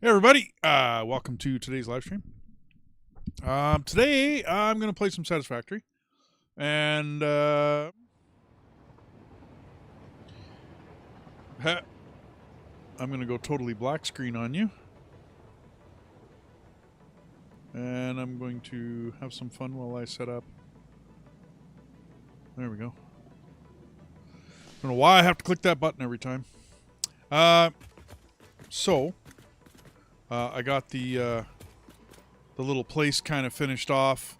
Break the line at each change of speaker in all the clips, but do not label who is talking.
Hey everybody, welcome to today's live stream. Today I'm going to play some Satisfactory, and I'm going to go totally black screen on you, and I'm going to have some fun while I set up. There we go. I don't know why I have to click that button every time. I got the little place kind of finished off.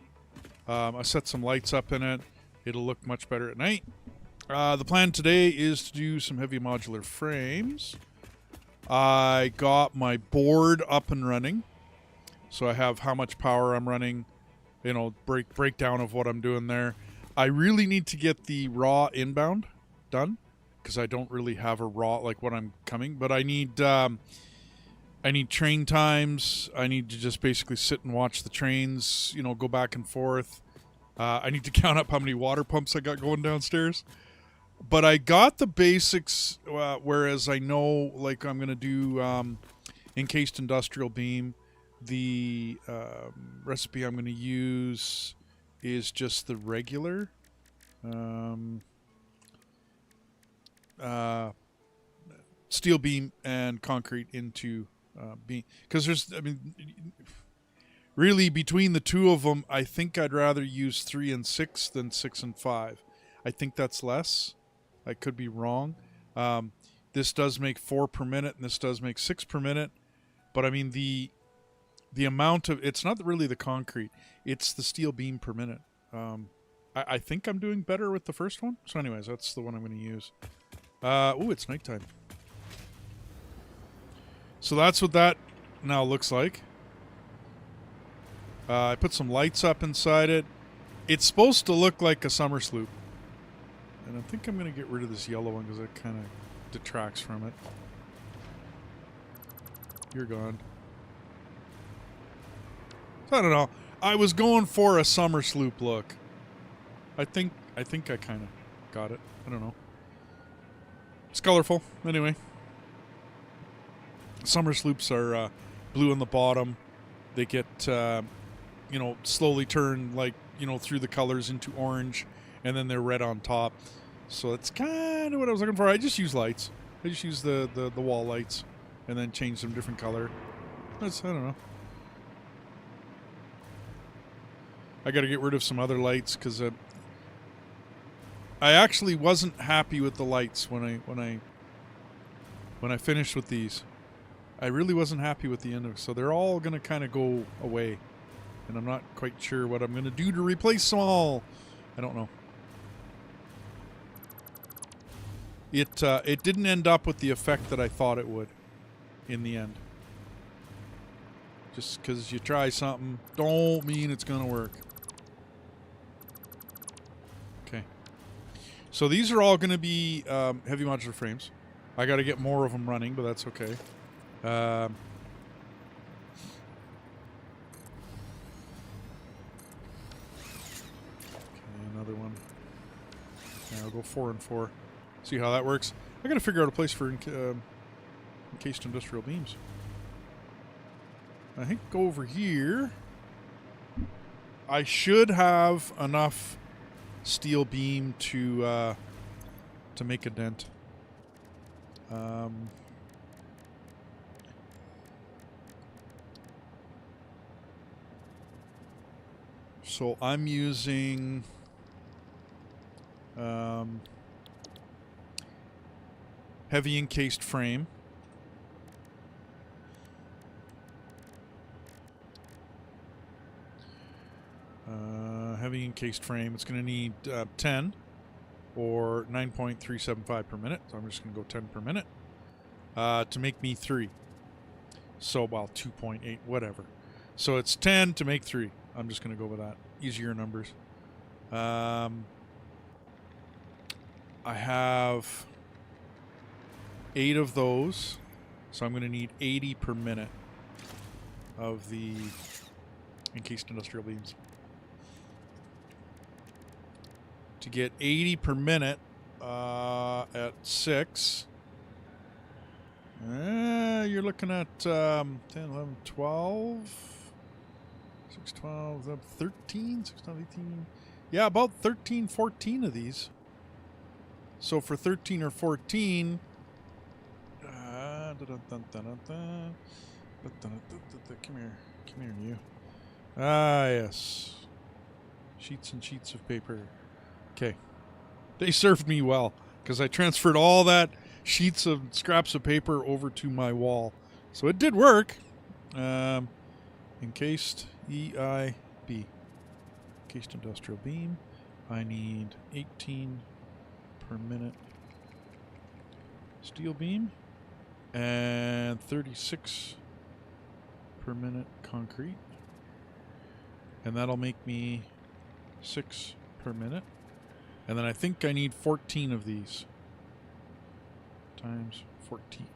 I set some lights up in it. It'll look much better at night. The plan today is to do some heavy modular frames. I got my board up and running. So I have how much power I'm running, breakdown of what I'm doing there. I really need to get the raw inbound done because I don't really have a raw, like what I'm coming, but I need train times. I need to just basically sit and watch the trains, go back and forth. I need to count up how many water pumps I got going downstairs. But I got the basics, whereas I know, like, I'm going to do encased industrial beam. The recipe I'm going to use is just the regular steel beam and concrete into beam. Because really between the two of them, I think I'd rather use 3 and 6 than 6 and 5. I think that's less. I could be wrong. This does make 4 per minute, and this does make 6 per minute. But I mean, the amount of, it's not really the concrete, it's the steel beam per minute. I think I'm doing better with the first one. So anyways, that's the one I'm going to use. Ooh, it's nighttime. So that's what that now looks like. I put some lights up inside it. It's supposed to look like a summer sloop. And I think I'm going to get rid of this yellow one because it kind of detracts from it. You're gone. So I don't know. I was going for a summer sloop look. I think I kind of got it. I don't know. It's colorful. Anyway. Summer sloops are blue on the bottom. They get, slowly turn, through the colors into orange, and then they're red on top. So that's kind of what I was looking for. I just use lights. I just use the wall lights, and then change them different color. I don't know. I got to get rid of some other lights because I actually wasn't happy with the lights when I finished with these. I really wasn't happy with the end of it, so they're all going to kind of go away. And I'm not quite sure what I'm going to do to replace them all. I don't know. It didn't end up with the effect that I thought it would in the end. Just because you try something, don't mean it's going to work. Okay. So these are all going to be heavy modular frames. I got to get more of them running, but that's okay. Okay, another one. Yeah, I'll go 4 and 4. See how that works. I got to figure out a place for encased industrial beams. I think go over here. I should have enough steel beam to make a dent. So I'm using heavy encased frame. Heavy encased frame. It's going to need 10 or 9.375 per minute. So I'm just going to go 10 per minute to make me 3. So, well, 2.8, whatever. So it's 10 to make 3. I'm just going to go with that. Easier numbers. I have 8 of those. So I'm going to need 80 per minute of the encased industrial beams. To get 80 per minute at 6. You're looking at 10, 11, 12. 6, 12, 13, 6, 12, 18. Yeah, about 13, 14 of these. So for 13 or 14... Come here. Come here, you. Ah, yes. Sheets and sheets of paper. Okay. They served me well, because I transferred all that sheets of scraps of paper over to my wall. So it did work. Encased EIB. Encased industrial beam. I need 18 per minute steel beam. And 36 per minute concrete. And that'll make me 6 per minute. And then I think I need 14 of these. Times 14.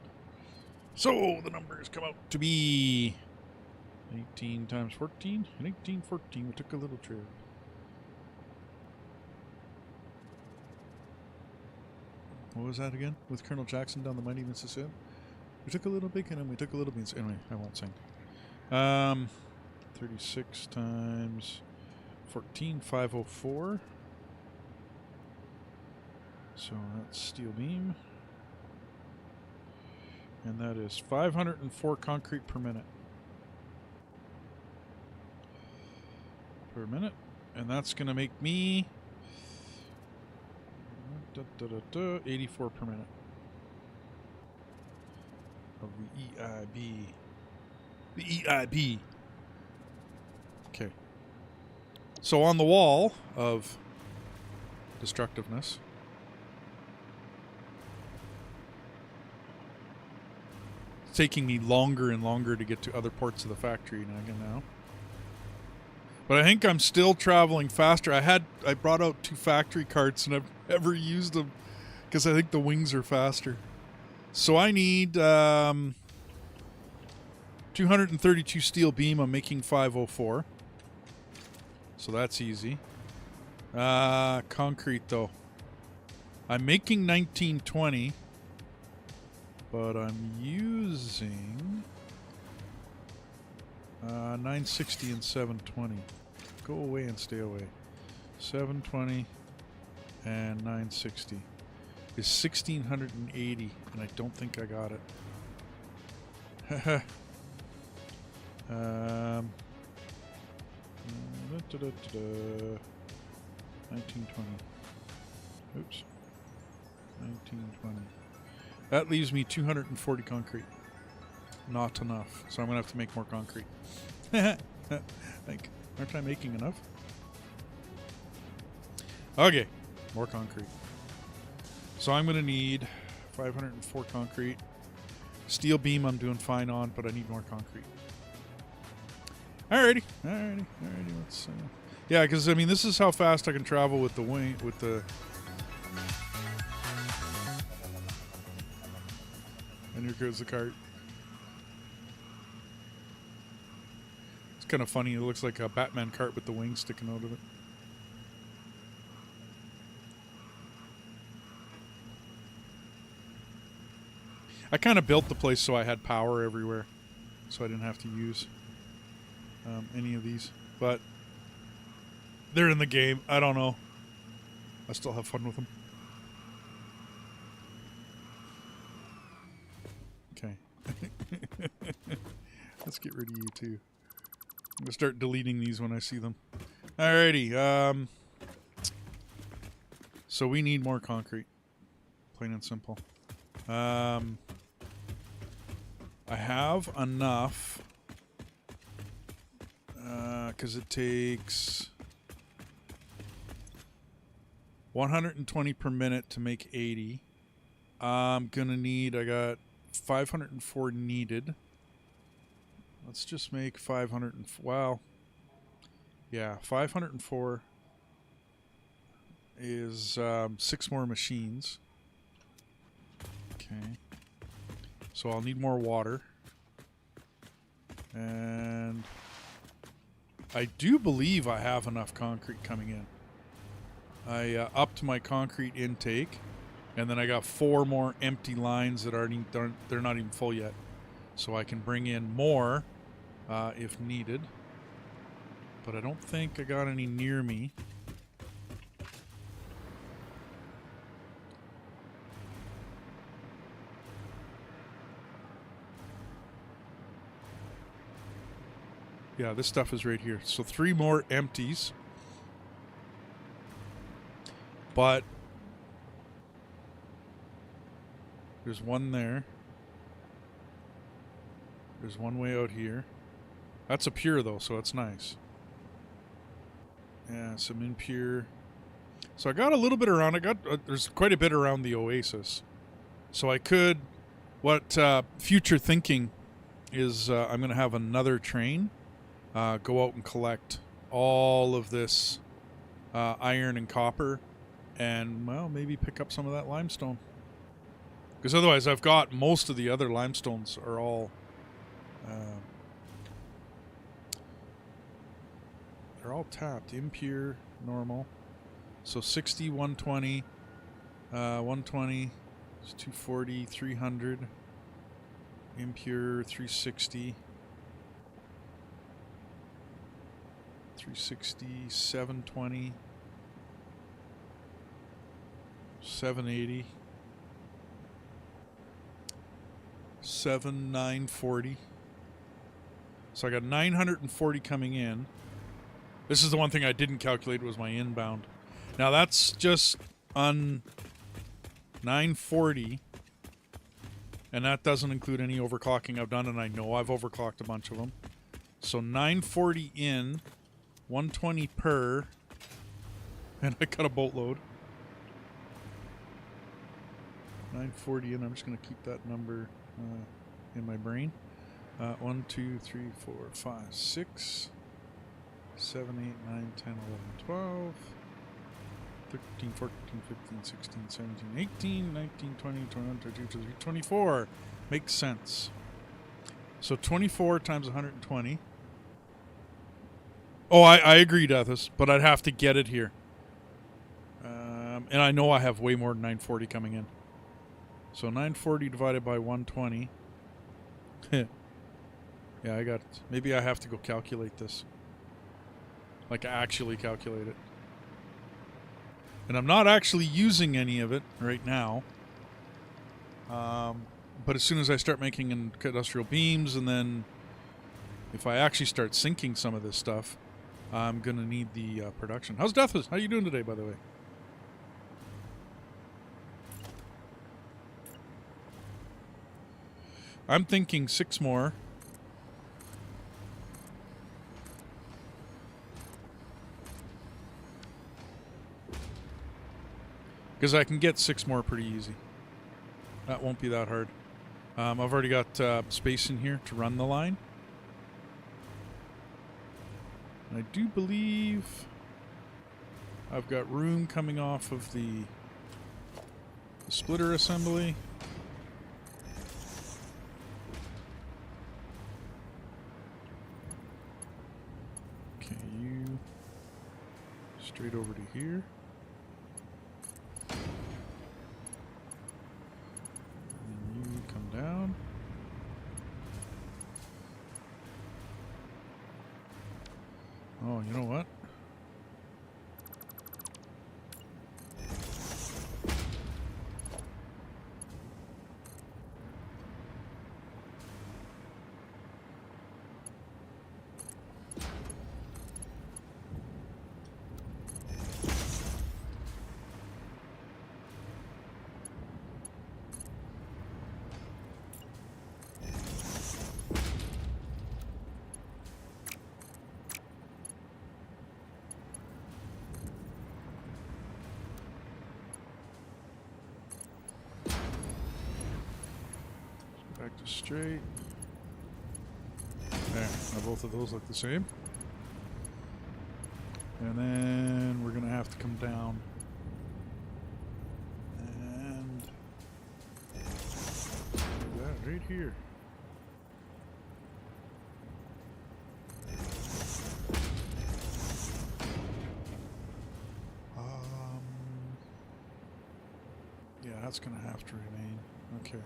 So the numbers come out to be 18 times 14. And 18, 14. We took a little trip. What was that again? With Colonel Jackson down the mighty Mississippi? We took a little bacon and we took a little beans. Anyway, I won't sing. 36 times 14, 504. So that's steel beam. And that is 504 concrete per minute. And that's going to make me 84 per minute. Of the EIB. The EIB. Okay. So on the wall of destructiveness, it's taking me longer and longer to get to other parts of the factory now. But I think I'm still traveling faster. I brought out 2 factory carts and I've never used them because I think the wings are faster. So I need 232 steel beam. I'm making 504. So that's easy. Concrete though. I'm making 1920. But I'm using 960 and 720. Go away and stay away. 720 and 960 is 1680, and I don't think I got it. 1920. Oops. 1920. That leaves me 240 concrete. Not enough. So I'm going to have to make more concrete. Like, aren't I making enough? Okay. More concrete. So I'm going to need 504 concrete. Steel beam I'm doing fine on, but I need more concrete. Alrighty. Let's yeah, because I mean, this is how fast I can travel with the wing, with the... And here goes the cart. It's kind of funny. It looks like a Batman cart with the wings sticking out of it. I kind of built the place so I had power everywhere. So I didn't have to use any of these. But they're in the game. I don't know. I still have fun with them. Okay. Let's get rid of you too. I'm going to start deleting these when I see them. Alrighty. So we need more concrete. Plain and simple. I have enough. Because it takes 120 per minute to make 80. I'm going to need... I got 504 needed. Let's just make 504. Wow. Yeah, 504 is 6 more machines. Okay. So I'll need more water. And I do believe I have enough concrete coming in. I upped my concrete intake. And then I got 4 more empty lines that they're not even full yet. So I can bring in more if needed. But I don't think I got any near me. Yeah, this stuff is right here. So 3 more empties. But there's one there. There's one way out here. That's a pure though, so it's nice. Yeah, some impure. So I got a little bit around. There's quite a bit around the oasis. So I could. What future thinking is? I'm going to have another train go out and collect all of this iron and copper, and well, maybe pick up some of that limestone. Because otherwise, I've got most of the other limestones are all. They're all tapped. Impure, normal. So 60, 120, 120, 240, 300. Impure, 360. 360, 720. 780. 940. So I got 940 coming in. This is the one thing I didn't calculate was my inbound. Now that's just on 940. And that doesn't include any overclocking I've done, and I know I've overclocked a bunch of them. So 940 in, 120 per, and I got a boatload. 940 in, I'm just going to keep that number in my brain. 1, 2, 3, 4, 5, 6, 7, 8, 9, 10, 11, 12, 13, 14, 15, 16, 17, 18, 19, 20, 21, 22, 23, 24. Makes sense. So 24 times 120. Oh, I agree, Deathus, but I'd have to get it here. And I know I have way more than 940 coming in. So 940 divided by 120. Yeah, I got... Maybe I have to go calculate this. Like, actually calculate it. And I'm not actually using any of it right now. But as soon as I start making industrial beams, and then if I actually start sinking some of this stuff, I'm going to need the production. How's Deathus? How you doing today, by the way? I'm thinking 6 more. Because I can get 6 more pretty easy. That won't be that hard. I've already got space in here to run the line. And I do believe I've got room coming off of the splitter assembly. Okay, you straight over to here. Down. Oh, you know what? Back to straight. There. Now both of those look the same. And then we're going to have to come down. And do that right here. Yeah, That's going to have to remain. Okay.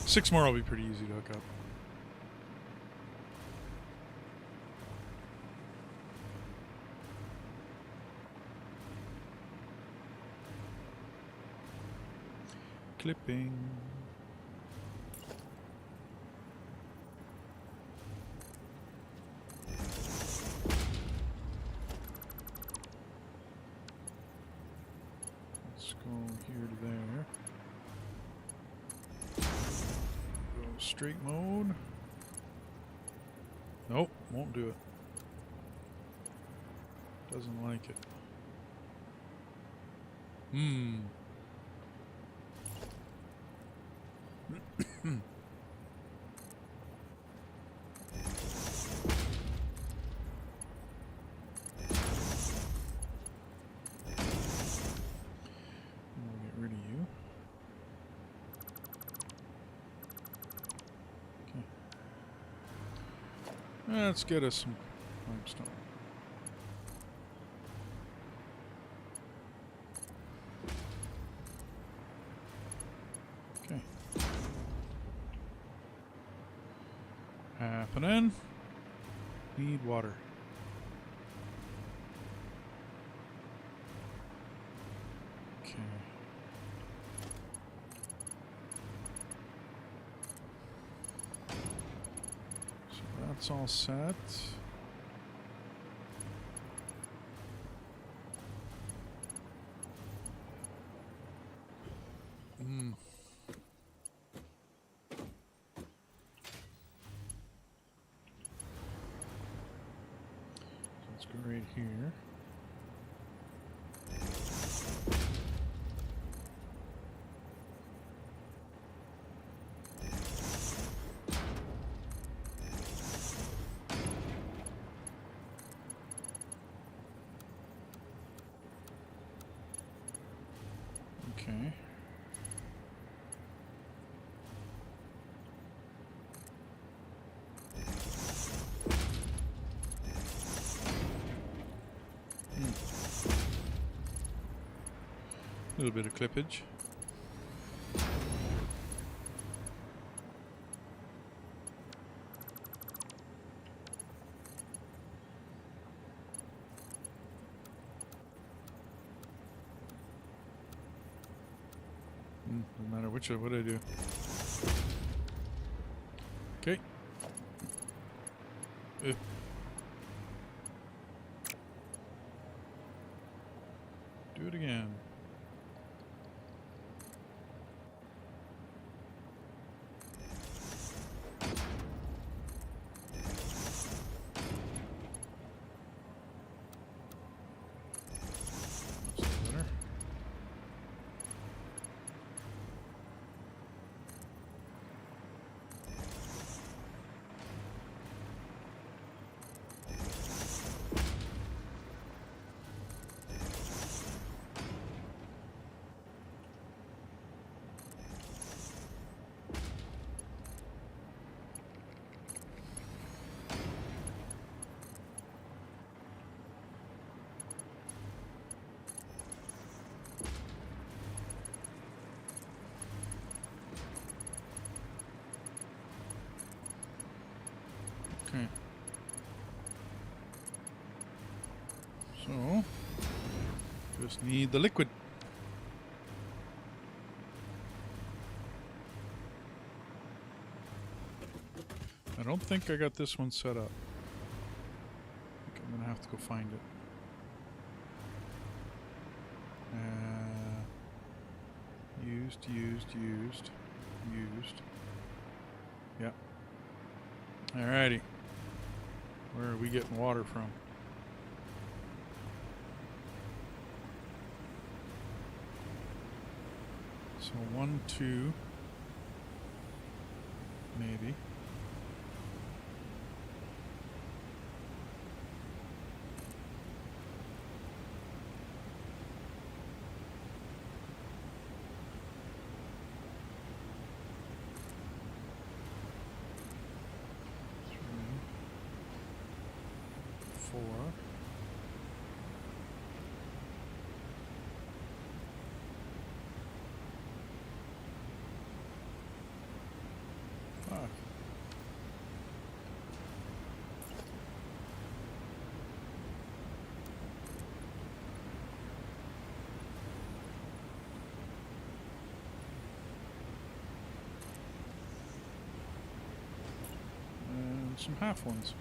Six more will be pretty easy to hook up. Clipping. Let's go here to there. Straight mode. Nope, won't do it. Doesn't like it. We'll get rid of you. Let's get us some limestone. Okay. Happening. Need water. Okay. That's all set. Let's go right here. Okay. A little bit of clippage. No matter which, what do I do? Okay. Do it again. Okay. So, just need the liquid. I don't think I got this one set up. I think I'm going to have to go find it. Used. Yep. Alrighty. Where are we getting water from? So 1, 2, maybe. Four. Five. And some half ones.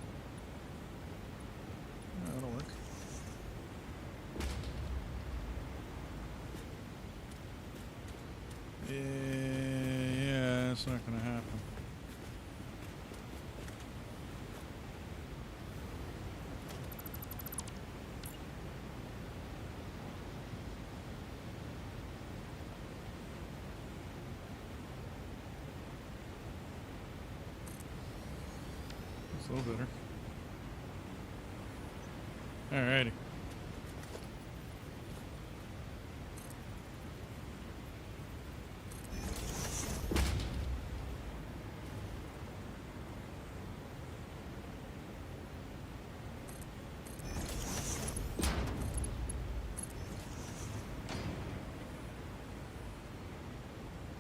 Yeah, that'll work. Yeah, it's not going to happen. It's a little better. Alrighty.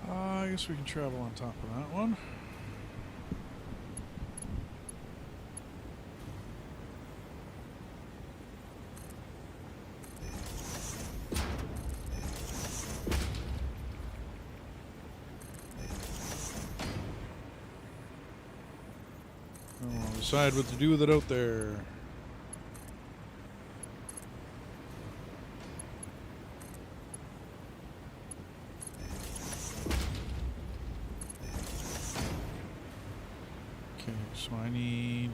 I guess we can travel on top of that one. I'll decide what to do with it out there. Okay, so I need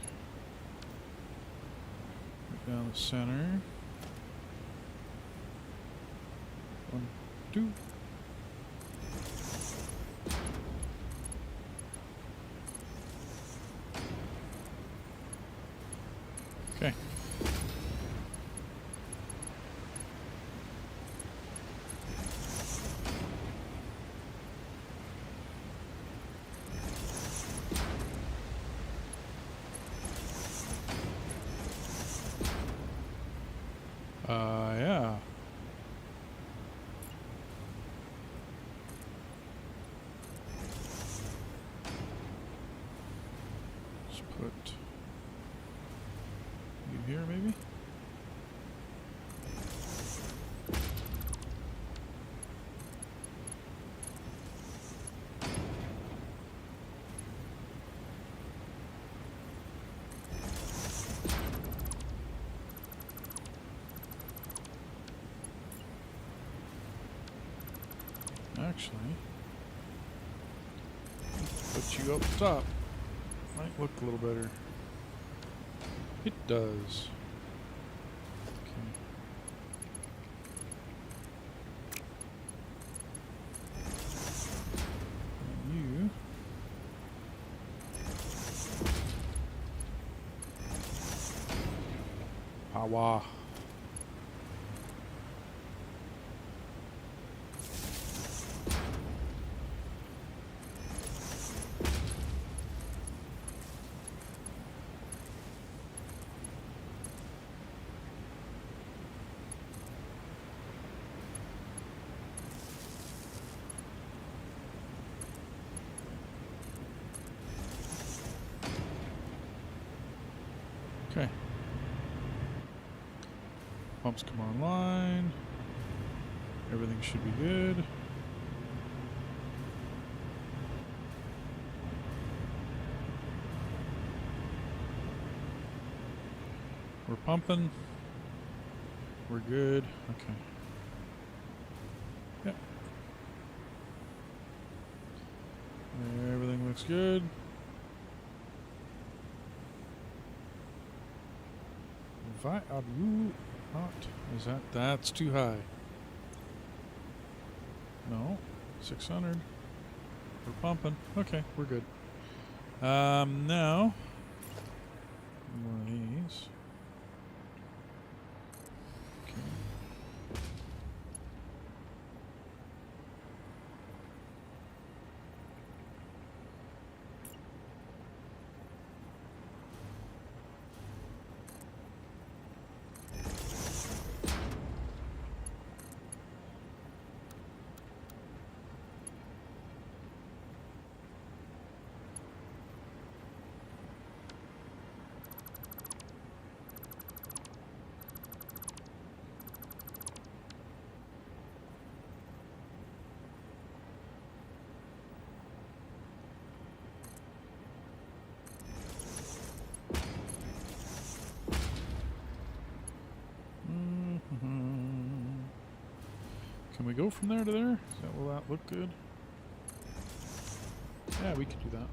right down the center. 1, 2. Okay. Yeah. Let's put you here, maybe? Actually, put you up top. Might look a little better. It does. Okay. And you. Power. Okay. Pumps come online. Everything should be good. We're pumping. We're good. Okay. Yep. Everything looks good. Are you not? Is that's too high? No. 600. We're pumping. Okay, we're good. Now, one of these. Okay. Can we go from there to there? Will that look good? Yeah, we could do that.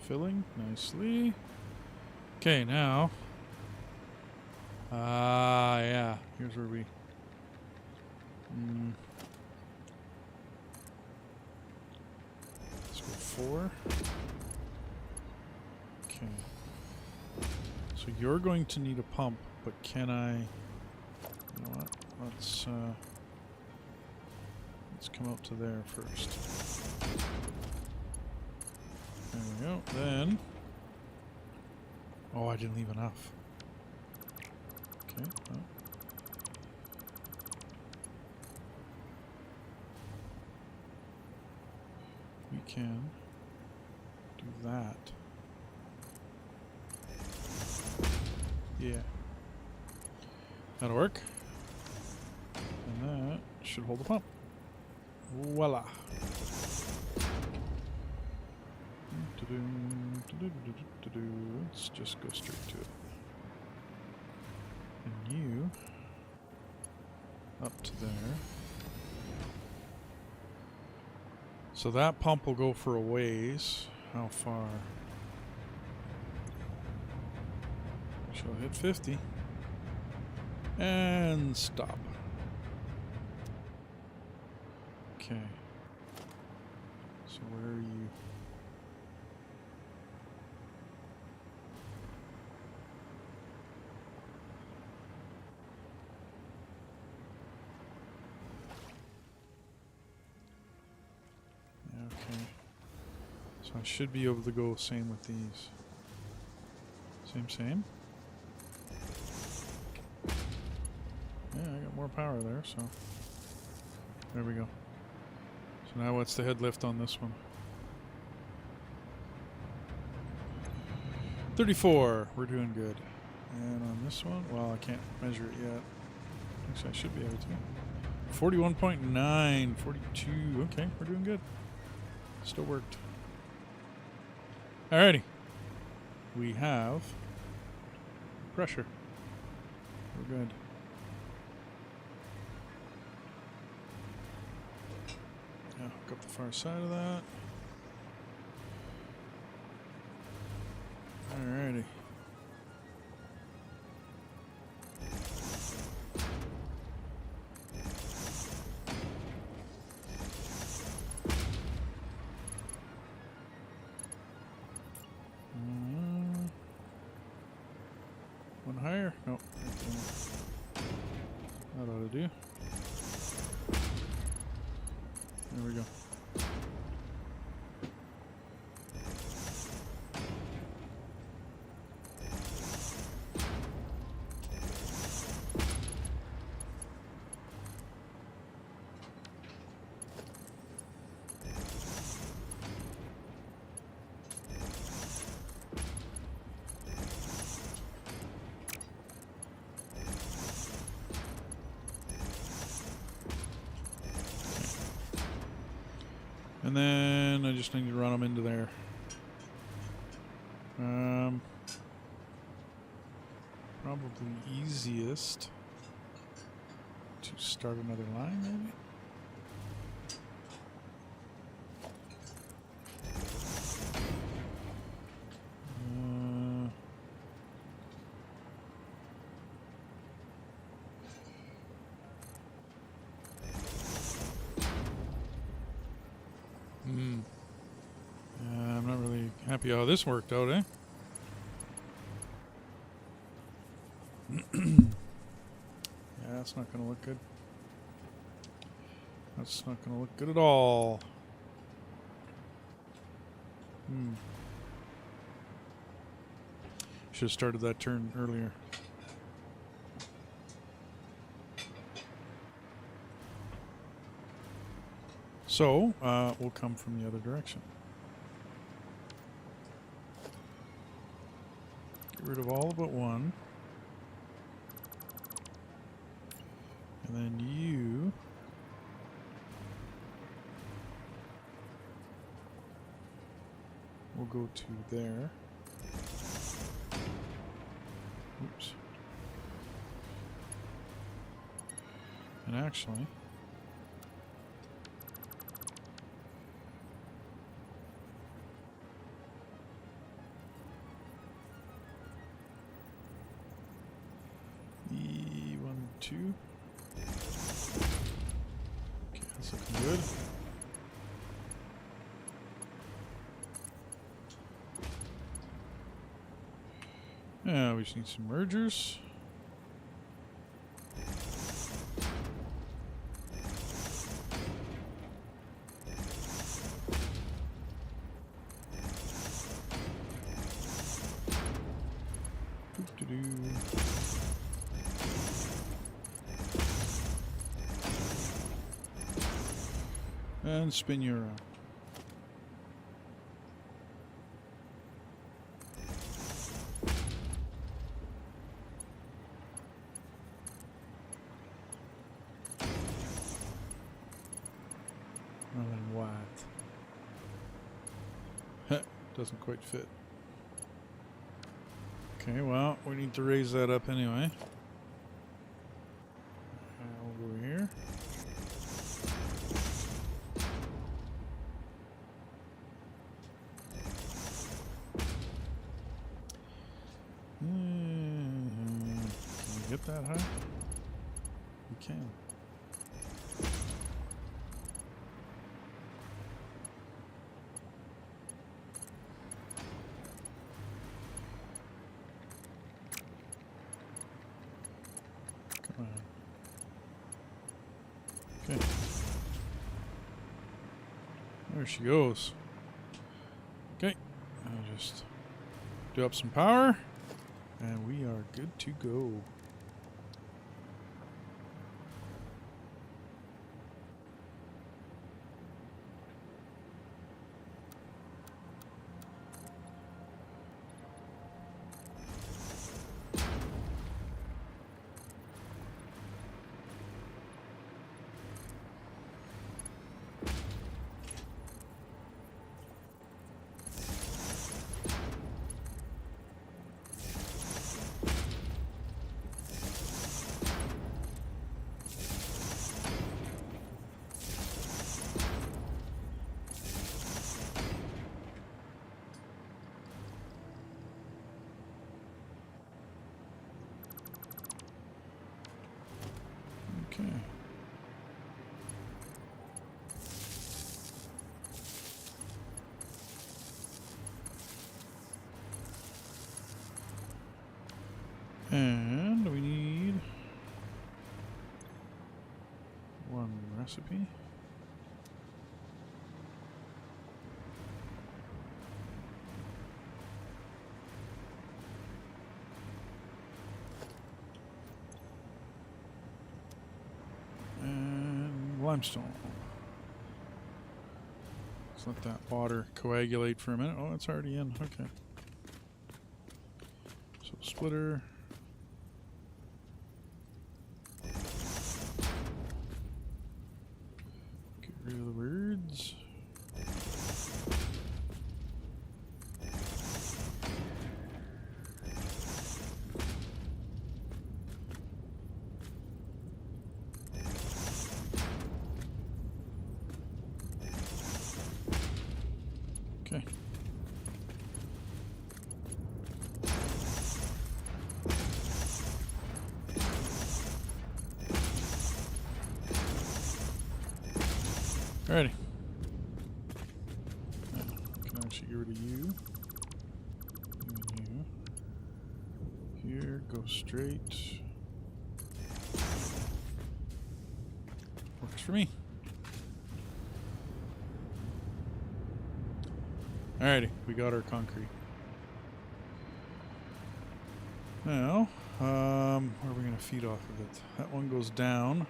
Filling nicely. Okay, now. Yeah. Here's where we. Let's go 4. Okay. So you're going to need a pump, but can I? You know what? Let's come out to there first. There we go. Then, oh, I didn't leave enough. Okay. Well. We can do that. Yeah. That'll work. And that should hold the pump. Voila. Let's just go straight to it. And you up to there. So that pump will go for a ways. How far? She'll hit 50. And stop. Okay. So where are you? Okay. So I should be able to go same with these. Same. Yeah, I got more power there, so there we go. So now what's the head lift on this one? 34. We're doing good. And on this one, well, I can't measure it yet. Actually, I should be able to. 41.9, 42. Okay, we're doing good. Still worked. Alrighty. We have pressure. We're good. Now hook up the far side of that. Alrighty. One higher? Nope. That ought to do. There we go. And then I just need to run them into there. Probably easiest to start another line, maybe? happy how this worked out, eh? Yeah, that's not going to look good. That's not going to look good at all. Should have started that turn earlier. So, we'll come from the other direction. Get rid of all but one. And then you... we'll go to there. Oops. And actually... two. Okay, that's looking good. Yeah, we just need some mergers. And spin you around. And then what? Doesn't quite fit. Okay, well, we need to raise that up anyway. I'll go here. Get that high? You can. Come on. Okay. There she goes. Okay. I'll just do up some power, and we are good to go. Okay. And we need one recipe. Limestone. Let's let that water coagulate for a minute. Oh, it's already in. Okay. So splitter. Get rid of the words. Okay. Alrighty. Now, we can actually get rid of you. here, go straight. Works for me. Alrighty, we got our concrete. Now, where are we going to feed off of it? That one goes down.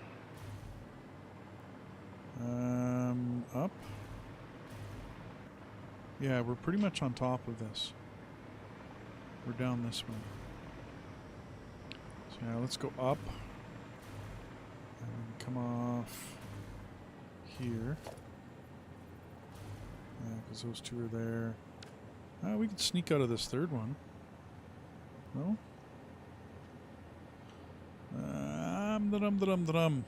Up. Yeah, we're pretty much on top of this. We're down this way. So now let's go up. And come off here. Yeah, because those two are there. We could sneak out of this third one. No? Da-dum.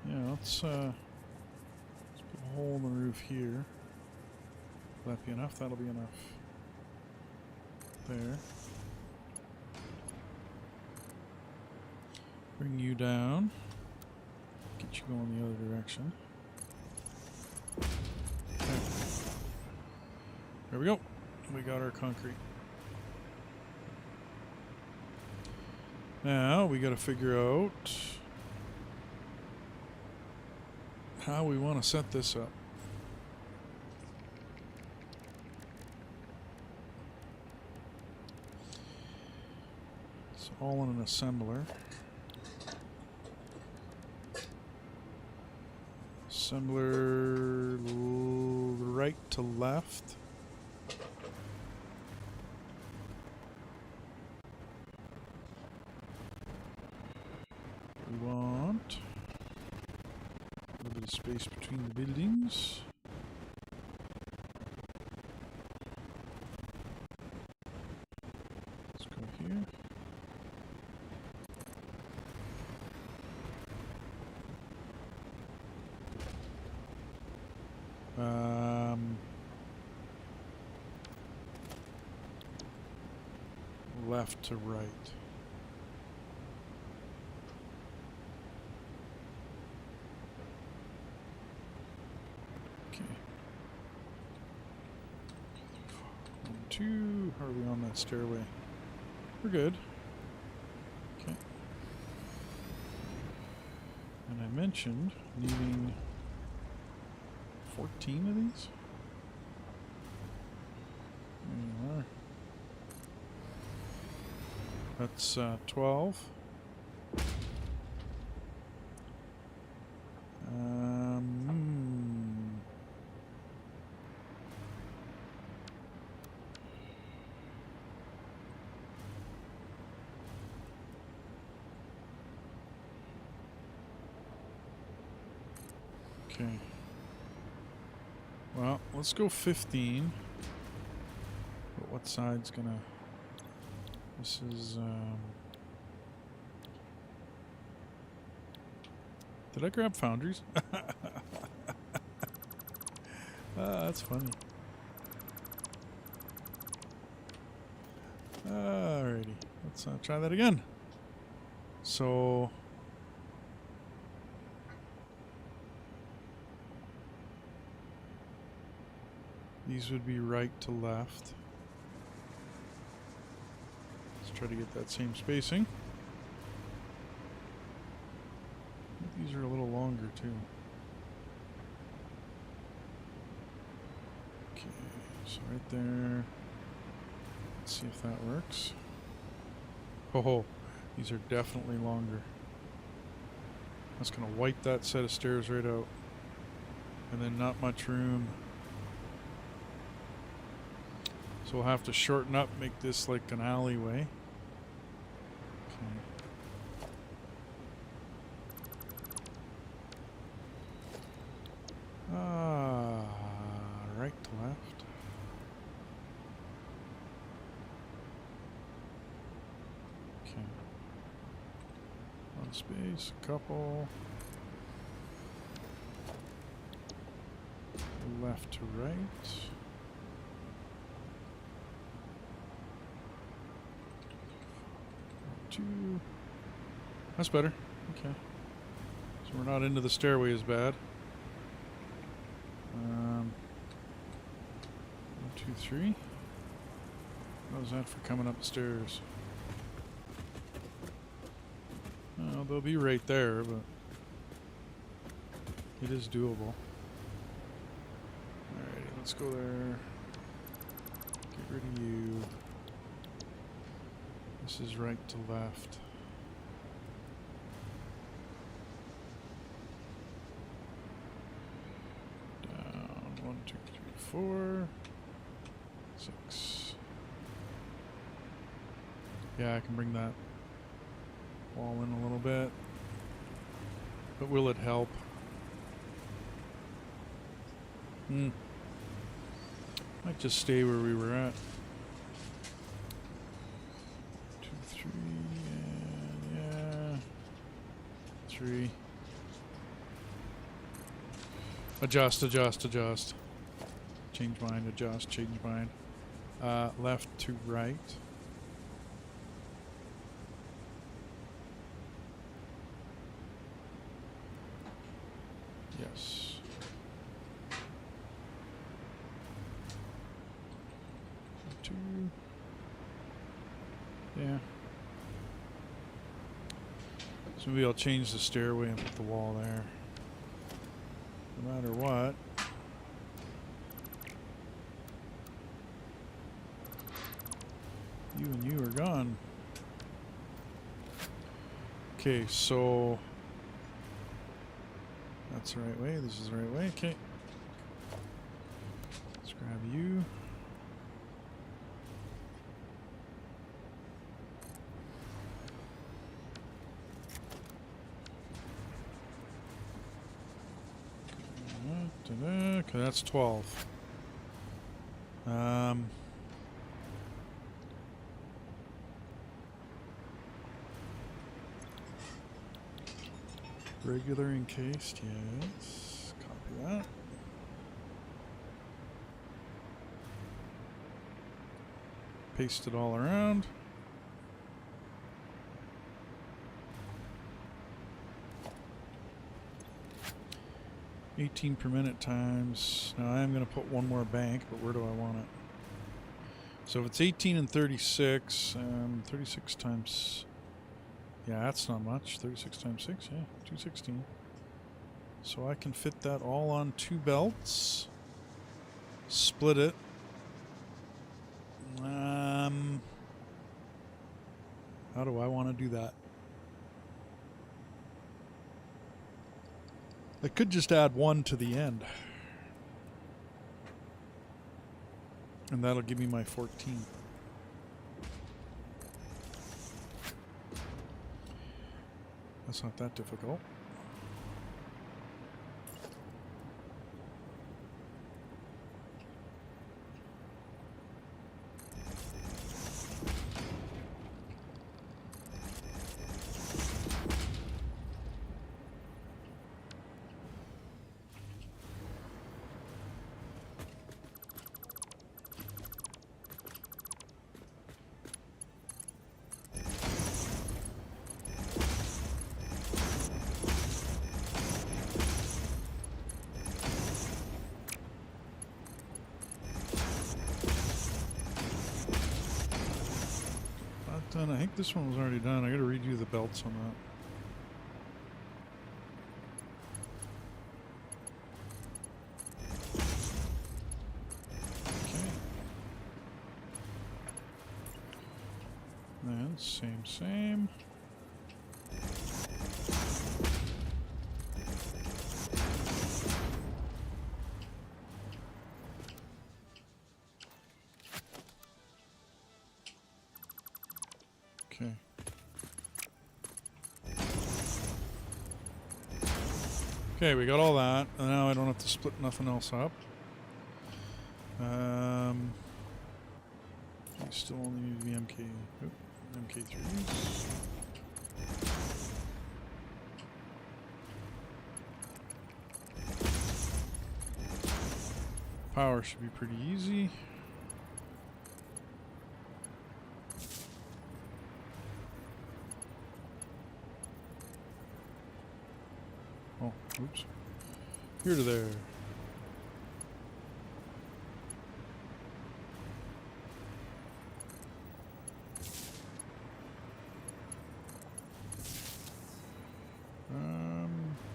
Yeah, let's put a hole in the roof here. Will that be enough? That'll be enough. There. Bring you down. Get you going the other direction. Okay. There we go. We got our concrete. Now we got to figure out how we want to set this up. It's all in an assembler. Assembler right to left. We want a little bit of space between the buildings. Let's go here. Left to right. Okay. 1, 2. How are we on that stairway? We're good. Okay. And I mentioned needing 14 of these. There you are. That's 12. Okay. Well, let's go 15. But what side's gonna... This is, did I grab foundries? That's funny. Alrighty, let's try that again. So, these would be right to left. Try to get that same spacing. These are a little longer too. Okay, so right there. Let's see if that works. Oh, these are definitely longer. That's gonna wipe that set of stairs right out. And then not much room. So we'll have to shorten up, make this like an alleyway. Right to left. Okay. One space, a couple. Left to right. Two. That's better. Okay. So we're not into the stairway as bad. 1, 2, 3. How's that for coming upstairs? Well, they'll be right there, but it is doable. Alrighty, let's go there. Get rid of you. This is right to left. Down 1, 2, 3, 4, 6. Yeah, I can bring that wall in a little bit. But will it help? Might just stay where we were at. 2, 3, and yeah. 3. Adjust, adjust, adjust. Change mind, adjust, change mind. Left to right. Yes. Two. Yeah. So maybe I'll change the stairway and put the wall there. No matter what. You and you are gone. Okay, so that's the right way. This is the right way. Okay. Let's grab you. Okay, that's 12. Regular encased, yes. Copy that. Paste it all around. $18 per minute times. Now I am going to put one more bank, but where do I want it? So if it's 18 and 36, 36 times. Yeah, that's not much. 36 times 6, yeah, 216. So I can fit that all on 2 belts. Split it. How do I want to do that? I could just add 1 to the end. And that'll give me my 14. That's not that difficult. Done. I think this one was already done. I gotta redo the belts on that. Okay. Then same. Okay. Okay, we got all that, and now I don't have to split nothing else up. I still only need the MK3s. Power should be pretty easy. Oh, oops. Here to there.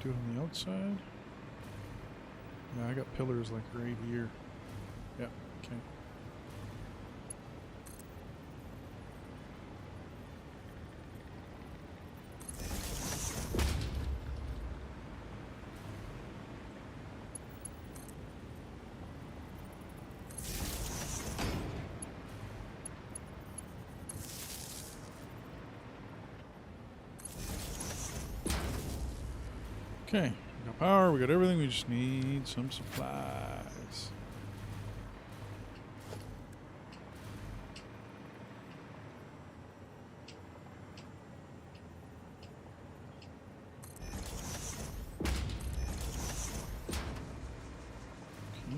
do it on the outside. Yeah, I got pillars like right here. Yep, okay. Okay, we got power, we got everything, we just need some supplies. Okay.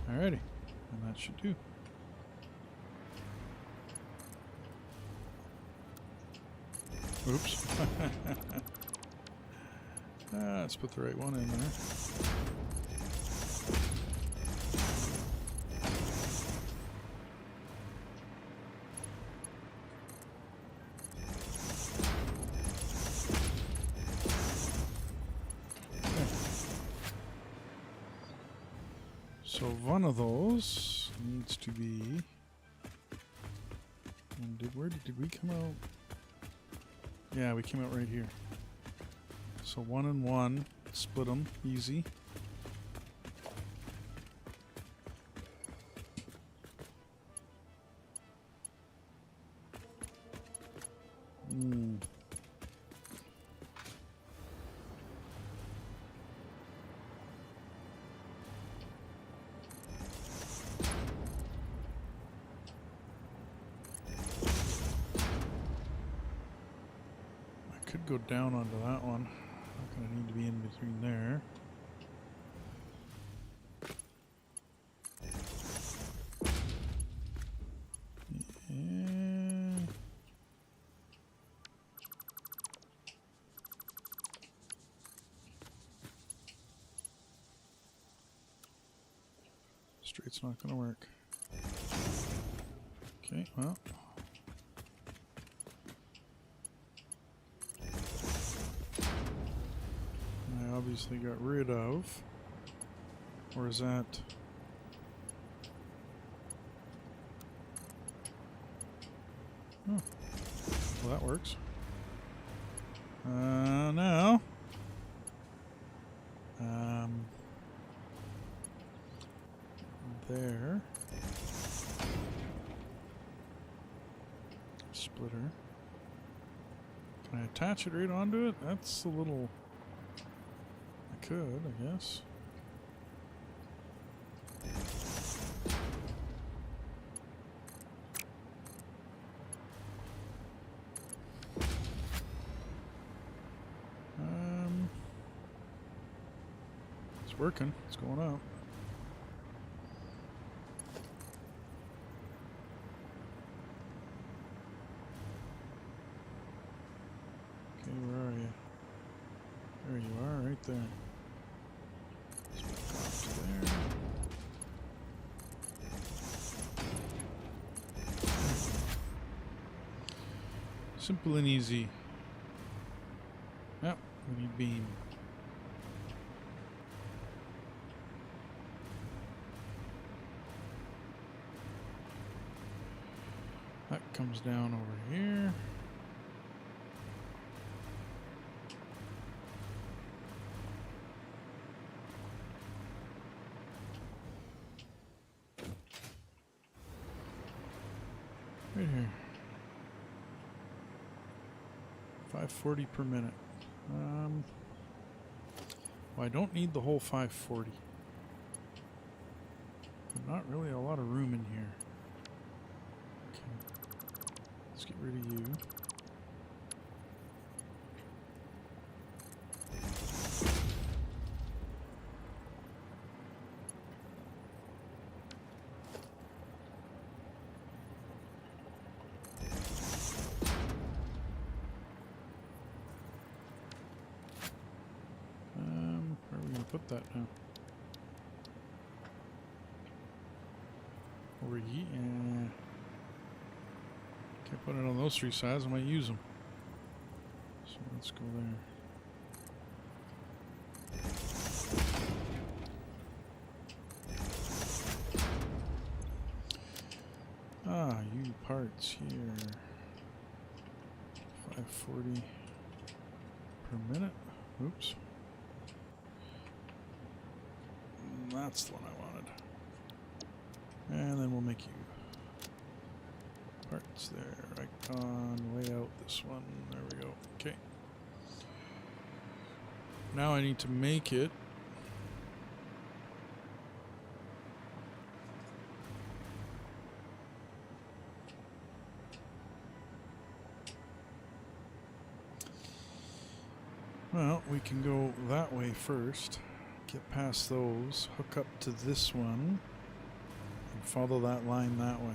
Alrighty, and that should do. Oops. Let's put the right one in there. Okay. So one of those needs to be. And where did we come out? Yeah, we came out right here. So 1 and 1, split them, easy. Could go down onto that one. Not gonna need to be in between there. Yeah. Straight's not gonna work. Okay, well. Obviously got rid of, or is that oh, well that works. Now there splitter, can I attach it right onto it? That's a little, could, I guess. It's working. It's going out. Okay, where are you? There you are, right there. There. Simple and easy. Yep, we need beam. That comes down over here. Right here. 540 per minute. Well, I don't need the whole 540. But not really a lot of room in here. Okay. Let's get rid of you. Where are we going to put that now? Over here. Can't put it on those three sides. I might use them. So let's go there. Ah, you parts here. 540 per minute. Oops. That's the one I wanted. And then we'll make you parts there. Icon, layout, this one. There we go. Okay. Now I need to make it well, we can go that way first. Get past those, hook up to this one, and follow that line that way.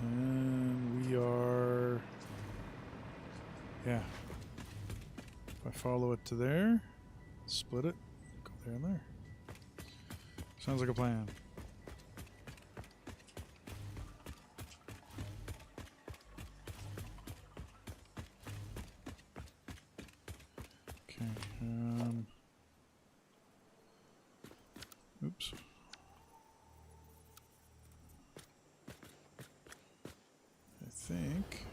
And we are, yeah. If I follow it to there, split it, go there and there. Sounds like a plan. Oops. I think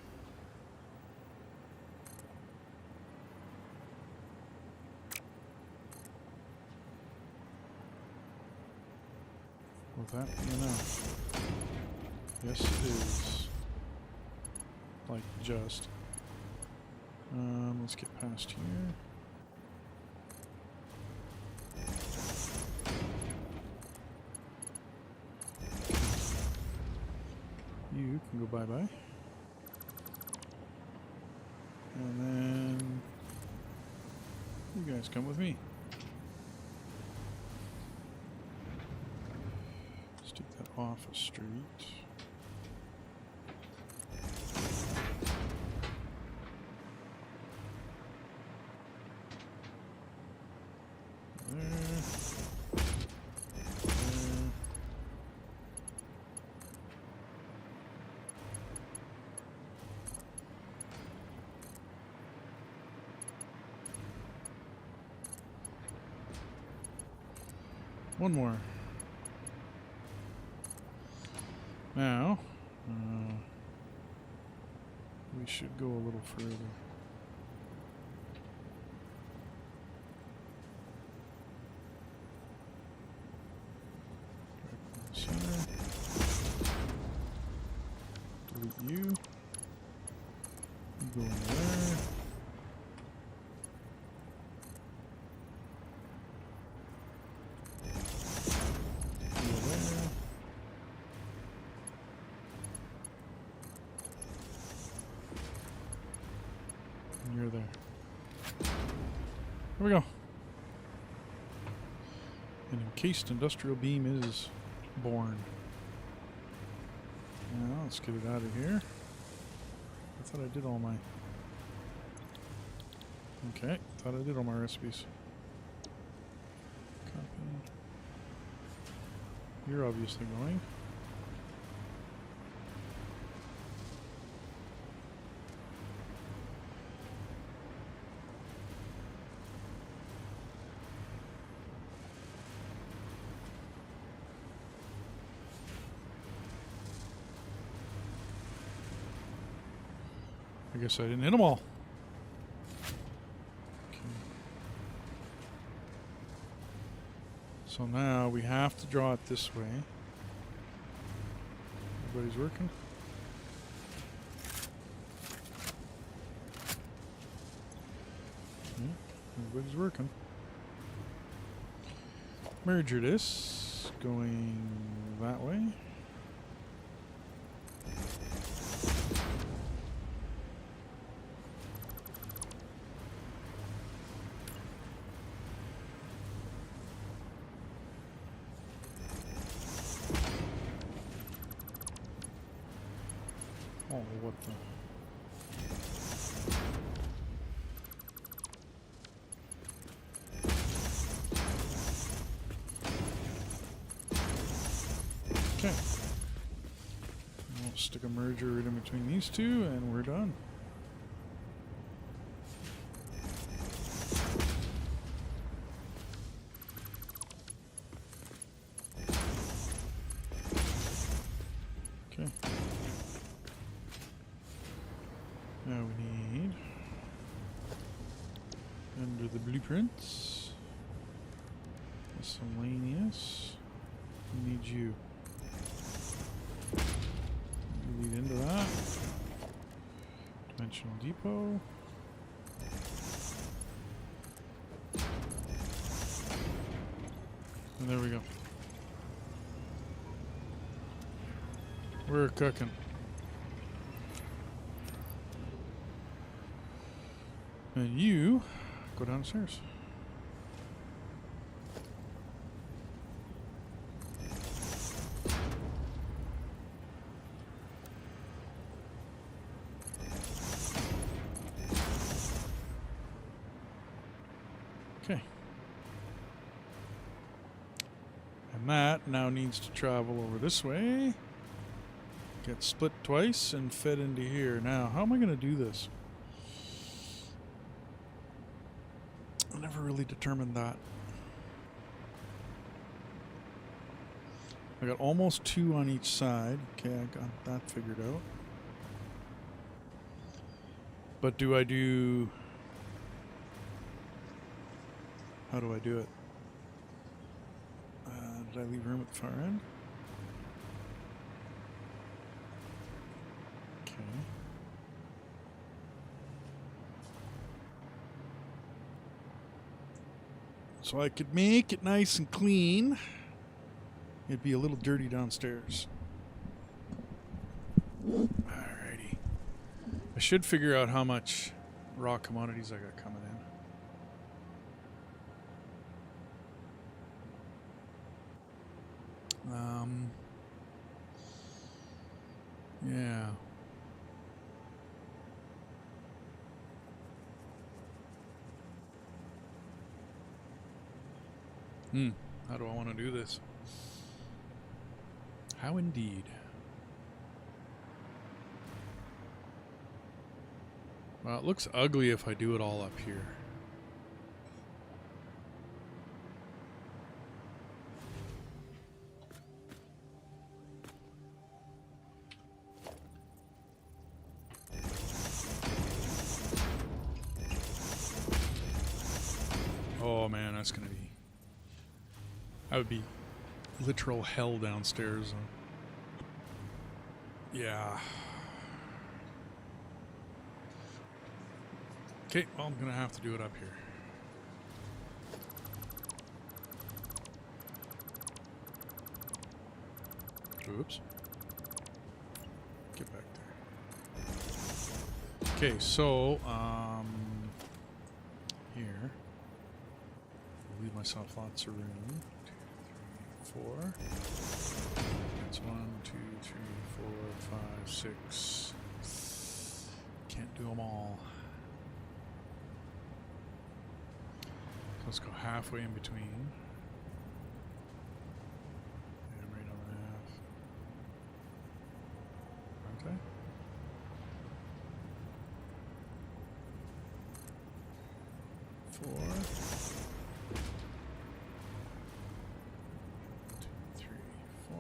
will that be enough? Yes, it is. Like just. Let's get past here. You can go bye-bye. And then you guys come with me. Let's take that off a street. One more. Now, we should go a little further. Center. Delete you. You go in there. You're there. There we go. An encased industrial beam is born. Now let's get it out of here. I thought I did all my... Okay, thought I did all my recipes. Copy. You're obviously going. I guess I didn't hit them all. Okay. So now we have to draw it this way. Everybody's working? Yeah, everybody's working. Merger this, going that way. Oh, what the... Stick a merger right in between these two, and we're done. Okay. Now we need, under the blueprints, miscellaneous. We need you. You lead into that. Dimensional depot. And there we go. We're cooking. And you go downstairs. Okay. And that now needs to travel over this way. Get split twice and fed into here. Now, how am I going to do this? I never really determined that. I got almost 2 on each side. Okay, I got that figured out. But do I do... How do I do it? Did I leave room at the far end? Okay. So I could make it nice and clean. It'd be a little dirty downstairs. Alrighty. I should figure out how much raw commodities I got coming in. Yeah. How do I want to do this? How indeed. Well, it looks ugly if I do it all up here. Oh man, that's gonna be... That would be literal hell downstairs. Yeah. Okay, well, I'm gonna have to do it up here. Oops. Get back there. Okay, so, here. Leave myself lots of room. 2, 3, 4. That's 1, 2, 3, 4, 5, 6. Can't do them all. Let's go halfway in between. And right on the half. Okay. Four. 2, 3, 4.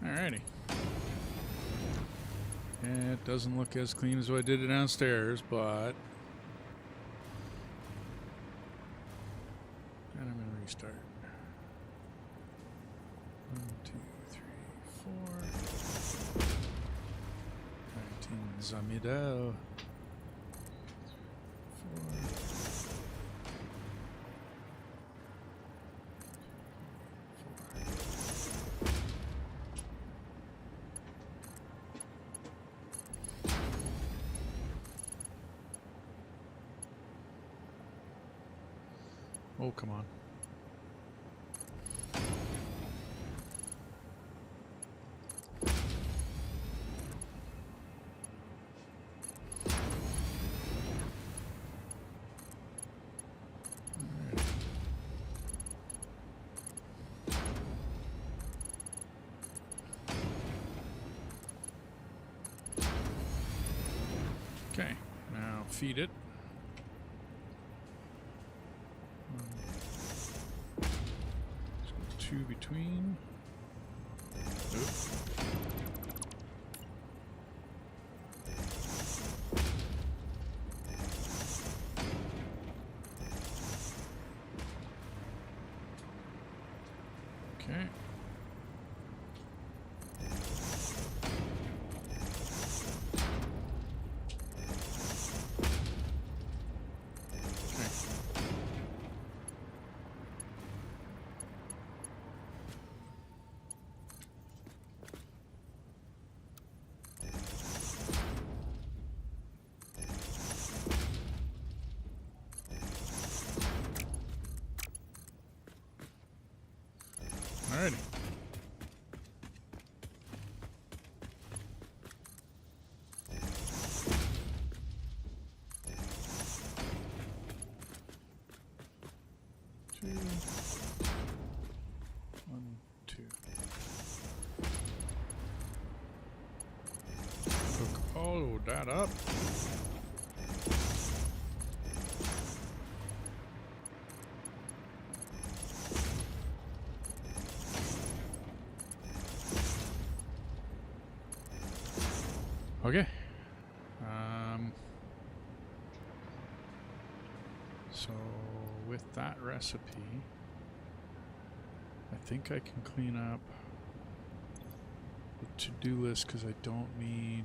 Alrighty. It doesn't look as clean as I did it downstairs, but... And I'm going to restart. 1, 2, 3, 4. 19 Zamidao. 4. Oh, come on. Okay, now feed it. Two between. Oop. Okay. Alrighty. Two. 1, 2. Hook all that up. Okay. So with that recipe, I think I can clean up the to-do list because I don't need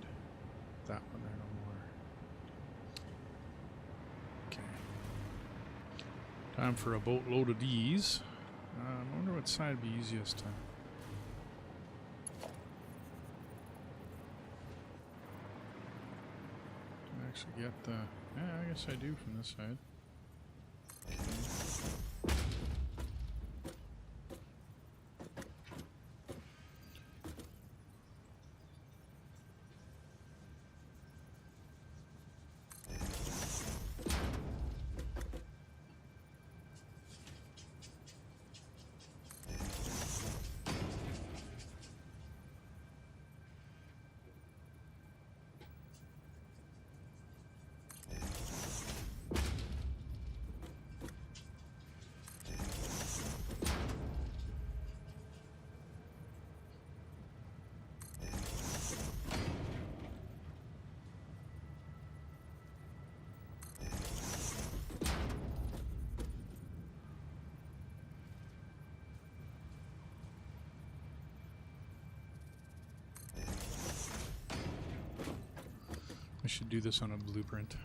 that one there no more. Okay. Time for a boatload of these. I wonder what side would be easiest to... actually get the... yeah, I guess I do from this side. I should do this on a blueprint.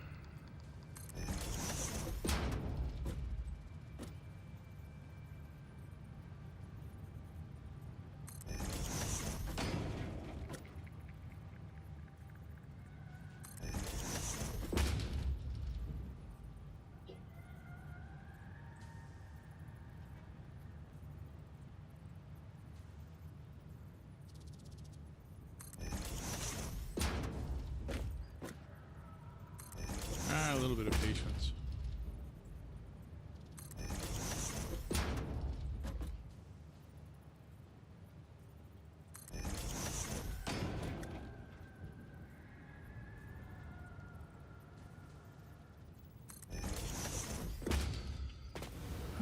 A little bit of patience.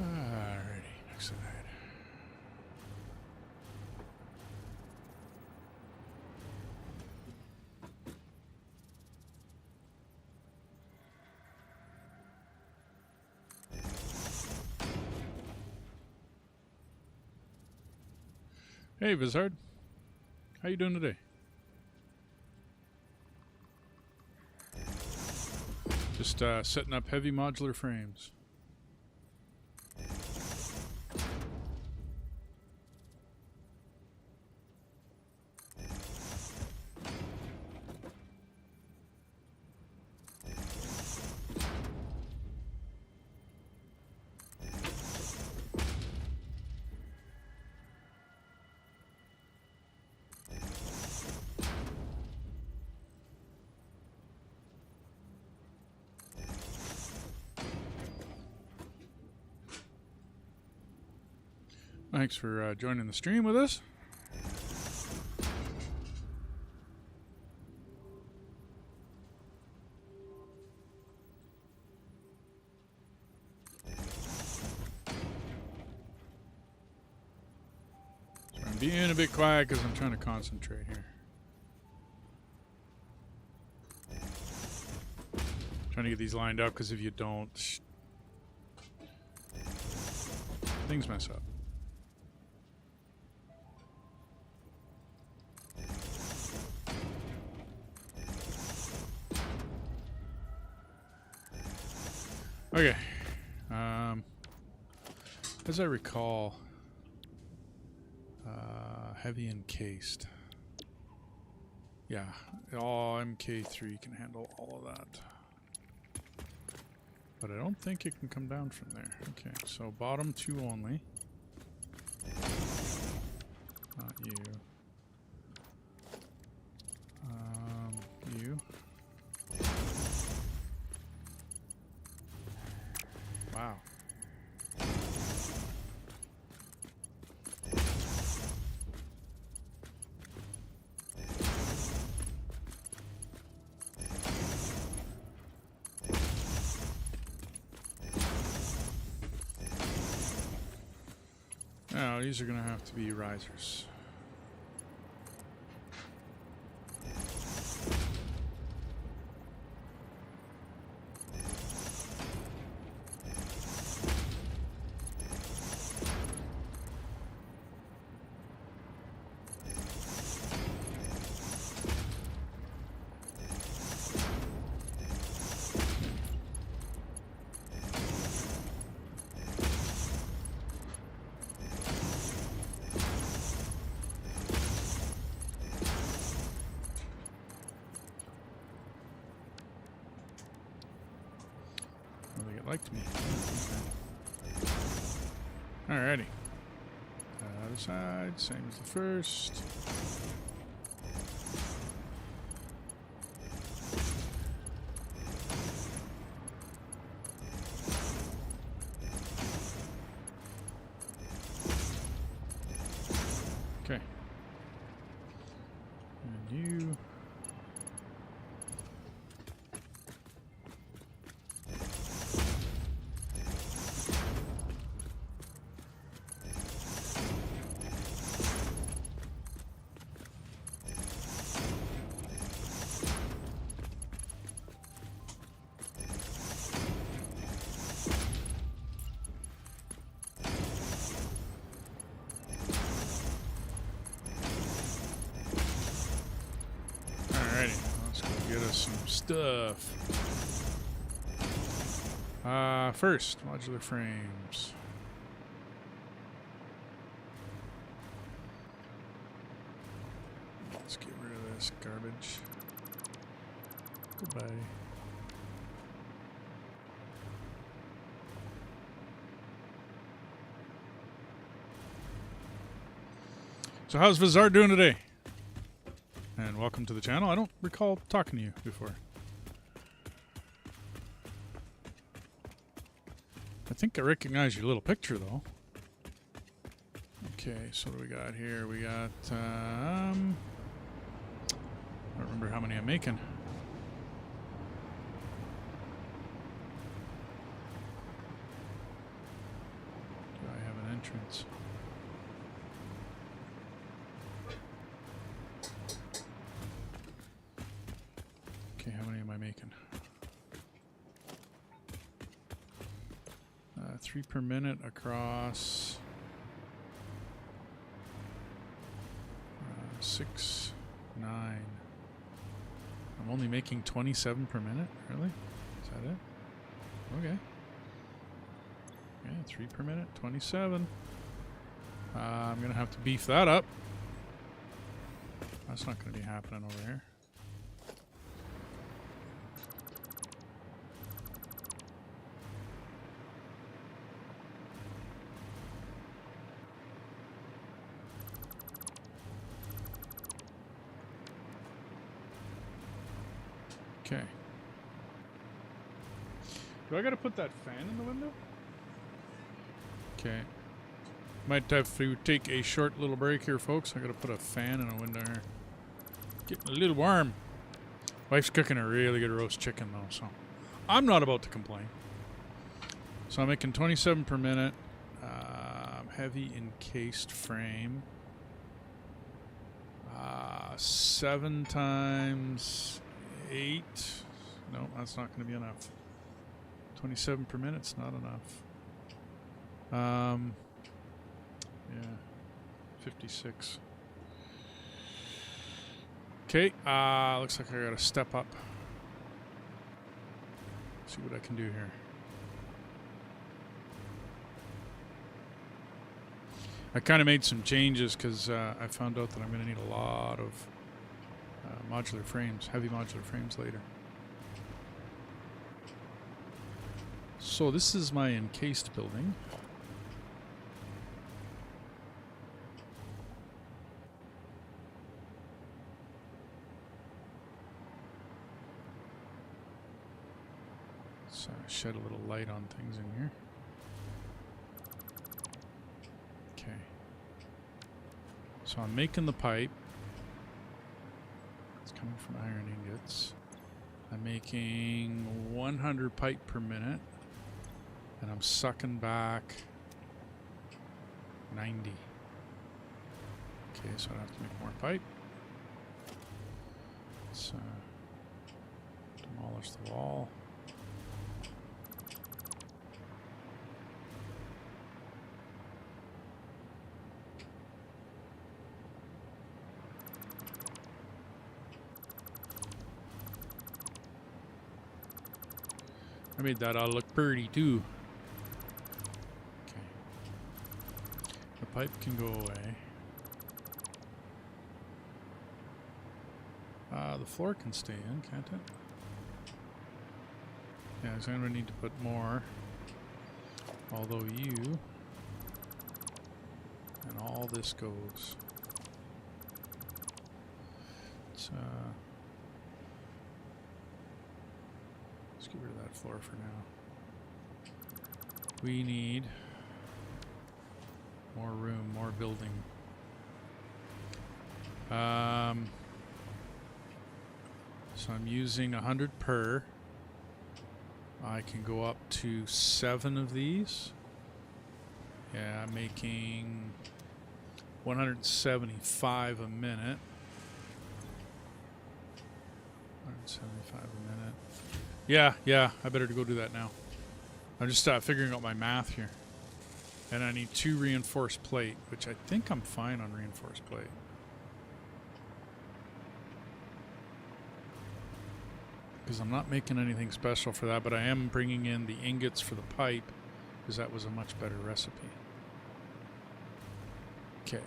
Alrighty, next slide. Hey, Vizard. How you doing today? Just setting up heavy modular frames. Thanks for joining the stream with us. So I'm being a bit quiet because I'm trying to concentrate here. Trying to get these lined up because if you don't, things mess up. Okay. As I recall, heavy encased. Yeah, all MK3 can handle all of that. But I don't think it can come down from there. Okay, so bottom two only. Not you. You. Wow. Now, these are going to have to be risers. Liked me. Alrighty. Other side, same as the first. Okay. And you. Get us some stuff. First, modular frames. Let's get rid of this garbage. Goodbye. So how's Vizar doing today? And welcome to the channel. I don't recall talking to you before. I think I recognize your little picture, though. Okay, so what do we got here? We got, I don't remember how many I'm making. Do I have an entrance? Okay, how many am I making? 3 per minute across 6, 9. I'm only making 27 per minute? Really? Is that it? Okay. Yeah, 3 per minute, 27. I'm going to have to beef that up. That's not going to be happening over here. Okay. Do I gotta put that fan in the window? Okay. Might have to take a short little break here, folks. I gotta put a fan in a window here. Getting a little warm. Wife's cooking a really good roast chicken, though, so I'm not about to complain. So I'm making 27 per minute. Heavy encased frame. 7 times 8. No, that's not going to be enough. 27 per minute's not enough. Yeah, 56. Okay, looks like I got to step up. See what I can do here. I kind of made some changes because I found out that I'm going to need a lot of modular frames, heavy modular frames later. So this is my encased building. So shed a little light on things in here. Okay. So I'm making the pipe. It's coming from iron ingots. I'm making 100 pipe per minute. And I'm sucking back 90. Okay, so I have to make more pipe. Let's demolish the wall. I made that all look pretty too. Okay. The pipe can go away. The floor can stay in, can't it? Yeah, so I'm going to need to put more. Although you... and all this goes. It's, let's get rid of that floor for now. We need more room, more building. So I'm using 100 per. I can go up to 7 of these. Yeah, I'm making 175 a minute. 175 a minute. Yeah, I better go do that now. I'm just figuring out my math here. And I need 2 reinforced plate, which I think I'm fine on reinforced plate. Because I'm not making anything special for that, but I am bringing in the ingots for the pipe, because that was a much better recipe. Okay.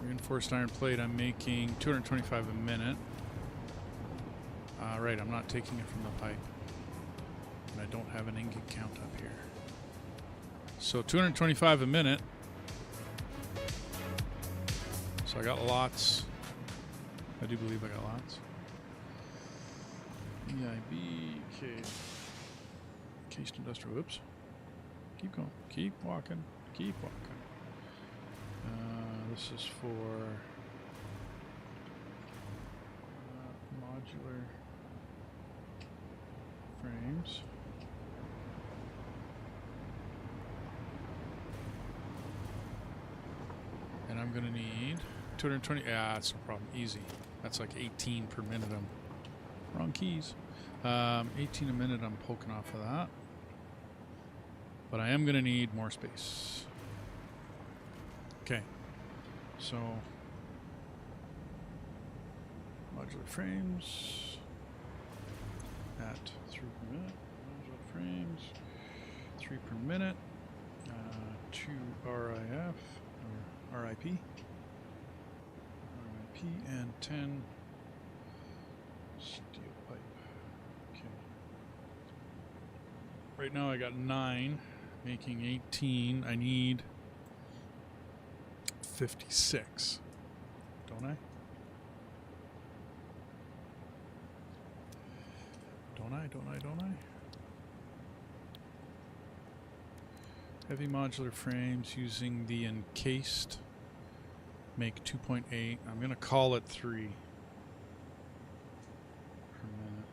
Reinforced iron plate, I'm making 225 a minute. Right, I'm not taking it from the pipe. And I don't have an ingot count up here. So 225 a minute. So I got lots. I do believe I got lots. EIB, okay. Encased industrial, whoops. Keep going, keep walking, keep walking. This is for modular frames. And I'm going to need 220. Yeah, that's no problem. Easy. That's like 18 per minute. I'm wrong keys. 18 a minute I'm poking off of that. But I am going to need more space. Okay. So, modular frames at 3 per minute. Modular frames, 3 per minute. 2 RIF, or RIP. RIP and 10 steel pipe. Okay. Right now I got 9, making 18. I need 56, don't I? don't I? Heavy modular frames using the encased make 2.8. I'm going to call it 3 per minute.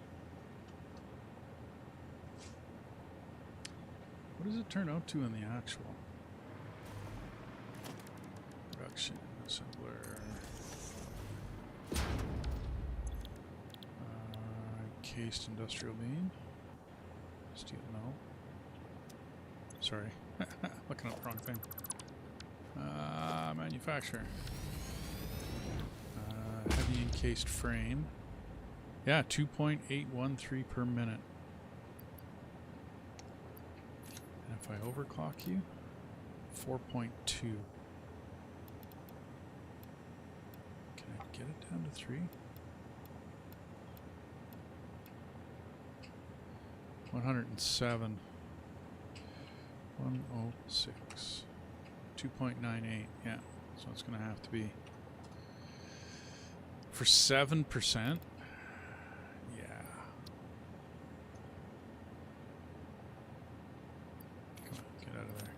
What does it turn out to in the actual? Production assembler. Encased industrial beam. Steel, no. Sorry. Looking up the wrong thing. Manufacturer. Heavy encased frame. Yeah, 2.813 per minute. And if I overclock you, 4.2. Can I get it down to 3? 107. 106. 2.98. Yeah. So it's going to have to be for 7%. Yeah. Come on, get out of there.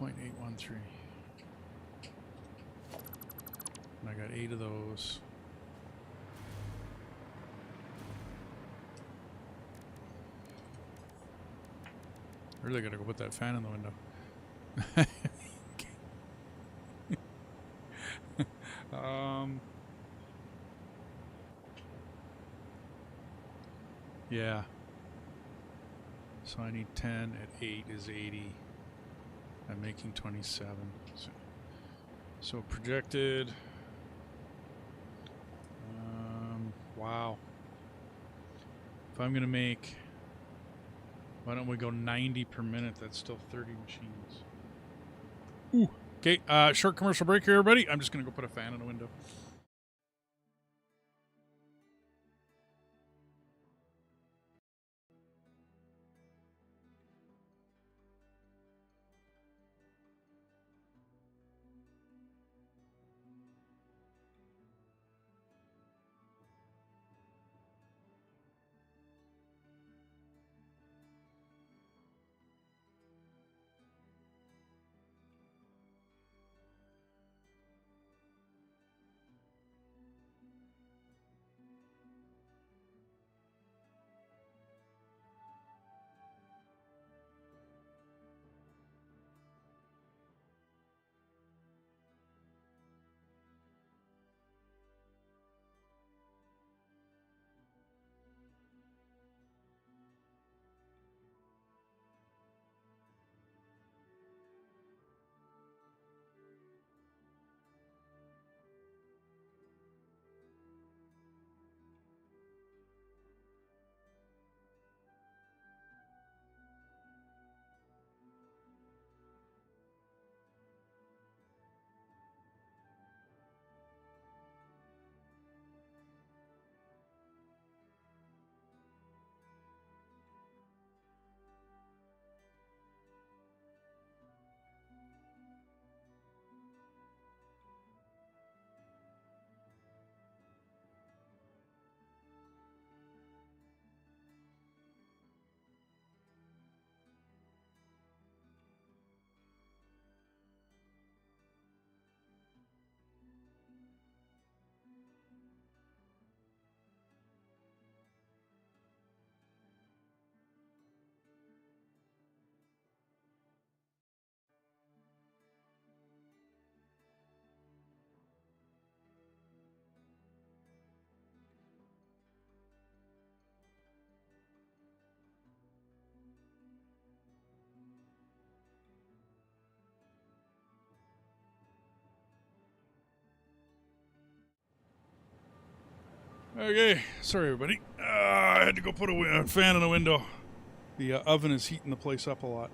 2.813. And I got 8 of those. Really gotta go put that fan in the window. Yeah. So I need 10 at 8 is 80. I'm making 27. So projected. Wow. If I'm gonna make, why don't we go 90 per minute? That's still 30 machines. Ooh. Okay, short commercial break here, everybody. I'm just going to go put a fan in a window. Okay, sorry everybody. I had to go put a fan in the window. The oven is heating the place up a lot.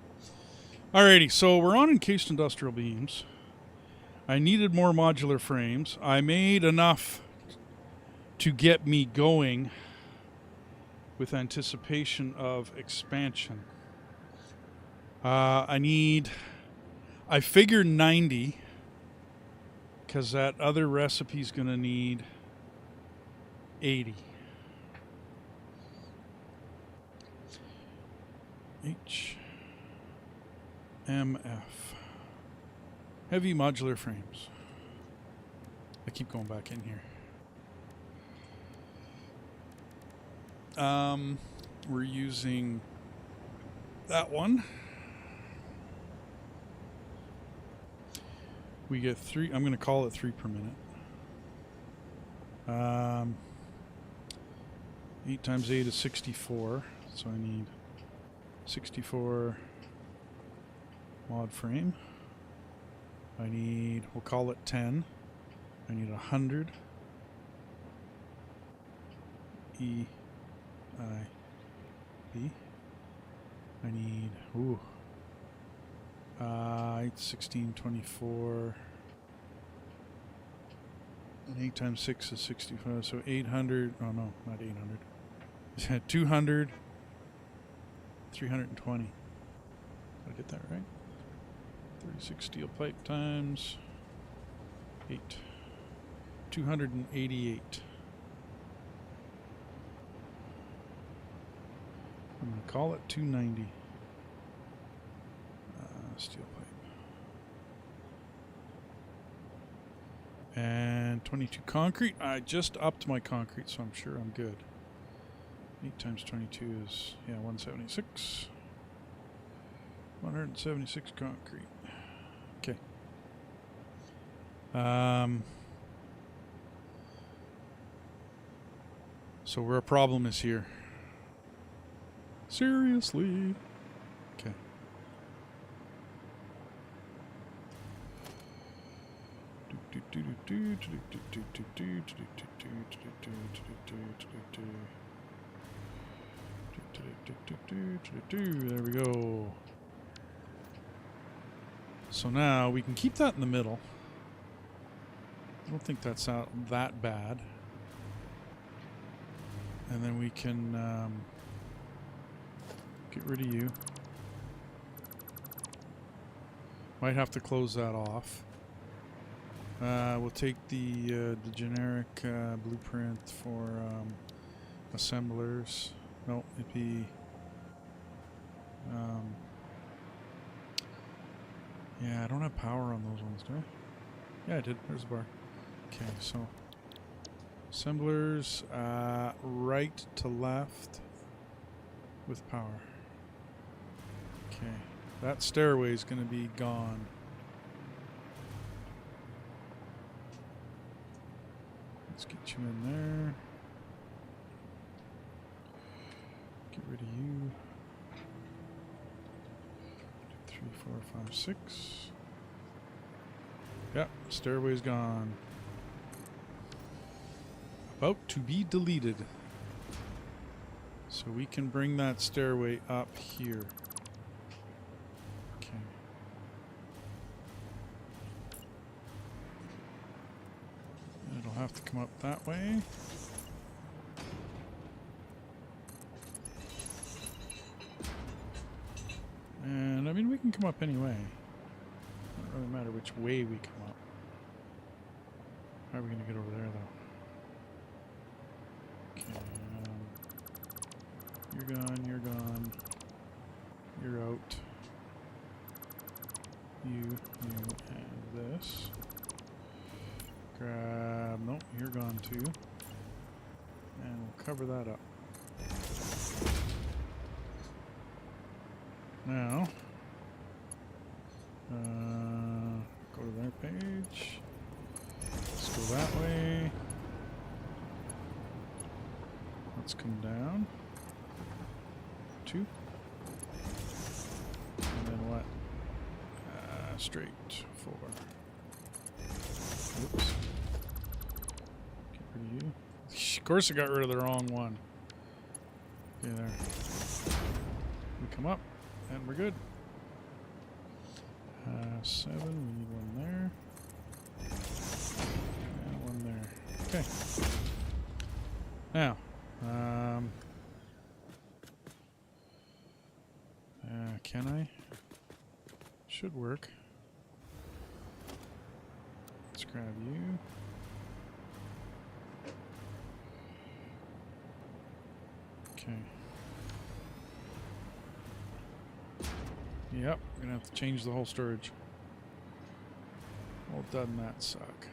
Alrighty, so we're on encased industrial beams. I needed more modular frames. I made enough to get me going with anticipation of expansion. I figure 90 because that other recipe's going to need 80. HMF. Heavy modular frames. I keep going back in here. We're using that one. We get 3. I'm going to call it 3 per minute. 8 times 8 is 64. So I need 64 mod frame. I need, we'll call it 10. I need 100 E I B. I need, 16, 24. And 8 times 6 is 65. So 800. Oh no, not 800. 200. 320. Did I get that right? 36 steel pipe times 8. 288. I'm going to call it 290. Steel pipe. And 22 concrete. I just upped my concrete, so I'm sure I'm good. 8 times 22 is, 176. 176 concrete. Okay. So where a problem is here. Seriously. Okay. There we go. So now we can keep that in the middle. I don't think that's that bad. And then we can get rid of you. Might have to close that off. We'll take the generic blueprint for assemblers. No, it'd be yeah, I don't have power on those ones, do I? Yeah, I did. There's the bar. Okay, so assemblers, right to left with power. Okay, that stairway is going to be gone. Let's get you in there. Get rid of you. 3, 4, 5, 6. Yep, stairway's gone. About to be deleted. So we can bring that stairway up here. Okay. It'll have to come up that way. And I mean, we can come up anyway. It doesn't really matter which way we come up. How are we going to get over there, though? Okay, you're gone, you're gone. You're out. You, and this. Grab, nope, you're gone too. And we'll cover that up. Now, go to their page. Let's go that way. Let's come down. 2. And then what? Straight 4. Oops. Get rid of you. Of course I got rid of the wrong one. Okay, there. We come up. And we're good. 7, we need one there. And one there. Okay. Now, can I? Should work. Let's grab you. Okay. Yep, we're gonna have to change the whole storage. Well, doesn't that suck?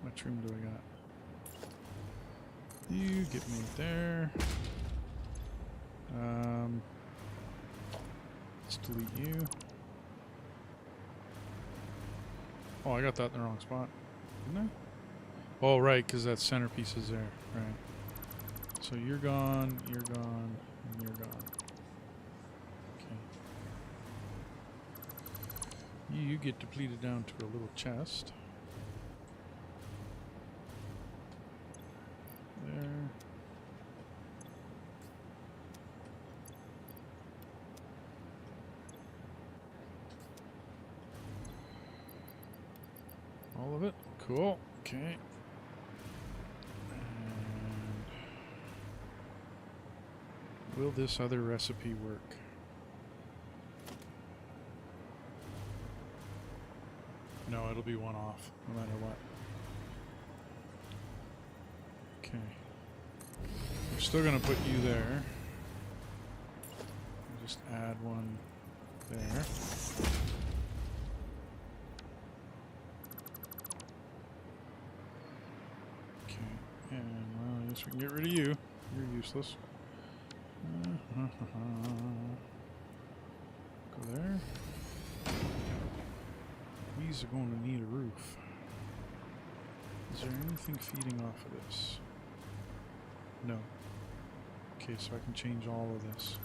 How much room do I got? You get me there. Let's delete you. Oh, I got that in the wrong spot, didn't I? Oh, right, because that centerpiece is there. Right. So you're gone, and you're gone. Okay. You get depleted down to a little chest. There. All of it? Cool. Okay. And will this other recipe work? No, it'll be one off, no matter what. Okay. We're still gonna put you there. I'll just add one there. Okay, and well, I guess we can get rid of you. You're useless. Go there. These are going to need a roof. Is there anything feeding off of this? No. Okay, so I can change all of this.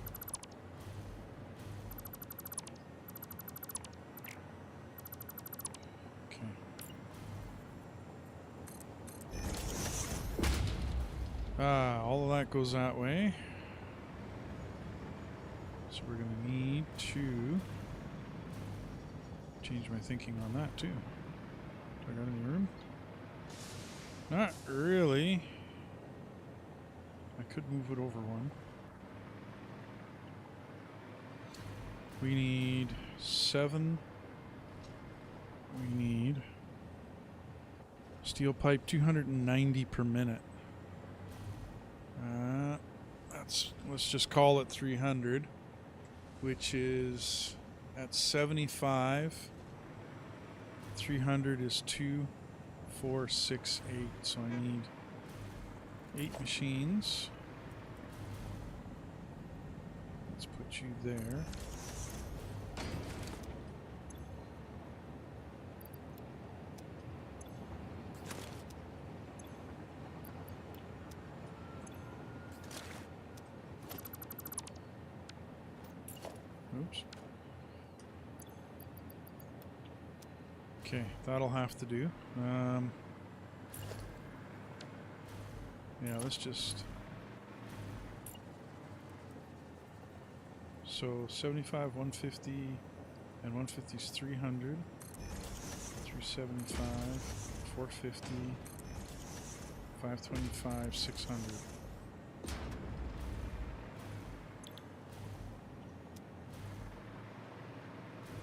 Okay. All of that goes that way. So we're going to need to change my thinking on that too. Do I got any room? Not really. I could move it over one. We need 7. We need steel pipe 290 per minute. Let's just call it 300, which is at 75. 300 is 2, 4, 6, 8. So I need 8 machines. Let's put you there. Oops. Okay, that'll have to do. Yeah, let's just... So 75, 150, and 150 is 300. 375, 450, 525, 600.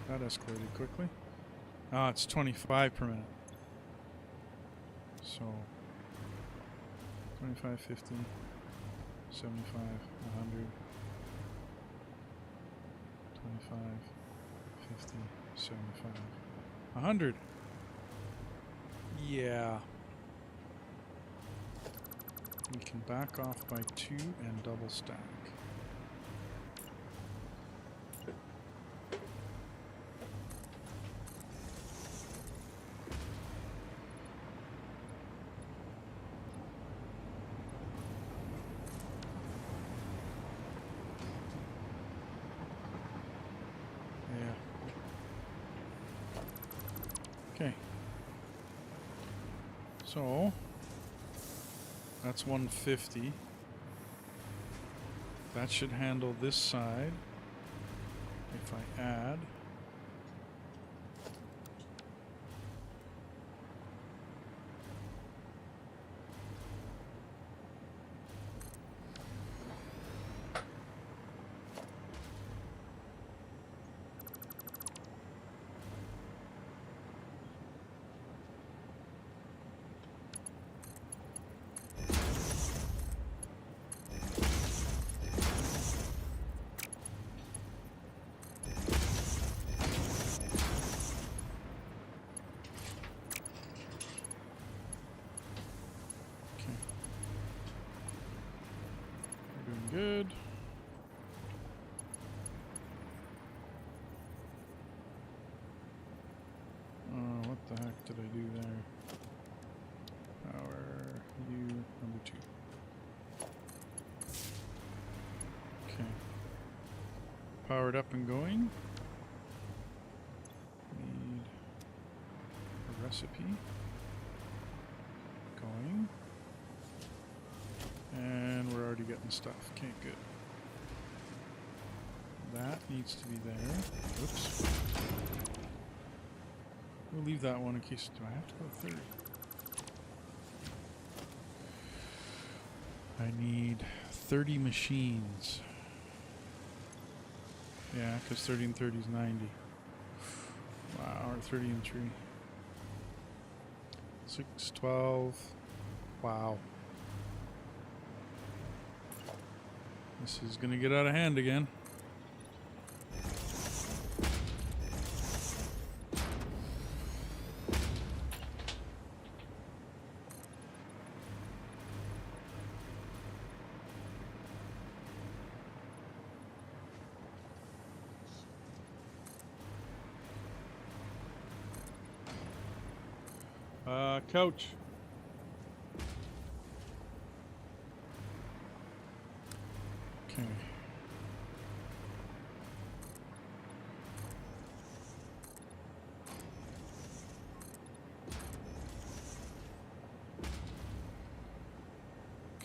That escalated quickly. Ah, it's 25 per minute. So 25, 50, 75, 100, 25, 50, 75, 100. Yeah. We can back off by 2 and double stack. Okay, so that's 150. That should handle this side. If I add, good. What the heck did I do there? Power U number 2. Okay. Powered up and going. Need a recipe. Going. And we're already getting stuff. Okay, good. That needs to be there. Oops. We'll leave that one in case. Do I have to go 30? I need 30 machines. Yeah, because 30 and 30 is 90. Wow, or 30 and 3. 6, 12. Wow. This is going to get out of hand again. Couch. Okay.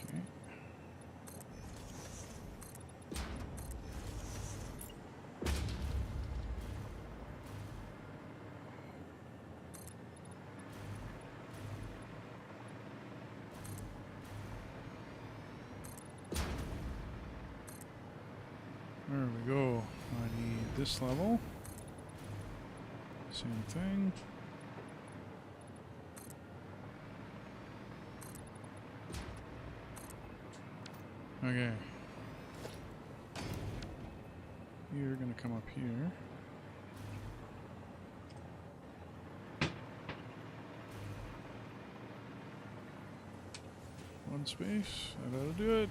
Okay. There we go. I need this level. Same thing. Okay. You're gonna come up here. One space. That'll do it.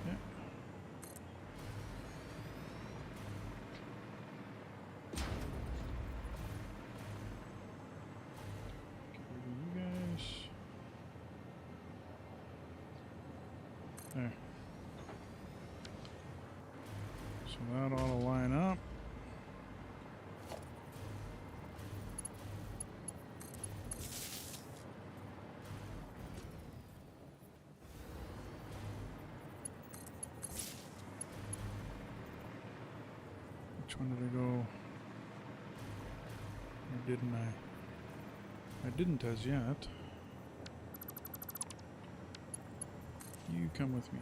Yeah. Get rid of you guys. There. So that ought to line up. Which one did I go? Or didn't I? I didn't as yet. You come with me.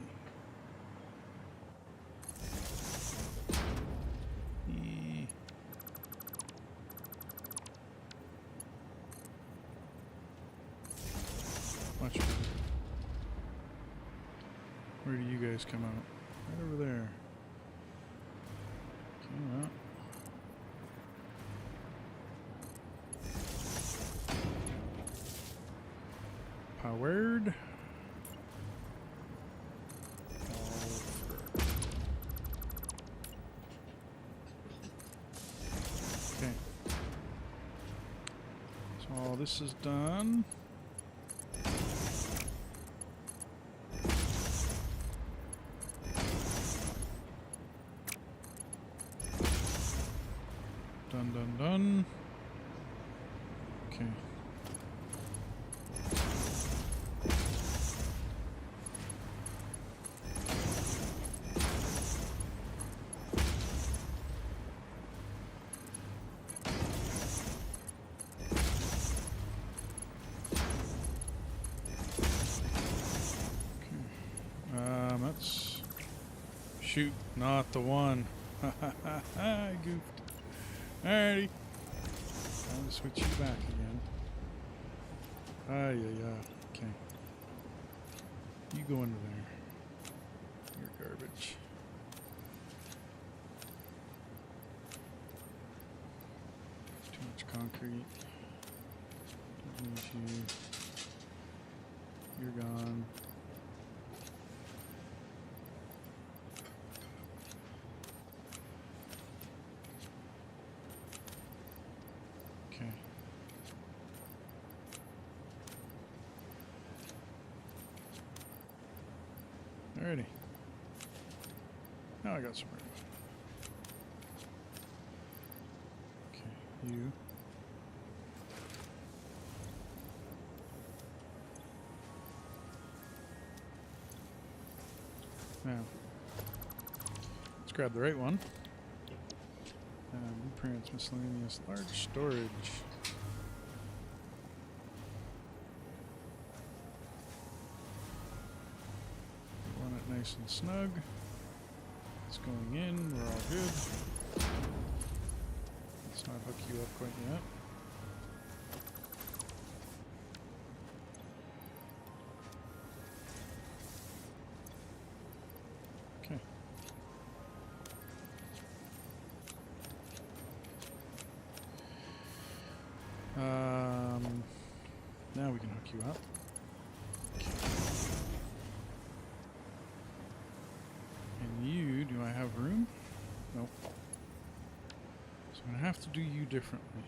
Much better. Where do you guys come out? Right over there. Come out. Powered. Okay. So all this is done. Done. Okay. That's... Shoot, not the one. I goofed. Alrighty. I'll switch you back again. Yeah. Okay. You go into there. You're garbage. Too much concrete. Don't need you. You're gone. Alrighty. Now I got some room. Okay, you. Now, let's grab the right one. Blueprints, miscellaneous, large storage. We want it nice and snug. It's going in, we're all good. Let's not hook you up quite yet. Okay. Now we can hook you up. Okay. And you, do I have room? Nope. So I'm going to have to do you differently.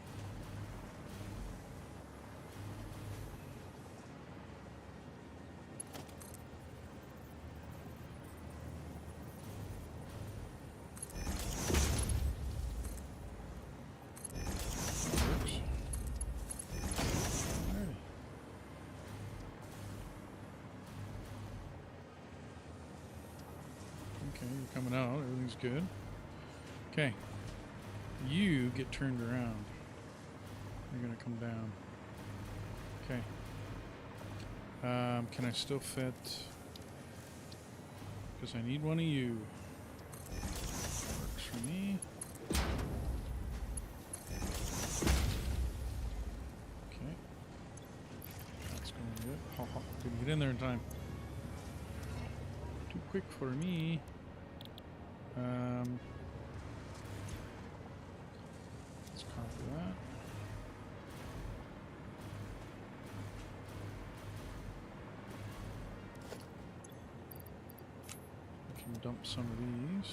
You're coming out. Everything's good. Okay. You get turned around. You're going to come down. Okay. Can I still fit? Because I need one of you. Works for me. Okay. That's going good. Ha ha. Didn't get in there in time. Too quick for me. Let's copy that. We can dump some of these.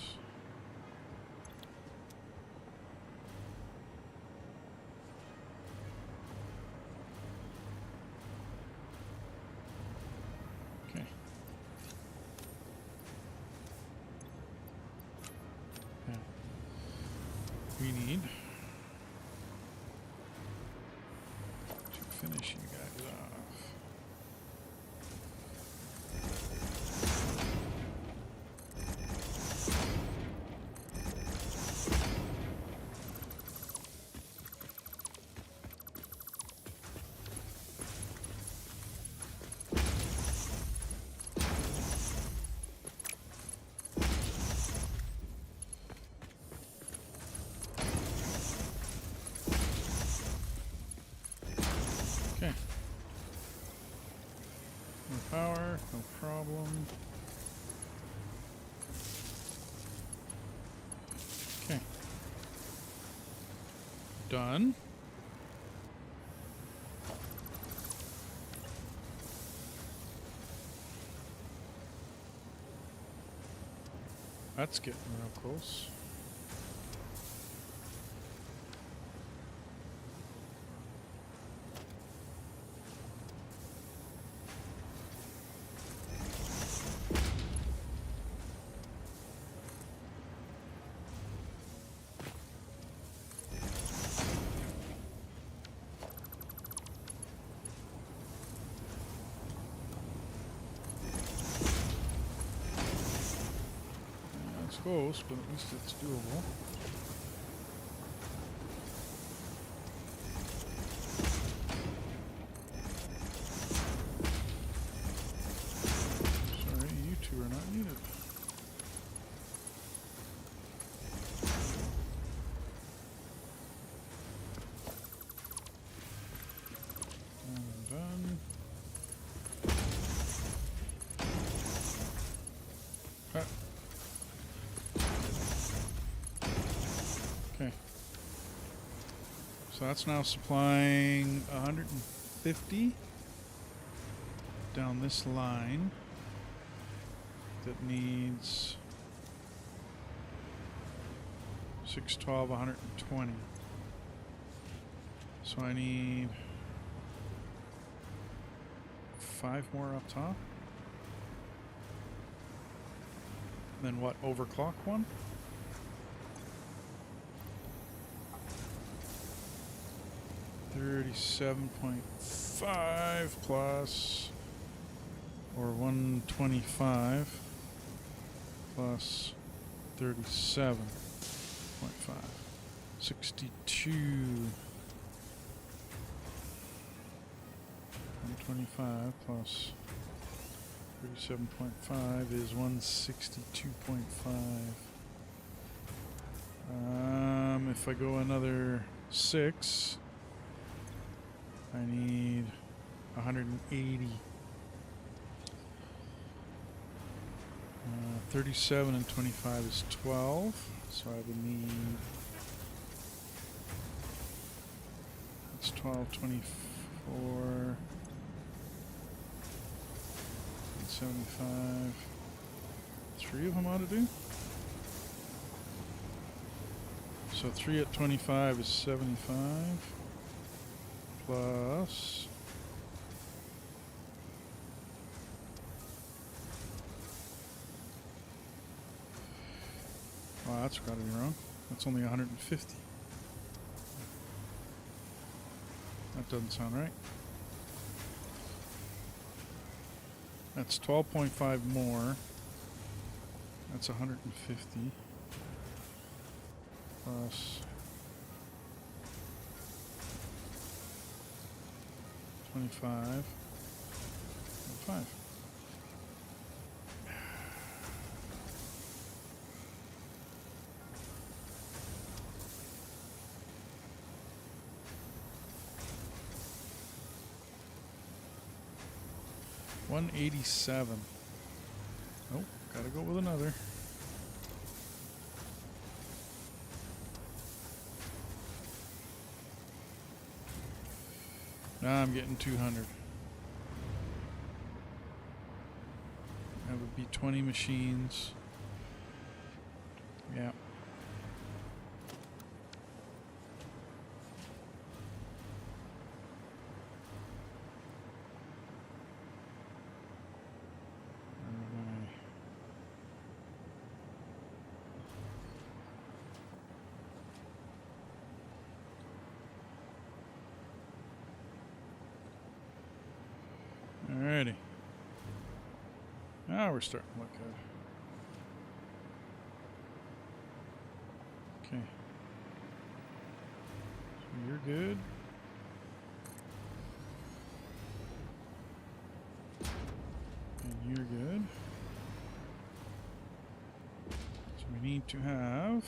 Okay. We need to finish you guys off. Okay. No power, no problem. Okay. Done. That's getting real close. Close, but at least it's doable. Sorry, you two are not needed. And done. Okay. So that's now supplying 150 down this line that needs 612, 120. So I need 5 more up top. Then what? Overclock one? $37.5 plus, or 125 plus 37.5. 62. 125 plus 37.5 is 162.5. If I go another 6, I need 180. 37 and 25 is 12, so I would need, that's 12, 24, 75. 3 of them ought to do. So 3 at 25 is 75 plus oh, that's got to be wrong. That's only 150. That doesn't sound right. That's 12.5 more. That's 150 plus 25. 5. $187. Nope, gotta go with another. Now I'm getting 200. That would be 20 machines. Yeah. Alrighty. Now we're starting to look good. Okay. So you're good. And you're good. So we need to have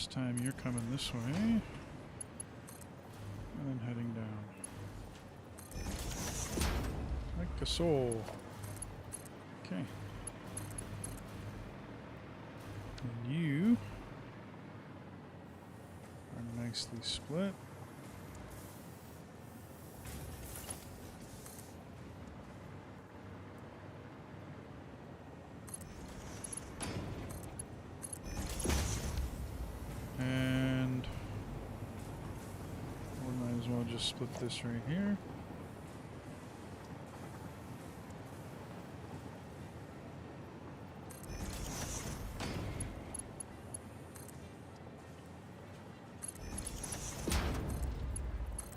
time you're coming this way and then heading down like a soul. Okay, and you are nicely split. Just split this right here.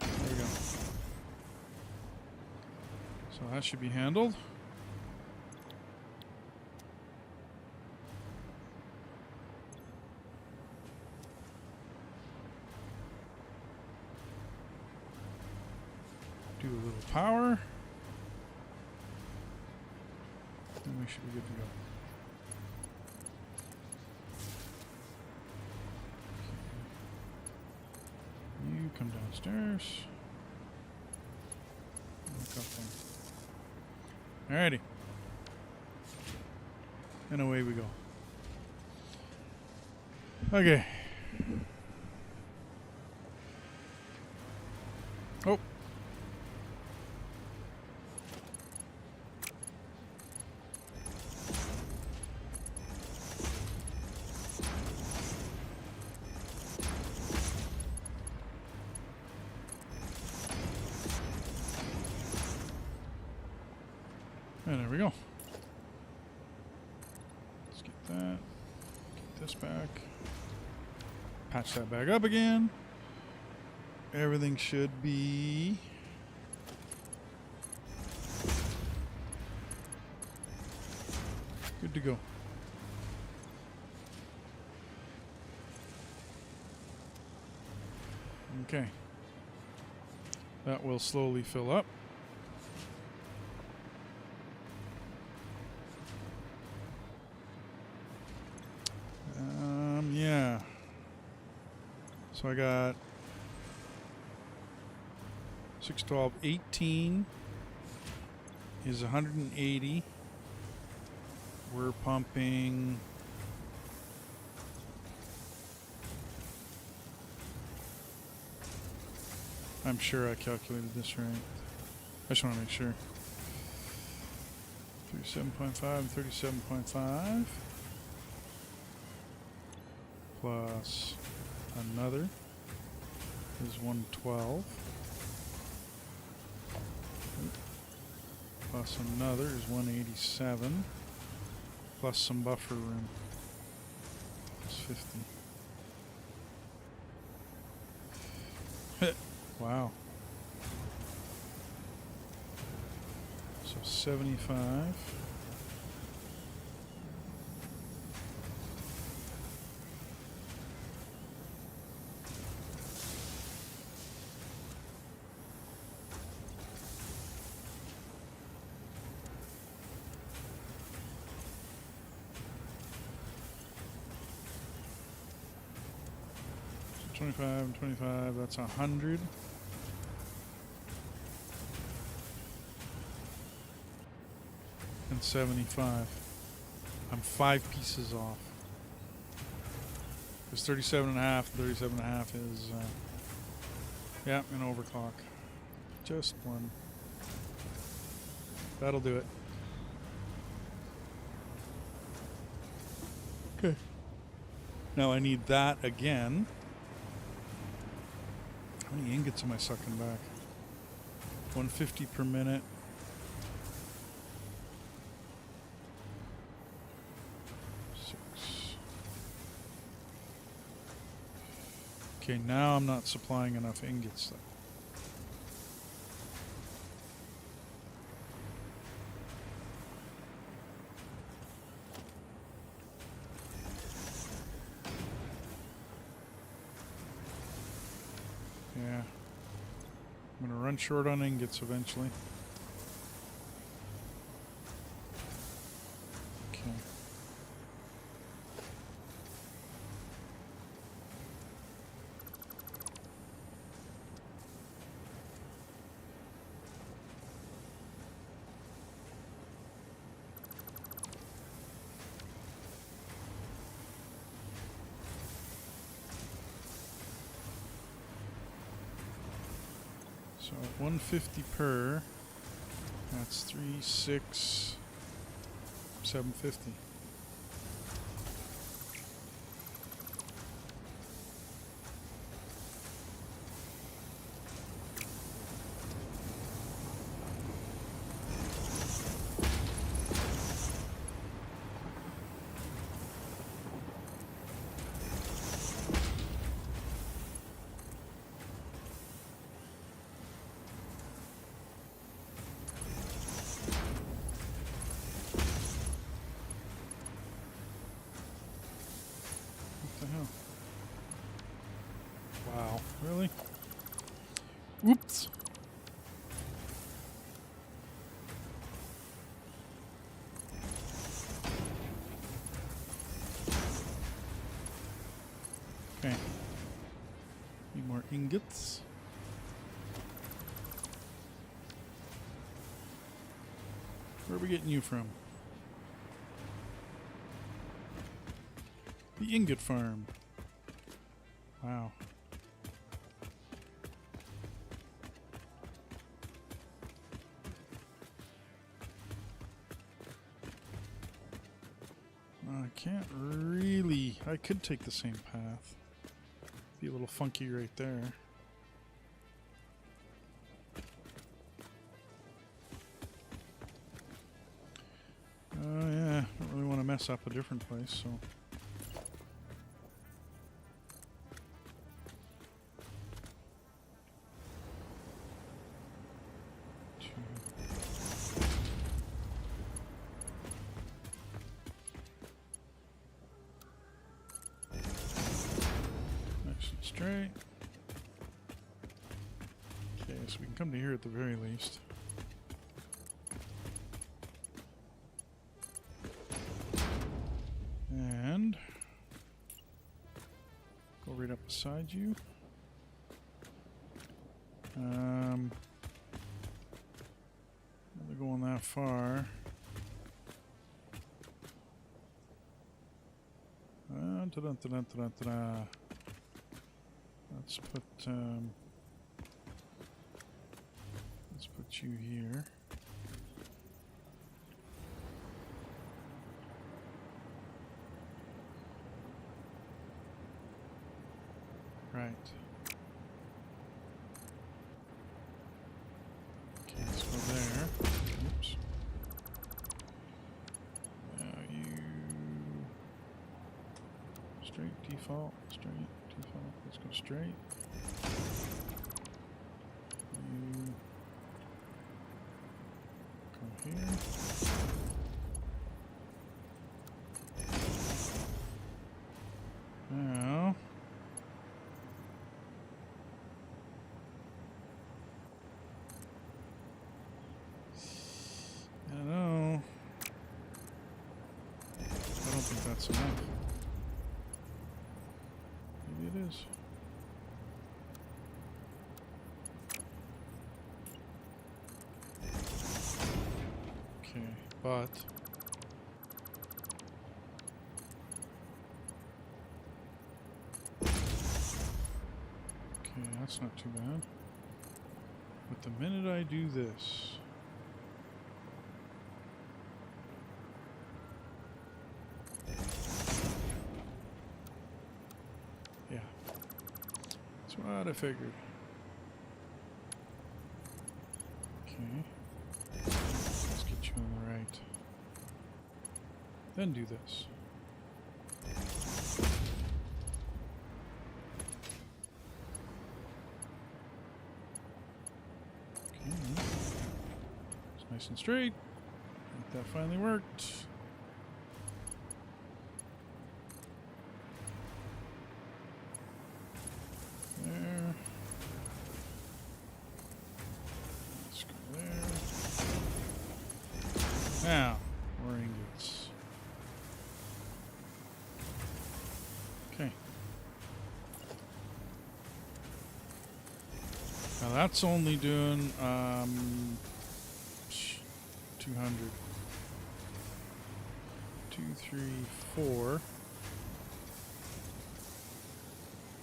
There we go. So that should be handled. Do a little power, and we should be good to go. Okay. You come downstairs. Look up there. Alrighty. And away we go. Okay. And there we go. Let's get that. Get this back. Patch that back up again. Everything should be good to go. Okay. That will slowly fill up. Yeah. So I got 6, 12, 18 is 180. We're pumping I'm sure I calculated this right. I just want to make sure. 37.5 and 37.5 plus another is 112 plus another is 187 plus some buffer room is 50. Wow. So 75. So 25 and 25, that's 100. And 75. I'm 5 pieces off. Because 37 and a half, 37 and a half is, yeah, an overclock. Just one. That'll do it. Okay. Now I need that again. How many ingots am I sucking back? 150 per minute. Okay, now I'm not supplying enough ingots though. Yeah. I'm gonna run short on ingots eventually. Okay. So 150 per, that's 3, 6, 750. Wow, really? Oops. Okay. Need more ingots. Where are we getting you from? The ingot farm. Wow. I can't really... I could take the same path. Be a little funky right there. mess up a different place, so. Nice and straight. Okay, so we can come to here at the very least. And go right up beside you. Not really going that far. Let's put you here. Right. Okay, let's go there. Oops. Now you straight default, Let's go straight. You come here. Now I know. I don't think that's enough. Maybe it is. Okay, but okay, that's not too bad. But the minute I do this, yeah, that's what I figured. Okay, let's get you on the right. Then do this. Okay, it's nice and straight. I think that finally worked. There. Let's go there. Now, more ingots. Okay. Now that's only doing 200. 2, 3, 4.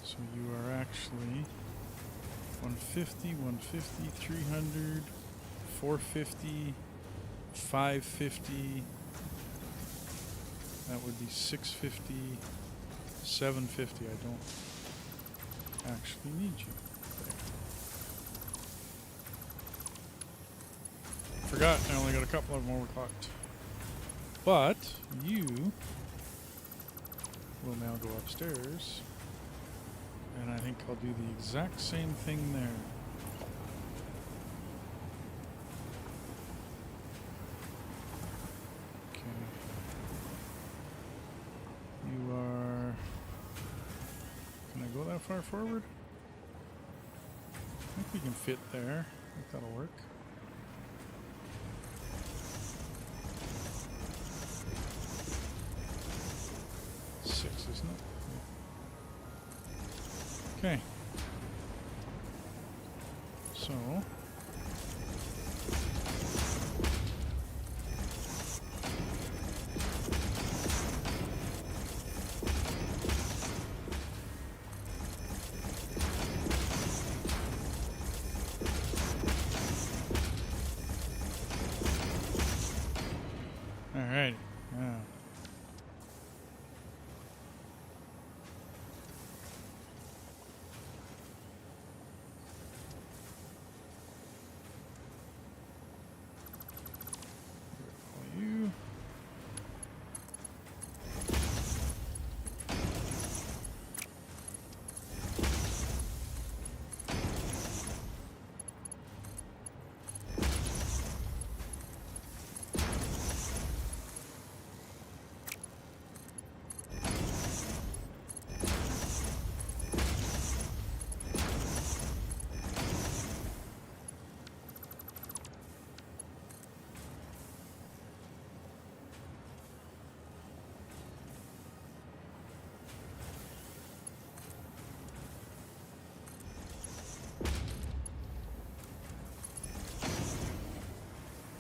So you are actually 150, 150, 300, 450, 550. That would be 650, 750. I don't actually need you. Forgot, I only got a couple of them overclocked. But you will now go upstairs, and I think I'll do the exact same thing there. Okay. You are... Can I go that far forward? I think we can fit there. I think that'll work. Isn't it? Yeah. Okay. So all right. Now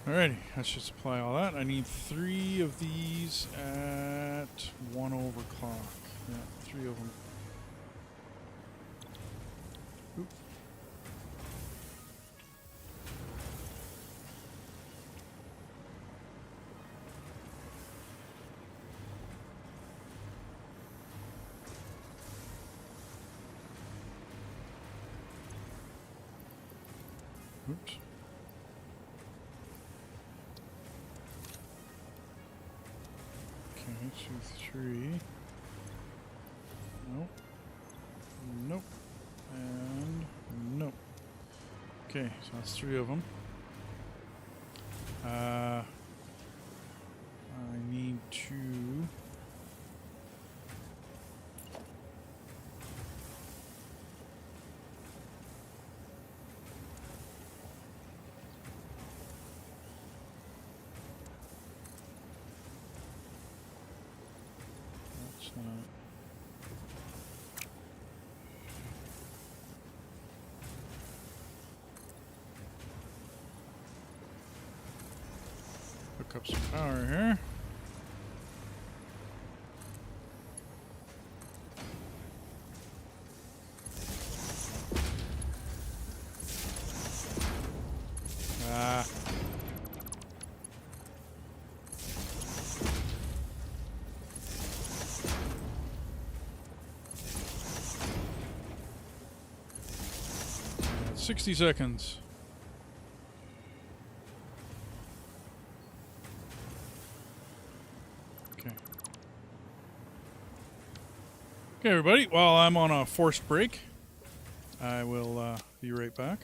Alrighty, let's just apply all that. I need 3 of these at 1 overclock. Yeah, 3 of them. Oop. Oops. Okay, 2, 3. Nope. Nope. And nope. Okay, so that's 3 of them. I need to... That's not... Hook up some power here. Ah. 60 seconds. Okay. Okay, everybody. While I'm on a forced break, I will be right back.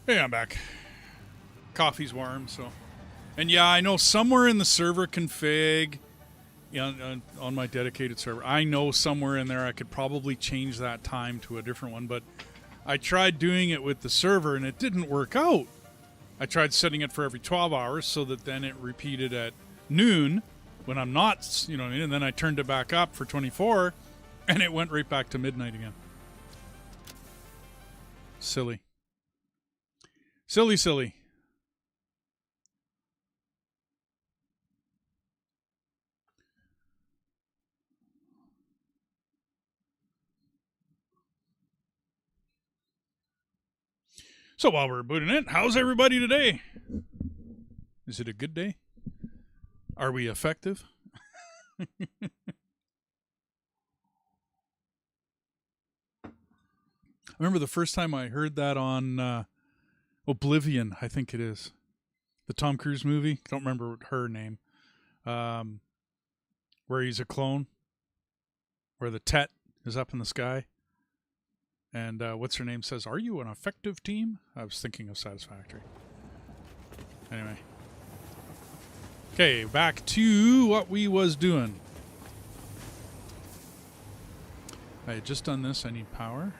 Hey, I'm back. Coffee's warm, so. And yeah, I know somewhere in the server config, on my dedicated server, I know somewhere in there I could probably change that time to a different one, but I tried doing it with the server and it didn't work out. I tried setting it for every 12 hours so that then it repeated at noon when I'm not, you know what I mean? And then I turned it back up for 24 and it went right back to midnight again. Silly. Silly, silly. So while we're booting it, how's everybody today? Is it a good day? Are we effective? I remember the first time I heard that on Oblivion, I think it is. The Tom Cruise movie. Don't remember her name. Where he's a clone. Where the Tet is up in the sky. And what's her name says, "Are you an effective team?" I was thinking of Satisfactory. Anyway. Okay, back to what we was doing. I had just done this. I need power.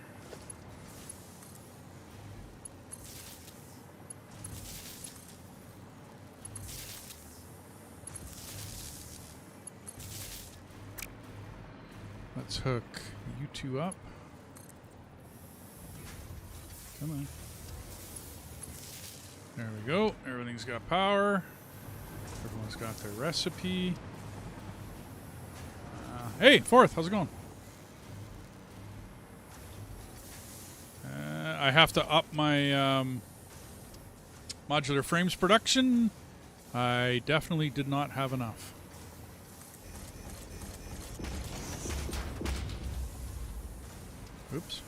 Let's hook you two up. Come on. There we go. Everything's got power. Everyone's got their recipe. Hey, Fourth, how's it going? I have to up my modular frames production. I definitely did not have enough. Oops.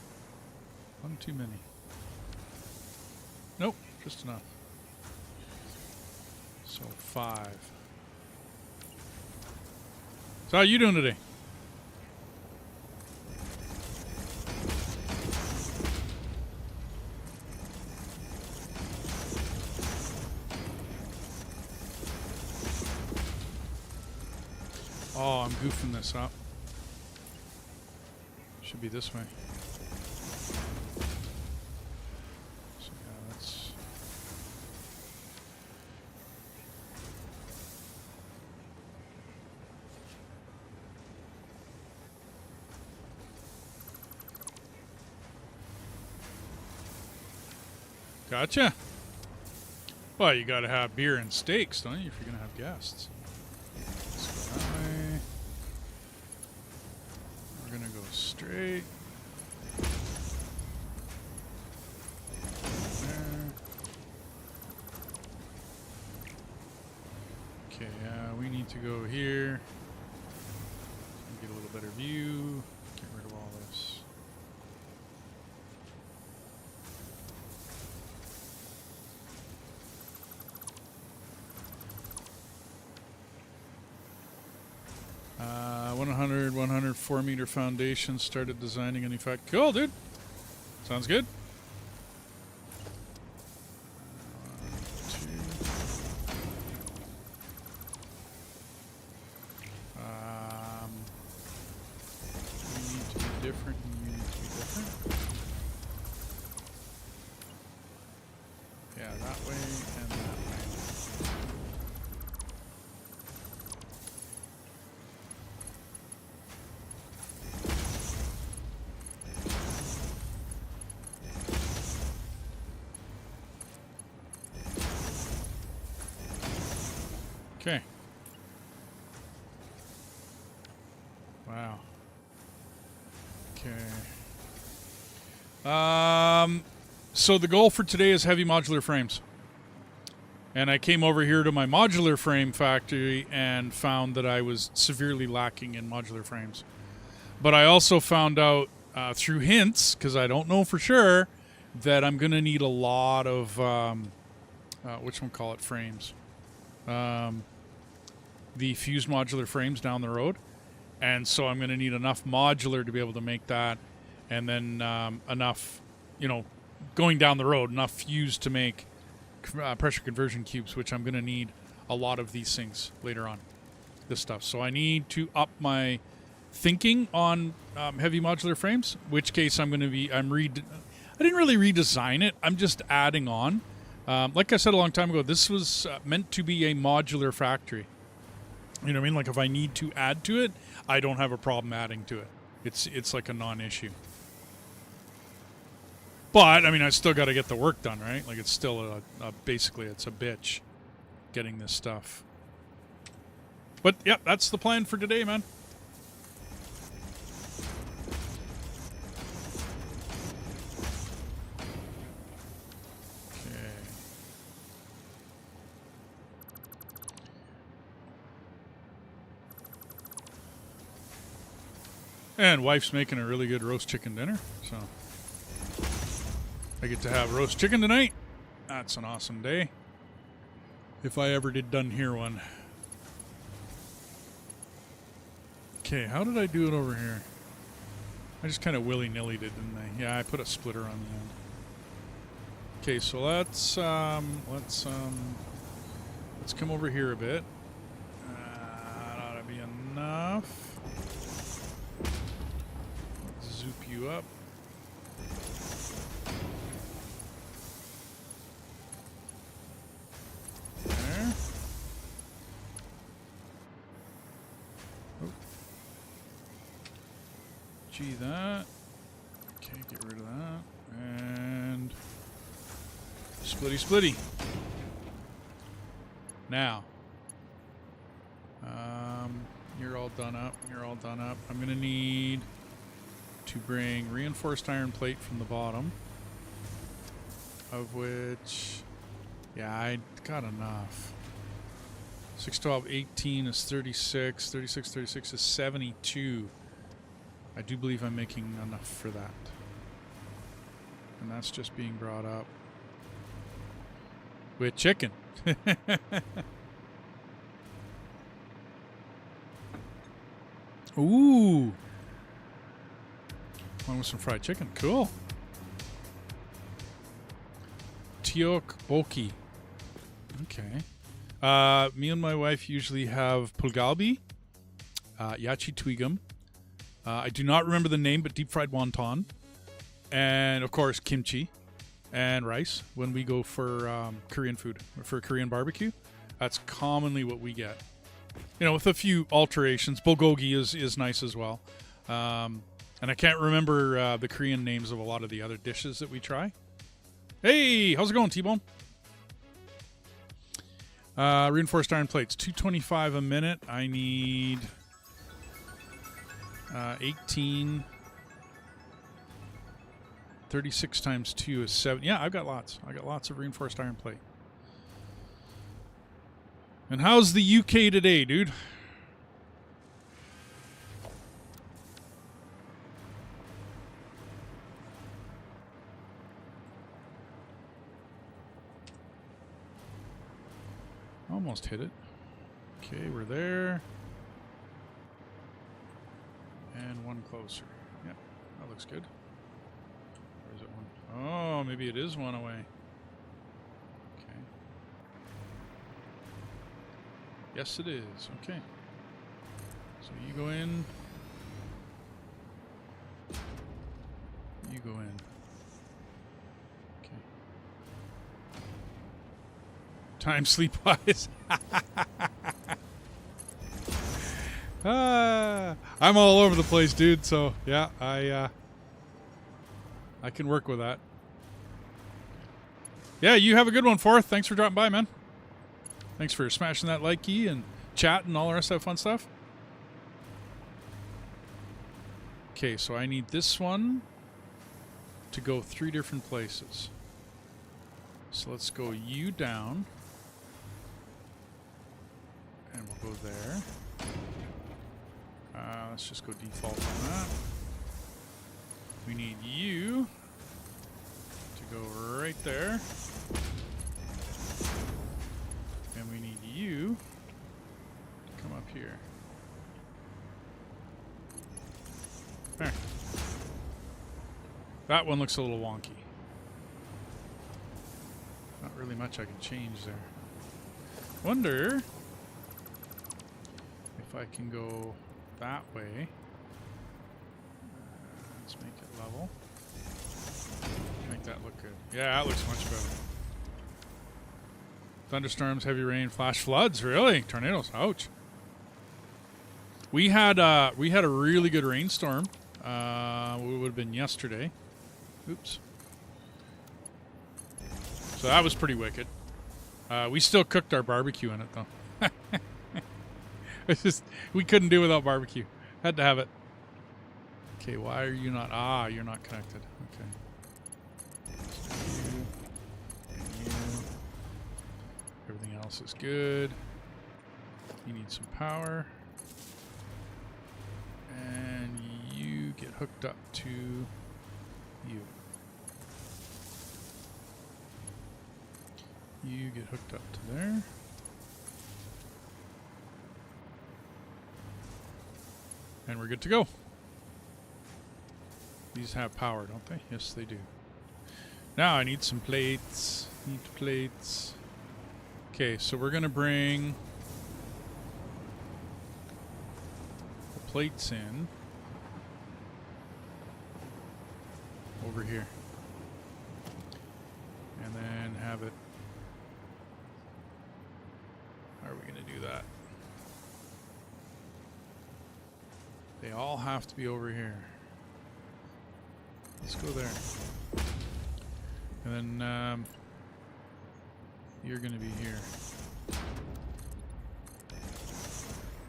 One too many. Nope, just enough. So 5. So how you doing today? Oh, I'm goofing this up. Should be this way. So yeah, that's... Gotcha. Well, you gotta have beer and steaks, don't you, if you're gonna have guests. Let's go that way. We're gonna go straight. There. Okay, we need to go here. Get a little better view. Get rid of all this. Uh, 100 4-meter foundation. Started designing a new factory. Cool, dude. Sounds good. 1, 2. We need to be different. You need to be different. Yeah, that way and that way. Okay. Wow. Okay. So the goal for today is heavy modular frames. And I came over here to my modular frame factory and found that I was severely lacking in modular frames. But I also found out through hints, because I don't know for sure, that I'm going to need a lot of, frames. The fused modular frames down the road. And so I'm going to need enough modular to be able to make that. And then enough, going down the road, enough fused to make pressure conversion cubes, which I'm going to need a lot of these things later on. This stuff. So I need to up my thinking on heavy modular frames, which case I didn't really redesign it. I'm just adding on. Like I said a long time ago, this was meant to be a modular factory. You know what I mean? Like if I need to add to it, I don't have a problem adding to it. It's like a non-issue. But, I mean, I still got to get the work done, right? Like it's still basically it's a bitch getting this stuff. But, yeah, that's the plan for today, man. And wife's making a really good roast chicken dinner, so I get to have roast chicken tonight. That's an awesome day. If I ever did done hear one. Okay, how did I do it over here? I just kind of willy-nilly did, didn't I? Yeah, I put a splitter on the end. Okay, so let's Let's come over here a bit. That ought to be enough. Let's zoop you up. There. Oh. Gee, that. Okay, get rid of that. And splitty splitty. Now, you're all done up. You're all done up. I'm going to need to bring reinforced iron plate from the bottom, of which, yeah, I got enough. 6, 12, 18 is 36. 36, 36 is 72. I do believe I'm making enough for that. And that's just being brought up with chicken. Ooh. One with some fried chicken. Cool. Tteokbokki. Okay. Me and my wife usually have pulgalbi, yachi twigum. I do not remember the name, but deep fried wonton. And, of course, kimchi and rice when we go for Korean food, for Korean barbecue. That's commonly what we get. You know, with a few alterations. Bulgogi is nice as well. And I can't remember the Korean names of a lot of the other dishes that we try. Hey, how's it going, T-Bone? Reinforced iron plates, 225 a minute. I need 18. 36 times 2 is 7. Yeah, I've got lots. I got lots of reinforced iron plate. And how's the UK today, dude? Almost hit it. Okay, we're there. And one closer. Yep, that looks good. Or is it one? Oh, maybe it is one away. Okay. Yes, it is. Okay. So you go in. You go in. Okay. Time sleep-wise. I'm all over the place, dude. So yeah, I can work with that. Yeah, you have a good one, Forth. Thanks for dropping by, man. Thanks for smashing that like key and chat and all the rest of that fun stuff. Okay, so I need this one to go 3 different places. So let's go you down. And we'll go there. Let's just go default on that. We need you to go right there. And we need you to come up here. There. That one looks a little wonky. Not really much I can change there. Wonder if I can go that way. Let's make it level. Make that look good. Yeah, that looks much better. Thunderstorms, heavy rain, flash floods. Really? Tornadoes. Ouch. We had a really good rainstorm. It would have been yesterday. Oops. So that was pretty wicked. We still cooked our barbecue in it though. It's just we couldn't do without barbecue. Had to have it. Okay, why are you not? Ah, you're not connected. Okay. You and you. Everything else is good. You need some power. And you get hooked up to you. You get hooked up to there. And we're good to go. These have power, don't they? Yes, they do. Now I need some plates. Need plates. Okay, so we're going to bring the plates in over here. And then have it... How are we going to do that? They all have to be over here. Let's go there. And then you're going to be here.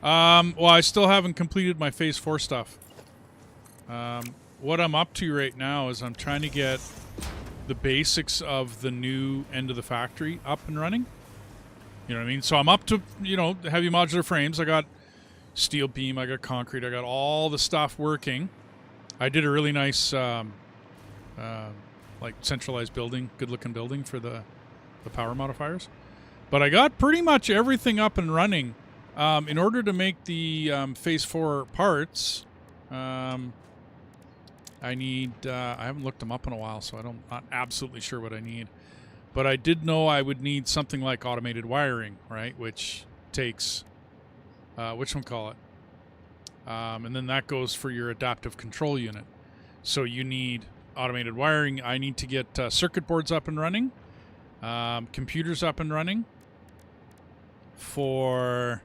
Well, I still haven't completed my Phase 4 stuff. What I'm up to right now is I'm trying to get the basics of the new end of the factory up and running. You know what I mean? So I'm up to, you know, heavy modular frames. I got steel beam, I got concrete, I got all the stuff working. I did a really nice, like, centralized building, good-looking building for the power modifiers. But I got pretty much everything up and running. In order to make the Phase 4 parts, I need... I haven't looked them up in a while, so I'm not absolutely sure what I need. But I did know I would need something like automated wiring, right? Which takes... whatchamacallit? And then that goes for your adaptive control unit. So you need automated wiring. I need to get circuit boards up and running, computers up and running for,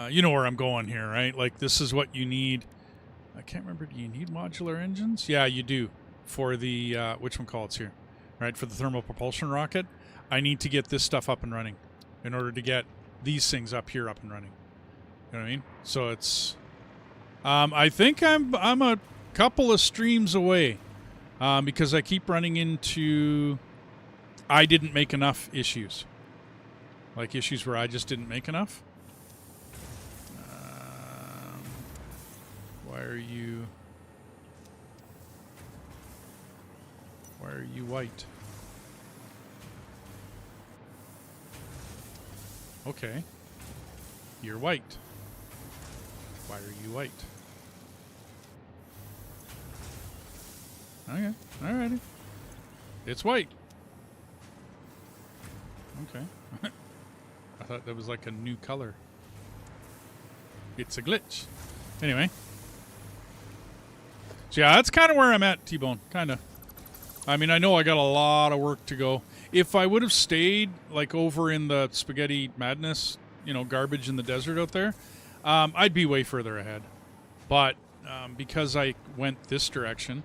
you know where I'm going here, right? Like, this is what you need. I can't remember. Do you need modular engines? Yeah, you do for the, whatchamacallit's here, right? For the thermal propulsion rocket. I need to get this stuff up and running in order to get these things up here up and running. You know what I mean? So it's, I think I'm a couple of streams away, because I keep running into I didn't make enough issues, like issues where I just didn't make enough. Why are you white? Okay, you're white. Why are you white? Okay, alrighty. It's white. Okay. I thought that was like a new color. It's a glitch. Anyway. So yeah, that's kind of where I'm at, T-Bone. Kind of. I mean, I know I got a lot of work to go. If I would have stayed, like, over in the spaghetti madness, you know, garbage in the desert out there, I'd be way further ahead. But because I went this direction,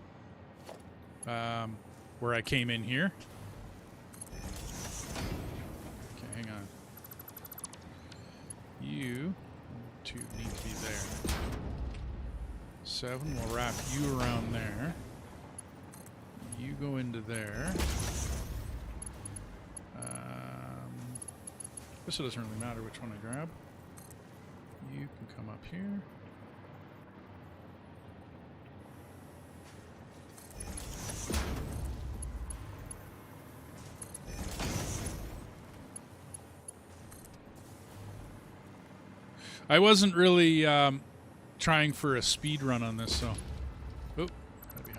where I came in here. Okay, hang on. You two need to be there. 7, we'll wrap you around there. You go into there. Guess it doesn't really matter which one I grab. You can come up here. I wasn't really trying for a speed run on this, so... Oh, gotta be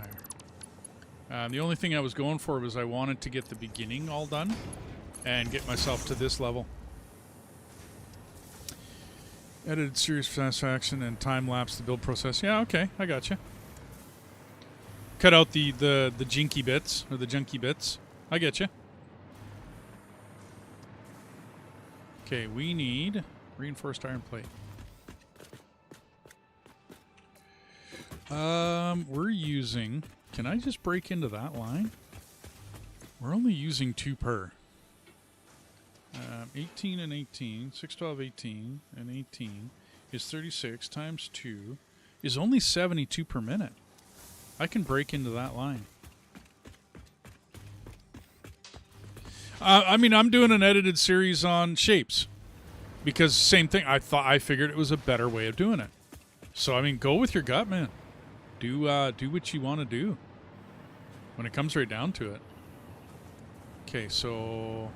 higher. The only thing I was going for was I wanted to get the beginning all done and get myself to this level. Edited series for satisfaction and time-lapse the build process. Yeah, okay, I gotcha. Cut out the jinky bits, or the junky bits. I getcha. Okay, we need reinforced iron plate. We're using... Can I just break into that line? We're only using 2 per. 18 and 18, 6, 12, 18, and 18 is 36 times 2 is only 72 per minute. I can break into that line. I mean, I'm doing an edited series on shapes because same thing. I figured it was a better way of doing it. So, I mean, go with your gut, man. Do what you want to do when it comes right down to it. Okay, so...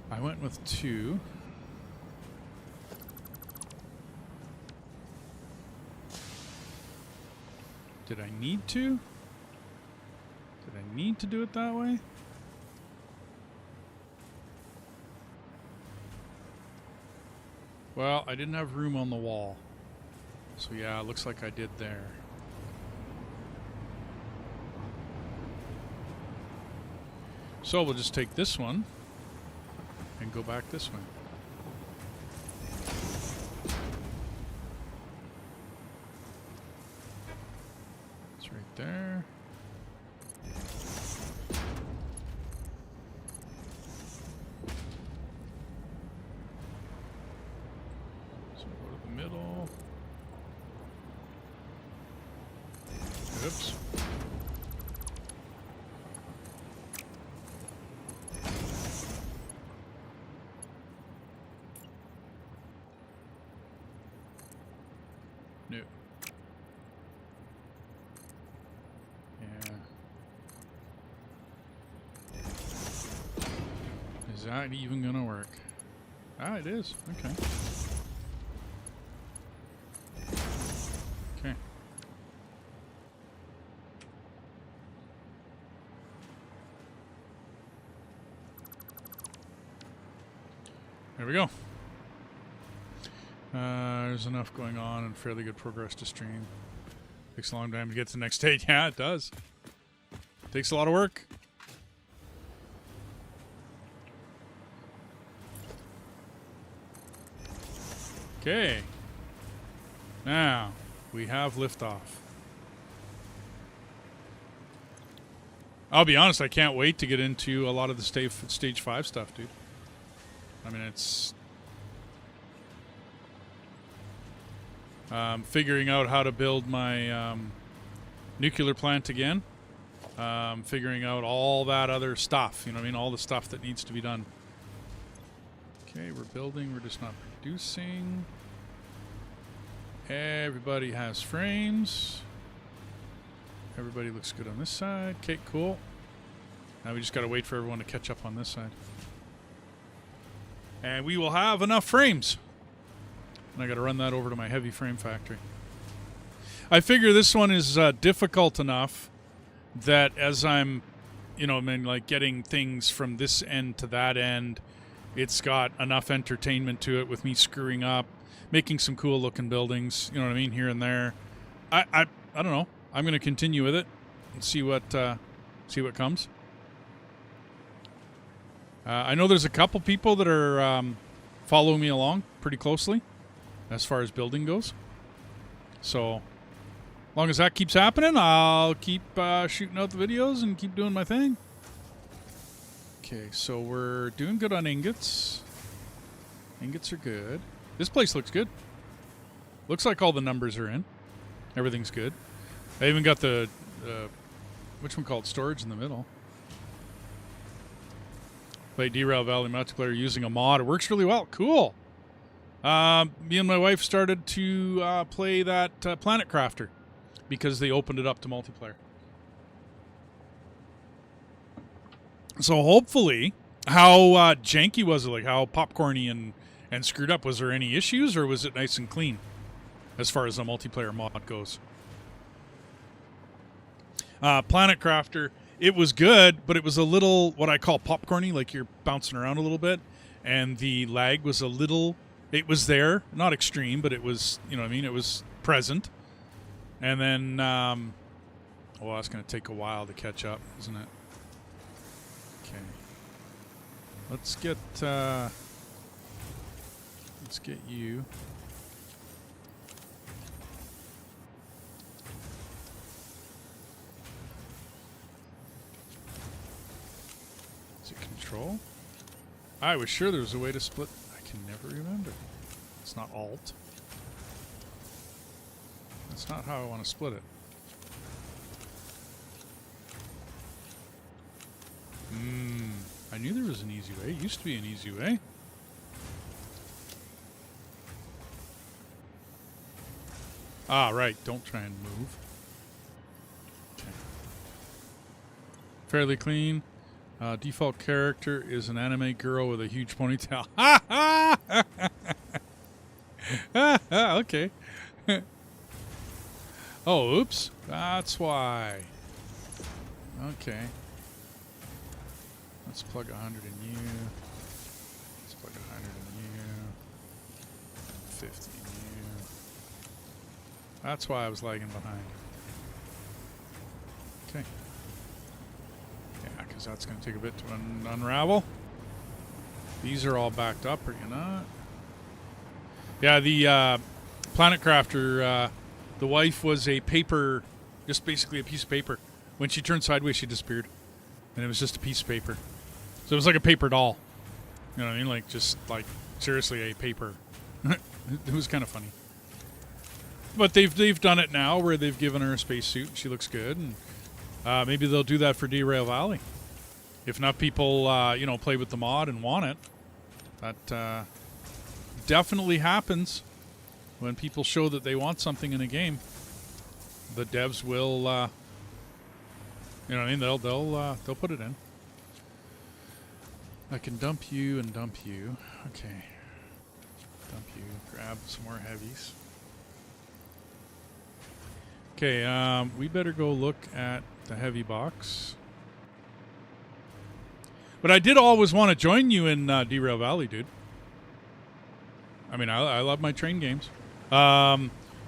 I went with 2. Did I need to? need to do it that way? Well, I didn't have room on the wall. So yeah, it looks like I did there. So we'll just take this one and go back this way. It's right there. So go to the middle. Oops. No. Yeah. Is that even gonna work? Ah, it is. Okay. Okay. There we go. There's enough going on and fairly good progress to stream. Takes a long time to get to the next stage. Yeah, it does. Takes a lot of work. Okay. Now, we have liftoff. I'll be honest, I can't wait to get into a lot of the stage 5 stuff, dude. I mean, it's... figuring out how to build my nuclear plant again. Figuring out all that other stuff. You know what I mean? All the stuff that needs to be done. Okay, we're building. We're just not producing. Everybody has frames. Everybody looks good on this side. Okay, cool. Now we just got to wait for everyone to catch up on this side. And we will have enough frames. And I got to run that over to my heavy frame factory. I figure this one is difficult enough that as I'm, you know, I mean, like getting things from this end to that end, it's got enough entertainment to it with me screwing up, making some cool looking buildings, you know what I mean, here and there. I don't know. I'm going to continue with it and see what comes. I know there's a couple people that are following me along pretty closely as far as building goes. So, as long as that keeps happening, I'll keep shooting out the videos and keep doing my thing. Okay, so we're doing good on ingots. Ingots are good. This place looks good. Looks like all the numbers are in. Everything's good. I even got the, which one called storage in the middle. Play Derail Valley multiplayer using a mod. It works really well. Cool. Me and my wife started to play that Planet Crafter because they opened it up to multiplayer. So hopefully, how janky was it? Like how popcorny and screwed up? Was there any issues, or was it nice and clean as far as the multiplayer mod goes? Planet Crafter, it was good, but it was a little what I call popcorny, like you're bouncing around a little bit, and the lag was a little. It was there, not extreme, but it was, you know what I mean? It was present. And then, well, it's going to take a while to catch up, isn't it? Okay. Let's get you. Is it control? I was sure there was a way to split. I can never remember. It's not alt. That's not how I want to split it. I knew there was an easy way. It used to be an easy way. Ah, right. Don't try and move. Okay. Fairly clean. Default character is an anime girl with a huge ponytail. Ha ha! Okay. Oh, oops. That's why. Okay. Let's plug 100 in you. Let's plug 100 in you. 50 in you. That's why I was lagging behind. Okay. Yeah, because that's going to take a bit to unravel. These are all backed up, are you not? Yeah, the Planet Crafter, the wife was a paper, just basically a piece of paper. When she turned sideways, she disappeared. And it was just a piece of paper. So it was like a paper doll. You know what I mean? Like, just, like, seriously, a paper. It was kind of funny. But they've done it now where they've given her a spacesuit. She looks good. And maybe they'll do that for Derail Valley. If enough people, you know, play with the mod and want it. That definitely happens when people show that they want something in a game. The devs will, you know what I mean? They'll put it in. I can dump you and dump you. Okay. Dump you. Grab some more heavies. Okay, we better go look at the heavy box. But I did always want to join you in Derail Valley, dude. I mean, I love my train games.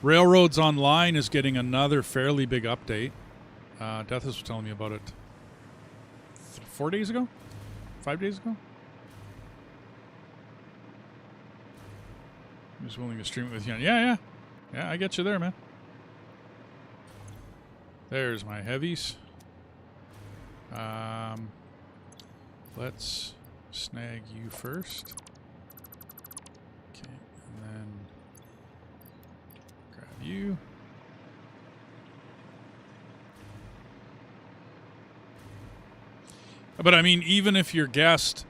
Railroads Online is getting another fairly big update. Death was telling me about it 4 days ago? 5 days ago? He was willing to stream it with you. Yeah, I get you there, man. There's my heavies. Let's snag you first. Okay, and then grab you. But I mean, even if your guest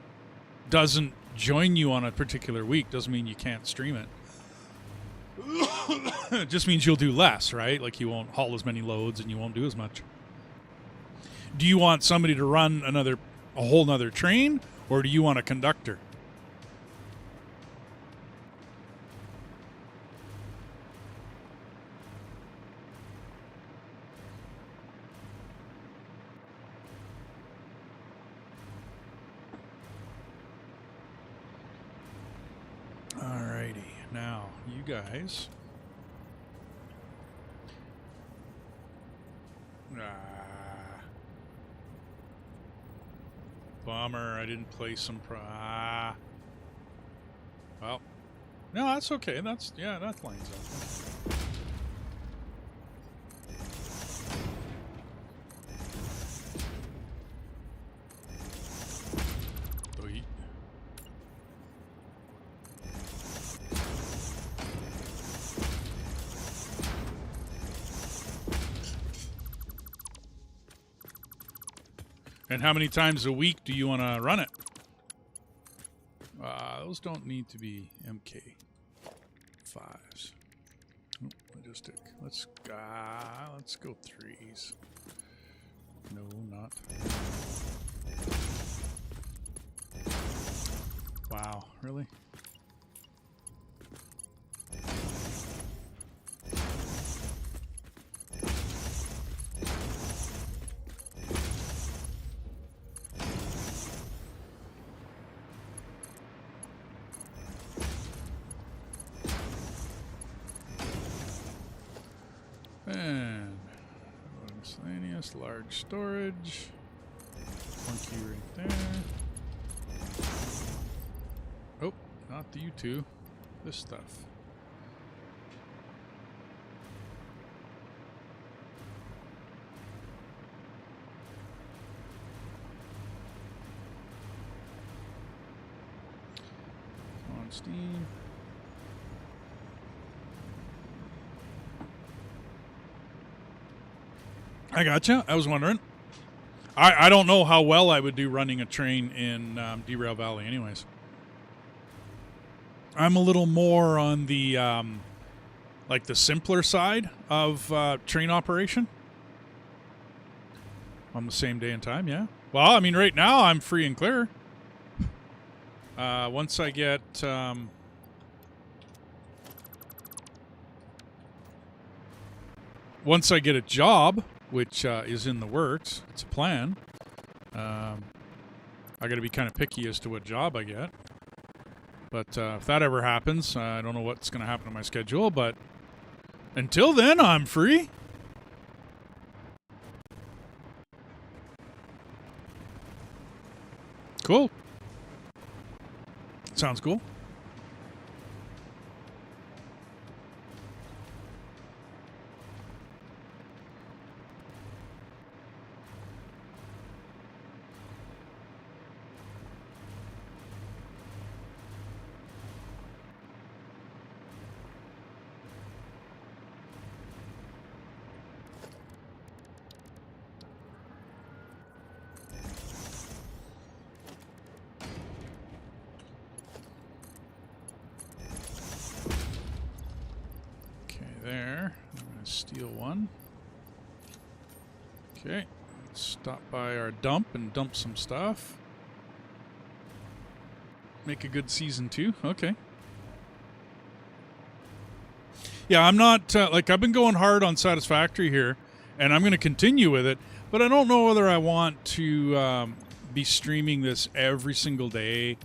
doesn't join you on a particular week, doesn't mean you can't stream it. It just means you'll do less, right? Like you won't haul as many loads and you won't do as much. Do you want somebody to run a whole nother train, or do you want a conductor? Alrighty, now you guys. Bummer, I didn't play some well, no, that's okay. That lines up. And how many times a week do you want to run it? Those don't need to be MK5s. Oh, logistic. Let's go 3s. No, not. Wow, really? And miscellaneous, large storage. Monkey right there. Oh, not the U2. This stuff. On Steam. I gotcha. I was wondering. I don't know how well I would do running a train in Derail Valley anyways. I'm a little more on the like the simpler side of train operation. On the same day and time, yeah. Well, I mean, right now I'm free and clear. Once I get a job, which is in the works, it's a plan. I got to be kind of picky as to what job I get. But if that ever happens, I don't know what's going to happen to my schedule. But until then, I'm free. Cool. Sounds cool. There. I'm going to steal one. Okay. Let's stop by our dump and dump some stuff. Make a good season 2. Okay. Yeah, I'm not, like, I've been going hard on Satisfactory here, and I'm going to continue with it, but I don't know whether I want to be streaming this every single day,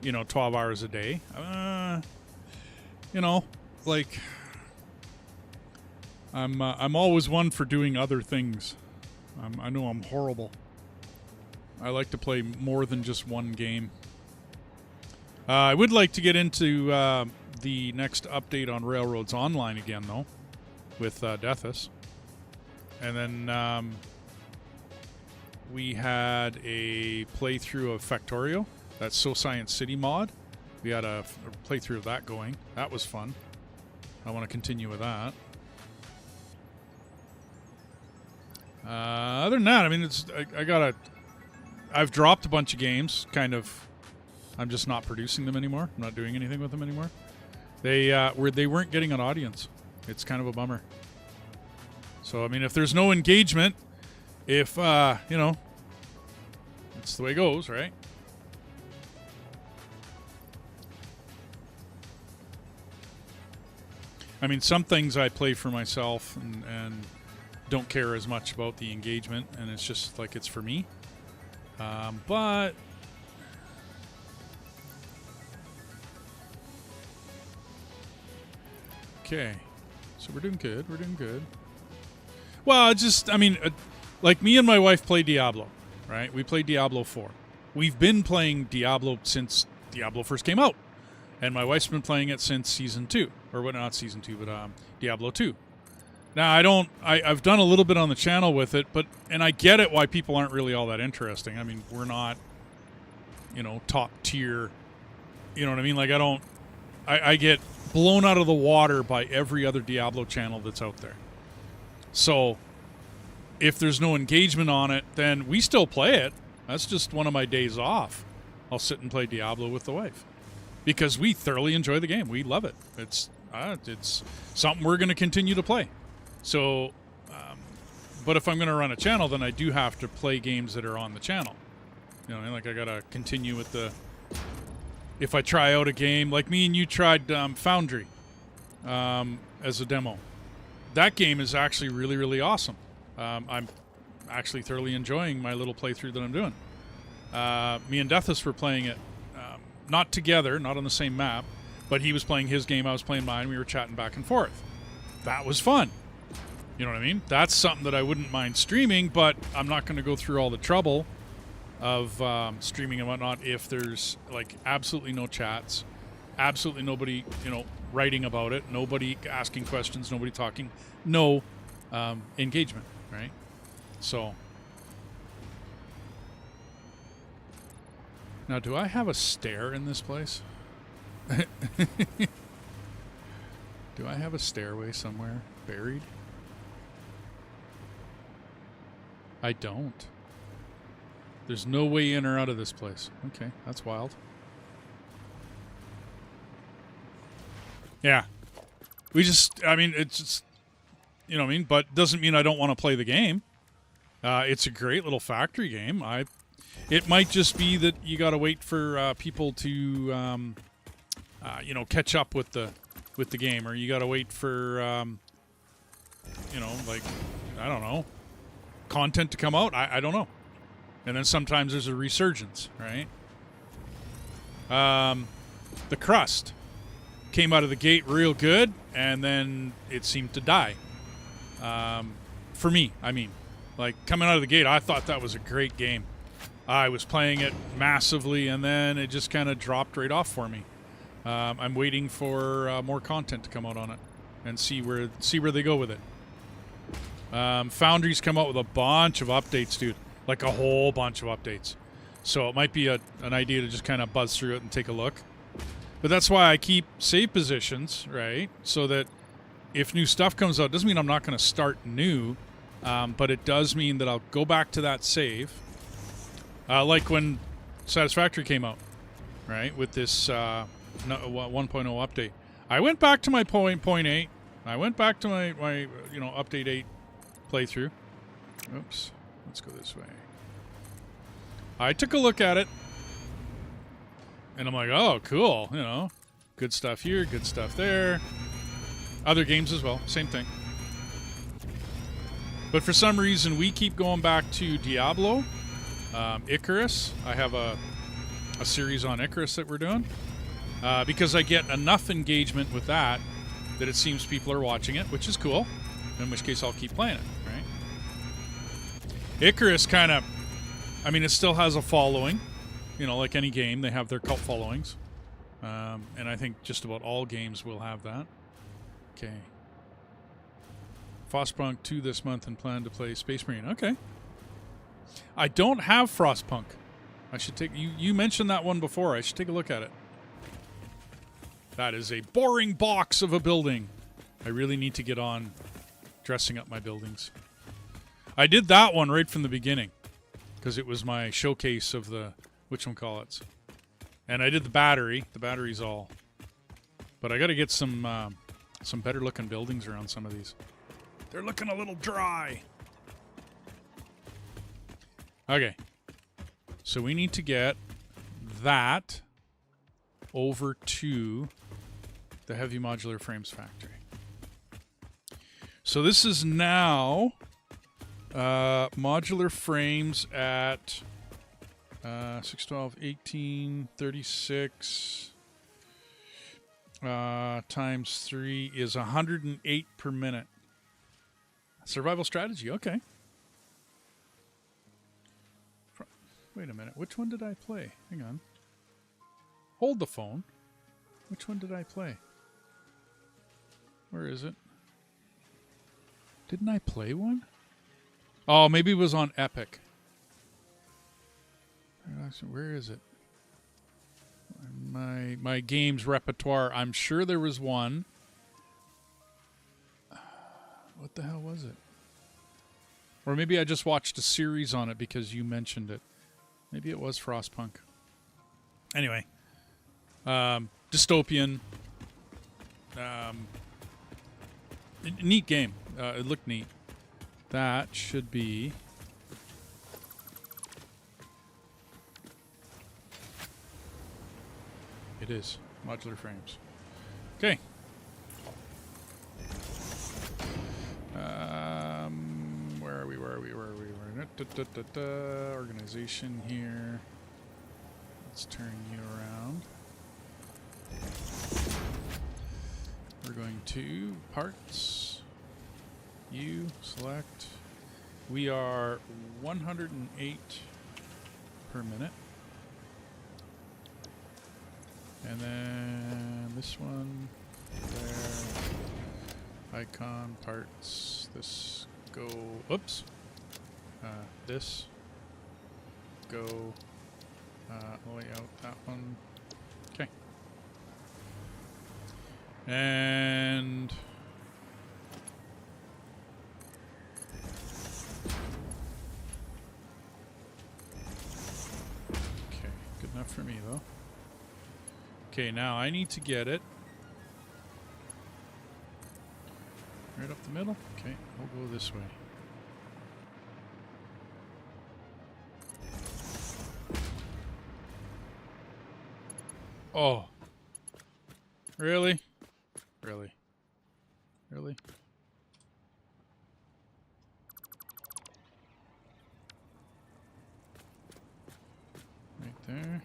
12 hours a day. Like... I'm always one for doing other things. I know I'm horrible. I like to play more than just one game. I would like to get into the next update on Railroads Online again, though, with Deathus. And then we had a playthrough of Factorio, that So Science City mod. We had a playthrough of that going. That was fun. I want to continue with that. Other than that, I mean, I've dropped a bunch of games, kind of. I'm just not producing them anymore. I'm not doing anything with them anymore. They weren't getting an audience. It's kind of a bummer. So, I mean, if there's no engagement, it's the way it goes, right? I mean, some things I play for myself and don't care as much about the engagement, and it's just like it's for me. But okay, so we're doing good. We're doing good. Well, like me and my wife play Diablo, right? We play Diablo 4. We've been playing Diablo since Diablo first came out, and my wife's been playing it since Season 2, or what? Not Season 2, but Diablo 2. Now, I've done a little bit on the channel with it, and I get it why people aren't really all that interesting. I mean, we're not, top tier, you know what I mean? Like, I get blown out of the water by every other Diablo channel that's out there. So, if there's no engagement on it, then we still play it. That's just one of my days off. I'll sit and play Diablo with the wife. Because we thoroughly enjoy the game. We love it. It's something we're going to continue to play. So, but if I'm going to run a channel, then I do have to play games that are on the channel. You know, like I got to continue with if I try out a game, like me and you tried Foundry as a demo. That game is actually really, really awesome. I'm actually thoroughly enjoying my little playthrough that I'm doing. Me and Deathus were playing it, not together, not on the same map, but he was playing his game, I was playing mine, we were chatting back and forth. That was fun. You know what I mean? That's something that I wouldn't mind streaming, but I'm not going to go through all the trouble of streaming and whatnot if there's like absolutely no chats, absolutely nobody, writing about it, nobody asking questions, nobody talking, no engagement, right? So now, do I have a stair in this place? Do I have a stairway somewhere buried? I don't. There's no way in or out of this place. Okay, that's wild. Yeah. It's just, you know what I mean? But doesn't mean I don't want to play the game. It's a great little factory game. It might just be that you got to wait for people to, catch up with the game, or you got to wait for, I don't know, content to come out. I don't know. And then sometimes there's a resurgence, right? The crust came out of the gate real good, and then it seemed to die. For me, I mean. Like, coming out of the gate, I thought that was a great game. I was playing it massively, and then it just kind of dropped right off for me. I'm waiting for more content to come out on it and see where they go with it. Foundry's come out with a bunch of updates, dude. Like a whole bunch of updates. So it might be an idea to just kind of buzz through it and take a look. But that's why I keep save positions, right? So that if new stuff comes out, doesn't mean I'm not going to start new, but it does mean that I'll go back to that save. Like when Satisfactory came out, right? With this 1.0 update. I went back to my point 8. I went back to my update 8 playthrough. Oops. Let's go this way. I took a look at it, and I'm like, oh, cool. You know, good stuff here, good stuff there. Other games as well, same thing. But for some reason, we keep going back to Diablo, Icarus. I have a series on Icarus that we're doing because I get enough engagement with that it seems people are watching it, which is cool. In which case, I'll keep playing it, right? Icarus kind of, I mean, it still has a following. You know, like any game, they have their cult followings. And I think just about all games will have that. Okay. Frostpunk 2 this month and plan to play Space Marine. Okay. I don't have Frostpunk. I should take... You mentioned that one before. I should take a look at it. That is a boring box of a building. I really need to get on dressing up my buildings. I did that one right from the beginning because it was my showcase of the whatchamacallits. And I did the battery. The battery's all. But I got to get some better looking buildings around some of these. They're looking a little dry. Okay. So we need to get that over to the Heavy Modular Frames Factory. So this is now modular frames at 612, 18, 36 times 3 is 108 per minute. Survival strategy, okay. Wait a minute, which one did I play? Hang on. Hold the phone. Which one did I play? Where is it? Didn't I play one? Oh, maybe it was on Epic. Where is it? My games repertoire. I'm sure there was one. What the hell was it? Or maybe I just watched a series on it because you mentioned it. Maybe it was Frostpunk. Anyway. Dystopian. Neat game. It looked neat. That should be... It is. Modular frames. Okay. Where are we? Organization here. Let's turn you around. We're going to parts. You select. We are 108 per minute. And then this one, there, icon, parts, this, go, oops, this, go, all the way out, that one, okay. And okay, good enough for me though. Okay, now I need to get it right up the middle. Okay, we'll go this way. Oh. Really? Really? Really? there.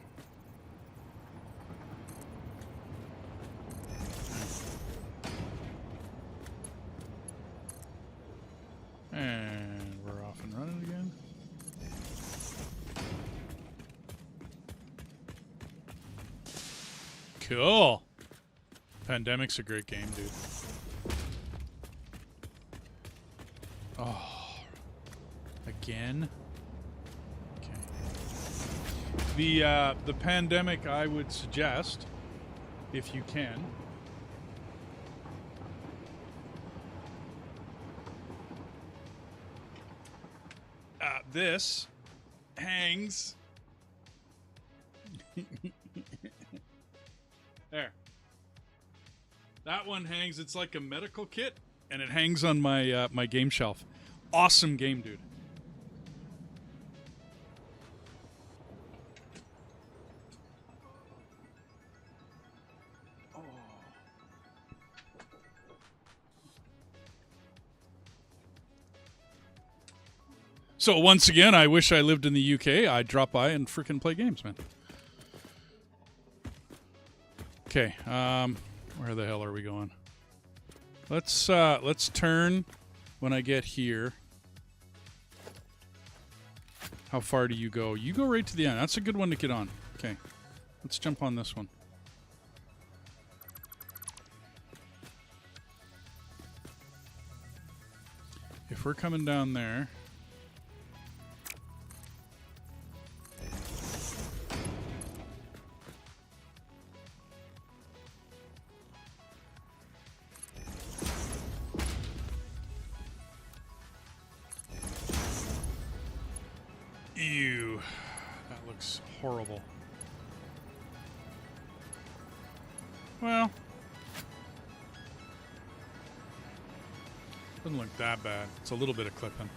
And we're off and running again. Cool. Pandemic's a great game, dude. Oh. Again? Okay. The Pandemic, I would suggest, if you can, this hangs. There. That one hangs. It's like a medical kit, and it hangs on my my game shelf. Awesome game, dude. Oh. So once again, I wish I lived in the UK. I'd drop by and freaking play games, man. Okay, where the hell are we going? Let's turn when I get here. How far do you go? You go right to the end. That's a good one to get on. Okay, let's jump on this one. If we're coming down there... Ew. That looks horrible. Well, doesn't look that bad. It's a little bit of clipping.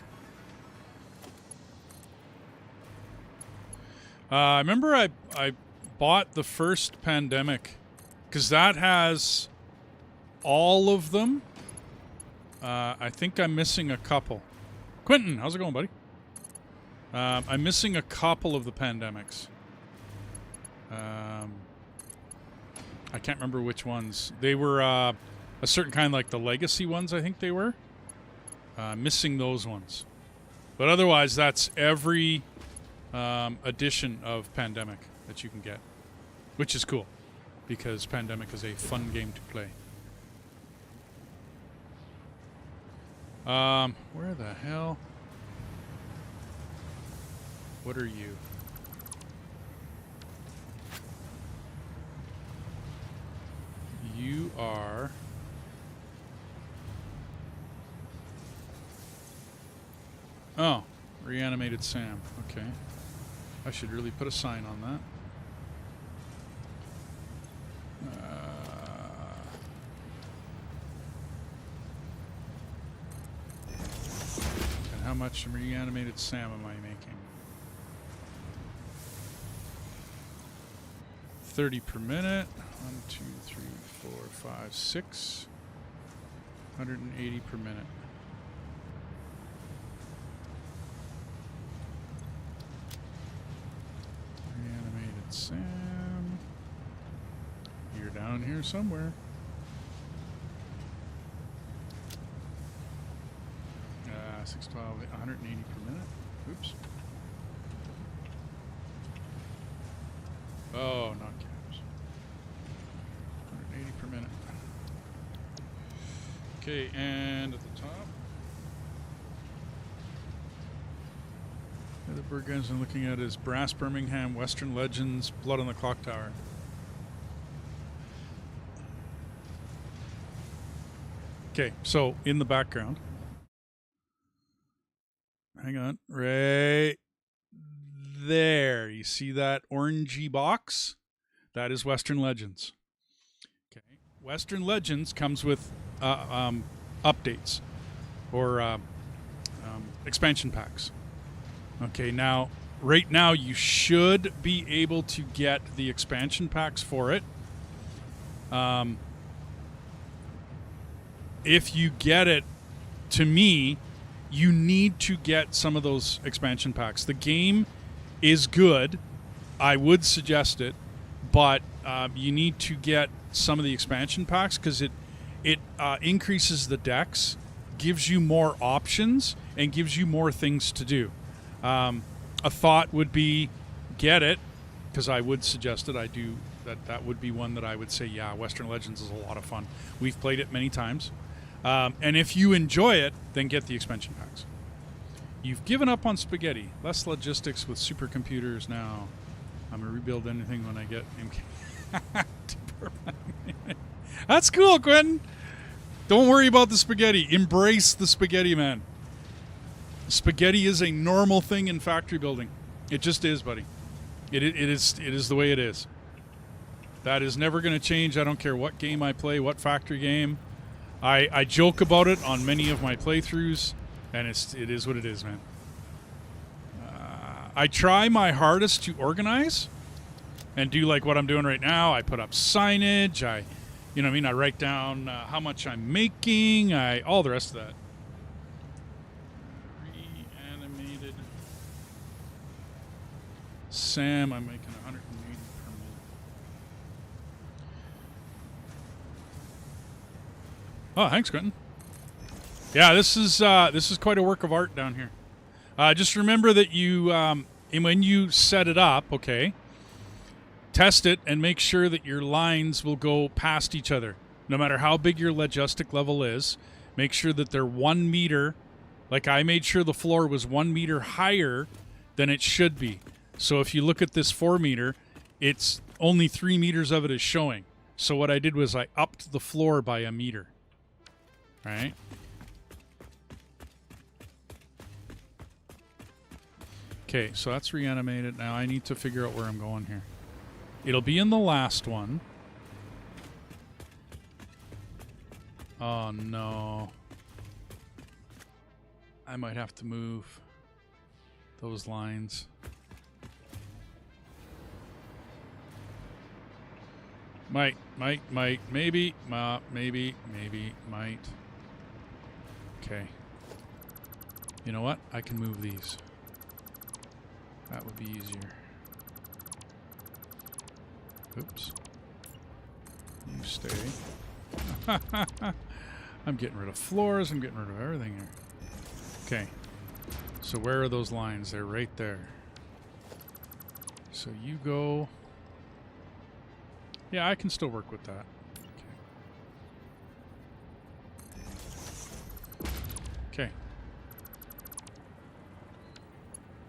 I remember I bought the first Pandemic because that has all of them. I think I'm missing a couple. Quentin, how's it going, buddy? I'm missing a couple of the Pandemics. I can't remember which ones. They were a certain kind, like the Legacy ones, I think they were. Missing those ones. But otherwise, that's every edition of Pandemic that you can get. Which is cool, because Pandemic is a fun game to play. Where the hell... What are you? You are... Oh, reanimated Sam. Okay. I should really put a sign on that. And how much reanimated Sam am I making? 30 per minute. 1, 2, 3, 4, 5, 6. 180 per minute. Reanimated Sam. You're down here somewhere. 612, 180 per minute. Oops. Oh, not caps. 180 per minute. Okay, and at the top. The other bird guys I'm looking at is Brass Birmingham, Western Legends, Blood on the Clock Tower. Okay, so in the background. Hang on. Right there. You see that orangey box? That is Western Legends. Okay. Western Legends comes with updates or expansion packs. Okay, now, right now you should be able to get the expansion packs for it. If you get it, to me, you need to get some of those expansion packs. The game is good. I would suggest it, but you need to get some of the expansion packs because it increases the decks, gives you more options, and gives you more things to do. A thought would be get it, because I would suggest it. I do that would be one that I would say, yeah, Western Legends is a lot of fun. We've played it many times. And if you enjoy it, then get the expansion packs. You've given up on spaghetti. Less logistics with supercomputers now. I'm going to rebuild anything when I get... That's cool, Quentin. Don't worry about the spaghetti. Embrace the spaghetti, man. Spaghetti is a normal thing in factory building. It just is, buddy. It is the way it is. That is never going to change. I don't care what game I play, what factory game. I joke about it on many of my playthroughs, and it is what it is, man. I try my hardest to organize and do like what I'm doing right now. I put up signage. You know what I mean? I write down how much I'm making. All the rest of that. Reanimated Sam. I'm making 180 per minute. Oh, thanks, Quentin. Yeah, this is quite a work of art down here. Just remember that you, when you set it up, okay, test it and make sure that your lines will go past each other. No matter how big your logistic level is, make sure that they're 1 meter. Like I made sure the floor was 1 meter higher than it should be. So if you look at this 4 meter, it's only 3 meters of it is showing. So what I did was I upped the floor by 1 meter. All right. Okay, so that's reanimated. Now I need to figure out where I'm going here. It'll be in the last one. Oh, no. I might have to move those lines. Might, maybe, might. Okay. You know what? I can move these. That would be easier. Oops. You stay. I'm getting rid of floors. I'm getting rid of everything here. Okay. So where are those lines? They're right there. So you go... Yeah, I can still work with that. Okay.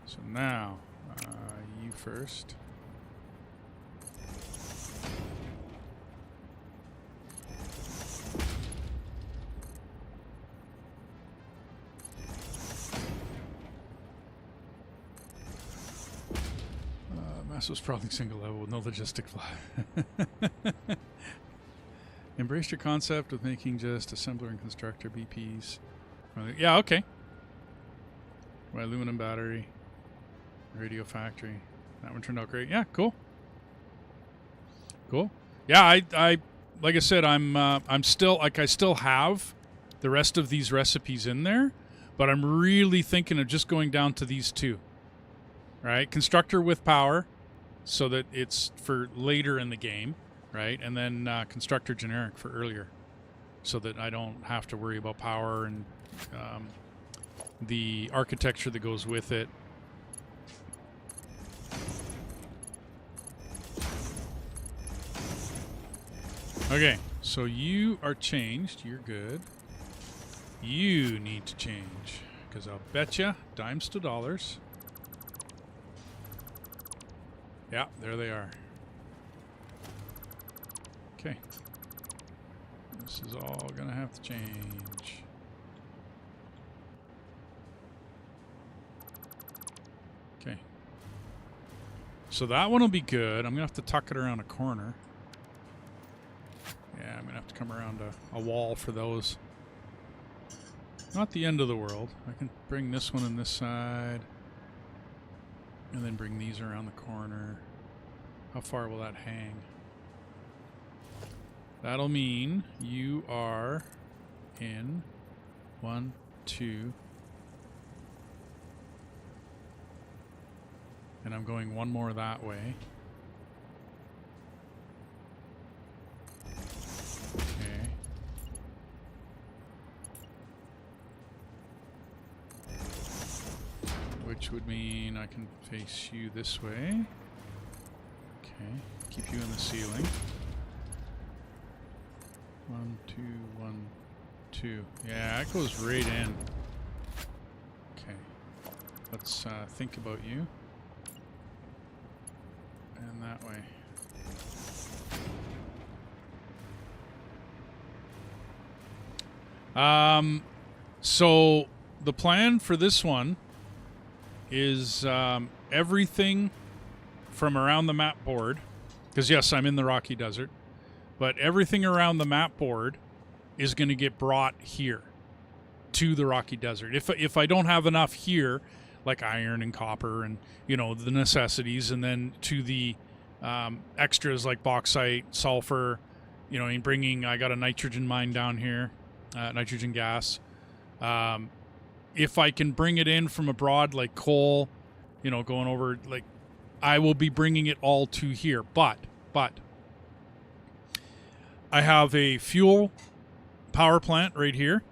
So now, you first. Was probably single level with no logistic fly. Embrace your concept of making just assembler and constructor BPs. Yeah, okay. My aluminum battery, radio factory. That one turned out great. Yeah, cool. Cool. Yeah, I like I said, I'm still like I still have the rest of these recipes in there, but I'm really thinking of just going down to these two. Right, constructor with power. So that it's for later in the game, right? And then constructor generic for earlier, so that I don't have to worry about power and the architecture that goes with it. Okay, so you are changed. You're good. You need to change, because I'll bet you dimes to dollars. Yeah, there they are. Okay. This is all going to have to change. Okay. So that one will be good. I'm going to have to tuck it around a corner. Yeah, I'm going to have to come around a wall for those. Not the end of the world. I can bring this one on this side. And then bring these around the corner. How far will that hang? That'll mean you are in 1, 2. And I'm going one more that way. Okay. Which would mean I can face you this way. Okay. Keep you in the ceiling. 1, 2, 1, 2. Yeah, that goes right in. Okay. Let's think about you. And that way. So the plan for this one is everything from around the map board, because yes, I'm in the Rocky Desert, but everything around the map board is going to get brought here to the Rocky Desert. If I don't have enough here, like iron and copper and, you know, the necessities, and then to the extras like bauxite, sulfur, you know, and bringing, I got a nitrogen mine down here, nitrogen gas. If I can bring it in from abroad, like coal, you know, going over, like, I will be bringing it all to here. But I have a fuel power plant right here,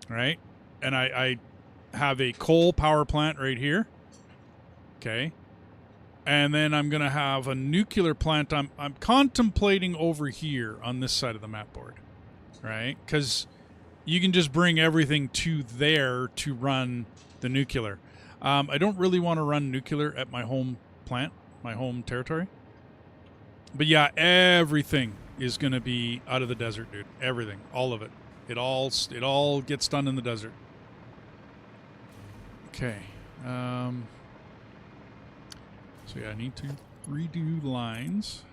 right? And I have a coal power plant right here. Okay. And then I'm going to have a nuclear plant I'm contemplating over here on this side of the map board, right? Because you can just bring everything to there to run the nuclear. I don't really want to run nuclear at my home plant, my home territory. But yeah, everything is going to be out of the desert, dude. Everything, all of it. It all gets done in the desert. Okay. So yeah, I need to redo lines.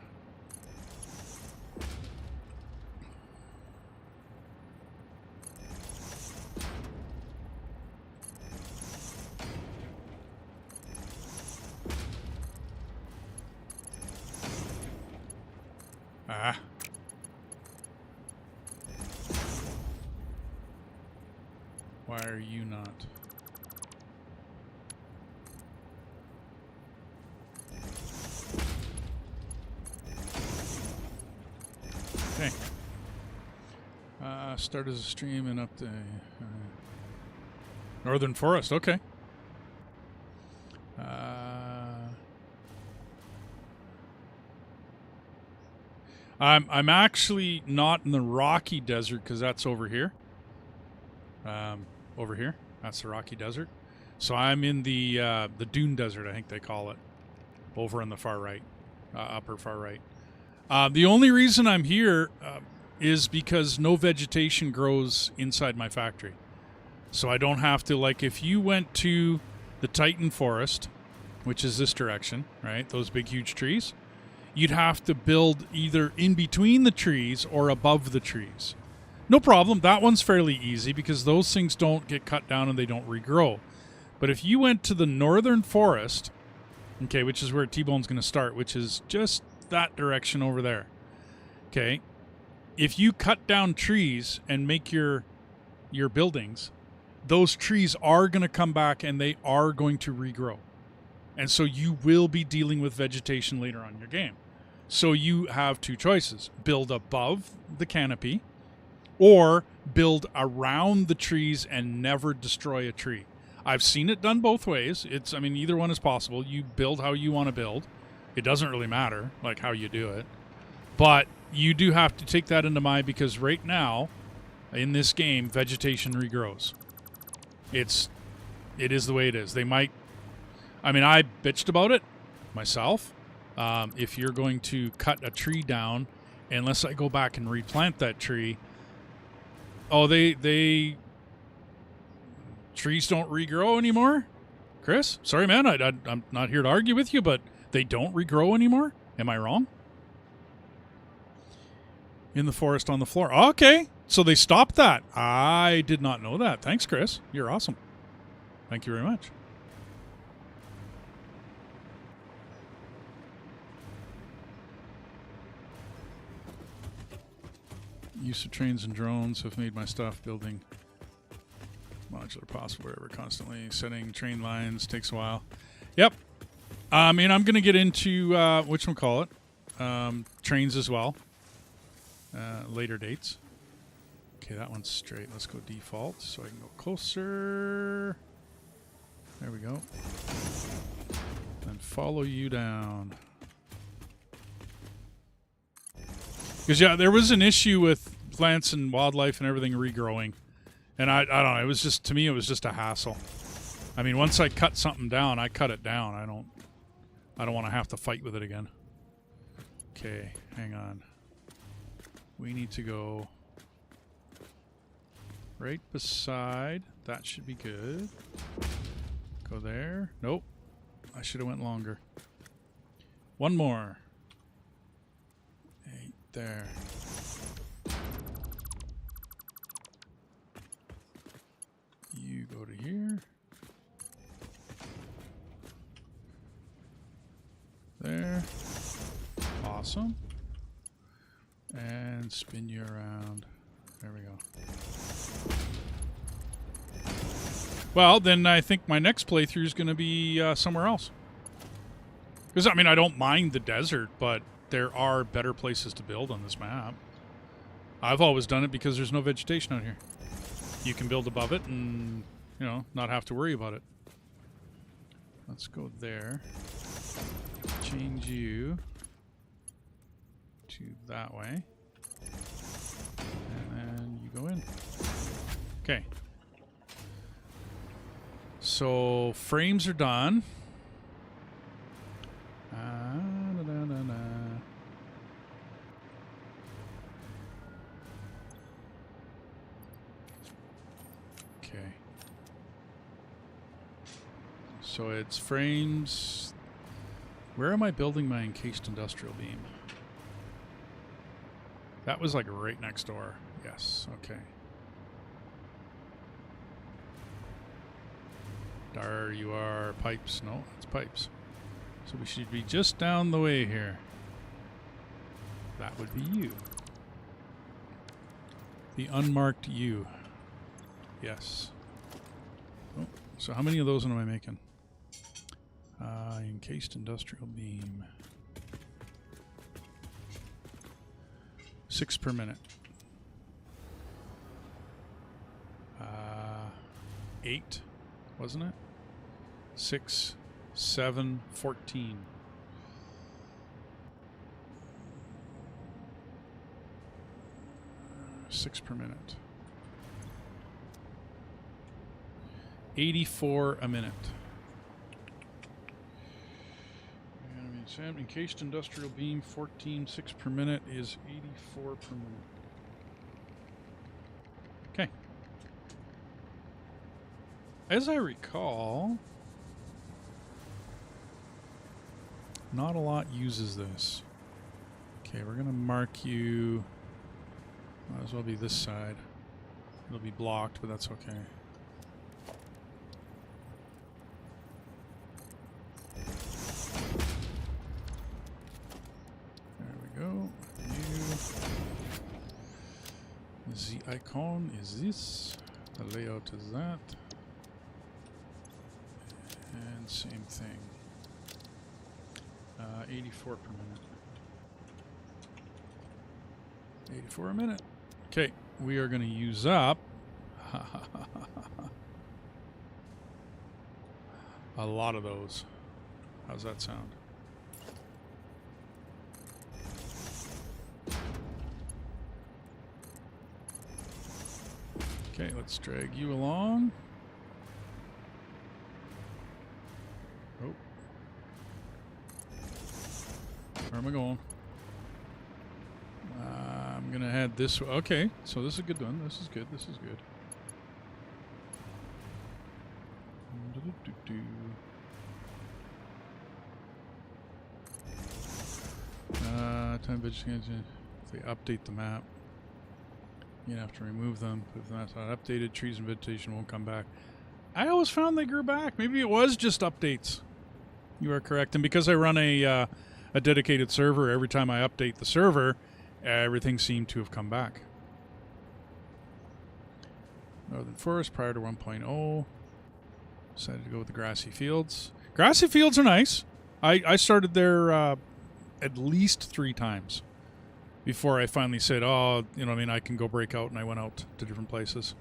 Ah. Why are you not? Okay. Start as a stream and up the Northern Forest. Okay. I'm actually not in the Rocky Desert because that's over here. Over here, that's the Rocky Desert. So I'm in the Dune Desert, I think they call it, over on the far right, upper far right. The only reason I'm here is because no vegetation grows inside my factory. So I don't have to, like, if you went to the Titan Forest, which is this direction, right, those big huge trees, you'd have to build either in between the trees or above the trees. No problem. That one's fairly easy because those things don't get cut down and they don't regrow. But if you went to the Northern Forest, okay, which is where T-Bone's going to start, which is just that direction over there, okay, if you cut down trees and make your buildings, those trees are going to come back and they are going to regrow. And so you will be dealing with vegetation later on in your game. So you have two choices. Build above the canopy or build around the trees and never destroy a tree. I've seen it done both ways. I mean, either one is possible. You build how you want to build. It doesn't really matter, like, how you do it. But you do have to take that into mind because right now, in this game, vegetation regrows. It is the way it is. They might... I mean, I bitched about it myself. If you're going to cut a tree down, unless I go back and replant that tree... Oh, trees don't regrow anymore? Chris? Sorry, man. I'm not here to argue with you, but they don't regrow anymore? Am I wrong? In the forest on the floor. Okay. So they stopped that. I did not know that. Thanks, Chris. You're awesome. Thank you very much. Use of trains and drones have made my stuff building modular possible wherever. Constantly setting train lines takes a while. Yep. And I'm going to get into, whatchamacallit, trains as well. Later dates. Okay, that one's straight. Let's go default so I can go closer. There we go. And follow you down. Because, yeah, there was an issue with plants and wildlife and everything regrowing. And I don't know. It was just, to me, it was just a hassle. I mean, once I cut something down, I cut it down. I don't want to have to fight with it again. Okay, hang on. We need to go right beside. That should be good. Go there. Nope. I should have went longer. One more. Right there. You go to here. There. Awesome. And spin you around. There we go. Well, then I think my next playthrough is going to be somewhere else. Because, I mean, I don't mind the desert, but there are better places to build on this map. I've always done it because there's no vegetation out here. You can build above it and, you know, not have to worry about it. Let's go there. Change you to that way. And then you go in. Okay. So frames are done. Okay. So it's frames. Where am I building my encased industrial beam? That was like right next door. Yes, okay. There you are. Pipes. No, it's pipes. So we should be just down the way here. That would be you. The unmarked U. Yes. Oh, so how many of those am I making? Encased industrial beam. 6 per minute. 8, wasn't it? 6, 7, 14. Six per minute. 84 a minute. Encased industrial beam 14, 6 per minute is 84 per minute. Okay. As I recall, not a lot uses this. Okay, we're going to mark you. Might as well be this side. It'll be blocked, but that's okay. The icon is this, the layout is that, and same thing. 84 per minute. 84 a minute. Okay, we are going to use up a lot of those. How's that sound? Okay, let's drag you along. Oh. Where am I going? I'm going to head this way. Okay, so this is a good one. This is good. This is good. Time vegetation. If they update the map, you have to remove them. If that's not updated, trees and vegetation won't come back. I always found they grew back. Maybe it was just updates. You are correct. And because I run a dedicated server, every time I update the server, everything seemed to have come back. Northern Forest prior to 1.0. Decided to go with the grassy fields. Grassy fields are nice. I started there at least 3 times before I finally said, oh, you know what I mean, I can go break out, and I went out to different places.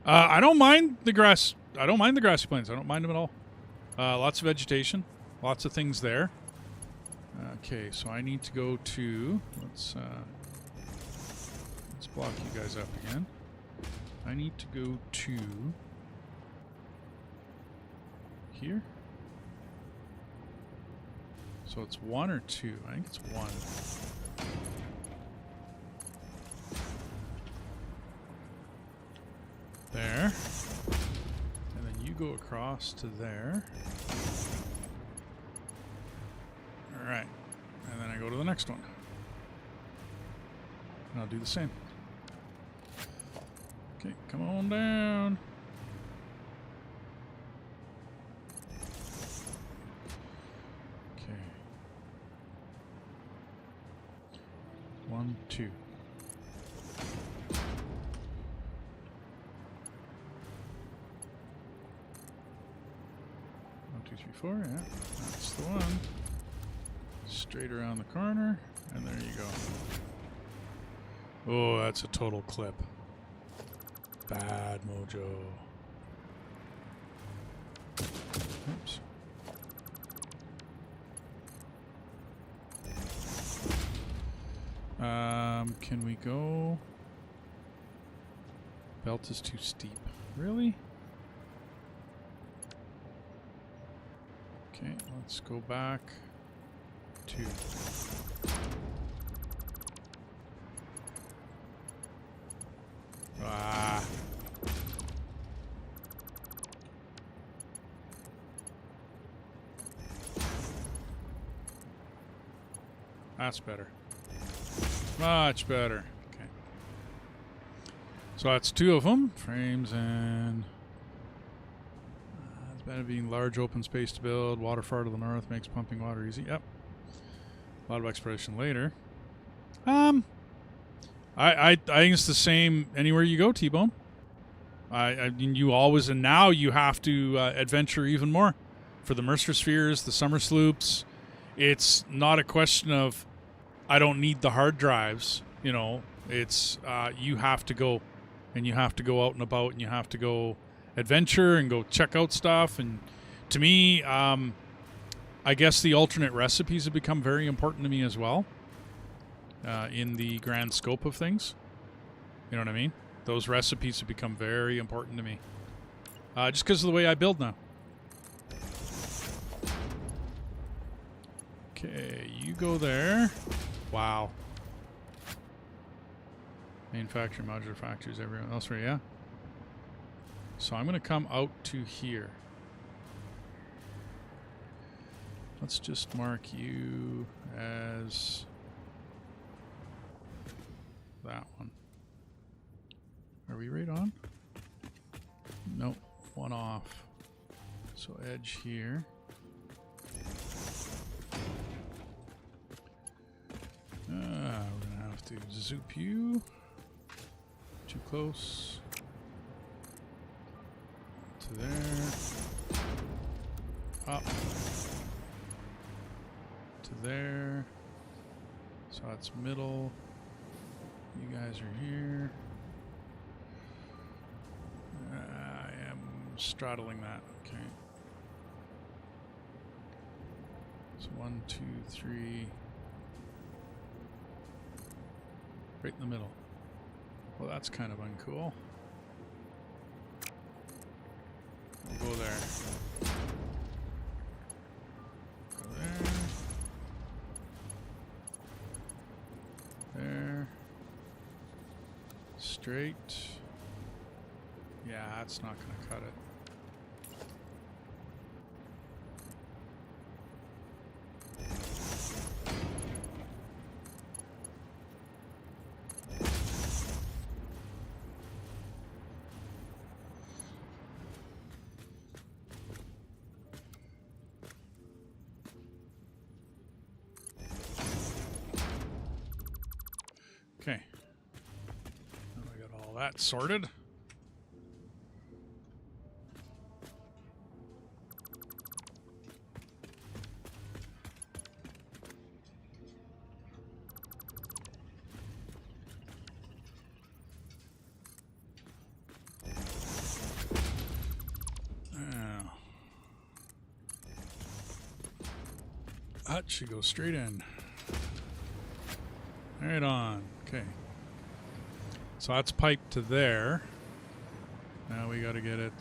I don't mind the grass. I don't mind the grassy plains. I don't mind them at all. Lots of vegetation. Lots of things there. Okay, so I need to go to... Let's block you guys up again. I need to go to... Here? So it's 1 or 2? I think it's 1. There. And then you go across to there. Alright. And then I go to the next one. And I'll do the same. Okay, come on down. Okay. 1, 2. 1, 2, 3, 4. Yeah, that's the one. Straight around the corner, and there you go. Oh, that's a total clip. Bad mojo. Oops. Can we go? Belt is too steep. Really? Okay, let's go back to... Ah. That's better. Much better. Okay. So that's 2 of them. Frames and... it's better being large open space to build. Water far to the north makes pumping water easy. Yep. A lot of exploration later. I think it's the same anywhere you go, T-Bone. I mean, you always, and now you have to adventure even more. For the Mercer Spheres, the Summer Sloops, it's not a question of, I don't need the hard drives, you know. It's, you have to go, and you have to go out and about, and you have to go adventure and go check out stuff. And to me, I guess the alternate recipes have become very important to me as well. In the grand scope of things. You know what I mean? Those recipes have become very important to me. Just because of the way I build now. Okay, you go there. Wow. Main factory, modular factories, everyone else, right? Yeah. So I'm going to come out to here. Let's just mark you as... that one. Are we right on? Nope. 1 off. So edge here. We're gonna have to zoop you. Too close. To there. Up. To there. So that's middle. You guys are here. I am straddling that. Okay. So 1, 2, 3. Right in the middle. Well, that's kind of uncool. We'll go there. Go there. There. Straight. Yeah, that's not going to cut it. Okay. Now I got all that sorted. That should go straight in. Right on. Okay. So that's piped to there. Now we got to get it.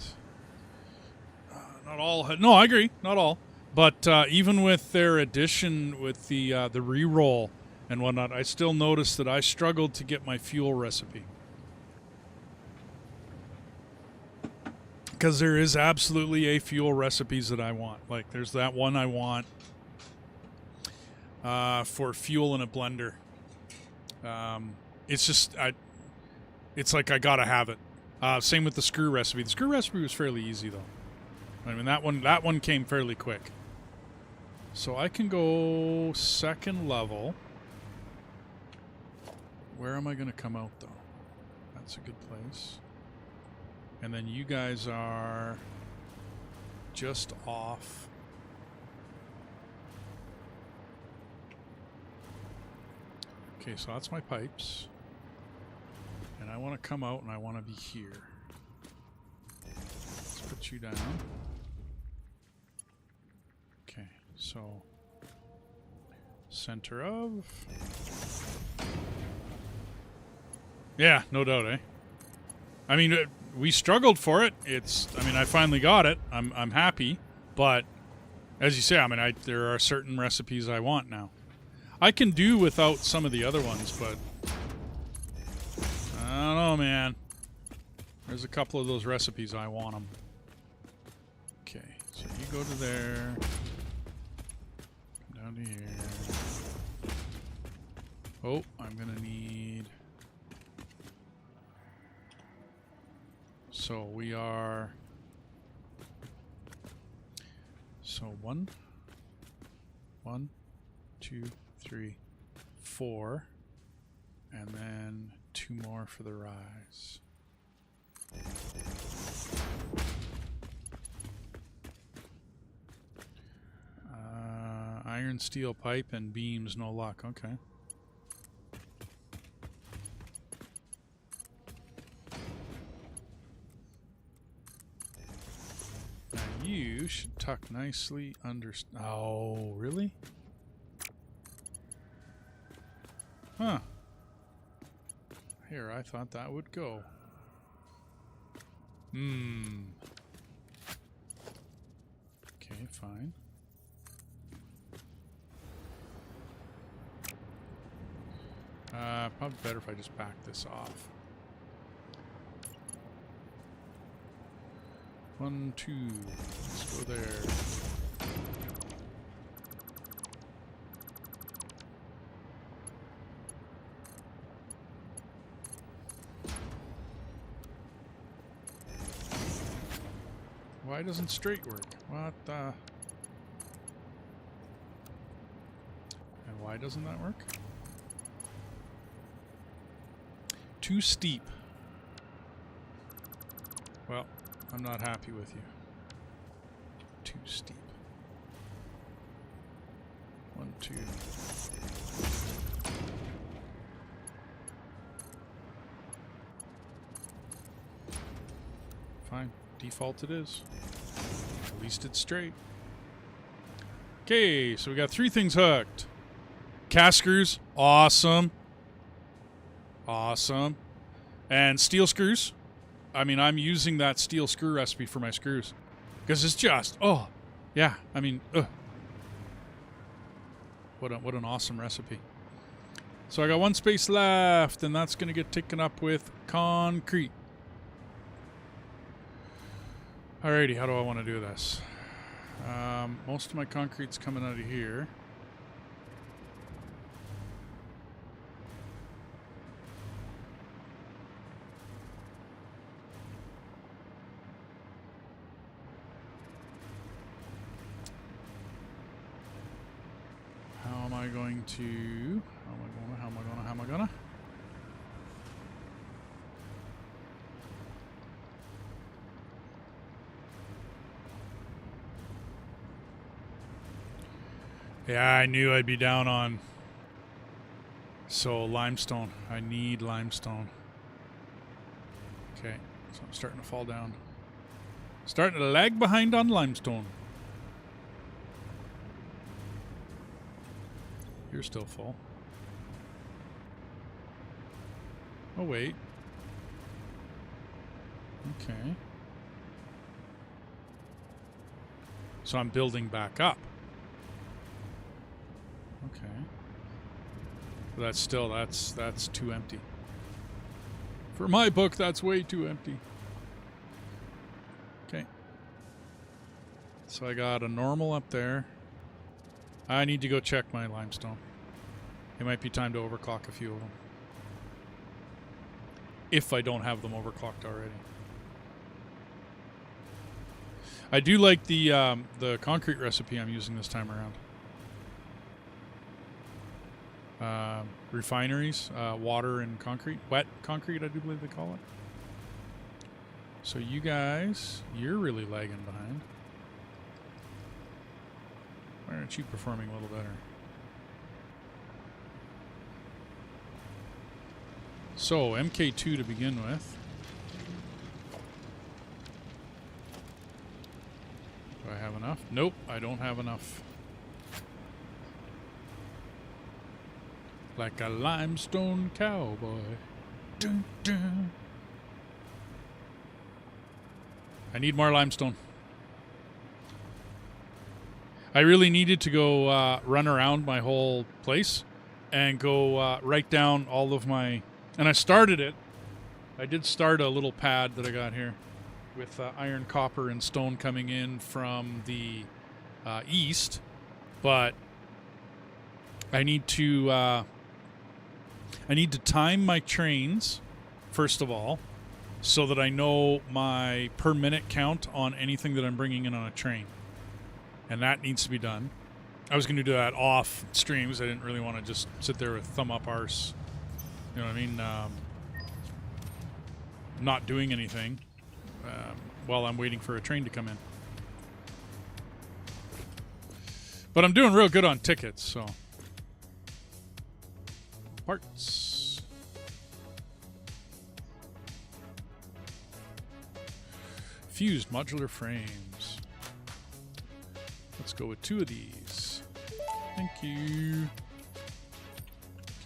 Not all. No, I agree. Not all. But even with their addition with the re-roll and whatnot, I still noticed that I struggled to get my fuel recipe. Because there is absolutely a fuel recipes that I want. Like there's that one I want for fuel in a blender. It's just it's like I gotta have it. Same with the screw recipe. The screw recipe was fairly easy though. I mean that one came fairly quick. So I can go second level. Where am I going to come out though? That's a good place. And then you guys are just off. Okay, so that's my pipes. And I want to come out and I want to be here. Let's put you down. Okay, so center of. Yeah, no doubt, eh? I mean, we struggled for it. I mean, I finally got it. I'm happy, but as you say, I mean, there are certain recipes I want now. I can do without some of the other ones, but I don't know, man. There's a couple of those recipes I want them. Okay, so you go to there. Come down to here. Oh, I'm gonna need. So we are. So 1, 2, 3, 4, and then 2 more for the rise. Iron, steel pipe, and beams, no luck. Okay. Now you should tuck nicely under. Oh, really? Huh. Here, I thought that would go. Okay, fine. Probably better if I just back this off. 1, 2. Let's go there. Why doesn't straight work? What the? And why doesn't that work? Too steep. Well, I'm not happy with you. Too steep. 1, 2. Fine. Default it is. At least it's straight. Okay, so we got 3 things hooked. Cast screws, awesome. Awesome. And steel screws. I mean, I'm using that steel screw recipe for my screws. Because it's just, oh, yeah, I mean, what an awesome recipe. So I got 1 space left, and that's going to get taken up with concrete. Alrighty, how do I want to do this? Most of my concrete's coming out of here. How am I going to... How am I gonna? Yeah, I knew I'd be down on. So limestone. I need limestone. Okay, so I'm starting to fall down. Starting to lag behind on limestone. You're still full. Oh, wait. Okay. So I'm building back up. Okay. But that's still, that's too empty. For my book, that's way too empty. Okay. So I got a normal up there. I need to go check my limestone. It might be time to overclock a few of them. If I don't have them overclocked already. I do like the concrete recipe I'm using this time around. Refineries, water and concrete. Wet concrete, I do believe they call it. So you guys, you're really lagging behind. Why aren't you performing a little better? So, MK2 to begin with. Do I have enough? Nope, I don't have enough. Like a limestone cowboy. Dun, dun. I need more limestone. I really needed to go run around my whole place and go write down all of my... And I started it. I did start a little pad that I got here with iron, copper, and stone coming in from the east. But I need to time my trains, first of all, so that I know my per minute count on anything that I'm bringing in on a train. And that needs to be done. I was going to do that off streams. I didn't really want to just sit there with thumb up arse. You know what I mean? Not doing anything while I'm waiting for a train to come in. But I'm doing real good on tickets, so. Parts. Fused modular frames. Let's go with 2 of these. Thank you.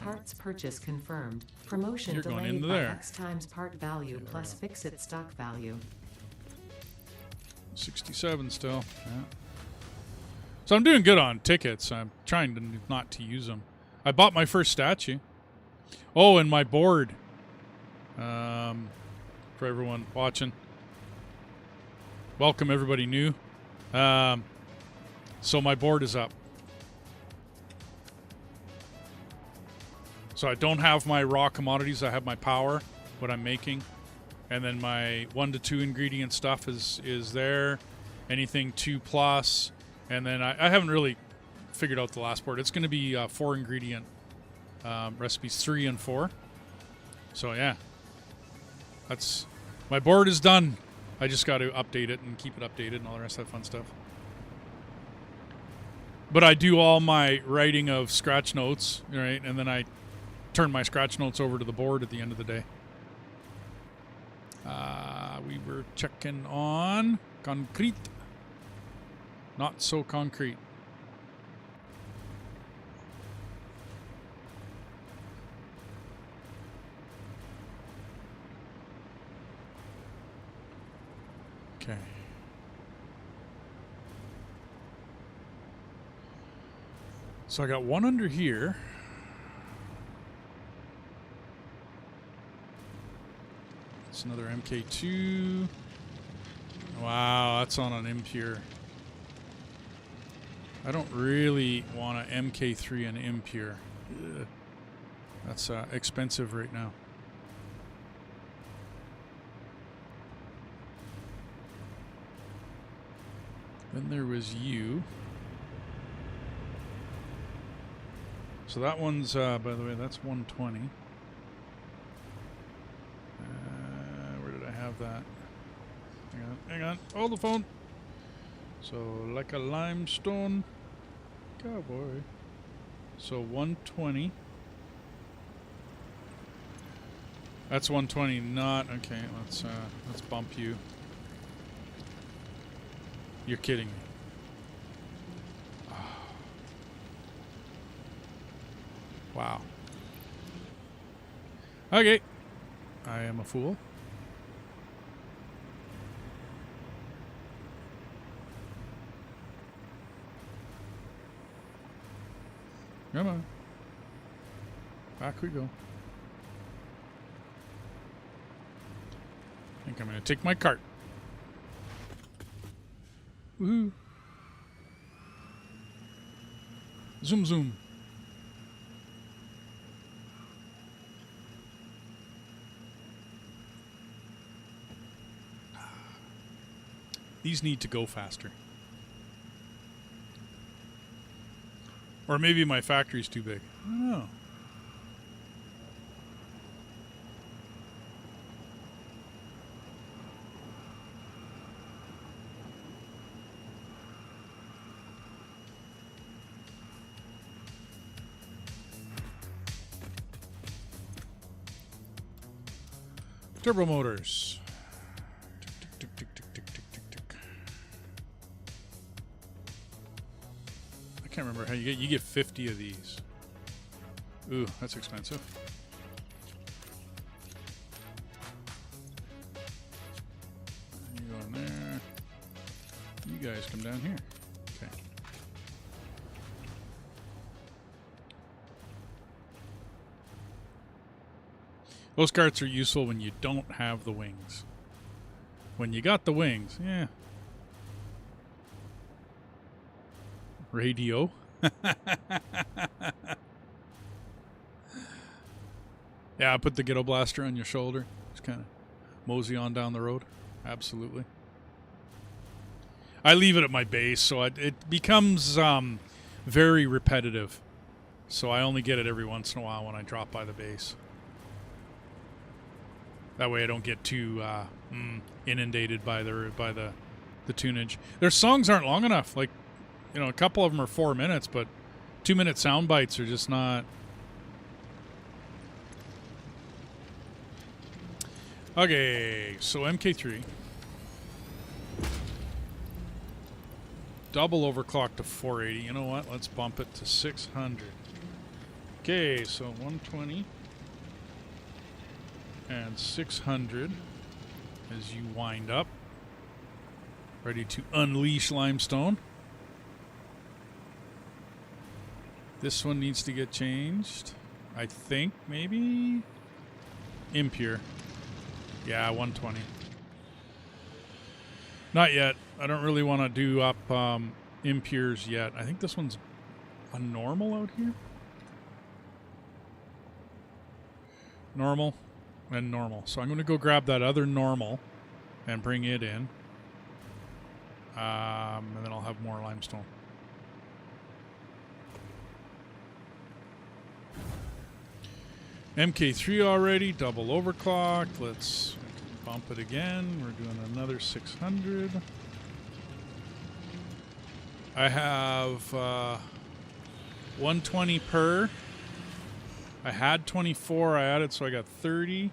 Parts purchase confirmed. Promotion
You're going
delayed
into
by
there.
X times part value plus fix-it stock value.
67 still. Yeah. So I'm doing good on tickets. I'm trying to not to use them. I bought my first statue. Oh, and my board. For everyone watching. Welcome everybody new. So my board is up. So I don't have my raw commodities. I have my power, what I'm making. And then my 1 to 2 ingredient stuff is there. Anything 2+. And then I haven't really figured out the last board. It's going to be 4 ingredient recipes, 3 and 4. So yeah. That's... My board is done. I just got to update it and keep it updated and all the rest of that fun stuff. But I do all my writing of scratch notes, right? And then I turn my scratch notes over to the board at the end of the day. We were checking on concrete. Not so concrete. Okay. So I got one under here. It's another MK2. Wow, that's on an impure. I don't really want an MK3 and impure. Ugh. That's expensive right now. Then there was you. So that one's, by the way, that's 120. Where did I have that? Hang on. Hold the phone. So, like a limestone cowboy. So, 120. That's 120, not... Okay, let's bump you. You're kidding me. Wow. Okay. I am a fool. Come on. Back we go. I think I'm going to take my cart. Woohoo. Zoom, zoom. These need to go faster. Or maybe my factory's too big. I don't know. Turbo motors. Tick, tick, tick, tick, tick, tick, tick, tick. I can't remember how you get 50 of these. Ooh, that's expensive. You go in there. You guys come down here. Okay. Those carts are useful when you don't have the wings. When you got the wings, yeah. Radio. Yeah, put the ghetto blaster on your shoulder. Just kind of mosey on down the road. Absolutely. I leave it at my base, so it becomes very repetitive. So I only get it every once in a while when I drop by the base. That way I don't get too inundated by the tunage. Their songs aren't long enough. Like, you know, a couple of them are 4 minutes, but 2-minute sound bites are just not. Okay, so MK3. Double overclock to 480. You know what? Let's bump it to 600. Okay, so 120. And 600 as you wind up. Ready to unleash limestone. This one needs to get changed. I think maybe impure. Yeah, 120. Not yet. I don't really want to do up impures yet. I think this one's a normal out here. Normal. And normal. So I'm going to go grab that other normal and bring it in. And then I'll have more limestone. MK3 already, double overclocked. Let's bump it again. We're doing another 600. I have 120 per. I had 24, I added, so I got 30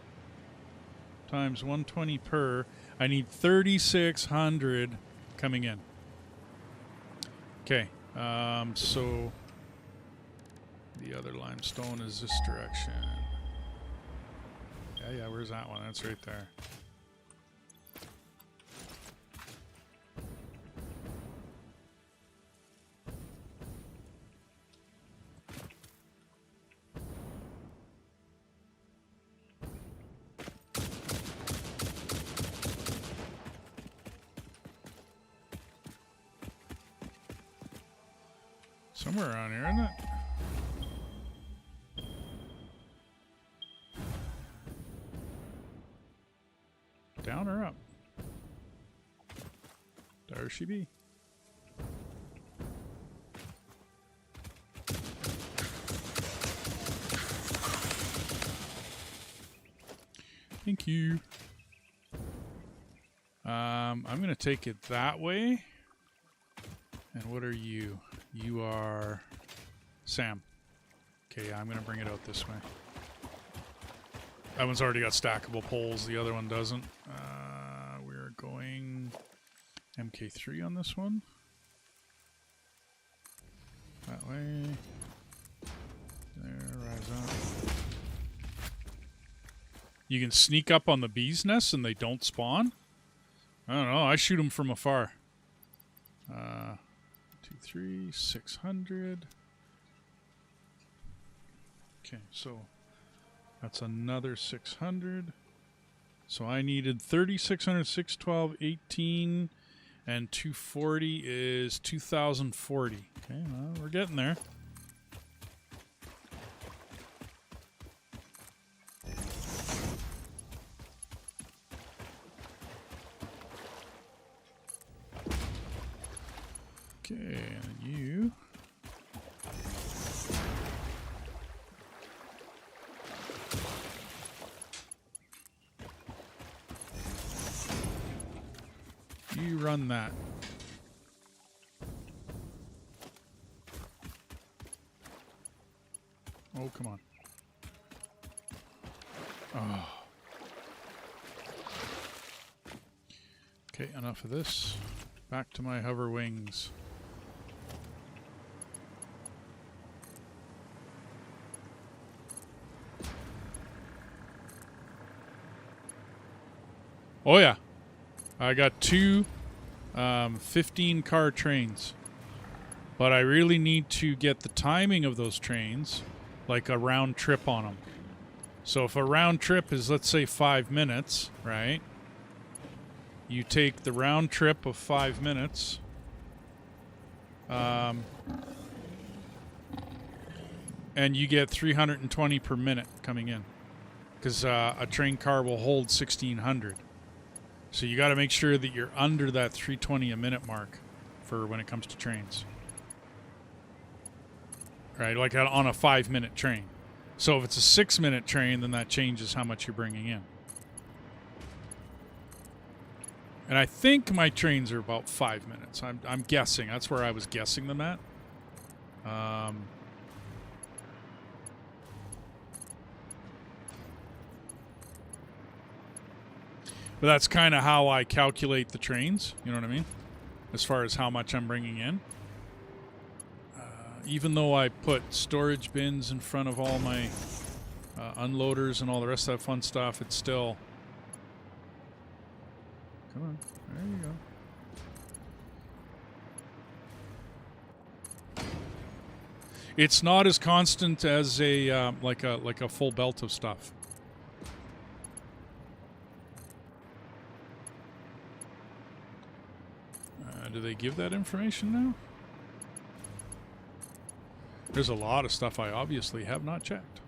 times 120 per. I need 3,600 coming in. Okay, so the other limestone is this direction. Yeah, where's that one? That's right there. Somewhere around here, isn't it? Down or up? There she be. Thank you. I'm going to take it that way. And what are you? You are Sam. Okay, yeah, I'm going to bring it out this way. That one's already got stackable poles. The other one doesn't. We're going MK3 on this one. That way. There, right You can sneak up on the bees' nests and they don't spawn? I don't know. I shoot them from afar. 2, 3, 600. Okay, so that's another 600. So I needed 3,600, 612, 18, and 240 is 2,040. Okay, well, we're getting there. Okay, and you. You run that. Oh, come on. Oh. Okay, enough of this. Back to my hover wings. Oh yeah, I got two 15-car trains, but I really need to get the timing of those trains, like a round trip on them. So if a round trip is, let's say, 5 minutes, right? You take the round trip of 5 minutes, and you get 320 per minute coming in, because a train car will hold 1,600. So you got to make sure that you're under that 320 a minute mark for when it comes to trains. Right, like on a 5-minute train. So if it's a 6-minute train, then that changes how much you're bringing in. And I think my trains are about 5 minutes. I'm guessing. That's where I was guessing them at. But that's kind of how I calculate the trains, you know what I mean? As far as how much I'm bringing in. Even though I put storage bins in front of all my unloaders and all the rest of that fun stuff, it's still... Come on, there you go. It's not as constant as a like a full belt of stuff. Do they give that information now? There's a lot of stuff I obviously have not checked.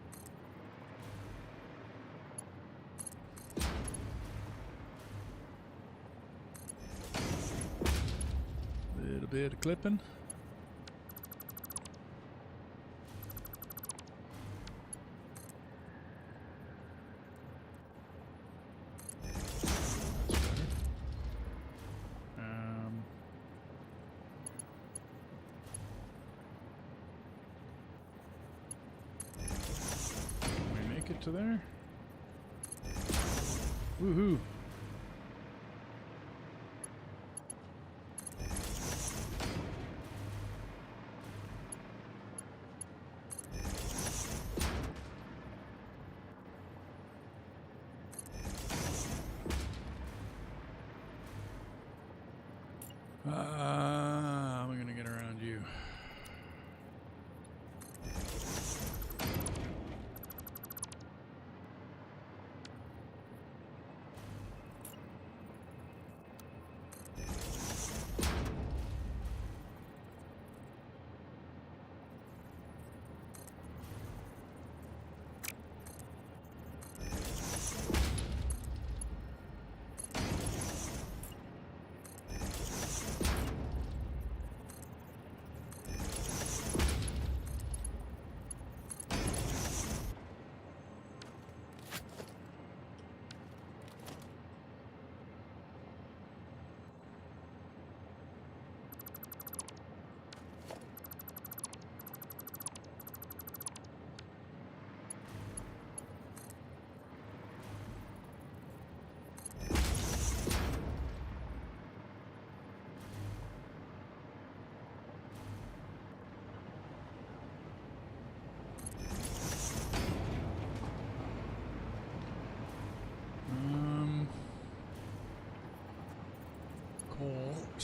Little bit of clipping. To there. Woohoo. How am I going to get around you?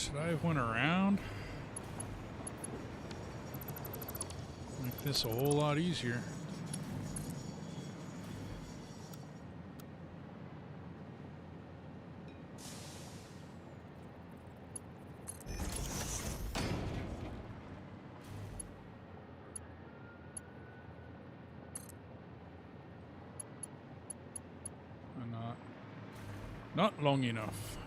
Should I have went around? Make this a whole lot easier. Not long enough.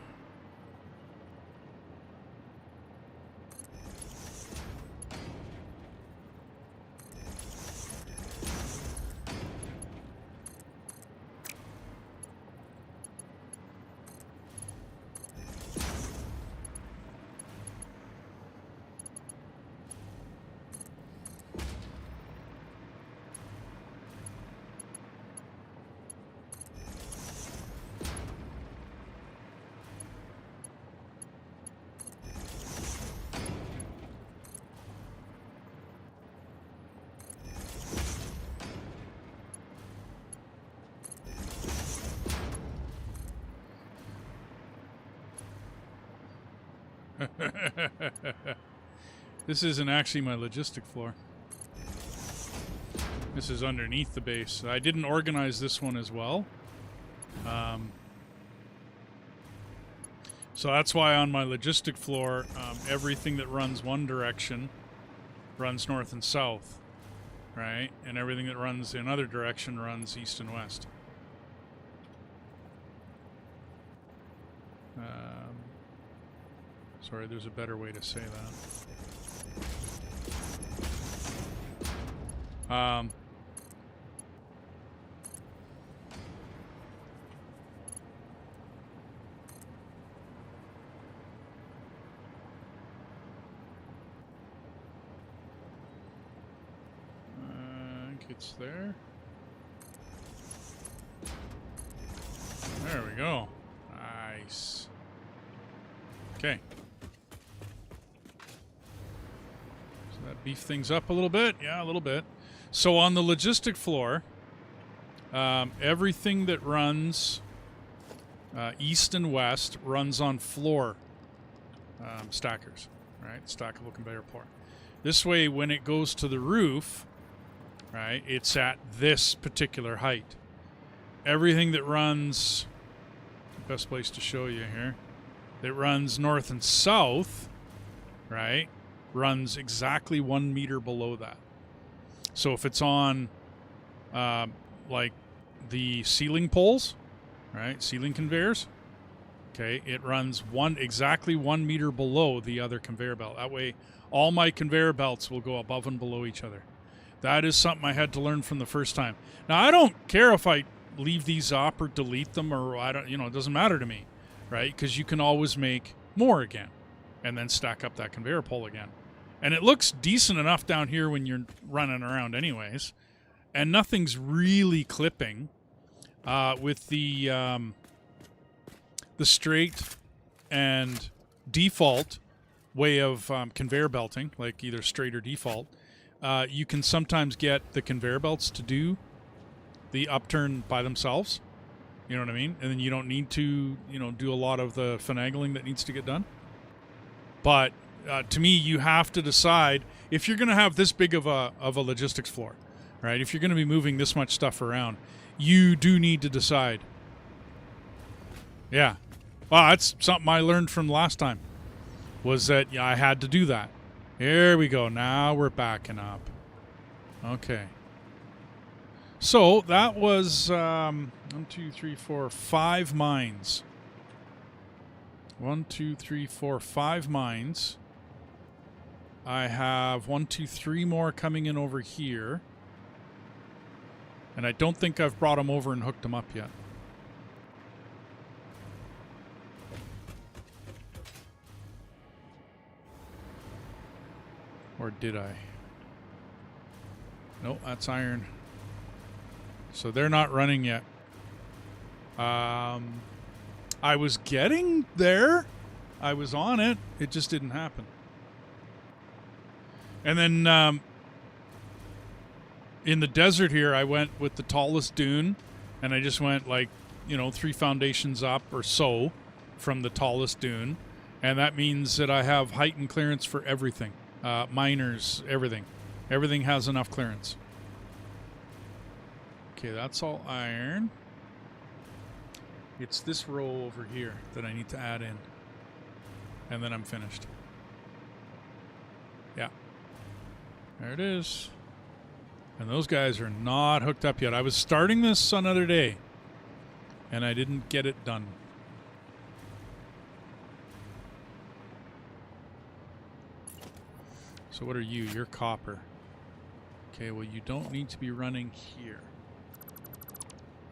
This isn't actually my logistic floor. This is underneath the base. I didn't organize this one as well. So that's why on my logistic floor, everything that runs one direction runs north and south, right? And everything that runs in another direction runs east and west. Sorry, there's a better way to say that. I think it's there. There we go. Nice. Okay. So that beefed things up a little bit. Yeah, a little bit. So on the logistic floor, everything that runs east and west runs on floor stackers, right? Stackable conveyor port. This way, when it goes to the roof, right, it's at this particular height. Everything that runs, best place to show you here, that runs north and south, right, runs exactly 1 meter below that. So if it's on, like, the ceiling poles, right, ceiling conveyors, okay, it runs exactly 1 meter below the other conveyor belt. That way, all my conveyor belts will go above and below each other. That is something I had to learn from the first time. Now, I don't care if I leave these up or delete them, or I don't, it doesn't matter to me, right? Because you can always make more again and then stack up that conveyor pole again. And it looks decent enough down here when you're running around anyways. And nothing's really clipping with the straight and default way of conveyor belting, like either straight or default. You can sometimes get the conveyor belts to do the upturn by themselves. You know what I mean? And then you don't need to, do a lot of the finagling that needs to get done. But to me, you have to decide if you're going to have this big of a logistics floor, right? If you're going to be moving this much stuff around, you do need to decide. Yeah. Well, that's something I learned from last time, was that I had to do that. Here we go. Now we're backing up. Okay. So that was 1, 2, 3, 4, 5 mines. 1, 2, 3, 4, 5 mines. I have 1, 2, 3 more coming in over here. And I don't think I've brought them over and hooked them up yet. Or did I? Nope, that's iron. So they're not running yet. I was getting there. I was on it. It just didn't happen. And then in the desert here, I went with the tallest dune, and I just went 3 foundations up or so from the tallest dune, And that means that I have height and clearance for everything. Miners, everything. Everything has enough clearance. Okay, that's all iron. It's this row over here that I need to add in. And then I'm finished. Yeah. There it is. And those guys are not hooked up yet. I was starting this another day. And I didn't get it done. So what are you? You're copper. Okay, well you don't need to be running here.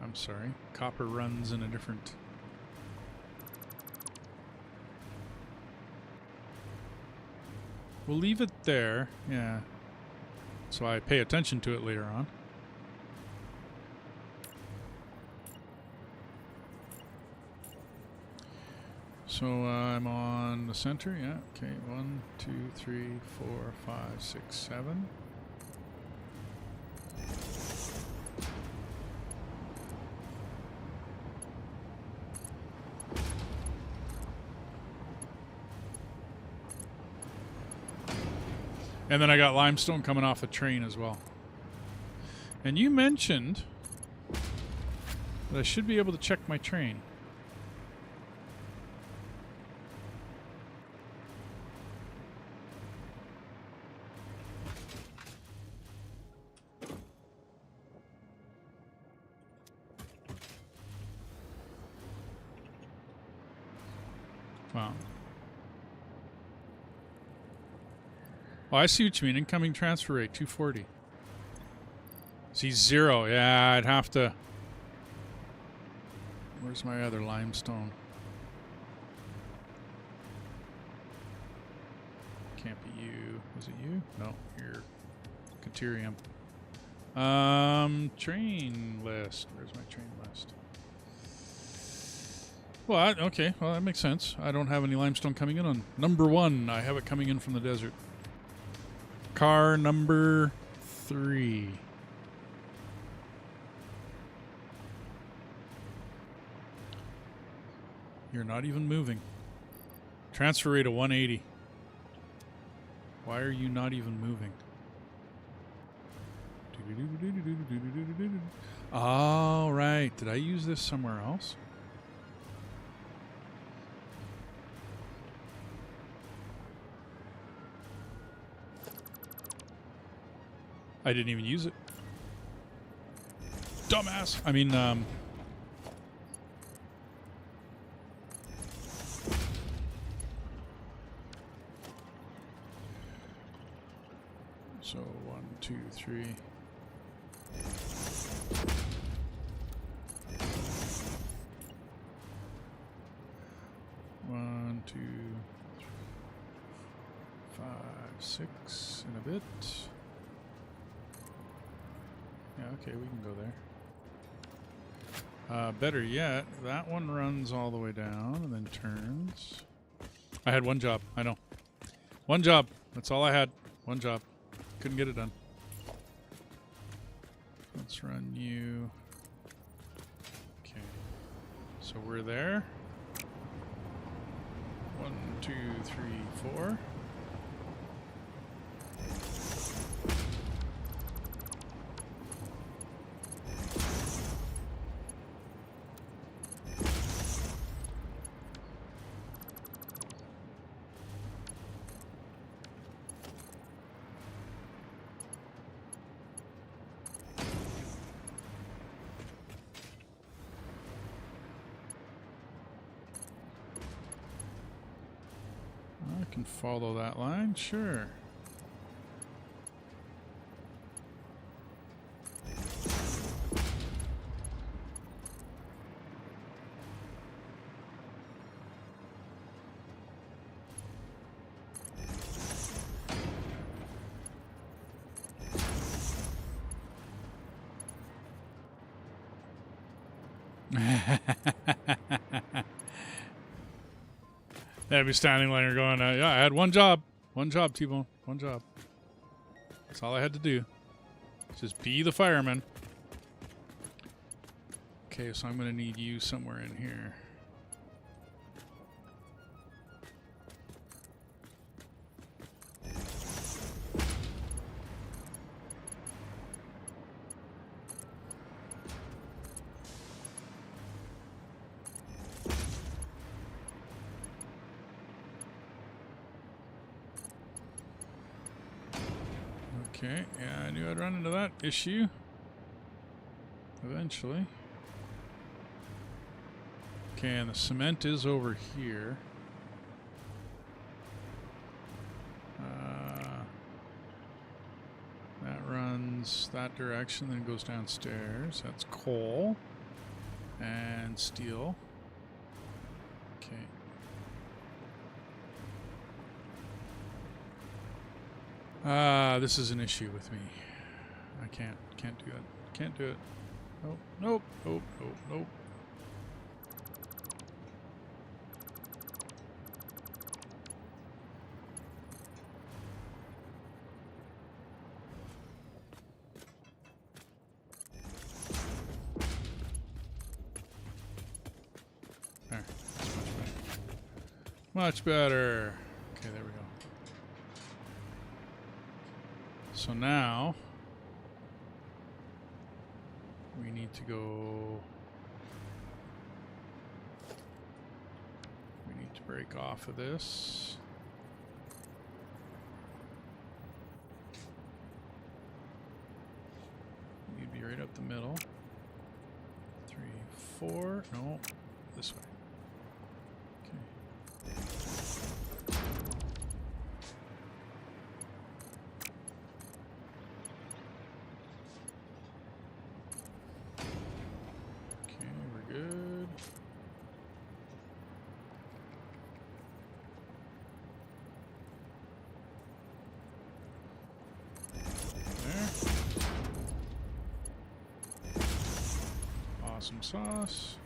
I'm sorry. Copper runs in a different... We'll leave it there. Yeah. So I pay attention to it later on. So I'm on the center, yeah. Okay, 1, 2, 3, 4, 5, 6, 7. And then I got limestone coming off the train as well. And you mentioned that I should be able to check my train. Wow. Oh, I see what you mean. Incoming transfer rate, 240. See, 0. Yeah, I'd have to... Where's my other limestone? Can't be you. Is it you? No, you're Caterium. Train list. Where's my train list? Well, okay. Well, that makes sense. I don't have any limestone coming in on number 1. I have it coming in from the desert. Car number 3. You're not even moving. Transfer rate of 180. Why are you not even moving? Oh, right. Did I use this somewhere else? I didn't even use it. Dumbass. I mean, so 1, 2, 3. One, 2, 3, 5, 6 in a bit. Yeah, okay, we can go there. Better yet, that one runs all the way down and then turns. I had one job, I know. One job, that's all I had. One job. Couldn't get it done. Let's run you. Okay. So we're there. 1, 2, 3, 4. I can follow that line, sure. I'd be standing there going, yeah, I had one job. One job, T-Bone. One job. That's all I had to do. Just be the fireman. Okay, so I'm going to need you somewhere in here. Okay, yeah, I knew I'd run into that issue eventually. Okay, and the cement is over here. That runs that direction, then goes downstairs. That's coal and steel. Okay. This is an issue with me. I can't do it. Can't do it. Nope, nope, nope, nope, nope. There. That's much better. Much better. Okay, there we go. So now we need to go. We need to break off of this. You'd be right up the middle. 3, 4. No, this way. Some sauce.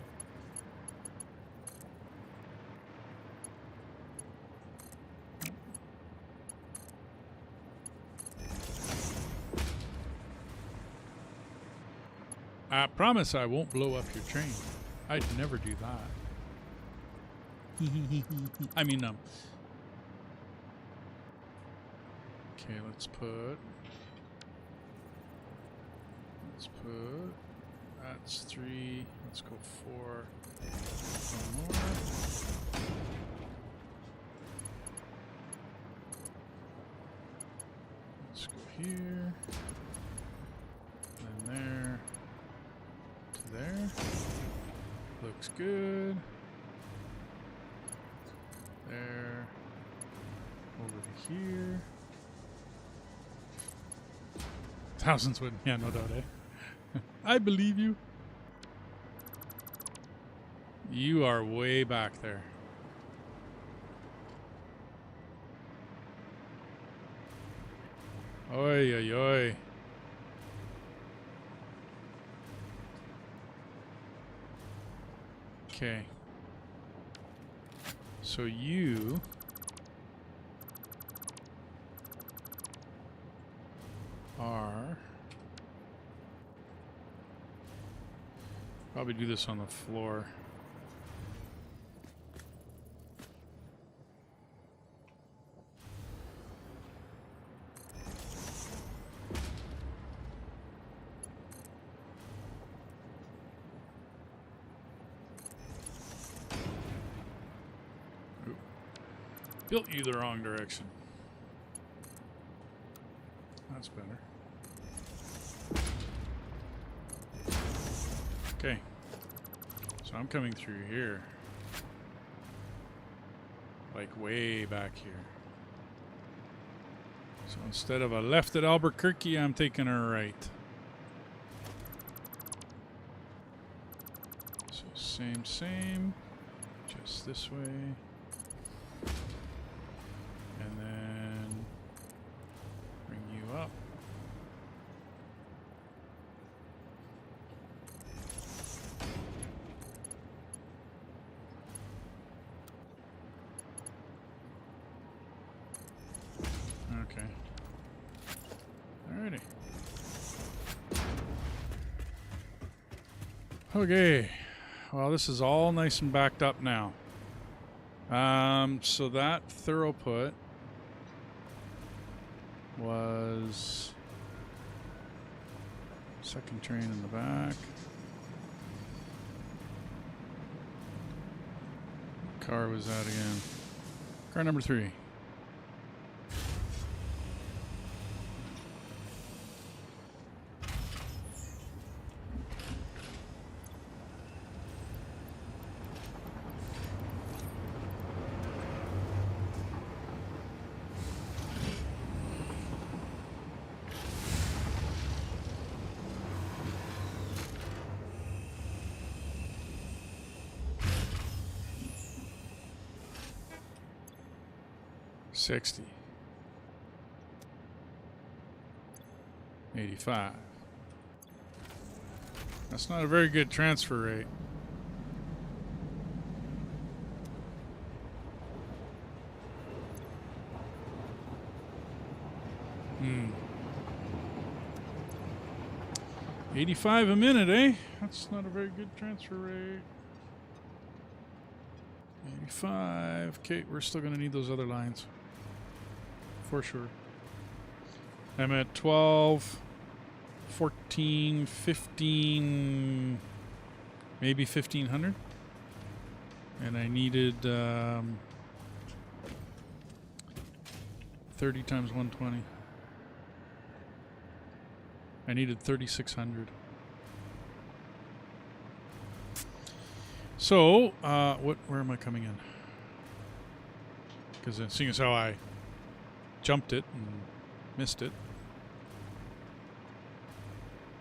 I promise I won't blow up your train. I'd never do that. I mean, okay, let's put. That's 3. Let's go 4. One more. Let's go here. And there. To there. Looks good. There. Over to here. Thousands would. Yeah, no doubt, eh? I believe you. You are way back there. Oi, oi, oi. Okay. So you are... Probably do this on the floor. Ooh. Built you the wrong direction. That's better. Okay, so I'm coming through here, like way back here. So instead of a left at Albuquerque, I'm taking a right. So same, just this way. And then bring you up. Okay. Alrighty. Okay. Well, this is all nice and backed up now. So that throughput was second train in the back. Car was that again? Car number 3. 60. 85. That's not a very good transfer rate. Hmm. 85 a minute, eh? That's not a very good transfer rate. 85. Okay, we're still going to need those other lines. For sure. I'm at 12, 14, 15, maybe 1500. And I needed 30 times 120. I needed 3600. So, where am I coming in? Because seeing as how I jumped it and missed it,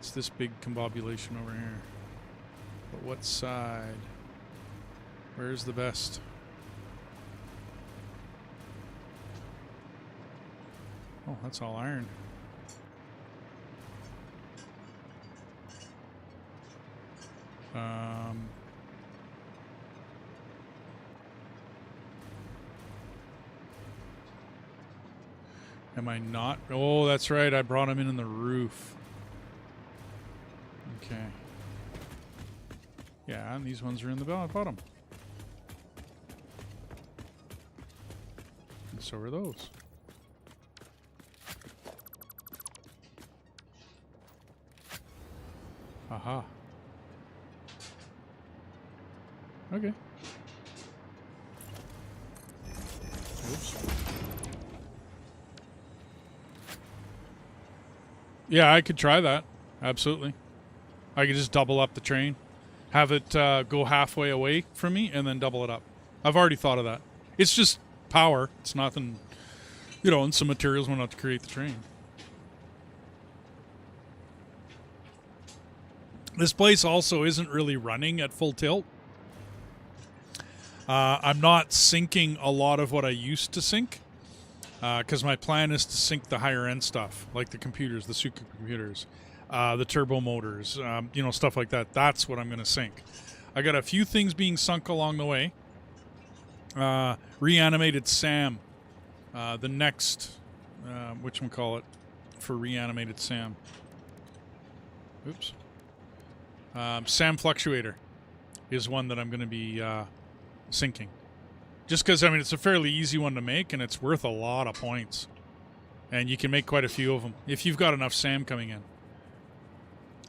it's this big combobulation over here. But what side? Where's the best? Oh, that's all iron. Am I not? Oh, that's right. I brought him in the roof. Okay. Yeah, and these ones are in the bottom. And so are those. Aha. Okay. Oops. Yeah, I could try that. Absolutely. I could just double up the train. Have it go halfway away from me and then double it up. I've already thought of that. It's just power. It's nothing, you know, and some materials went out to create the train. This place also isn't really running at full tilt. I'm not sinking a lot of what I used to sink because my plan is to sink the higher end stuff, like the computers, the supercomputers, the turbo motors, you know, stuff like that. That's what I'm going to sink. I got a few things being sunk along the way. Reanimated Sam, the next, whatchamacallit, for Reanimated Sam. Oops. Sam Fluctuator is one that I'm going to be sinking. Just because, I mean, it's a fairly easy one to make, and it's worth a lot of points. And you can make quite a few of them if you've got enough Sam coming in.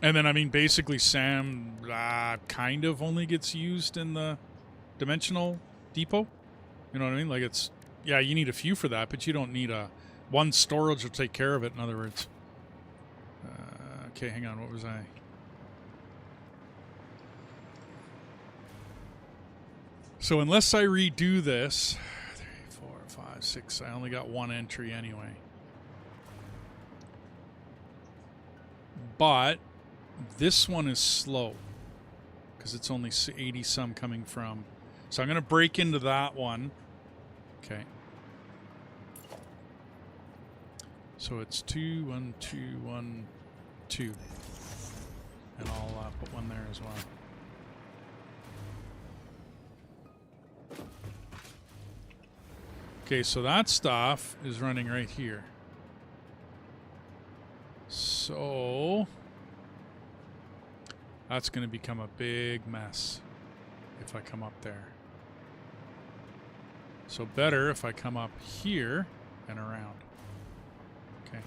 And then, I mean, basically Sam kind of only gets used in the dimensional depot. You know what I mean? Like, it's, yeah, you need a few for that, but you don't need a, one storage will take care of it, in other words. Okay, hang on, what was I? So unless I redo this, 3, 4, 5, 6, I only got one entry anyway. But this one is slow because it's only 80 some coming from. So I'm going to break into that one. Okay. So it's 2, 1, 2, 1, 2. And I'll put one there as well. Okay, so that stuff is running right here. So that's going to become a big mess if I come up there. So better if I come up here and around. Okay.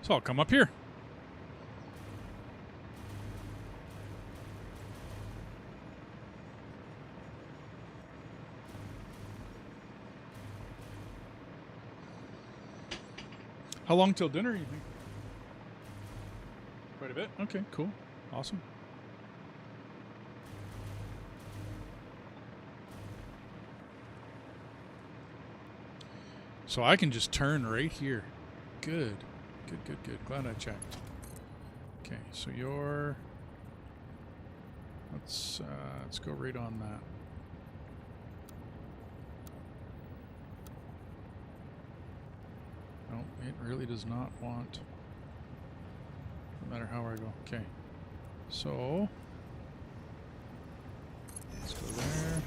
So I'll come up here. How long till dinner, you think? Quite a bit? Okay, cool. Awesome. So I can just turn right here. Good. Good, good, good. Glad I checked. Okay, so you're Let's go right on that. No, it really does not want. No matter how I go. Okay. So let's go there.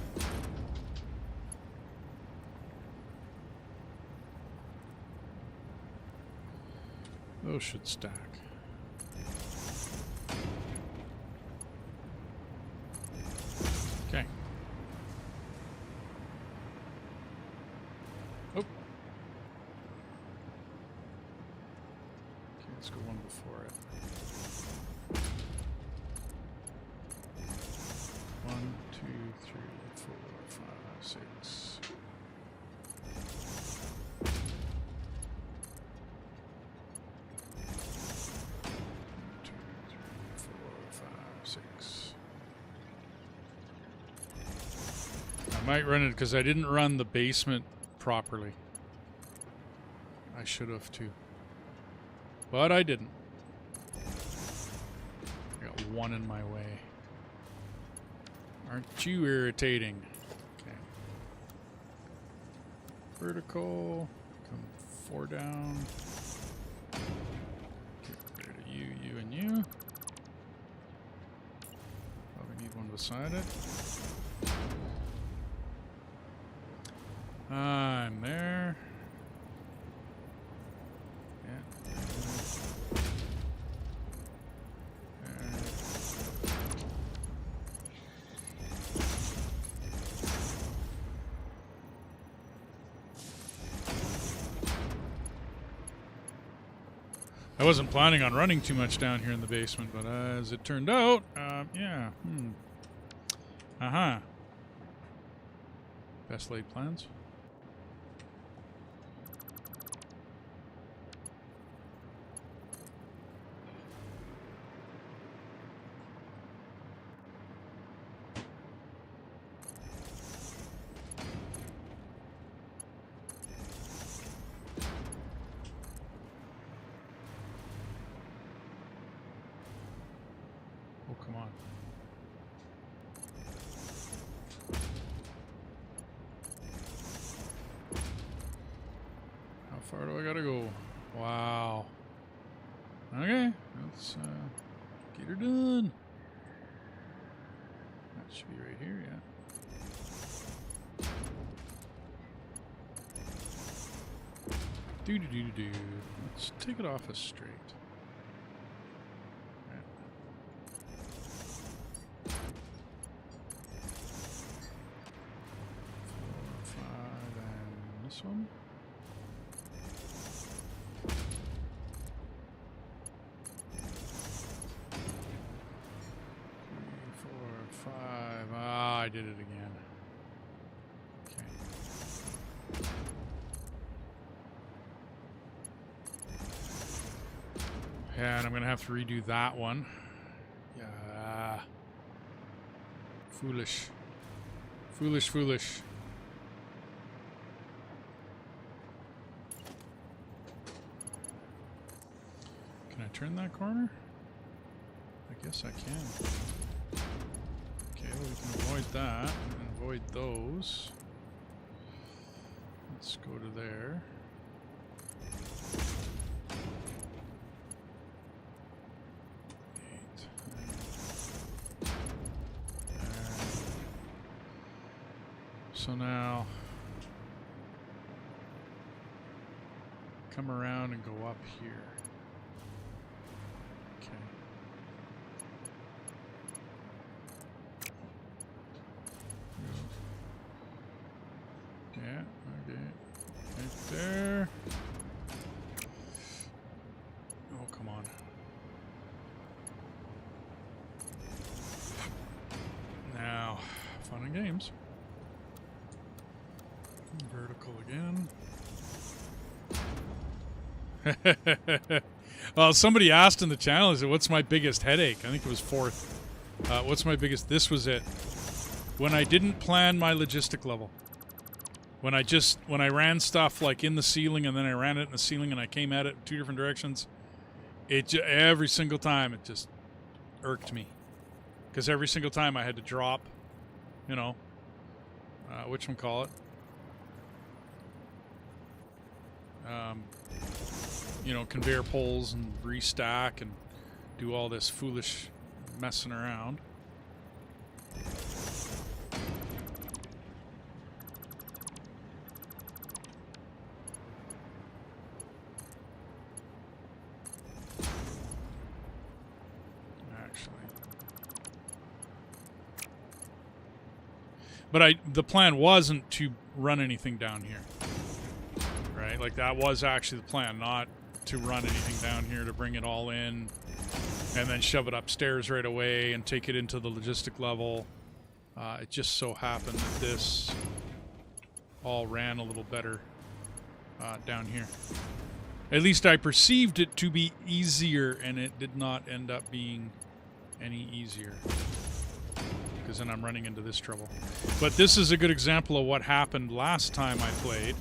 Those should stack. Okay. Oh. Okay, let's go one before it. 1, 2, 3, 4, 5, 6. 2, 3, 4, 5, 6. I might run it because I didn't run the basement properly. I should have too. But I didn't. I got one in my way. Aren't you irritating? Okay. Vertical. Come 4 down. Get rid of you, you, and you. Probably need one beside it. I'm there. Yeah. There. I wasn't planning on running too much down here in the basement, but as it turned out, yeah. Uh-huh. Best laid plans. Oh, come on. How far do I gotta go? Wow. Okay, let's get her done. That should be right here, yeah. Do. Let's take it off as straight. Right. 4, 5, and this one. 3, 4, 5. Ah, I did it again. Okay. Yeah, and I'm gonna have to redo that one. Yeah. Foolish. Foolish. Can I turn that corner? I guess I can. Okay, well, we can avoid that and avoid those. Let's go to there. So now, come around and go up here. Okay. Yeah, okay. Right there. Oh, come on. Now, fun and games. Vertical again. Well, somebody asked in the channel, is it what's my biggest headache? I think it was 4th. What's my biggest? This was it. When I didn't plan my logistic level. When I ran stuff like in the ceiling and then I ran it in the ceiling and I came at it in 2 different directions. Every single time it just irked me. Because every single time I had to drop, you know, whatchamacallit, you know, conveyor poles and restack and do all this foolish messing around. But the plan wasn't to run anything down here, right? Like that was actually the plan, not to run anything down here, to bring it all in and then shove it upstairs right away and take it into the logistic level. It just so happened that this all ran a little better down here. At least I perceived it to be easier, and it did not end up being any easier. Because then I'm running into this trouble. But this is a good example of what happened last time I played,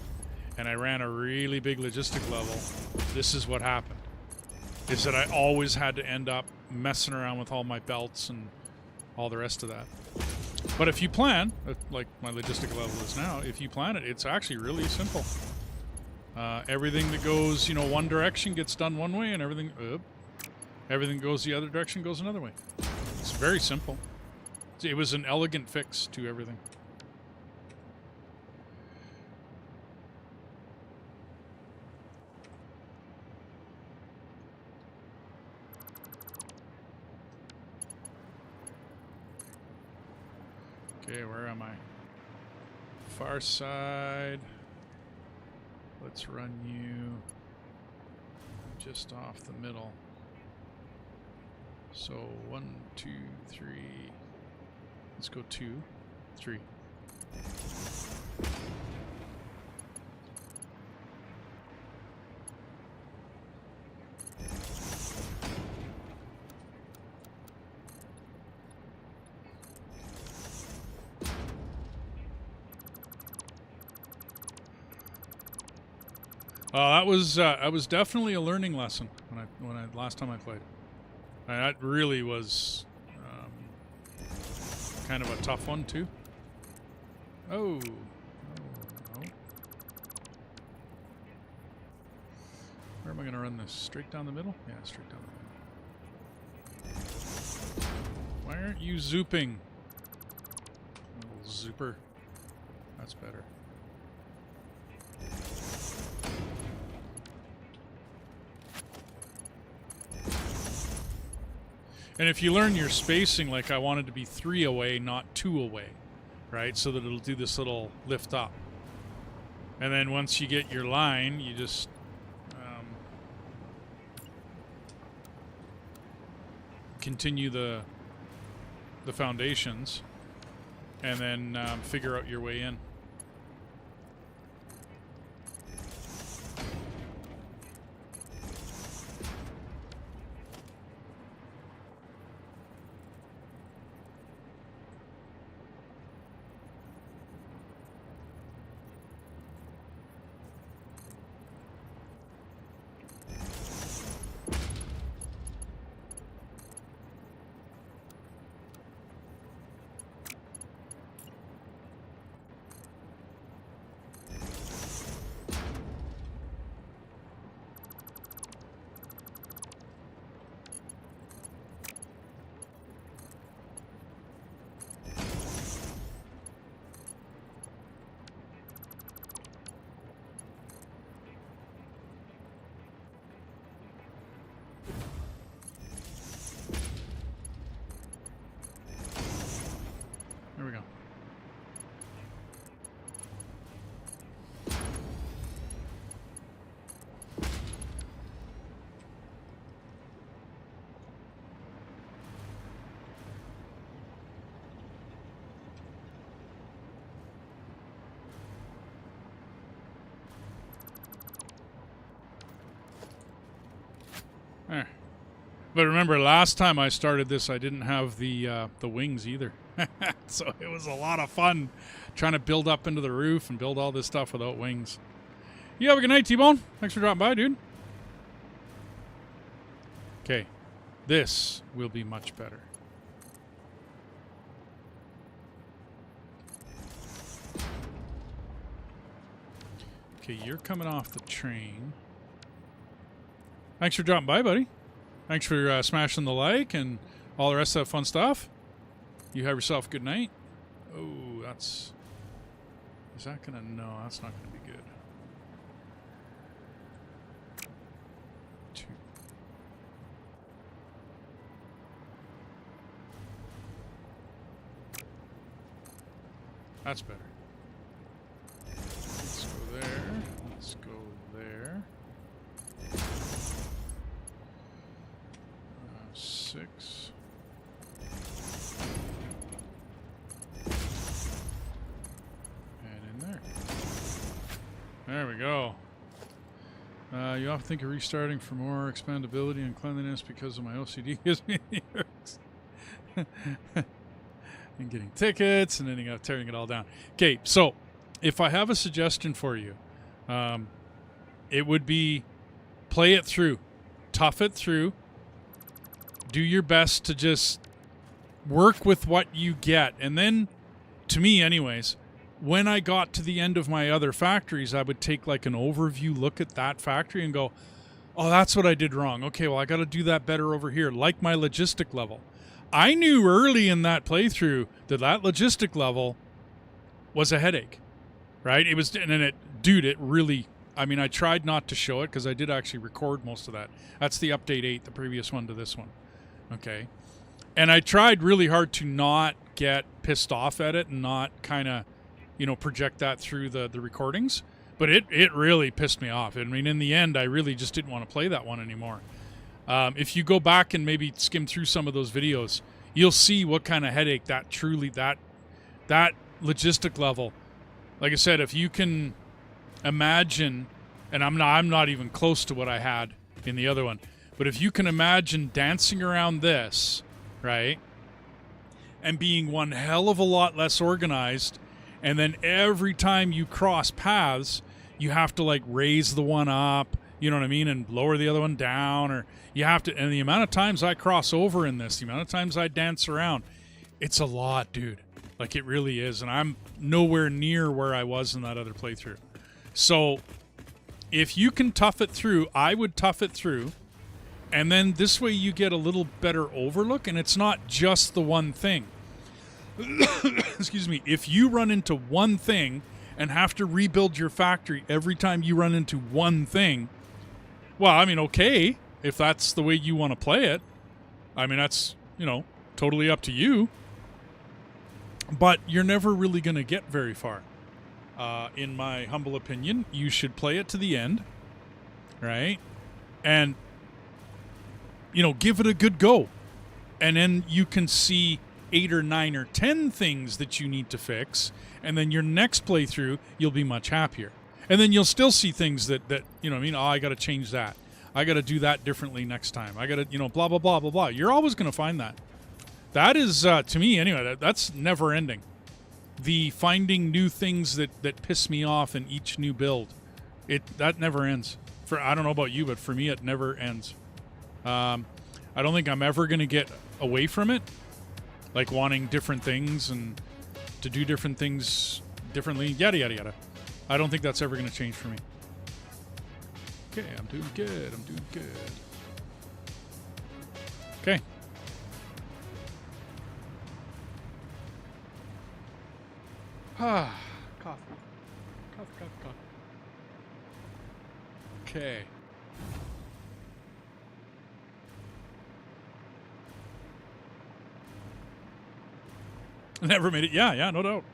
and I ran a really big logistic level. This is what happened. Is that I always had to end up messing around with all my belts and all the rest of that. But if you plan, like my logistic level is now, if you plan it, it's actually really simple. Everything that goes, you know, one direction gets done one way, and everything goes the other direction goes another way. It's very simple. It was an elegant fix to everything. Okay, where am I? Far side. Let's run you just off the middle. So 1, 2, 3. Let's go 2, 3. That was definitely a learning lesson when I last time I played. And that really was kind of a tough one too. Oh. Where am I going to run this? Straight down the middle? Yeah, straight down the middle. Why aren't you zooping? Little zooper. That's better. And if you learn your spacing, like I wanted to be 3 away, not 2 away, right? So that it'll do this little lift up. And then once you get your line, you just continue the foundations and then figure out your way in. There we go. There. But remember, last time I started this, I didn't have the wings either. So it was a lot of fun trying to build up into the roof and build all this stuff without wings. You have a good night, T-Bone. Thanks for dropping by, dude. Okay. This will be much better. Okay, you're coming off the train. Thanks for dropping by, buddy. Thanks for smashing the like and all the rest of that fun stuff. You have yourself a good night. Oh, that's... Is that going to... No, that's not going to be good. 2. That's better. Let's go there. Let's go there. 6. And in there. There we go. You often think of restarting for more expandability and cleanliness because of my OCD gives me the irks. And getting tickets and ending up tearing it all down. Okay, so if I have a suggestion for you, it would be play it through, tough it through, do your best to just work with what you get. And then, to me anyways, when I got to the end of my other factories, I would take like an overview look at that factory and go, oh, that's what I did wrong. Okay, well, I got to do that better over here, like my logistic level. I knew early in that playthrough that logistic level was a headache, right? It was, and it really, I mean, I tried not to show it because I did actually record most of that. That's the update 8, the previous one to this one. Okay. And I tried really hard to not get pissed off at it and not kind of, project that through the recordings. But it really pissed me off. I mean, in the end, I really just didn't want to play that one anymore. If you go back and maybe skim through some of those videos, you'll see what kind of headache that logistic level. Like I said, if you can imagine, and I'm not even close to what I had in the other one, but if you can imagine dancing around this, right, and being one hell of a lot less organized, and then every time you cross paths, you have to like raise the one up, you know what I mean, and lower the other one down, or you have to, and the amount of times I cross over in this, the amount of times I dance around, it's a lot, dude. Like, it really is, and I'm nowhere near where I was in that other playthrough. So, if you can tough it through, I would tough it through, and then this way you get a little better overlook, and it's not just the one thing. Excuse me. If you run into one thing and have to rebuild your factory every time you run into one thing, well, I mean, okay, if that's the way you want to play it. I mean, that's, totally up to you. But you're never really going to get very far. In my humble opinion, you should play it to the end, right? And, give it a good go. And then you can see 8 or 9 or 10 things that you need to fix. And then your next playthrough, you'll be much happier. And then you'll still see things that I got to change that. I got to do that differently next time. I got to, blah, blah, blah, blah, blah. You're always going to find that. That is, to me anyway, that's never ending. The finding new things that piss me off in each new build, that never ends. I don't know about you, but for me, it never ends. I don't think I'm ever going to get away from it, like wanting different things and to do different things differently, yada, yada, yada. I don't think that's ever going to change for me. Okay, I'm doing good. Okay. Coffee. Okay. Never made it. Yeah, no doubt.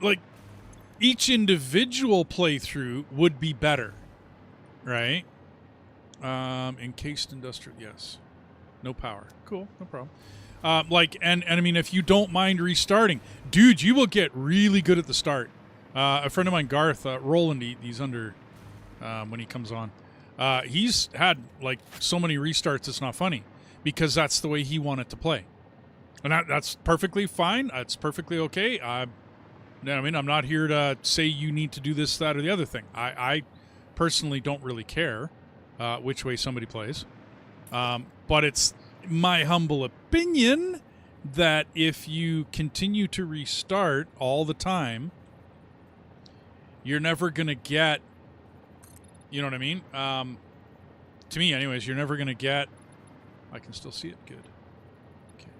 Like, each individual playthrough would be better, right? Encased industrial, yes. No power. Cool, no problem. And I mean, if you don't mind restarting, dude, you will get really good at the start. A friend of mine, Garth, Roland, he's under when he comes on. He's had like so many restarts, it's not funny, because that's the way he wanted to play. And that's perfectly fine. That's perfectly okay. I'm not here to say you need to do this, that, or the other thing. I personally don't really care which way somebody plays. But it's my humble opinion that if you continue to restart all the time, you're never going to get, you know what I mean? To me, anyways, you're never going to get, I can still see it good. Okay.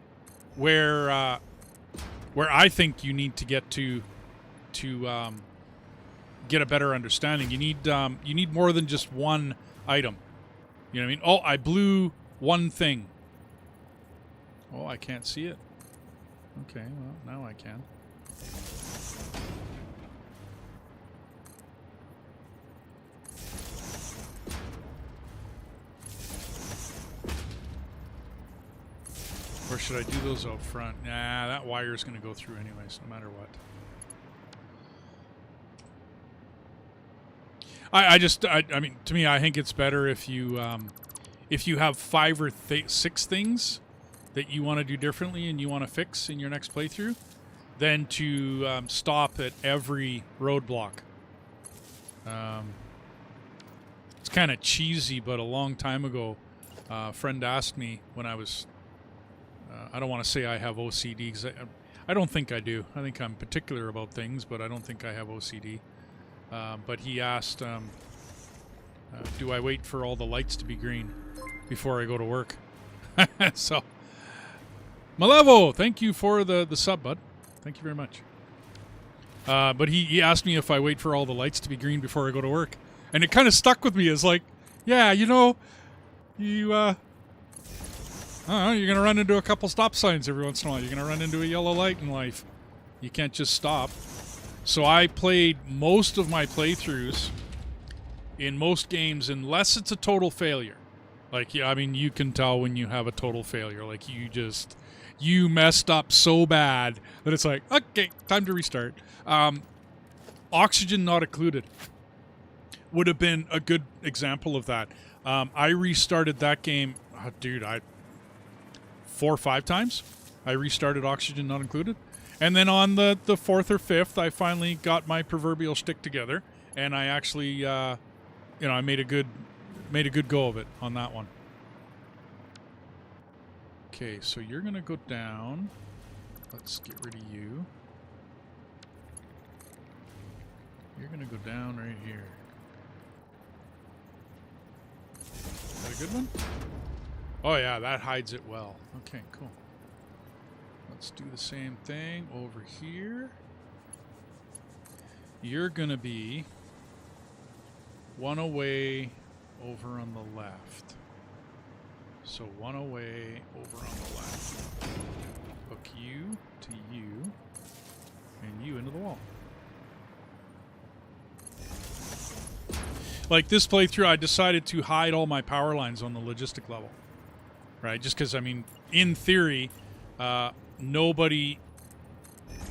Where I think you need to get to get a better understanding. You need more than just one item. You know what I mean? Oh, I blew one thing. Oh, I can't see it. Okay, well, now I can. Or should I do those out front? Nah, that wire's going to go through anyways, no matter what. I mean, to me, I think it's better if you have 5 or 6 things that you want to do differently and you want to fix in your next playthrough, than to stop at every roadblock. It's kind of cheesy, but a long time ago, a friend asked me when I was, I don't want to say I have OCD, because I don't think I do. I think I'm particular about things, but I don't think I have OCD. But he asked, do I wait for all the lights to be green before I go to work? So, Malevo, thank you for the sub, bud. Thank you very much. But he asked me if I wait for all the lights to be green before I go to work. And it kind of stuck with me as like, yeah, you know, you, I don't know, you're going to run into a couple stop signs every once in a while. You're going to run into a yellow light in life. You can't just stop. So I played most of my playthroughs in most games, unless it's a total failure. Like, yeah, I mean, you can tell when you have a total failure. Like, you messed up so bad that it's like, okay, time to restart. Oxygen not included would have been a good example of that. I restarted that game, dude, 4 or 5 times. I restarted Oxygen not included. And then on the 4th or 5th, I finally got my proverbial shtick together, and I actually, I made a good go of it on that one. Okay, so you're gonna go down. Let's get rid of you. You're gonna go down right here. Is that a good one? Oh yeah, that hides it well. Okay, cool. Let's do the same thing over here. You're going to be one away over on the left. So one away over on the left. Hook you to you, and you into the wall. Like this playthrough, I decided to hide all my power lines on the logistic level. Right? Just because, I mean, in theory, nobody,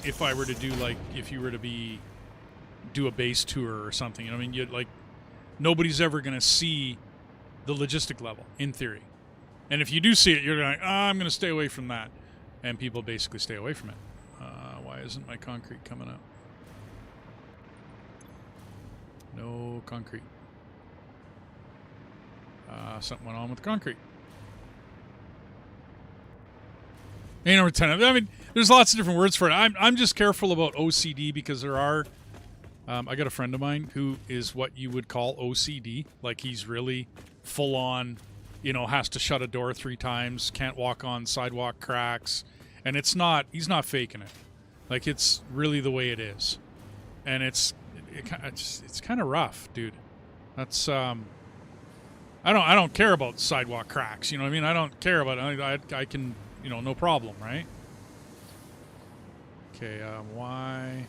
if I were to do, like, if you were to do a base tour or something, you know what I mean? You'd, like, nobody's ever going to see the logistic level, in theory. And if you do see it, you're like, I'm going to stay away from that. And people basically stay away from it. Why isn't my concrete coming up? No concrete. Something went on with the concrete. Ain't no retentive. I mean, there's lots of different words for it. I'm just careful about OCD because there are. I got a friend of mine who is what you would call OCD. Like he's really full on, has to shut a door 3 times, can't walk on sidewalk cracks, and it's not. He's not faking it. Like it's really the way it is, and it's kind of rough, dude. That's I don't care about sidewalk cracks. You know what I mean? I don't care about it. I can. No problem, right? Okay, why?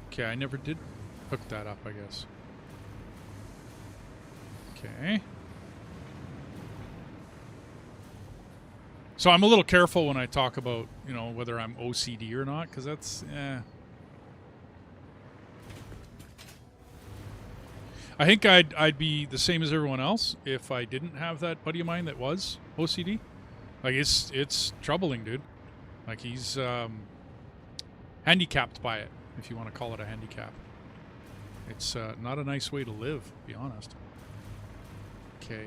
Okay, I never did hook that up, I guess. Okay. So I'm a little careful when I talk about, whether I'm OCD or not, because that's, I think I'd be the same as everyone else if I didn't have that buddy of mine that was OCD. Like it's troubling, dude. Like he's handicapped by it, if you want to call it a handicap. It's not a nice way to live, to be honest. Okay.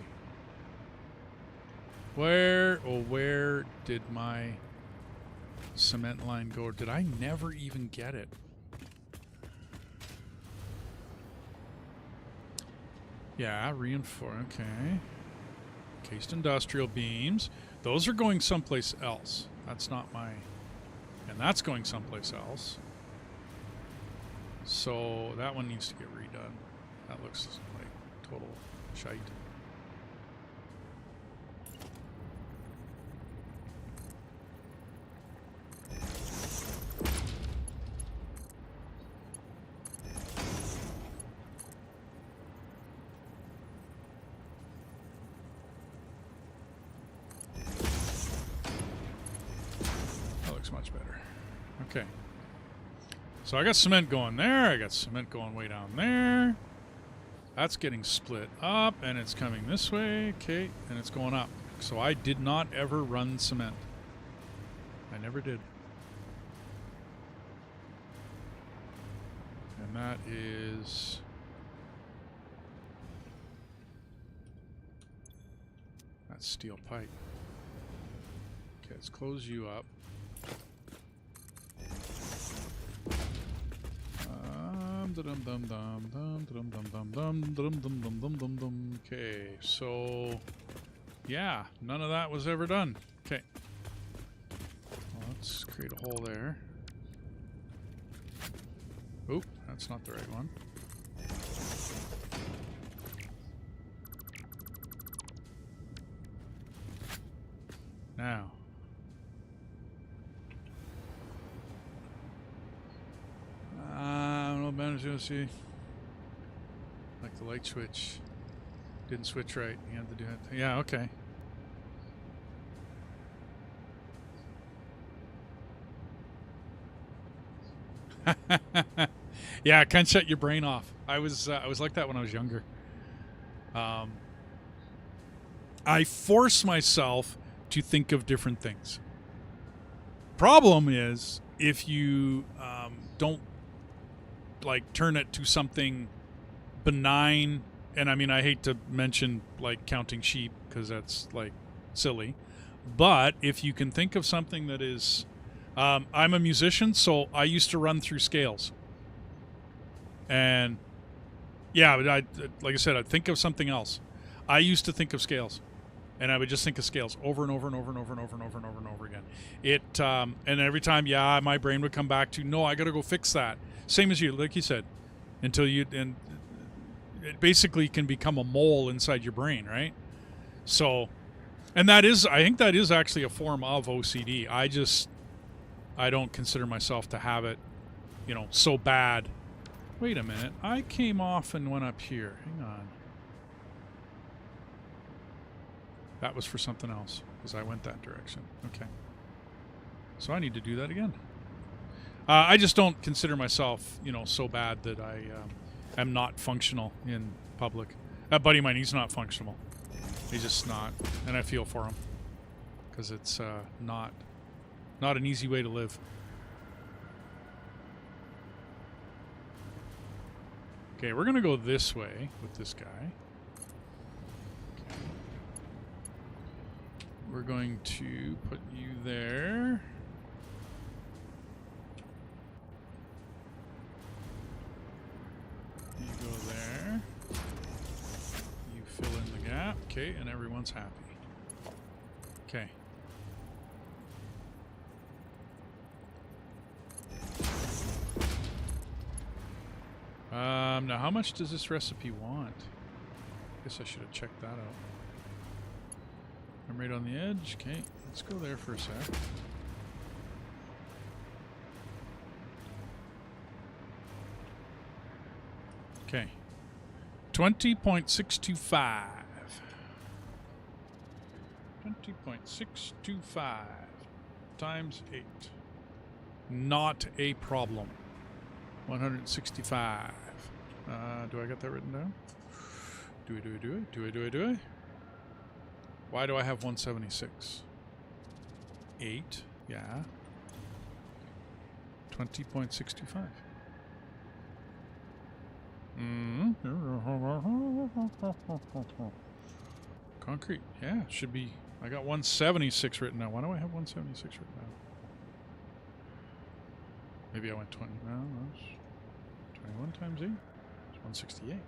Where did my cement line go? Did I never even get it? Yeah, reinforce. Okay. Cased industrial beams. Those are going someplace else. That's not my... And that's going someplace else. So that one needs to get redone. That looks like total shite. Much better. Okay. So I got cement going there. I got cement going way down there. That's getting split up, and it's coming this way. Okay, and it's going up. So I did not ever run cement. I never did. And that is... That's steel pipe. Okay, let's close you up. Okay, so yeah, none of that was ever done. Okay, well, let's create a hole there. Oop, that's not the right one. Now. See, like the light switch didn't switch right. You had to do it. Yeah, okay. Yeah, it can shut your brain off. I was like that when I was younger. I force myself to think of different things. Problem is, if you don't like turn it to something benign, and I mean, I hate to mention like counting sheep because that's like silly, but if you can think of something that is, I'm a musician, so I used to run through scales, and yeah, but like I said, I'd think of something else. I used to think of scales, and I would just think of scales over and over and over and over and over and over and over and over again. It and every time, yeah, my brain would come back to, no, I got to go fix that. Same as you, like you said, until you, and it basically can become a mole inside your brain, right? So, and that is, I think that is actually a form of OCD. I don't consider myself to have it, you know, so bad. Wait a minute, I came off and went up here. Hang on. That was for something else, because I went that direction. Okay. So I need to do that again. I just don't consider myself, you know, so bad that I am not functional in public. That buddy of mine, he's not functional. He's just not, and I feel for him because it's not an easy way to live. Okay, we're gonna go this way with this guy. Okay. We're going to put you there. You go there. You fill in the gap. Okay, and everyone's happy. Okay. Now how much does this recipe want? Guess I should have checked that out. I'm right on the edge. Okay, let's go there for a sec. Okay. 20.625. 20.625 times 8. Not a problem. 165. Do I get that written down? Do I? Why do I have 176? 8. Yeah. 20.625. Concrete. Yeah, should be I got 176 written down. Why do I have 176 written down? Maybe I went 20. No, that's 21 times 8. It's 168.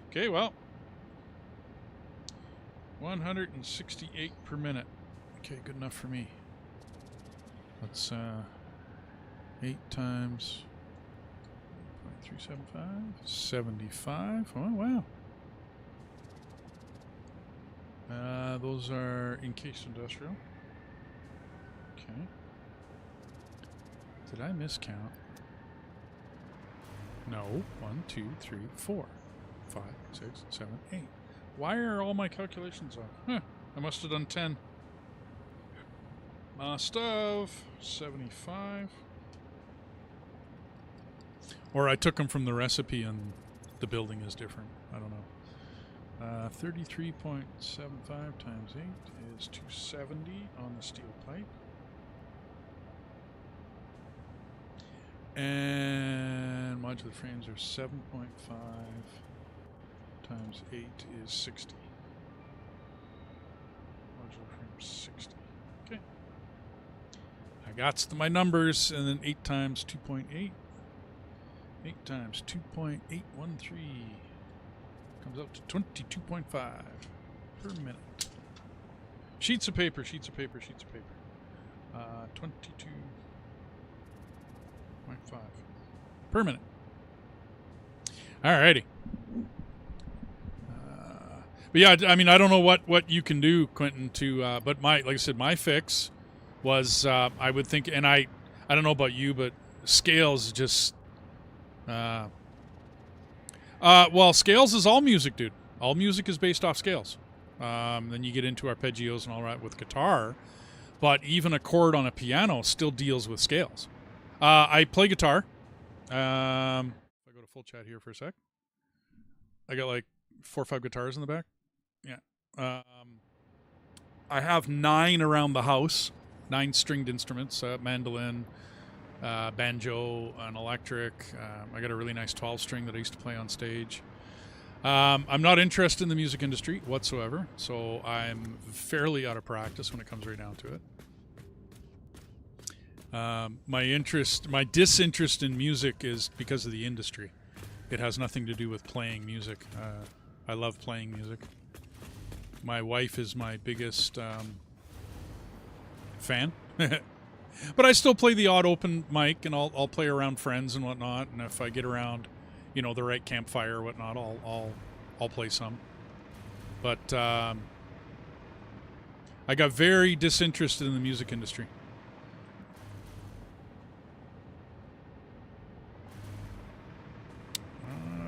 Okay, well. 168 per minute. Okay, good enough for me. Let's 8 times 0.375, 75. Oh wow. Those are encased industrial. Okay. Did I miscount? No. 1, 2, 3, 4, 5, 6, 7, 8. Why are all my calculations off? Huh. I must have done 10. Must have. 75. Or I took them from the recipe and the building is different. I don't know. 33.75 times 8 is 270 on the steel pipe. And modular frames are 7.5 times 8 is 60. Modular frame 60. Okay. I got my numbers, and then 8 times 2.8. 8 times 2.813 comes out to 22.5 per minute. Sheets of paper, sheets of paper, sheets of paper. 22.5 per minute. Alrighty. But yeah, I mean, I don't know what you can do, Quentin, to but like I said, my fix was I would think, and I don't know about you, but scales just well, scales is all music, dude. All music is based off scales. Then you get into arpeggios and all that with guitar, but even a chord on a piano still deals with scales. I play guitar. If I go to full chat here for a sec, I got like 4 or 5 guitars in the back. Yeah. I have 9 around the house, 9 stringed instruments, mandolin, banjo, an electric. I got a really nice 12-string that I used to play on stage. I'm not interested in the music industry whatsoever, so I'm fairly out of practice when it comes right down to it. My disinterest in music is because of the industry. It has nothing to do with playing music. I love playing music. My wife is my biggest fan. But I still play the odd open mic, and I'll play around friends and whatnot. And if I get around, the right campfire or whatnot, I'll play some. But I got very disinterested in the music industry.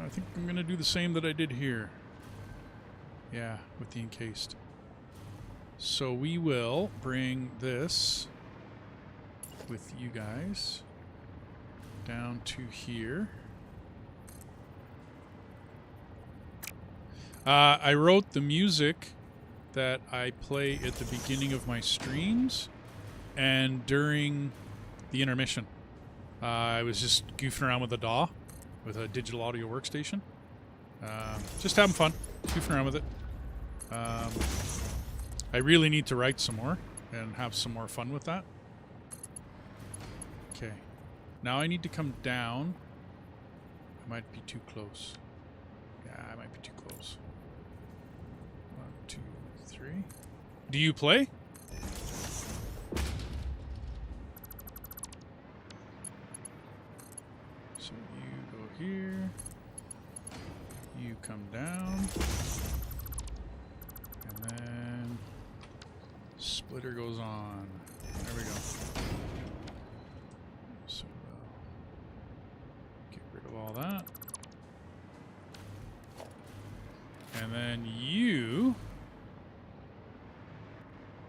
I think I'm gonna do the same that I did here. Yeah, with the encased. So we will bring this with you guys down to here. I wrote the music that I play at the beginning of my streams and during the intermission. I was just goofing around with a DAW, with a digital audio workstation. Just having fun, goofing around with it. I really need to write some more and have some more fun with that. Okay. Now I need to come down. I might be too close. Yeah, I might be too close. 1, 2, 3. Do you play? So you go here. You come down. And then splitter goes on. There we go. So get rid of all that. And then you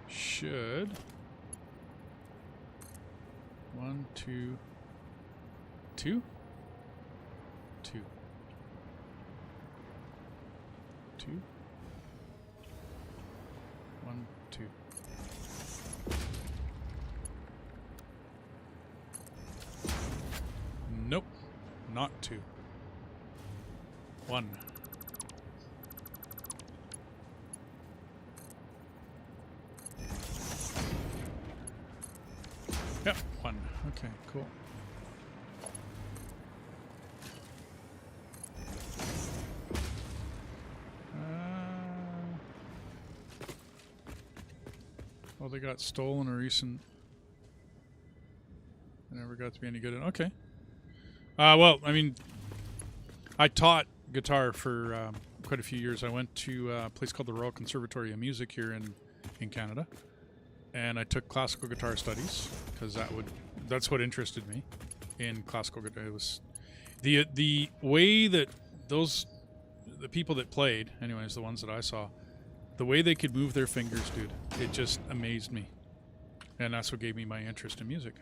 should 1, 2, 2, 2, 2, 1, 2. Nope, not 2. 1. Yep, 1. Okay, cool. Oh, they got stolen or recent. I never got to be any good at. Okay. Well, I mean, I taught guitar for quite a few years. I went to a place called the Royal Conservatory of Music here in Canada, and I took classical guitar studies because that's what interested me in classical guitar. It was the way that the people that played, anyways, the ones that I saw, the way they could move their fingers, dude, it just amazed me, and that's what gave me my interest in music.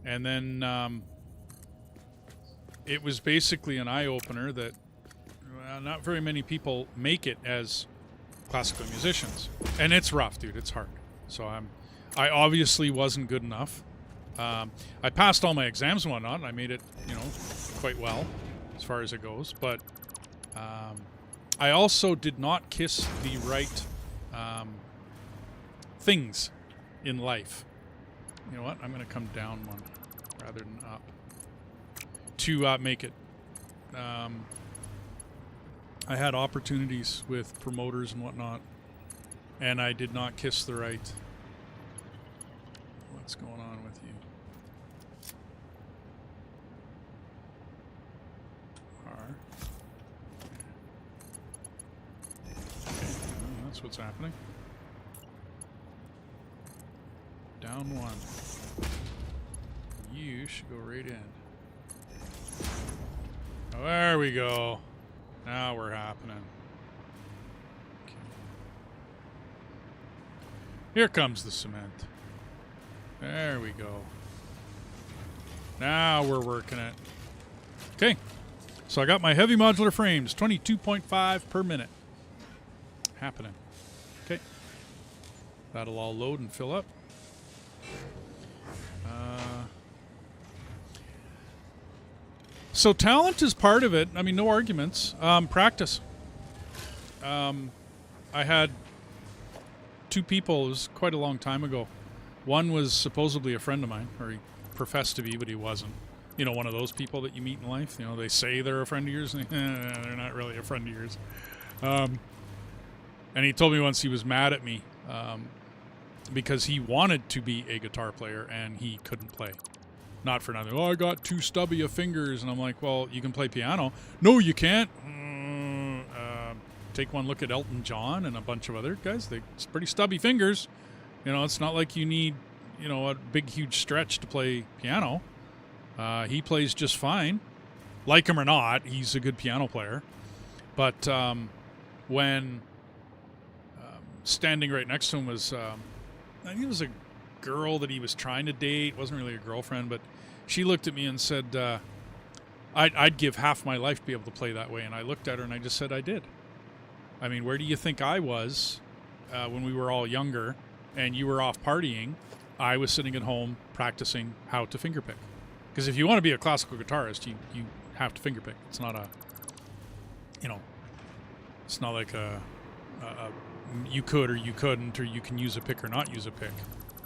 And then it was basically an eye-opener that not very many people make it as classical musicians, and it's rough, dude. It's hard. So I obviously wasn't good enough. I passed all my exams and whatnot, and I made it, quite well as far as it goes. But I also did not kiss the right things in life. You know what? I'm going to come down 1 rather than up to make it. I had opportunities with promoters and whatnot, and I did not kiss the right. What's going on with you? R. Okay, that's what's happening. Down 1. You should go right in. Oh, there we go. Now we're happening. Okay. Here comes the cement. There we go. Now we're working it. Okay. So I got my heavy modular frames, 22.5 per minute. Happening. Okay. That'll all load and fill up. So talent is part of it. I mean, no arguments. Practice. I had 2 people, it was quite a long time ago. One was supposedly a friend of mine, or he professed to be, but he wasn't. One of those people that you meet in life. They say they're a friend of yours, and they're not really a friend of yours. And he told me once he was mad at me because he wanted to be a guitar player, and he couldn't play. Not for nothing. Oh, I got too stubby of fingers. And I'm like, well, you can play piano. No, you can't. Take one look at Elton John and a bunch of other guys. It's pretty stubby fingers. It's not like you need, a big, huge stretch to play piano. He plays just fine. Like him or not, he's a good piano player. But when standing right next to him was, I think it was a girl that he was trying to date. It wasn't really a girlfriend, but she looked at me and said, I'd give half my life to be able to play that way. And I looked at her and I just said I did. I mean, where do you think I was when we were all younger and you were off partying? I was sitting at home practicing how to fingerpick. Because if you want to be a classical guitarist, you have to fingerpick. It's not it's not like you could or you couldn't, or you can use a pick or not use a pick.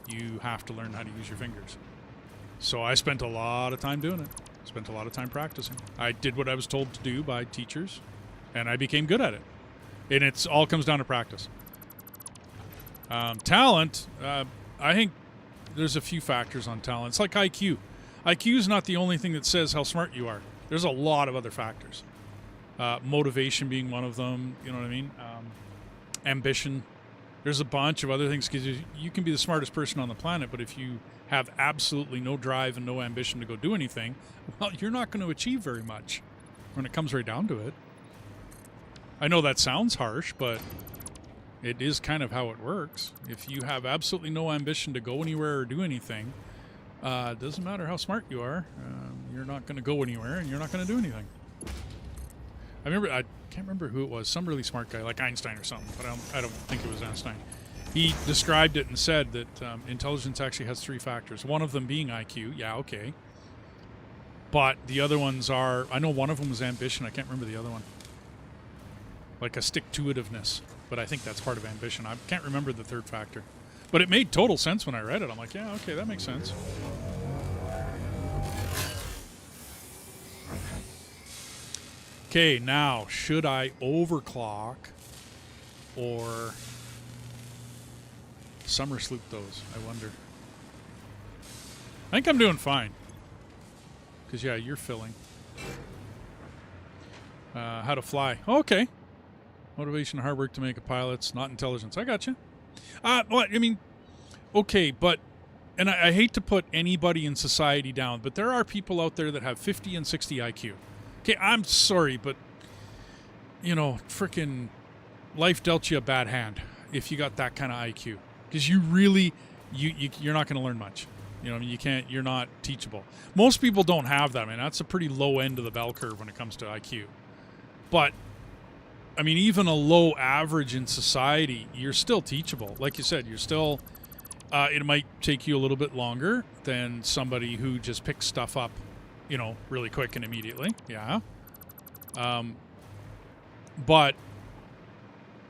You have to learn how to use your fingers. So I spent a lot of time doing it. Spent a lot of time practicing. I did what I was told to do by teachers, and I became good at it. And it all comes down to practice. Talent, I think there's a few factors on talent. It's like IQ. IQ is not the only thing that says how smart you are. There's a lot of other factors. Motivation being one of them, you know what I mean? Ambition. There's a bunch of other things, because you can be the smartest person on the planet, but if you have absolutely no drive and no ambition to go do anything, well, you're not going to achieve very much when it comes right down to it. I know that sounds harsh, but it is kind of how it works. If you have absolutely no ambition to go anywhere or do anything, it doesn't matter how smart you are, you're not going to go anywhere and you're not going to do anything. I can't remember who it was, some really smart guy, like Einstein or something, but I don't think it was Einstein. He described it and said that intelligence actually has 3 factors, one of them being IQ. Yeah, okay. But the other ones are, I know one of them was ambition, I can't remember the other one. Like a stick-to-itiveness, but I think that's part of ambition. I can't remember the third factor. But it made total sense when I read it. I'm like, yeah, okay, that makes sense. Okay, now, should I overclock or summer sloop those? I wonder. I think I'm doing fine. Because, yeah, you're filling. How to fly. Oh, okay. Motivation, hard work to make a pilot's not intelligence. I got you. Well, I mean, okay, but, and I hate to put anybody in society down, but there are people out there that have 50 and 60 IQ. Okay, I'm sorry, but, you know, frickin' life dealt you a bad hand if you got that kind of IQ. Because you really, you're not going to learn much. You know, I mean, you can't, you're not teachable. Most people don't have that, man. That's a pretty low end of the bell curve when it comes to IQ. But, I mean, even a low average in society, you're still teachable. Like you said, you're still, it might take you a little bit longer than somebody who just picks stuff up, you know, really quick and immediately. Yeah. But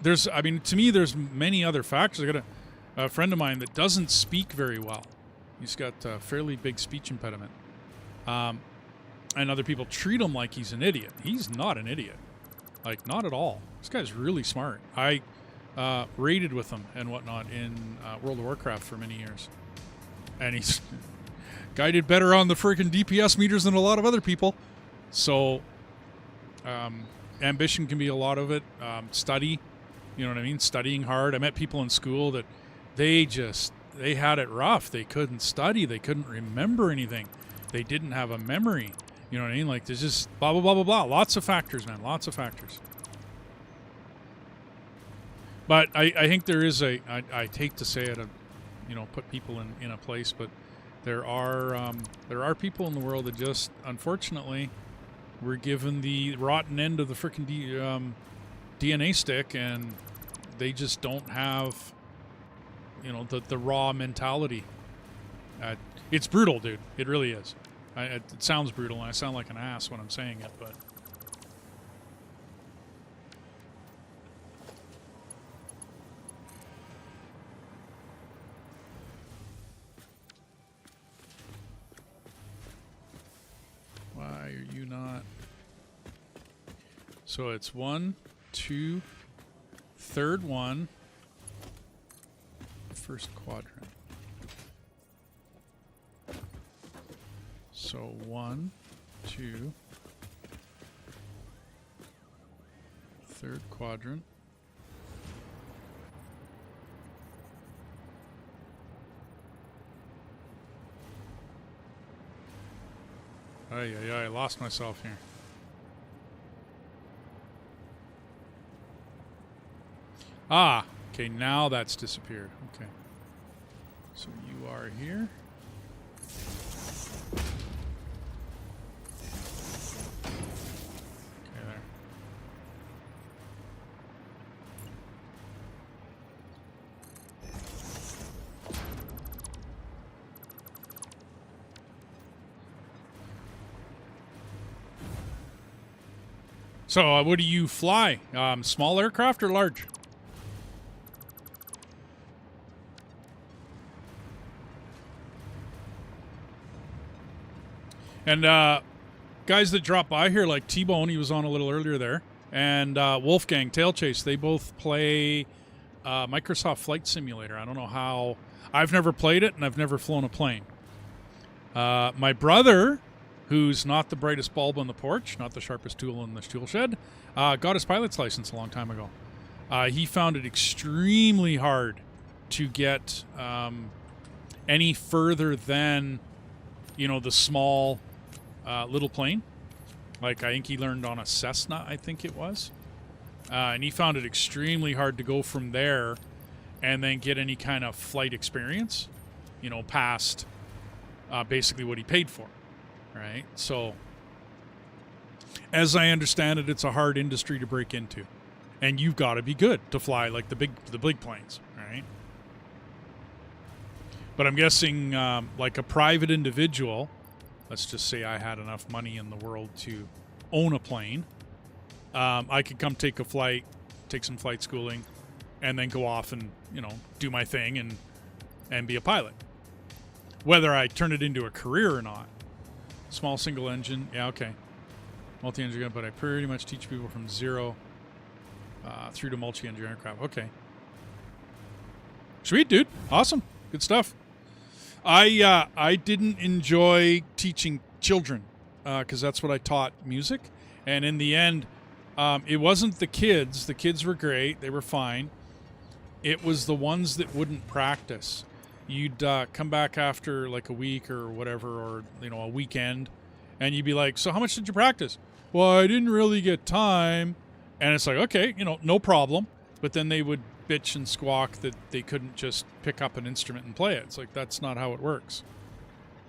there's, I mean, to me, there's many other factors. I got a friend of mine that doesn't speak very well. He's got a fairly big speech impediment. And other people treat him like he's an idiot. He's not an idiot. Like, not at all. This guy's really smart. I raided with him and whatnot in World of Warcraft for many years. And he's guy did better on the freaking DPS meters than a lot of other people. So, ambition can be a lot of it. Study, you know what I mean? Studying hard. I met people in school that they had it rough. They couldn't study. They couldn't remember anything. They didn't have a memory. You know what I mean? Like, there's just blah, blah, blah, blah, blah. Lots of factors, man. Lots of factors. But I think there is I hate to say it, you know, put people in a place, but there are people in the world that just, unfortunately, were given the rotten end of the frickin' DNA stick, and they just don't have, you know, the raw mentality. It's brutal, dude. It really is. It sounds brutal, and I sound like an ass when I'm saying it, but... Why are you not... So it's 1, 2, third one, first quadrant. So 1, 2, third quadrant. I lost myself here. Ah, okay, now that's disappeared. Okay. So you are here. So, what do you fly? Small aircraft or large? And guys that drop by here, like T-Bone, he was on a little earlier there, and Wolfgang, Tailchase, they both play Microsoft Flight Simulator. I don't know how... I've never played it, and I've never flown a plane. My brother... who's not the brightest bulb on the porch, not the sharpest tool in the tool shed, got his pilot's license a long time ago. He found it extremely hard to get any further than, you know, the small little plane. Like, I think he learned on a Cessna, I think it was. And he found it extremely hard to go from there and then get any kind of flight experience, you know, past basically what he paid for. Right, so as I understand it, it's a hard industry to break into, and you've got to be good to fly like the big planes, right? But I'm guessing like a private individual, let's just say I had enough money in the world to own a plane, I could come take a flight, take some flight schooling, and then go off and, you know, do my thing and and be a pilot. Whether I turn it into a career or not. Small single engine, yeah, okay. Multi-engine gun, but I pretty much teach people from zero through to multi-engine aircraft. Okay. Sweet, dude. Awesome. Good stuff. I didn't enjoy teaching children because that's what I taught music. And in the end, it wasn't the kids. The kids were great. They were fine. It was the ones that wouldn't practice. You'd come back after like a week or whatever, or, you know, a weekend, and you'd be like, so how much did you practice? Well, I didn't really get time. And it's like, okay, you know, no problem. But then they would bitch and squawk that they couldn't just pick up an instrument and play it. It's like, that's not how it works.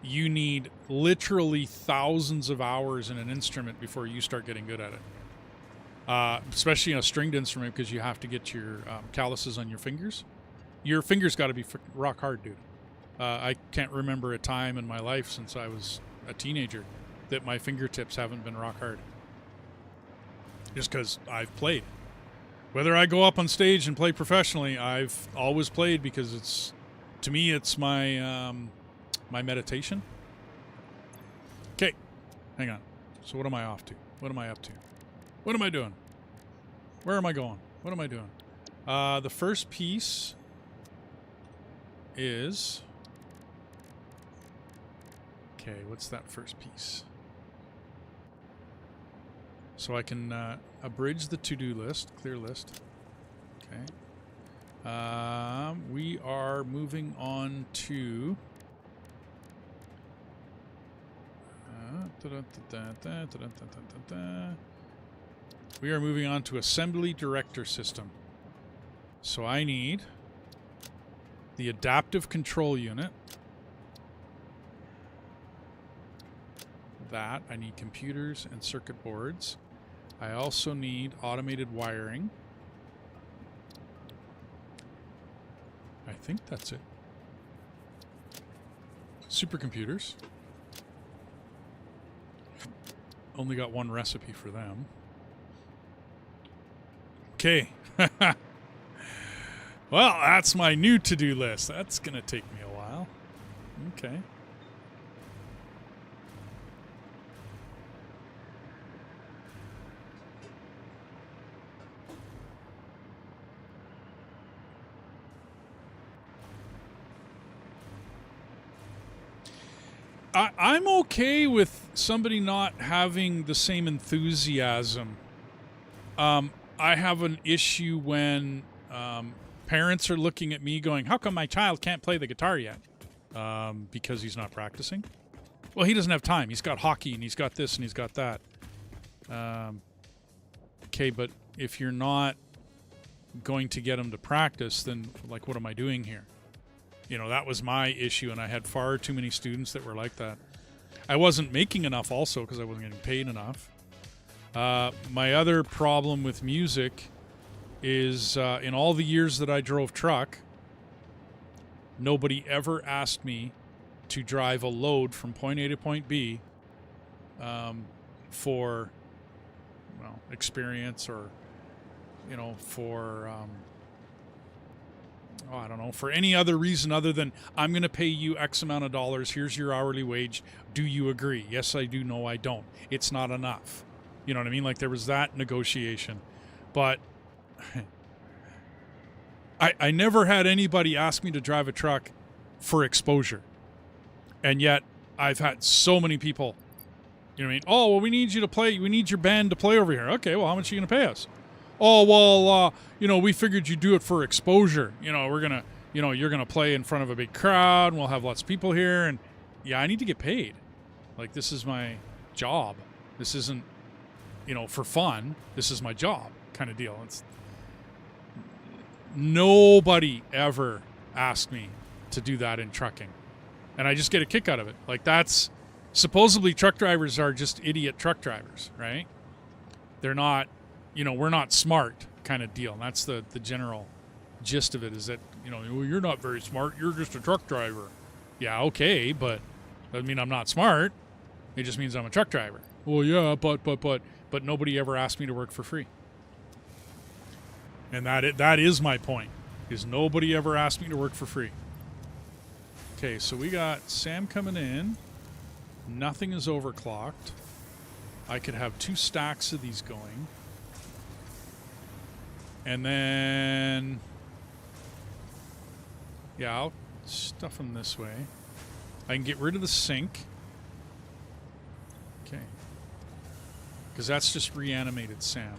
You need literally thousands of hours in an instrument before you start getting good at it. Especially in a stringed instrument, because you have to get your calluses on your fingers. Your fingers got to be rock hard, dude. I can't remember a time in my life since I was a teenager that my fingertips haven't been rock hard. Just because I've played. Whether I go up on stage and play professionally, I've always played because it's, to me, it's my my meditation. Okay, hang on. So what am I off to? What am I up to? What am I doing? Where am I going? What am I doing? The first piece is... Okay, what's that first piece? So I can abridge the to-do list, clear list. Okay. We are moving on to... we are moving on to assembly director system. So I need the adaptive control unit. That. I need computers and circuit boards. I also need automated wiring. I think that's it. Supercomputers. Only got one recipe for them. Okay. Well, that's my new to-do list. That's going to take me a while. Okay. I'm okay with somebody not having the same enthusiasm. I have an issue when parents are looking at me going, how come my child can't play the guitar yet? Because he's not practicing. Well, he doesn't have time. He's got hockey and he's got this and he's got that. Okay, but if you're not going to get him to practice, then like, what am I doing here? You know, that was my issue, and I had far too many students that were like that. I wasn't making enough also because I wasn't getting paid enough. My other problem with music is in all the years that I drove truck, nobody ever asked me to drive a load from point A to point B for, well, experience or, you know, for... I don't know, for any other reason other than I'm going to pay you X amount of dollars. Here's your hourly wage. Do you agree? Yes, I do. No, I don't. It's not enough. You know what I mean? Like there was that negotiation. But I never had anybody ask me to drive a truck for exposure. And yet I've had so many people, you know what I mean? Oh, well, we need you to play. We need your band to play over here. Okay, well, how much are you going to pay us? Oh, well, you know, we figured you'd do it for exposure. You know, we're going to, you know, you're going to play in front of a big crowd and we'll have lots of people here. And yeah, I need to get paid. Like, this is my job. This isn't, you know, for fun. This is my job kind of deal. It's nobody ever asked me to do that in trucking. And I just get a kick out of it. Like, that's supposedly truck drivers are just idiot truck drivers, right? They're not. You know, we're not smart kind of deal. And that's the general gist of it is that, you know, well, you're not very smart. You're just a truck driver. Yeah, okay, but doesn't mean I'm not smart. It just means I'm a truck driver. Well, yeah, but nobody ever asked me to work for free. And that is my point, is nobody ever asked me to work for free. Okay, so we got Sam coming in. Nothing is overclocked. I could have 2 stacks of these going. And then... yeah, I'll stuff them this way. I can get rid of the sink. Okay. Because that's just reanimated Sam.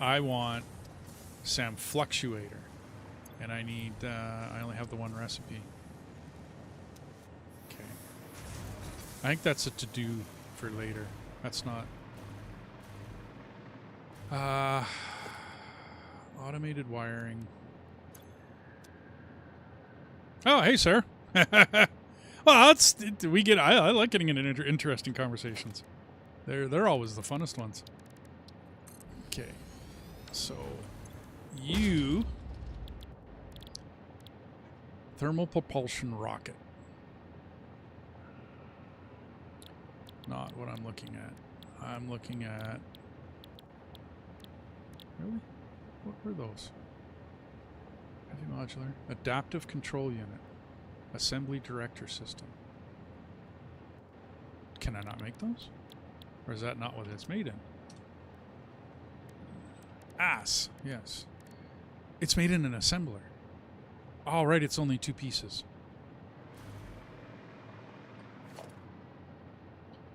I want Sam Fluctuator. And I need... I only have the 1 recipe. Okay. I think that's a to-do for later. That's not... automated wiring. Oh, hey, sir. Well, I like getting into interesting conversations. They're always the funnest ones. Okay. So, you... thermal propulsion rocket. Not what I'm looking at. I'm looking at... really? What were those? Heavy modular. Adaptive control unit. Assembly director system. Can I not make those? Or is that not what it's made in? Ass. Yes. It's made in an assembler. Oh, right. It's only 2 pieces.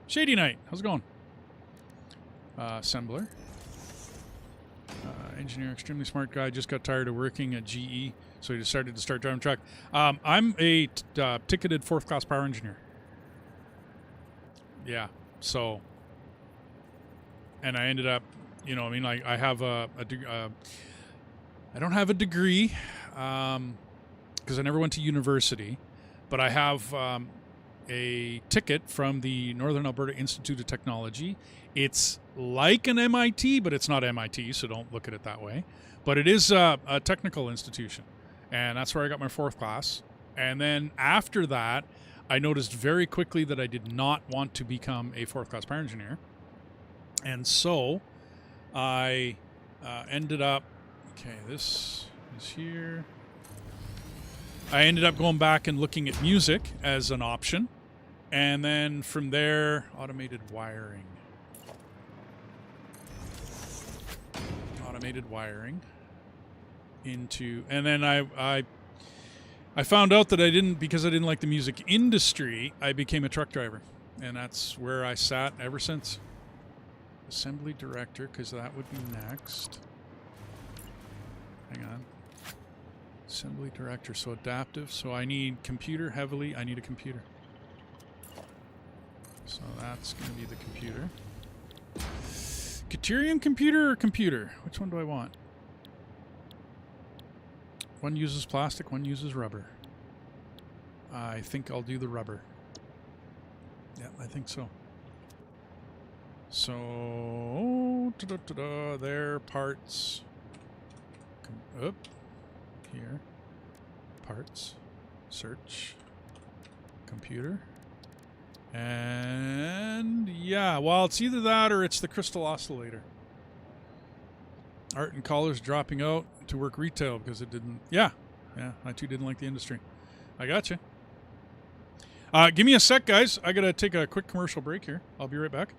Shady Knight. How's it going? Assembler. Engineer, extremely smart guy, just got tired of working at GE, so he decided to start driving truck. I'm a ticketed 4th class power engineer. Yeah, so, and I ended up, you know, I mean, like, I have I don't have a degree, because I never went to university, but I have a ticket from the Northern Alberta Institute of Technology. It's like an MIT, but it's not MIT, so don't look at it that way. But it is a technical institution, and that's where I got my 4th class. And then after that, I noticed very quickly that I did not want to become a 4th class power engineer. And so I ended up... okay, this is here. I ended up going back and looking at music as an option. And then from there, automated wiring. Automated wiring into... and then I found out that I didn't... because I didn't like the music industry, I became a truck driver. And that's where I sat ever since. Assembly director, because that would be next. Hang on. Assembly director, so adaptive. So I need computer heavily. I need a computer. So that's going to be the computer. Caterium computer or computer? Which one do I want? One uses plastic, one uses rubber. I think I'll do the rubber. Yeah, I think so. So, there, parts. Up. Here. Parts. Search. Computer. And yeah, well, it's either that or it's the crystal oscillator. Art and collars dropping out to work retail because it didn't... yeah, I too didn't like the industry. I gotcha. Give me a sec, guys. I got to take a quick commercial break here. I'll be right back.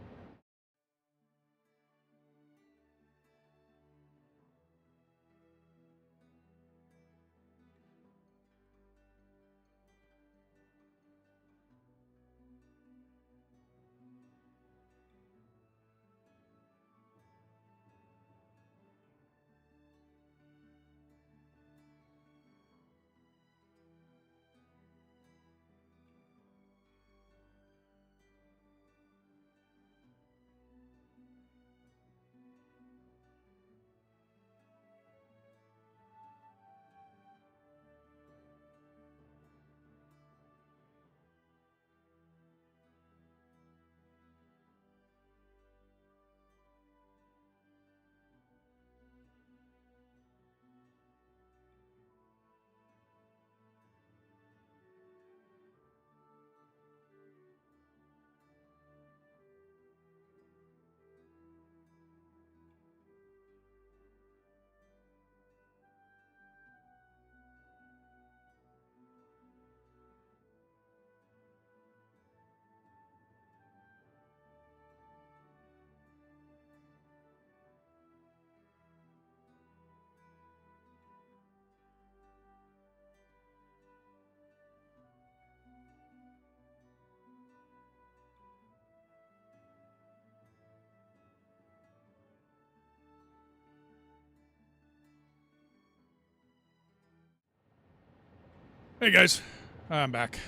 Hey guys, I'm back.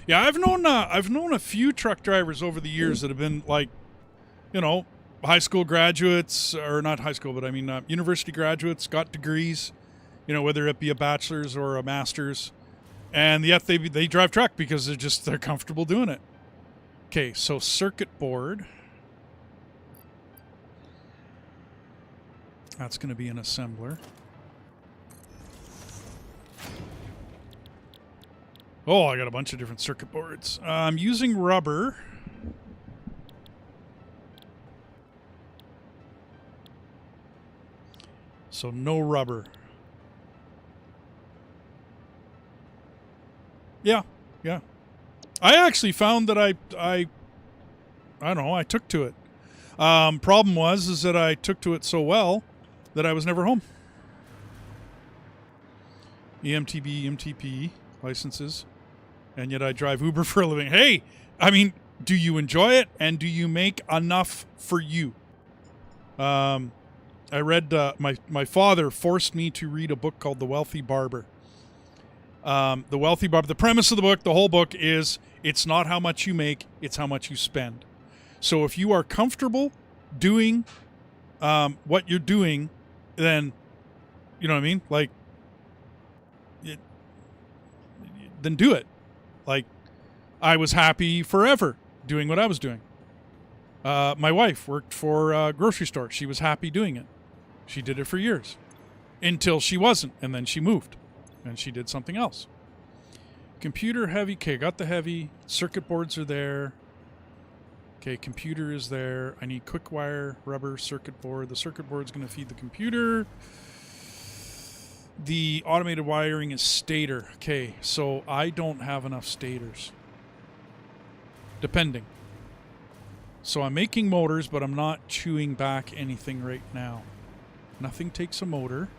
Yeah, I've known a few truck drivers over the years that have been like, you know, high school graduates, or not high school, but I mean university graduates, got degrees, you know, whether it be a bachelor's or a master's, and yet they drive truck because they're comfortable doing it. Okay, so circuit board. That's going to be an assembler. Oh, I got a bunch of different circuit boards. I'm using rubber. So no rubber. Yeah. I actually found that I don't know, I took to it. Problem was that I took to it so well that I was never home. EMTB, EMTP licenses. And yet I drive Uber for a living. Hey, I mean, do you enjoy it? And do you make enough for you? I read, my father forced me to read a book called The Wealthy Barber. The Wealthy Barber, the premise of the book, the whole book is, it's not how much you make, it's how much you spend. So if you are comfortable doing what you're doing, then, you know what I mean? Like, then do it. Like, I was happy forever doing what I was doing. My wife worked for a grocery store. She was happy doing it. She did it for years until she wasn't, and then she moved and she did something else. Computer heavy. Okay, got the heavy. Circuit boards are there. Okay, computer is there. I need quick wire, rubber, circuit board. The circuit board is going to feed the computer. The automated wiring is stator. Okay, so I don't have enough stators. Depending. So I'm making motors, but I'm not chewing back anything right now. Nothing takes a motor.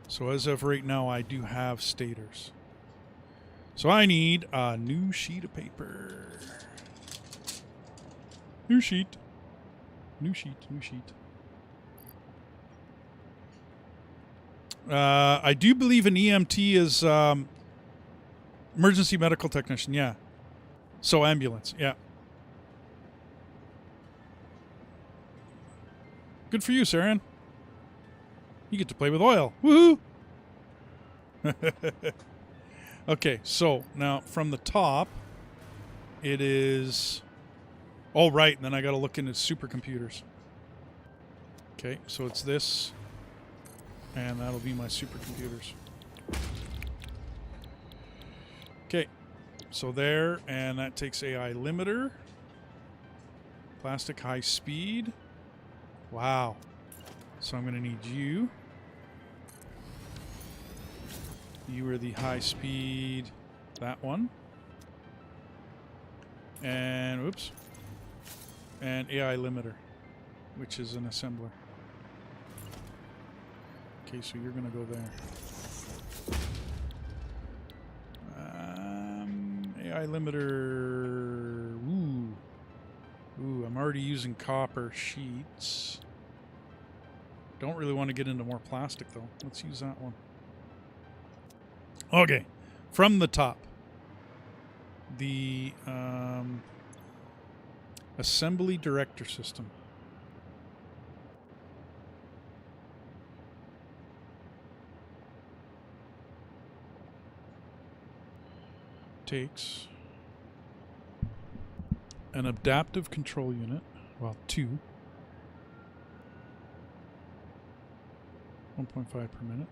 So as of right now, I do have stators. So I need a new sheet of paper. New sheet. New sheet. I do believe an EMT is emergency medical technician, yeah. So ambulance, yeah. Good for you, Saran. You get to play with oil. Woohoo! Okay, so now from the top, it is... Oh, right, and then I got to look into supercomputers. Okay, so it's this... And that'll be my supercomputers. Okay. So there, and that takes AI limiter. Plastic high speed. Wow. So I'm going to need you. You are the high speed. That one. And, oops. And AI limiter, which is an assembler. Okay, so you're going to go there. AI limiter. Ooh, I'm already using copper sheets. Don't really want to get into more plastic, though. Let's use that one. Okay, from the top. The assembly director system. Takes an adaptive control unit, well, 2, 1.5 per minute.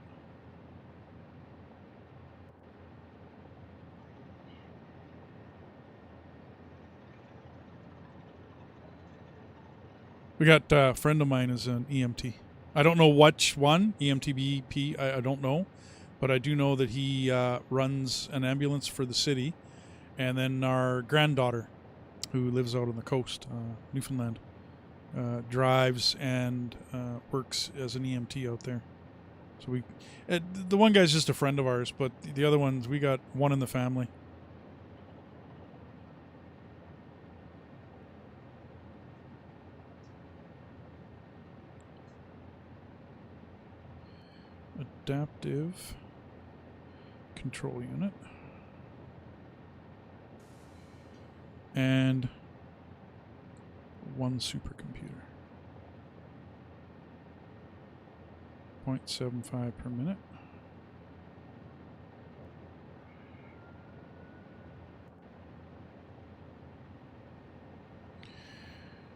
We got a friend of mine is an EMT. I don't know which one, EMTBP, I don't know. But I do know that he runs an ambulance for the city. And then our granddaughter, who lives out on the coast, Newfoundland, drives and works as an EMT out there. So the one guy's just a friend of ours, but the other ones, we got one in the family. adaptive control unit. And 1 supercomputer. 0.75 per minute.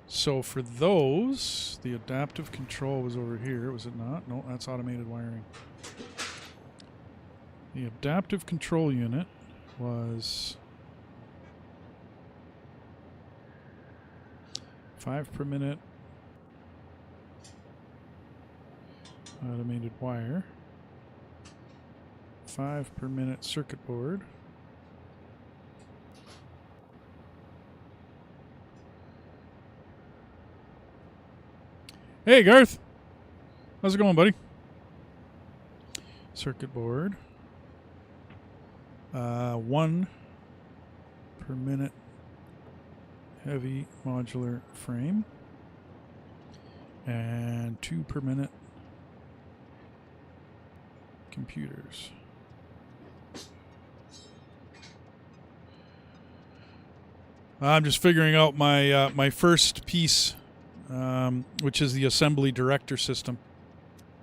So for those, the adaptive control was over here, was it not? No, that's automated wiring. The adaptive control unit was 5 per minute automated wire, 5 per minute circuit board, hey Garth, how's it going, buddy? Circuit board, 1 per minute heavy modular frame, and 2 per minute computers. I'm just figuring out my my first piece, which is the assembly director system,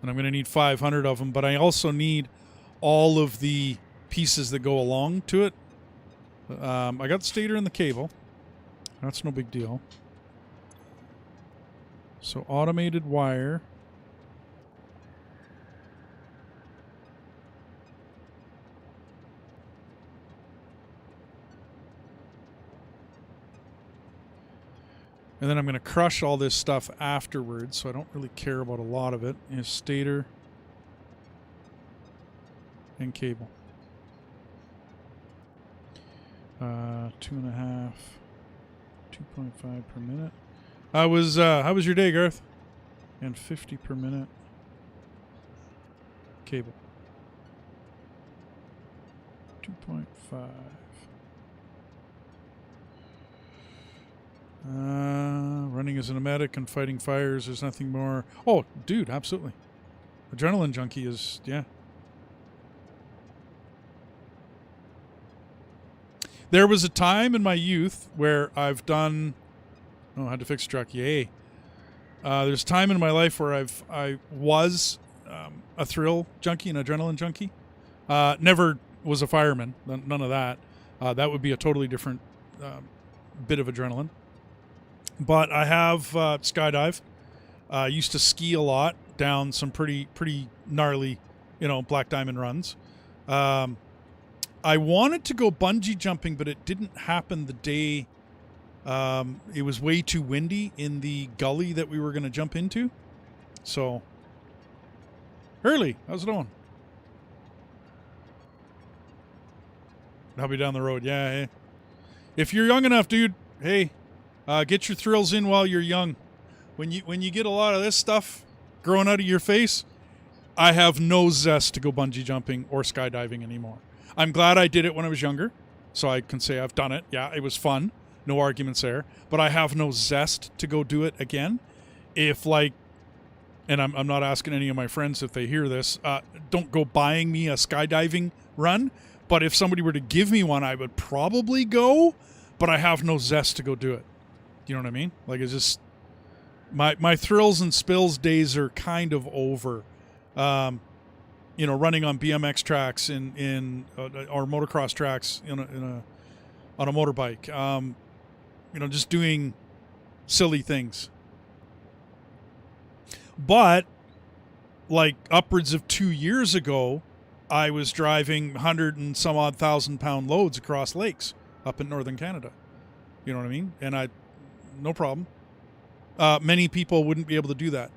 and I'm going to need 500 of them. But I also need all of the pieces that go along to it. I got the stator and the cable. That's no big deal. So automated wire. And then I'm going to crush all this stuff afterwards, so I don't really care about a lot of it. Is stator and cable. 2.5, 2.5 per minute. How was your day, Garth? And 50 per minute cable. 2.5. Running as an medic and fighting fires. There's nothing more. Oh, dude, absolutely. Adrenaline junkie is, yeah. There was a time in my youth where I've done. Oh, I had to fix a truck. Yay. There's time in my life where I was a thrill junkie, an adrenaline junkie. Never was a fireman. None of that. That would be a totally different bit of adrenaline. But I have skydived. Used to ski a lot down some pretty gnarly, black diamond runs. I wanted to go bungee jumping, but it didn't happen the day. It was way too windy in the gully that we were going to jump into. So, Hurley, how's it going? I'll be down the road. Yeah, hey. If you're young enough, dude, hey, get your thrills in while you're young. When you get a lot of this stuff growing out of your face, I have no zest to go bungee jumping or skydiving anymore. I'm glad I did it when I was younger, so I can say I've done it. Yeah, it was fun. No arguments there. But I have no zest to go do it again. If, and I'm not asking any of my friends if they hear this, don't go buying me a skydiving run. But if somebody were to give me one, I would probably go, but I have no zest to go do it. You know what I mean? It's just, my thrills and spills days are kind of over. Running on BMX tracks or motocross tracks on a motorbike. Just doing silly things. But upwards of 2 years ago, I was driving 100 and some odd thousand-pound loads across lakes up in northern Canada. You know what I mean? And no problem. Many people wouldn't be able to do that,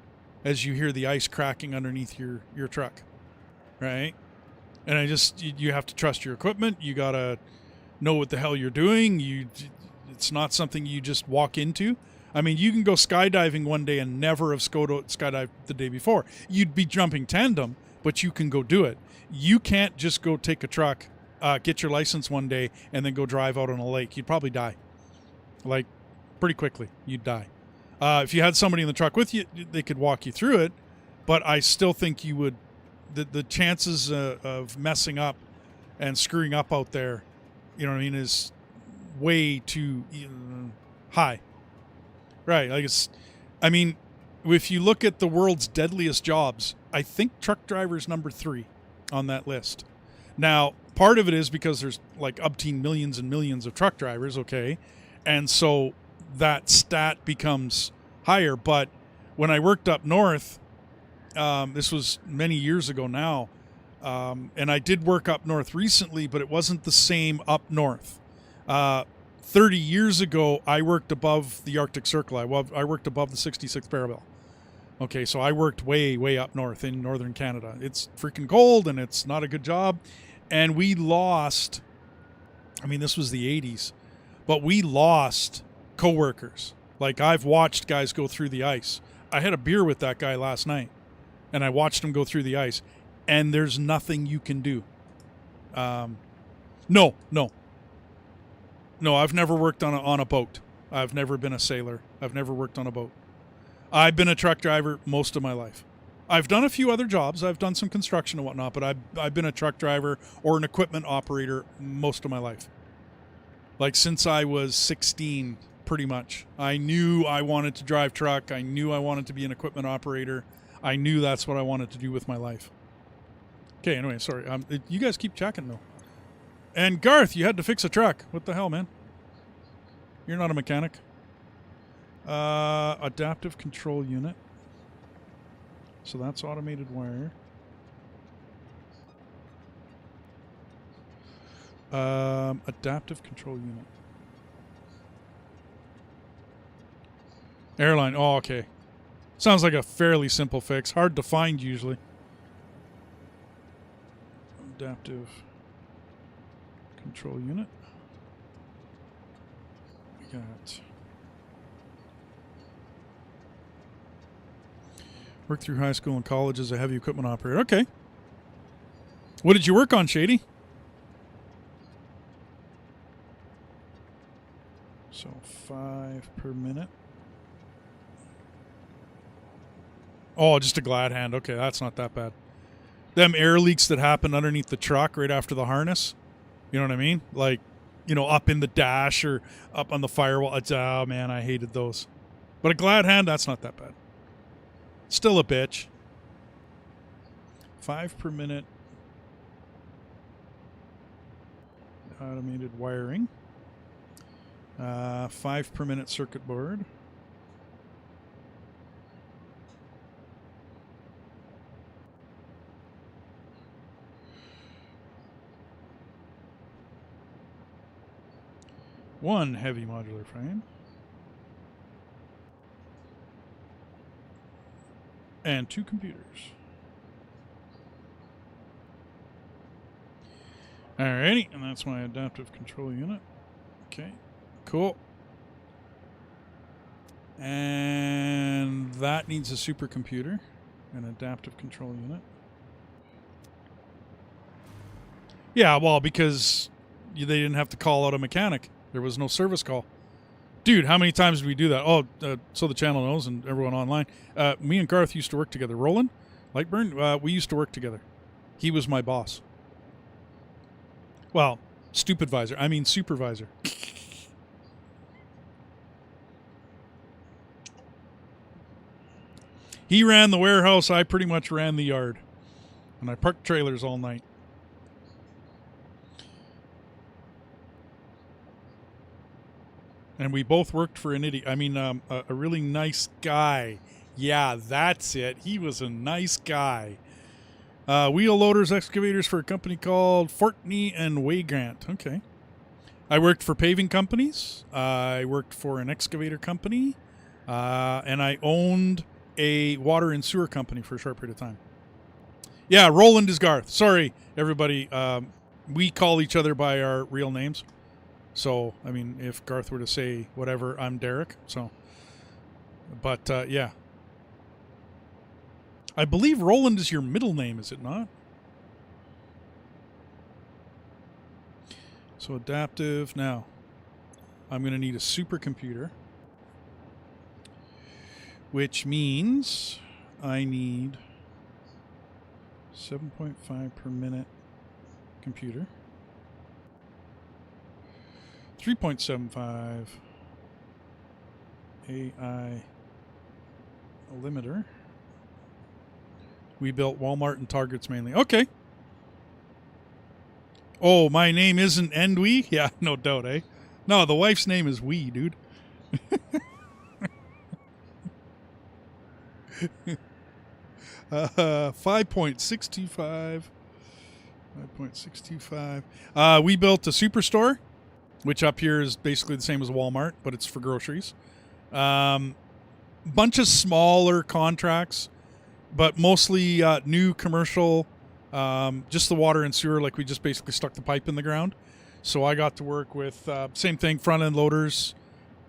as you hear the ice cracking underneath your truck. Right? And you have to trust your equipment. You got to know what the hell you're doing. It's not something you just walk into. I mean, you can go skydiving one day and never have skydived the day before. You'd be jumping tandem, but you can go do it. You can't just go take a truck, get your license one day, and then go drive out on a lake. You'd probably die. Pretty quickly, you'd die. If you had somebody in the truck with you, they could walk you through it, but I still think you would the chances of messing up and screwing up out there, you know what I mean, is way too high. Right. Like I mean, if you look at the world's deadliest jobs, I think truck driver's number 3 on that list. Now, part of it is because there's like upteen millions and millions of truck drivers, okay? And so that stat becomes higher. But when I worked up north, this was many years ago now, and I did work up north recently, but it wasn't the same up north. 30 years ago, I worked above the Arctic Circle. I worked above the 66th parallel. Okay, so I worked way, way up north in northern Canada. It's freaking cold, and it's not a good job. And we lost, I mean, this was the 80s, but we lost coworkers. Like, I've watched guys go through the ice. I had a beer with that guy last night, and I watched him go through the ice, and there's nothing you can do. No, I've never worked on a boat. I've never been a sailor. I've never worked on a boat. I've been a truck driver most of my life. I've done a few other jobs. I've done some construction and whatnot, but I've been a truck driver or an equipment operator most of my life. Like since I was 16, pretty much. I knew I wanted to drive truck. I knew I wanted to be an equipment operator. I knew that's what I wanted to do with my life. Okay, anyway, sorry. You guys keep checking, though. And Garth, you had to fix a truck. What the hell, man? You're not a mechanic. Adaptive control unit. So that's automated wire. Adaptive control unit. Airline. Oh, okay. Sounds like a fairly simple fix. Hard to find usually. Adaptive control unit. We got. Worked through high school and college as a heavy equipment operator. Okay. What did you work on, Shady? So 5 per minute. Oh, just a glad hand. Okay, that's not that bad. Them air leaks that happen underneath the truck right after the harness. You know what I mean? Like, you know, up in the dash or up on the firewall. Oh, man, I hated those. But a glad hand, that's not that bad. Still a bitch. 5 per minute. Automated wiring. 5 per minute circuit board. One heavy modular frame. And 2 computers. Alrighty, and that's my adaptive control unit. Okay, cool. And that needs a supercomputer, an adaptive control unit. Yeah, well, because they didn't have to call out a mechanic. There was no service call. Dude, how many times did we do that? Oh, so the channel knows and everyone online. Me and Garth used to work together. Roland, Lightburn, we used to work together. He was my boss. Well, supervisor. He ran the warehouse. I pretty much ran the yard. And I parked trailers all night. And we both worked for an idiot. I mean, a really nice guy. Yeah, that's it. He was a nice guy. Wheel loaders, excavators for a company called Fortney and Waygrant. Okay. I worked for paving companies. I worked for an excavator company. And I owned a water and sewer company for a short period of time. Yeah, Roland is Garth. Sorry, everybody. We call each other by our real names. So, I mean, if Garth were to say whatever, I'm Derek. So, but, yeah. I believe Roland is your middle name, is it not? So, adaptive. Now, I'm going to need a supercomputer, which means I need 7.5 per minute computer. 3.75 AI limiter. We built Walmart and Targets mainly. Okay. Oh, my name isn't Endwe? Yeah, no doubt, eh? No, the wife's name is Wee, dude. 5.625. 5.625. We built a superstore, which up here is basically the same as Walmart, but it's for groceries. Bunch of smaller contracts, but mostly new commercial, just the water and sewer, like we just basically stuck the pipe in the ground. So I got to work with, same thing, front-end loaders.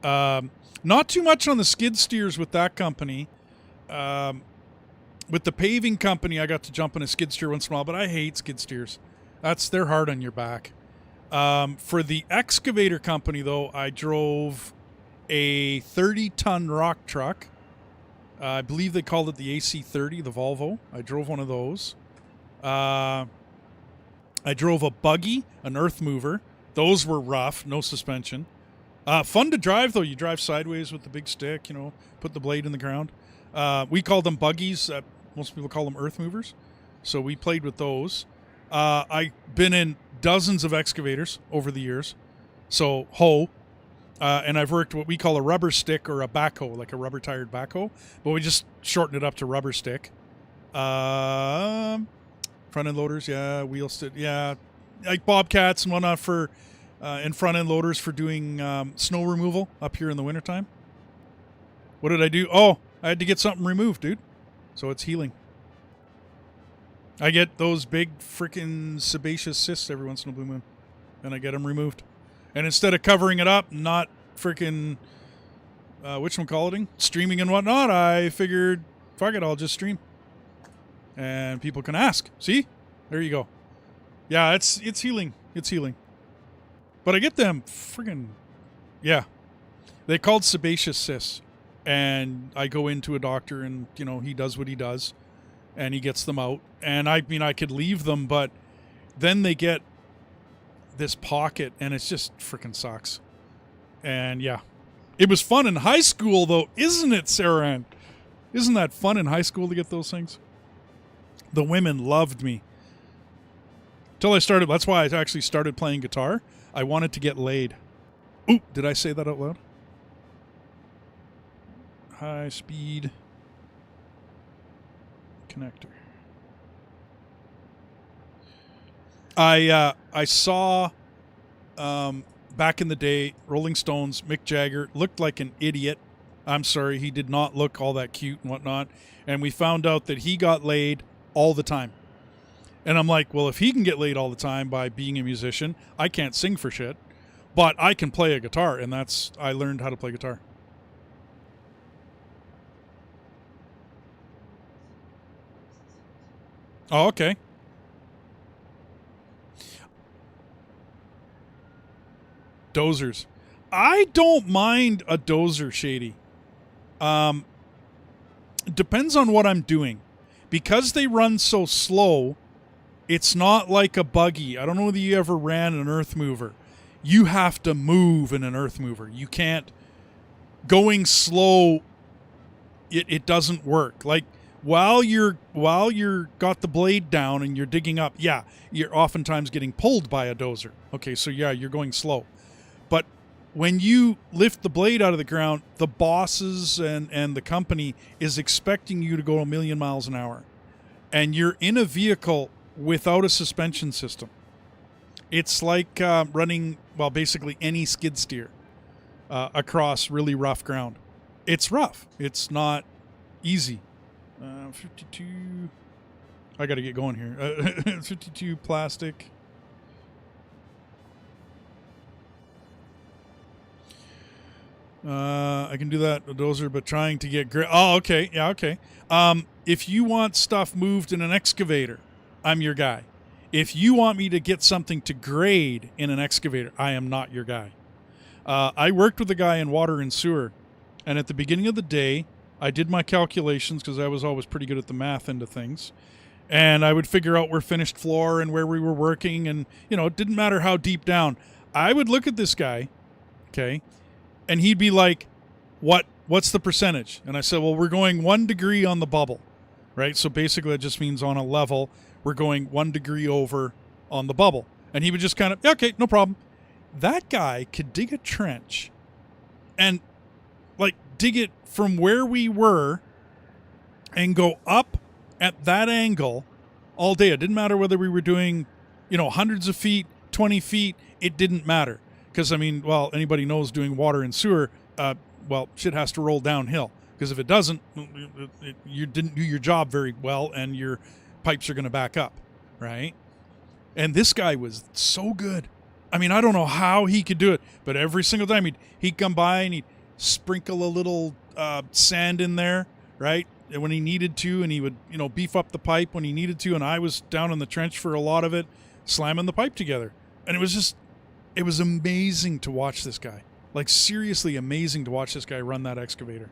Not too much on the skid steers with that company. With the paving company, I got to jump in a skid steer once in a while, but I hate skid steers. They're hard on your back. For the excavator company, though, I drove a 30-ton rock truck. I believe they called it the AC-30, the Volvo. I drove one of those. I drove a buggy, an earth mover. Those were rough, no suspension. Fun to drive, though. You drive sideways with the big stick, put the blade in the ground. We called them buggies. Most people call them earth movers. So we played with those. I've been in dozens of excavators over the years. So hoe. And I've worked what we call a rubber stick or a backhoe, like a rubber-tired backhoe. But we just shorten it up to rubber stick. Front-end loaders, yeah. Wheel stick, yeah. Like bobcats and whatnot for... and front-end loaders for doing snow removal up here in the wintertime. What did I do? Oh, I had to get something removed, dude. So it's healing. I get those big freaking sebaceous cysts every once in a blue moon. And I get them removed. And instead of covering it up, not freaking, whatchamacalliting, streaming and whatnot, I figured, fuck it, I'll just stream. And people can ask. See? There you go. Yeah, it's healing. It's healing. But I get them friggin', yeah. They called sebaceous cysts. And I go into a doctor and, he does what he does. And he gets them out. And I could leave them, but then they get this pocket and it just freaking sucks. And yeah. It was fun in high school, though, isn't it, Sarah Ann? Isn't that fun in high school to get those things? The women loved me. Till I started, that's why I actually started playing guitar. I wanted to get laid. Ooh, did I say that out loud? High speed connector. I saw back in the day, Rolling Stones, Mick Jagger looked like an idiot. I'm sorry, he did not look all that cute and whatnot. And we found out that he got laid all the time. And I'm like, well, if he can get laid all the time by being a musician, I can't sing for shit. But I can play a guitar, and I learned how to play guitar. Oh, okay. Dozers. I don't mind a dozer, Shady. Depends on what I'm doing. Because they run so slow, it's not like a buggy. I don't know whether you ever ran an earth mover. You have to move in an earth mover. You can't... Going slow, it doesn't work. Like, while you're got the blade down and you're digging up, yeah, you're oftentimes getting pulled by a dozer. Okay, so yeah, you're going slow. But when you lift the blade out of the ground, the bosses and the company is expecting you to go a million miles an hour. And you're in a vehicle without a suspension system. It's like running, well, basically any skid steer across really rough ground. It's rough. It's not easy. 52. I got to get going here. 52 plastic. I can do that, a dozer, but trying to get... Oh, okay. Yeah, okay. If you want stuff moved in an excavator, I'm your guy. If you want me to get something to grade in an excavator, I am not your guy. I worked with a guy in water and sewer, and at the beginning of the day, I did my calculations because I was always pretty good at the math end of things, And I would figure out where finished floor and where we were working. And, it didn't matter how deep down. I would look at this guy, okay, and he'd be like, what's the percentage? And I said, well, we're going 1 degree on the bubble, right? So basically it just means on a level, we're going 1 degree over on the bubble. And he would just kind of, okay, no problem. That guy could dig a trench and dig it from where we were and go up at that angle all day. It didn't matter whether we were doing, hundreds of feet, 20 feet. It didn't matter. Because, anybody knows doing water and sewer, shit has to roll downhill. Because if it doesn't, you didn't do your job very well and your pipes are going to back up, right? And this guy was so good. I don't know how he could do it, but every single time he'd come by and he'd sprinkle a little sand in there, right? And when he needed to, and he would, beef up the pipe when he needed to, and I was down in the trench for a lot of it, slamming the pipe together. And it was amazing to watch this guy. Seriously amazing to watch this guy run that excavator.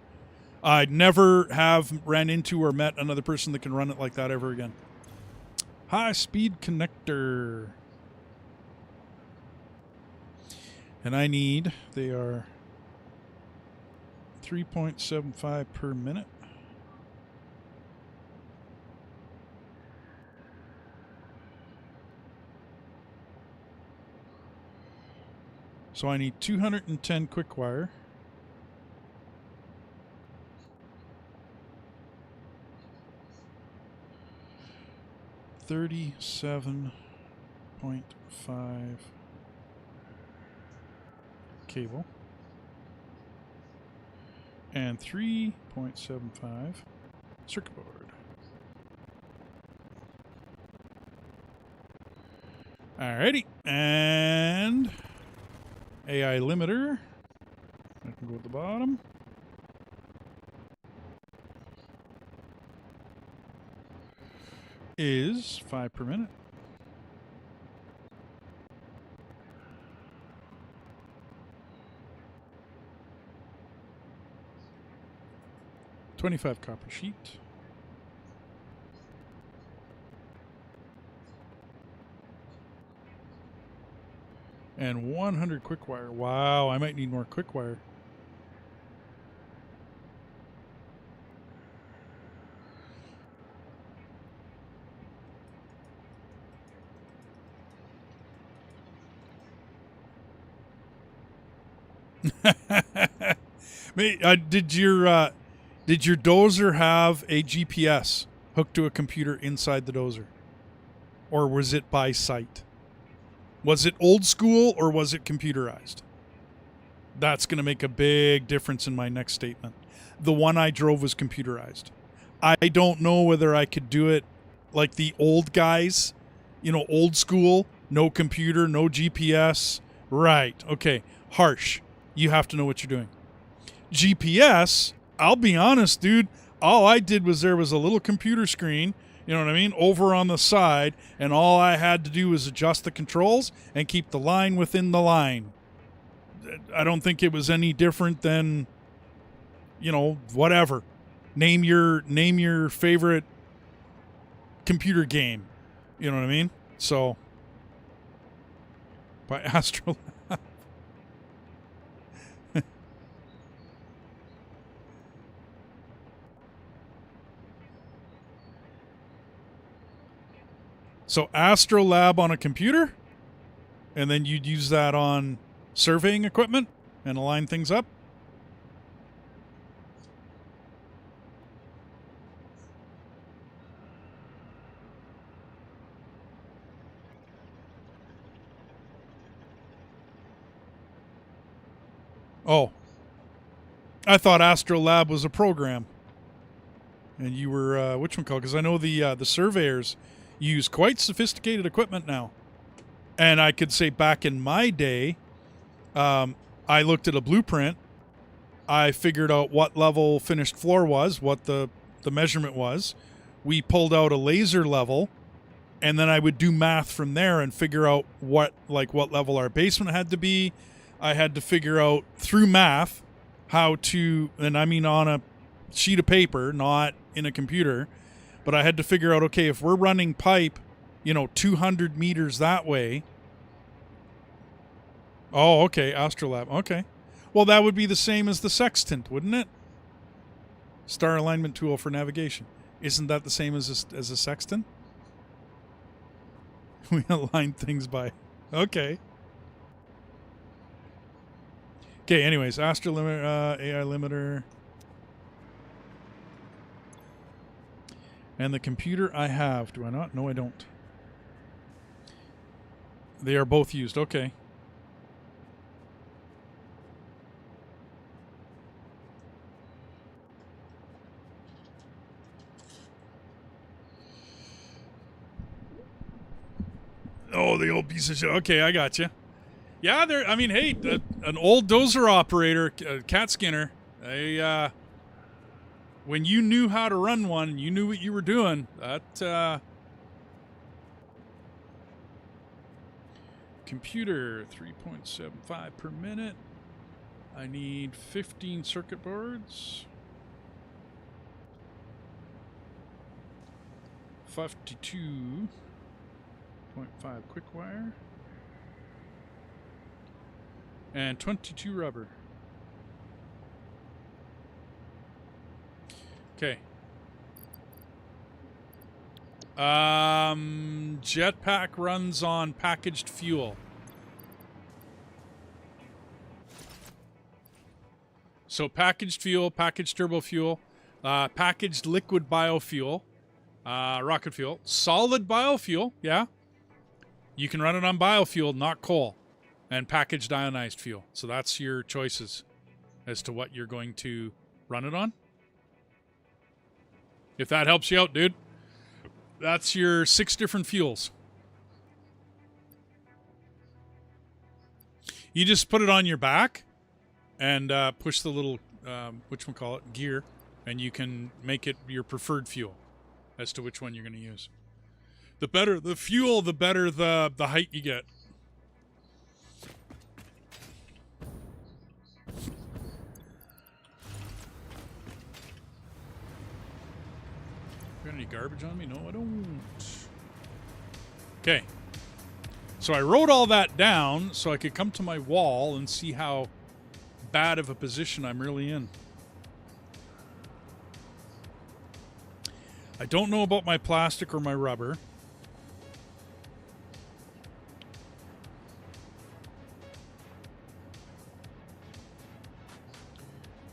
I'd never have ran into or met another person that can run it like that ever again. High-speed connector. And they are 3.75 per minute. So I need 210 quick wire. $37.5 cable and 3.75 circuit board. Alrighty, and AI limiter. I can go at the bottom. Is 5 per minute. $25 copper sheet. And 100 quick wire. Wow, I might need more quick wire. Did your dozer have a GPS hooked to a computer inside the dozer? Or was it by sight? Was it old school or was it computerized? That's going to make a big difference in my next statement. The one I drove was computerized. I don't know whether I could do it like the old guys, old school, no computer, no GPS. Right. Okay. Harsh. You have to know what you're doing. GPS, I'll be honest, dude, all I did was there was a little computer screen, over on the side, and all I had to do was adjust the controls and keep the line within the line. I don't think it was any different than, whatever. Name your favorite computer game. You know what I mean? So, by Astro. So Astrolab on a computer, and then you'd use that on surveying equipment and align things up? Oh. I thought Astrolab was a program. And you were, whatchamacallit? Because I know the surveyors use quite sophisticated equipment now. And I could say back in my day, I looked at a blueprint. I figured out what level finished floor was, what the measurement was. We pulled out a laser level, and then I would do math from there and figure out what level our basement had to be. I had to figure out through math how to, and I mean on a sheet of paper, not in a computer, But I had to figure out, okay, if we're running pipe, 200 meters that way. Oh, okay, Astrolab. Okay. Well, that would be the same as the sextant, wouldn't it? Star alignment tool for navigation. Isn't that the same as a sextant? We align things by... Okay. Okay, anyways, Astro limiter, AI limiter. And the computer I have, do I not? No, I don't. They are both used. Okay. Oh, the old piece of shit. Okay, I got you. Yeah, there. I mean, hey, an old dozer operator, Cat Skinner. When you knew how to run one, you knew what you were doing. That computer 3.75 per minute. I need 15 circuit boards. 52.5 quick wire. And 22 rubber. Okay. Jetpack runs on packaged fuel. So packaged fuel, packaged turbo fuel, packaged liquid biofuel, rocket fuel, solid biofuel, yeah. You can run it on biofuel, not coal, and packaged ionized fuel. So that's your choices as to what you're going to run it on. If that helps you out, dude. That's your 6 different fuels. You just put it on your back and push the little, whatchamacallit, gear, and you can make it your preferred fuel as to which one you're going to use. The better the fuel, the better the height you get. Got any garbage on me? No, I don't. Okay. So I wrote all that down so I could come to my wall and see how bad of a position I'm really in. I don't know about my plastic or my rubber.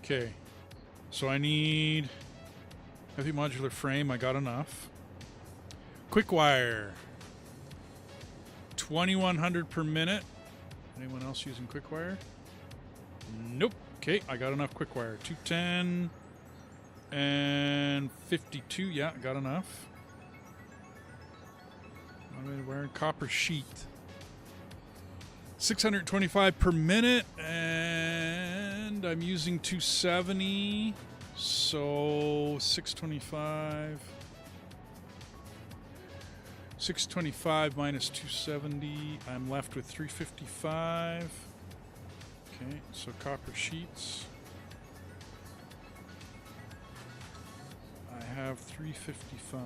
Okay. So I need heavy modular frame. I got enough. Quick wire. 2100 per minute. Anyone else using quick wire? Nope. Okay, I got enough quick wire. 210 and 52. Yeah, got enough. Automated wire, copper sheet. 625 per minute, and I'm using 270, so 625. 625 minus 270, I'm left with 355. Okay, so copper sheets. I have 355.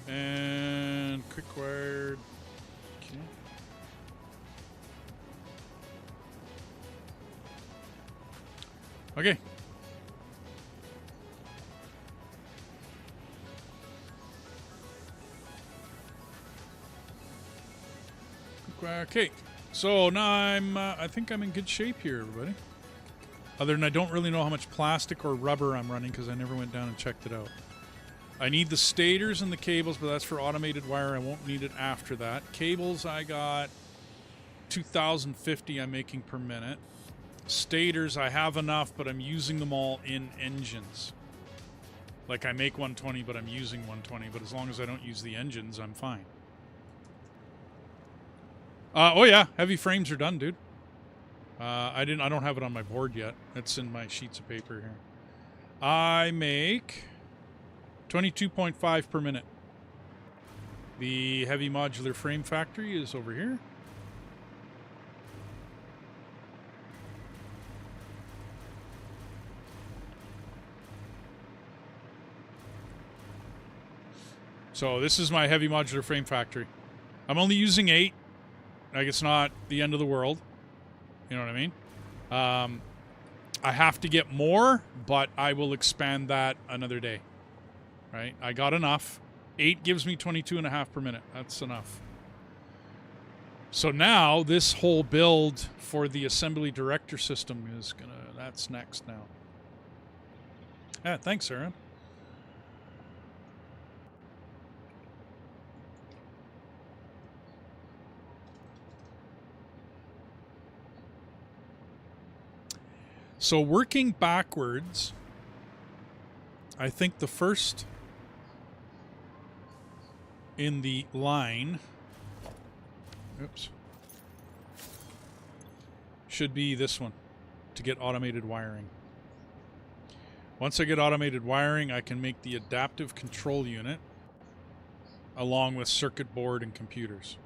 And quick wired. Okay. Okay. Okay, so now I think I'm in good shape here, everybody. Other than I don't really know how much plastic or rubber I'm running because I never went down and checked it out. I need the stators and the cables, but that's for automated wire. I won't need it after that. Cables, I got 2,050 I'm making per minute. Stators, I have enough, but I'm using them all in engines. Like I make 120, but I'm using 120. But as long as I don't use the engines, I'm fine. Oh yeah, heavy frames are done, dude. I don't have it on my board yet. It's in my sheets of paper here. I make 22.5 per minute. The heavy modular frame factory is over here. So this is my heavy modular frame factory. I'm only using 8. Like, it's not the end of the world. You know what I mean? I have to get more, but I will expand that another day. Right? I got enough. 8 gives me 22.5 per minute. That's enough. So now this whole build for the assembly director system is gonna, that's next now. Yeah, thanks, Aaron. So working backwards, I think the first in the line, oops, should be this one to get automated wiring. Once I get automated wiring, I can make the adaptive control unit along with circuit board and computers.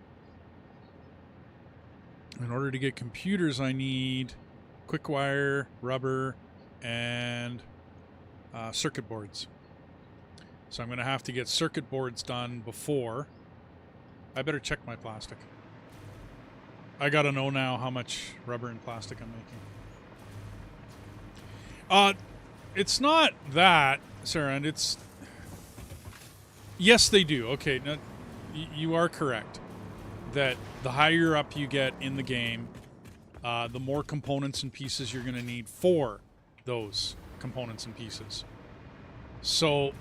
In order to get computers, I need quick wire, rubber, and circuit boards. So I'm going to have to get circuit boards done before. I better check my plastic. I got to know now how much rubber and plastic I'm making. It's not that, Sarah, and it's... Yes, they do. Okay, now, you are correct. That the higher up you get in the game, the more components and pieces you're going to need for those components and pieces. So,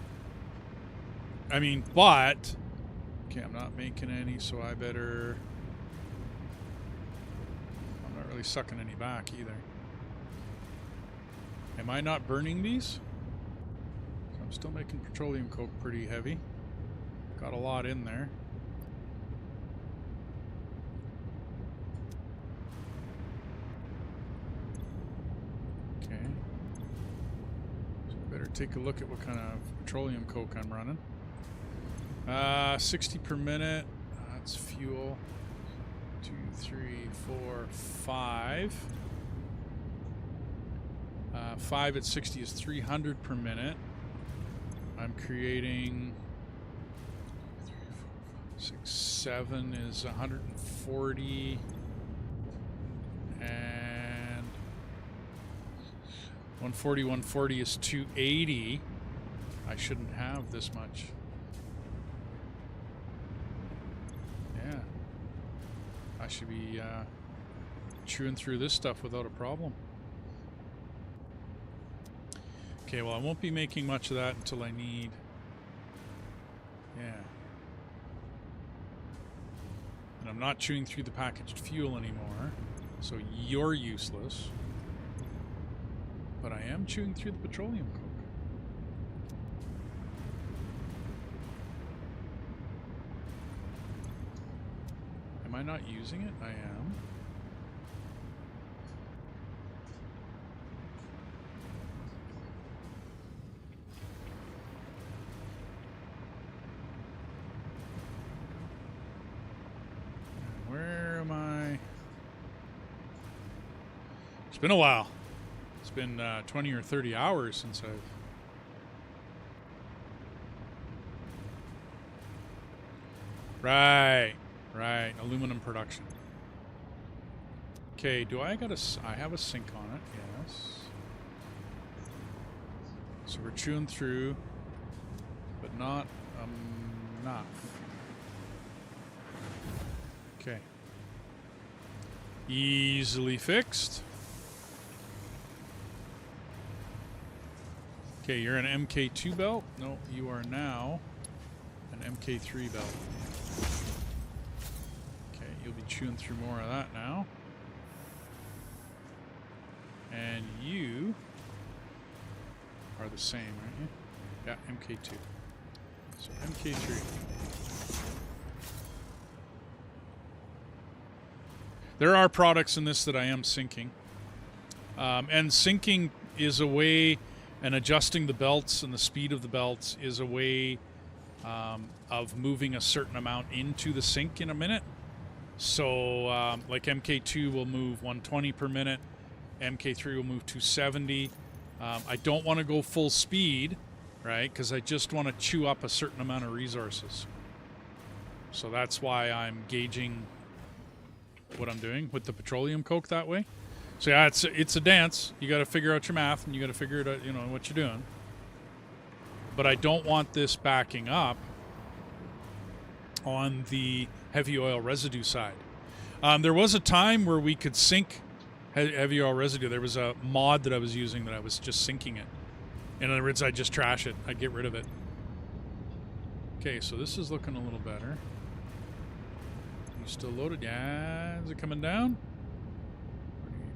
I mean, but... Okay, I'm not making any, so I better... I'm not really sucking any back either. Am I not burning these? So I'm still making petroleum coke pretty heavy. Got a lot in there. Okay. So I better take a look at what kind of petroleum coke I'm running. 60 per minute. That's fuel. 2, 3, 4, 5. 5 at 60 is 300 per minute. I'm creating 3, 4, 5, 6, 7 is 140. And 140 is 280. I shouldn't have this much. Yeah. I should be chewing through this stuff without a problem. Okay, well, I won't be making much of that until I need... Yeah. And I'm not chewing through the packaged fuel anymore, so you're useless. But I am chewing through the petroleum coke. Am I not using it? I am. Where am I? It's been a while. It's been 20 or 30 hours since I've... Right. Right, aluminum production. Okay, do I got a... I have a sink on it, yes. So we're chewing through, but not enough. Okay. Easily fixed. Okay, you're an MK2 belt? No, you are now an MK3 belt. Okay, you'll be chewing through more of that now. And you are the same, aren't you? Yeah, MK2. So MK3. There are products in this that I am syncing. And syncing is a way, and adjusting the belts and the speed of the belts is a way of moving a certain amount into the sync in a minute. So like MK2 will move 120 per minute. MK3 will move 270. I don't want to go full speed right? Because I just want to chew up a certain amount of resources. So that's why I'm gauging what I'm doing with the petroleum coke that way. So yeah, it's a dance. You got to figure out your math, and you got to figure it out, you know, what you're doing. But I don't want this backing up on the heavy oil residue side. There was a time where we could sink heavy oil residue. There was a mod that I was using that I was just sinking it. In other words, I'd just trash it. I'd get rid of it. Okay, so this is looking a little better. You still loaded? Yeah. Is it coming down?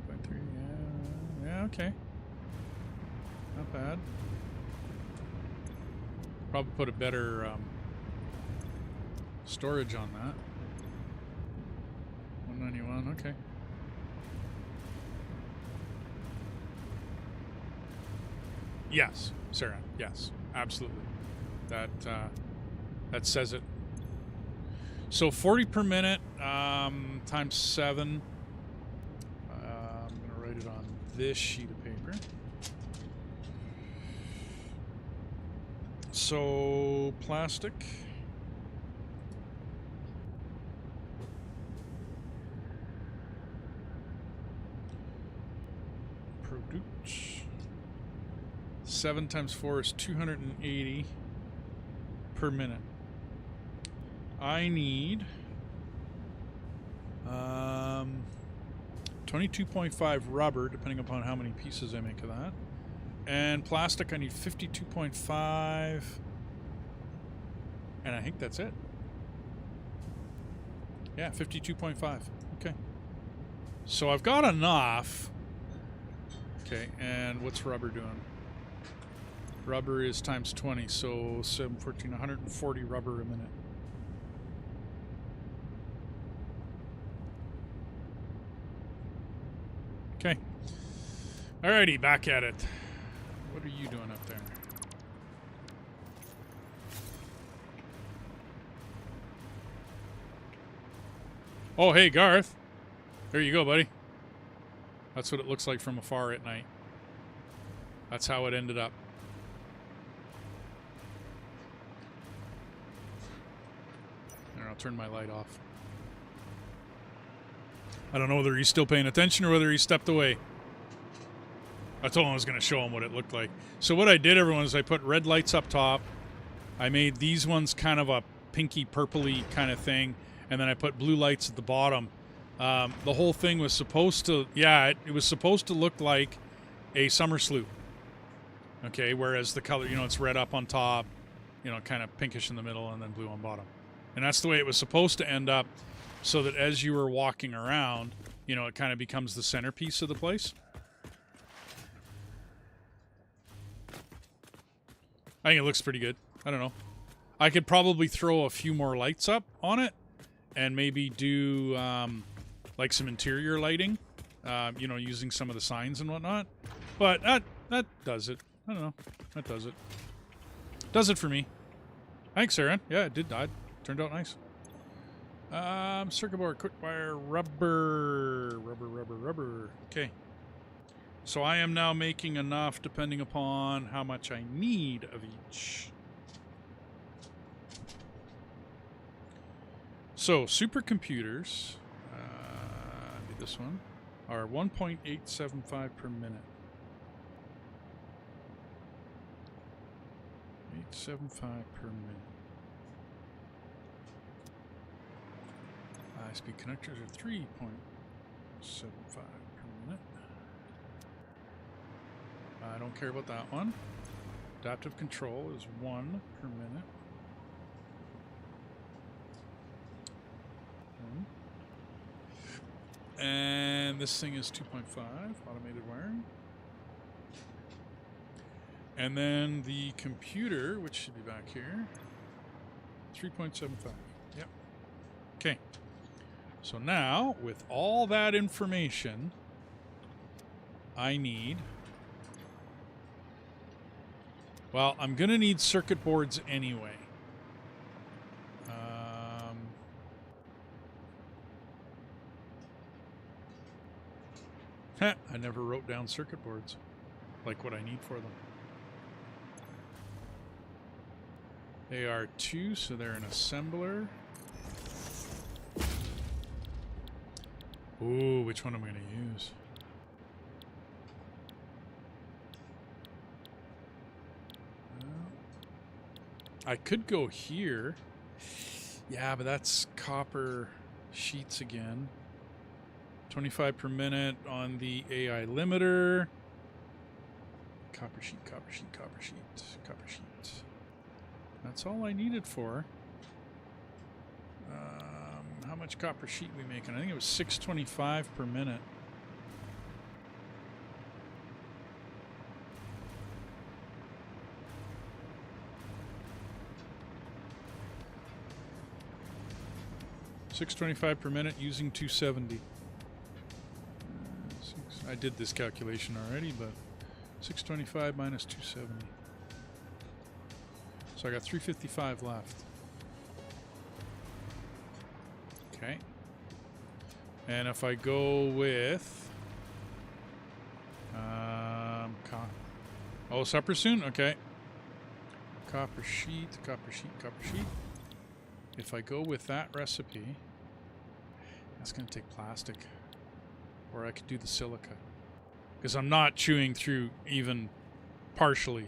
48.3. Yeah. Yeah, okay. Not bad. Probably put a better storage on that. 191, okay. Yes, Sarah, yes, absolutely. That says it. So 40 per minute times 7. I'm going to write it on this sheet of paper. So plastic. Produce. 7 times 4 is 280 per minute. I need 22.5 rubber, depending upon how many pieces I make of that. And plastic, I need 52.5. And I think that's it. Yeah, 52.5. Okay. So I've got enough. Okay, and what's rubber doing? Rubber is times 20, so 7, 14, 140 rubber a minute. Okay. Alrighty, back at it. What are you doing up there? Oh, hey, Garth. There you go, buddy. That's what it looks like from afar at night. That's how it ended up. There, I'll turn my light off. I don't know whether he's still paying attention or whether he stepped away. I told him I was going to show him what it looked like. So what I did, everyone, is I put red lights up top. I made these ones kind of a pinky purpley kind of thing. And then I put blue lights at the bottom. The whole thing was supposed to, it was supposed to look like a summer sloop. Okay, whereas the color, it's red up on top, kind of pinkish in the middle and then blue on bottom. And that's the way it was supposed to end up, so that as you were walking around, it kind of becomes the centerpiece of the place. I think it looks pretty good. I don't know. I could probably throw a few more lights up on it and maybe do like some interior lighting, using some of the signs and whatnot. But that does it. I don't know. That does it. Does it for me. Thanks, Aaron. Yeah, it did. It turned out nice. Circuit board, quick wire, rubber. Okay. So I am now making enough depending upon how much I need of each. So supercomputers, this one, are 1.875 per minute. 875 per minute. High-speed connectors are 3.75 per minute. I don't care about that one. Adaptive control is 1 per minute. And this thing is 2.5, automated wiring. And then the computer, which should be back here, 3.75. Yep. Okay. So now, with all that information, I need... Well, I'm going to need circuit boards anyway. I never wrote down circuit boards, like what I need for them. AR2, so they're an assembler. Ooh, which one am I going to use? I could go here. Yeah, but that's copper sheets again. 25 per minute on the AI limiter. Copper sheet, copper sheet, copper sheet, copper sheet. That's all I needed for. How much copper sheet we making? I think it was 625 per minute. $6.25 per minute using 270. I did this calculation already, but 625 minus 270. So I got 355 left. Okay. And if I go with oh, supper soon? Okay. Copper sheet, copper sheet, copper sheet. If I go with that recipe, that's going to take plastic. Or I could do the silica. Because I'm not chewing through even partially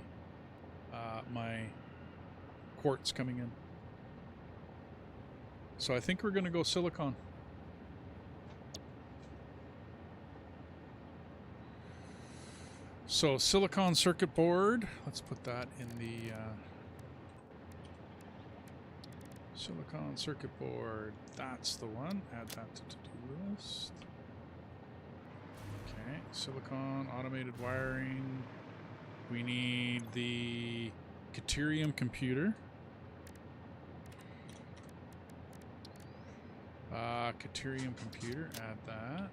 my quartz coming in. So I think we're going to go silicon. So silicon circuit board. Let's put that in the silicon circuit board. That's the one. Add that to to-do list. Okay, silicon, automated wiring. We need the Caterium computer. Caterium computer, add that.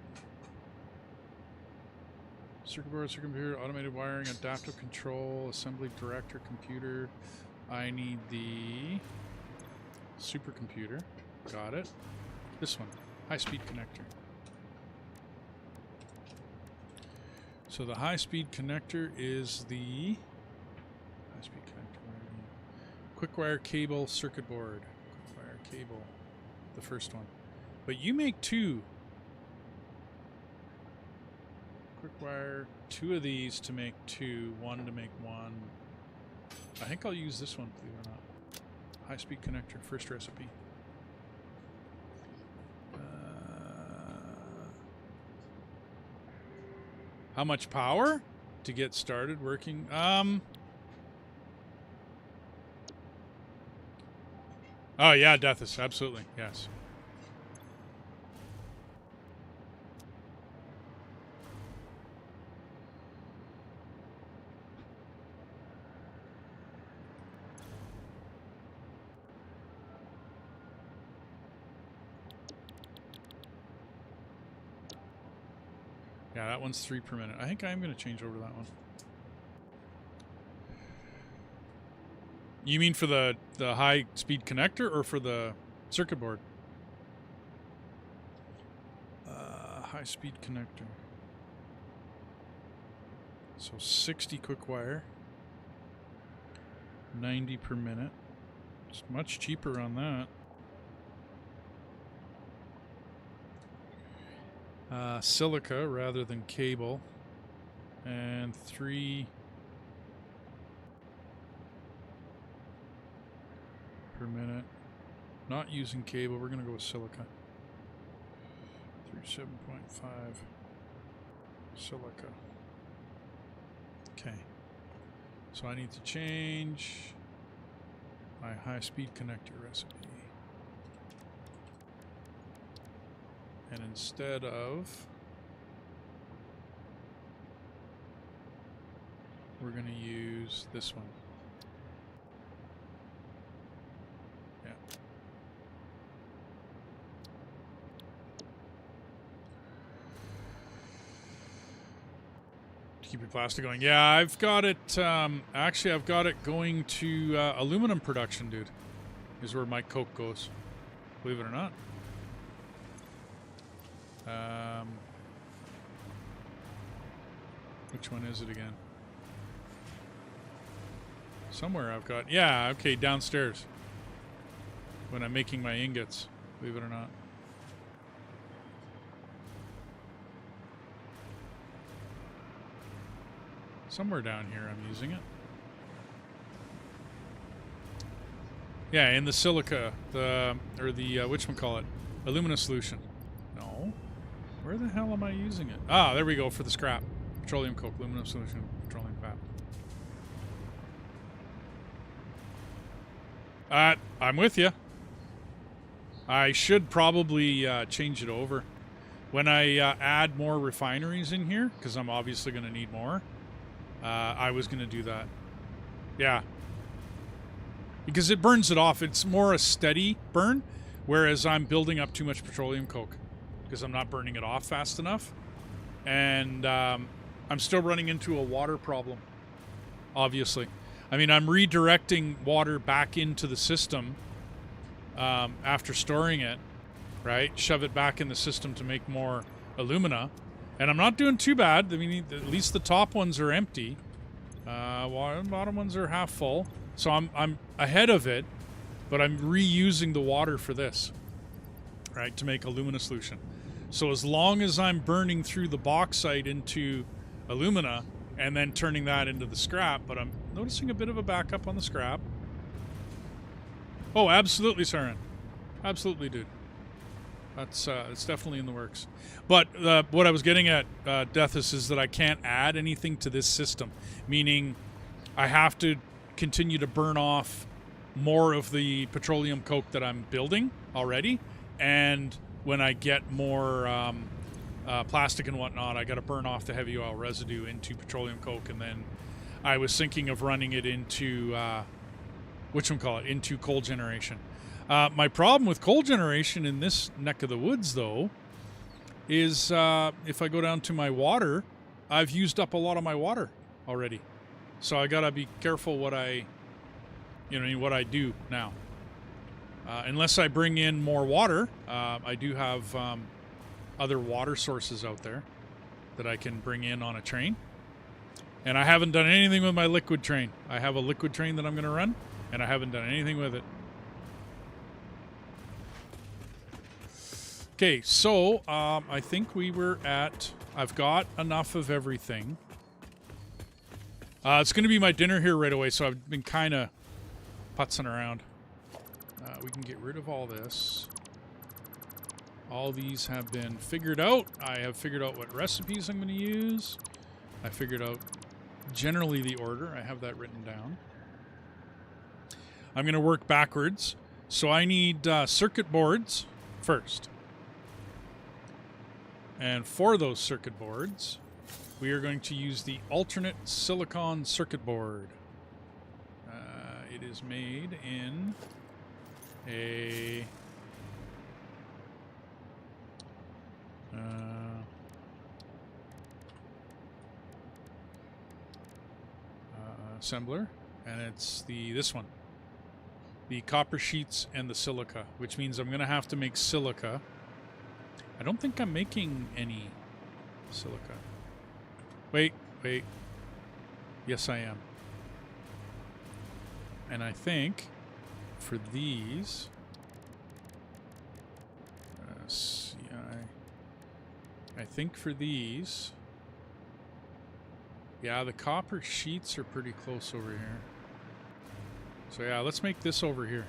Circuit board, circuit computer, automated wiring, adaptive control, assembly director computer. I need the supercomputer. Got it. This one, high-speed connector. So the high-speed connector is the high-speed connector. Quick wire cable circuit board. Quick wire cable, the first one. But you make two. Quick wire, two of these to make two, one to make one. I think I'll use this one, believe it or not. High-speed connector, first recipe. How much power to get started working? Oh yeah, Deathus, absolutely, yes. Yeah, that one's 3 per minute. I think I'm going to change over to that one. You mean for the high-speed connector or for the circuit board? High-speed connector. So 60 quick wire. 90 per minute. It's much cheaper on that. Silica rather than cable, and 3 per minute. Not using cable, we're going to go with silica. 37.5 silica. Okay, so I need to change my high-speed connector recipe. And instead of, we're going to use this one. Yeah. To keep your plastic going. Yeah, I've got it, actually I've got it going to aluminum production, dude. Is where my coke goes. Believe it or not. Which one is it again? Somewhere I've got... Yeah, okay, downstairs. When I'm making my ingots, believe it or not. Somewhere down here I'm using it. Yeah, in the silica, whatchamacallit, alumina solution. No. Where the hell am I using it? Ah, there we go, for the scrap. Petroleum coke, aluminum solution, petroleum fat. I'm with you. I should probably change it over. When I add more refineries in here, because I'm obviously going to need more, I was going to do that. Yeah. Because it burns it off. It's more a steady burn, whereas I'm building up too much petroleum coke because I'm not burning it off fast enough. And I'm still running into a water problem, obviously. I mean, I'm redirecting water back into the system after storing it, right? Shove it back in the system to make more alumina. And I'm not doing too bad. I mean, at least the top ones are empty. While the bottom ones are half full. So I'm ahead of it, but I'm reusing the water for this, right, to make alumina solution. So as long as I'm burning through the bauxite into alumina and then turning that into the scrap, but I'm noticing a bit of a backup on the scrap. Oh, absolutely, Saren. Absolutely, dude. That's it's definitely in the works. But what I was getting at, Deathus, is that I can't add anything to this system, meaning I have to continue to burn off more of the petroleum coke that I'm building already, and when I get more plastic and whatnot, I got to burn off the heavy oil residue into petroleum coke, and then I was thinking of running it into into coal generation. My problem with coal generation in this neck of the woods, though, is if I go down to my water, I've used up a lot of my water already. So I gotta be careful what I do now. Unless I bring in more water, I do have other water sources out there that I can bring in on a train. And I haven't done anything with my liquid train. I have a liquid train that I'm going to run, and I haven't done anything with it. Okay, so I think we were at... I've got enough of everything. It's going to be my dinner here right away, so I've been kind of putzing around. We can get rid of all this. All these have been figured out. I have figured out what recipes I'm going to use. I figured out generally the order. I have that written down. I'm going to work backwards. So I need circuit boards first. And for those circuit boards, we are going to use the alternate silicon circuit board. It is made in a assembler, and it's this one, the copper sheets and the silica, which means I'm going to have to make silica. I don't think I'm making any silica. Wait. Yes, I am. And I think for these, I think for these, yeah, the copper sheets are pretty close over here. So yeah, let's make this over here.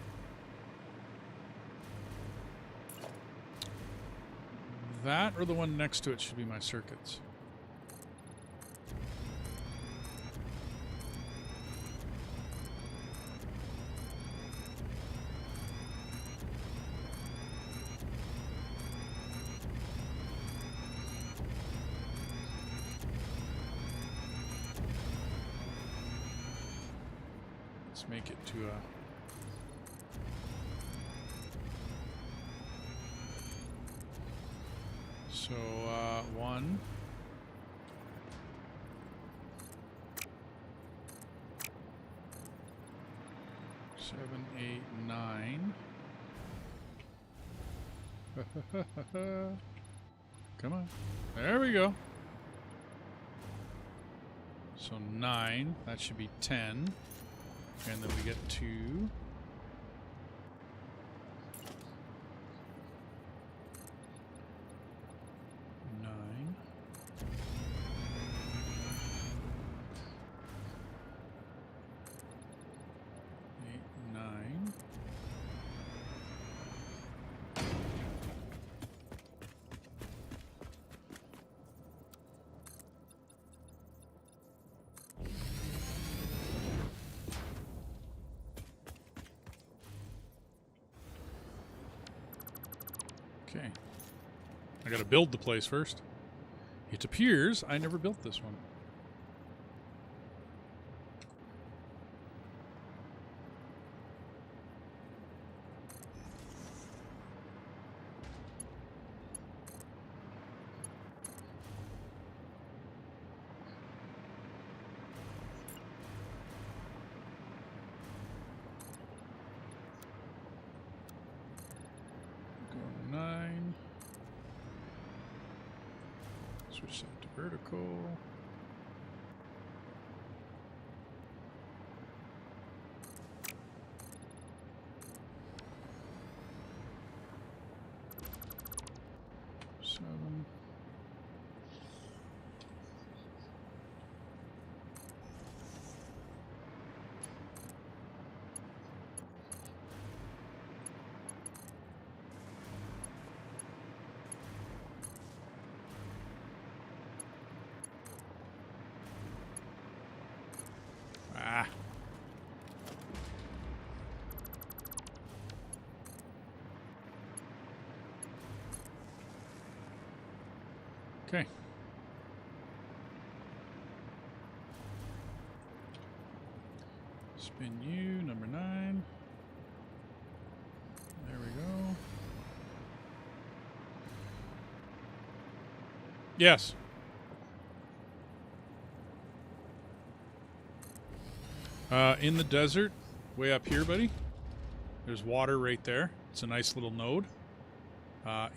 That or the one next to it should be my circuits. Let's make it to a... So, 1. Seven, 8, 9. Come on. There we go. So 9. That should be 10. And then we get to... Okay. I gotta build the place first. It appears I never built this one. Switch that to vertical. Seven. Ah. Okay. Spin U, number 9. There we go. Yes. In the desert, way up here, buddy, there's water right there. It's a nice little node.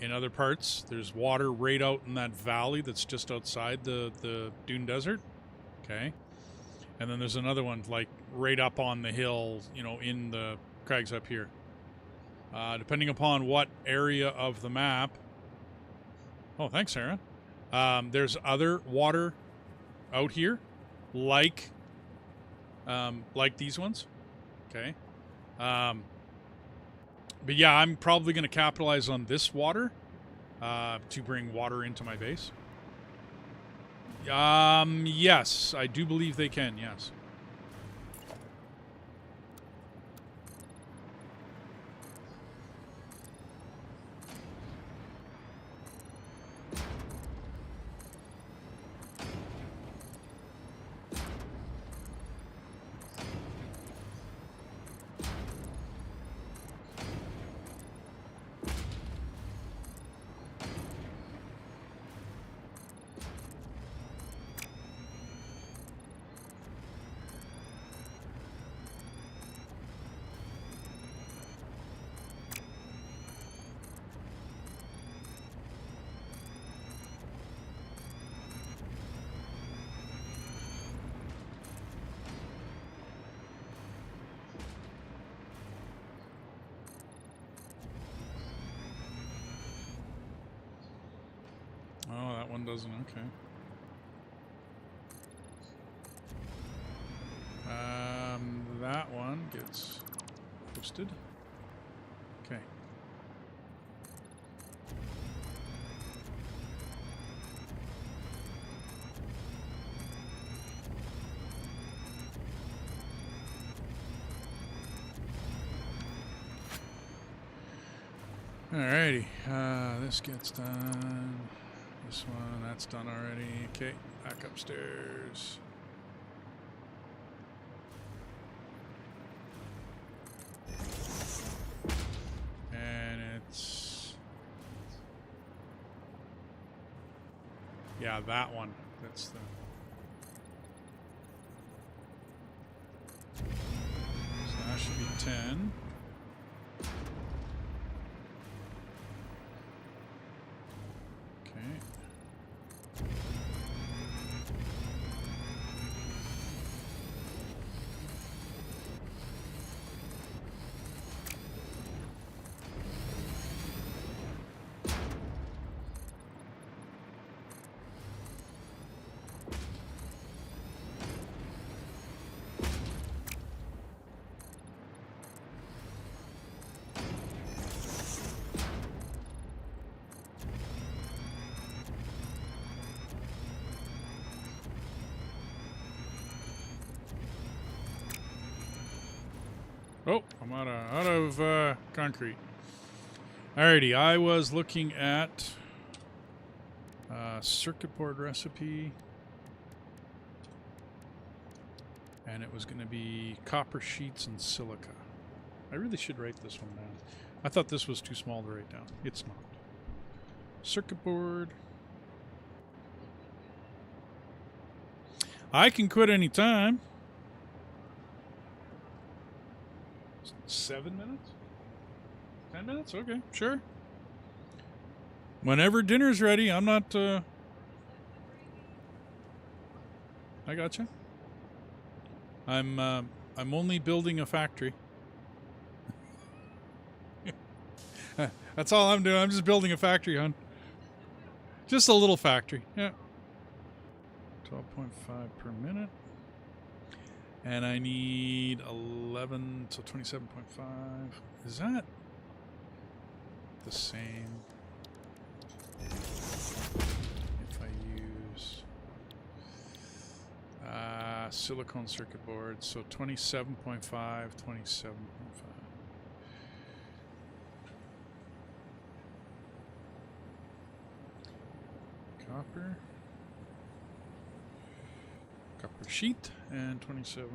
In other parts, there's water right out in that valley that's just outside the dune desert. Okay. And then there's another one, like, right up on the hill, you know, in the crags up here. Depending upon what area of the map... Oh, thanks, Sarah. There's other water out here, like these ones. Okay. But yeah, I'm probably going to capitalize on this water to bring water into my base. Yes, I do believe they can, yes. Oh, that one doesn't. Okay. That one gets posted. Okay. Alrighty. This gets done. This one, that's done already. Okay, back upstairs. And it's... yeah, that one. That's the... so that should be 10. I'm out of concrete. Alrighty, I was looking at circuit board recipe, and it was going to be copper sheets and silica. I really should write this one down. I thought this was too small to write down. It's not. Circuit board. I can quit any time. 7 minutes? 10 minutes? Okay, sure. Whenever dinner's ready, I'm not... I gotcha. I'm only building a factory. That's all I'm doing. I'm just building a factory, hon. Just a little factory. Yeah. 12.5 per minute. And I need 11, so 27.5. Is that the same? If I use silicone circuit board, so 27.5, 27.5. Copper sheet and 27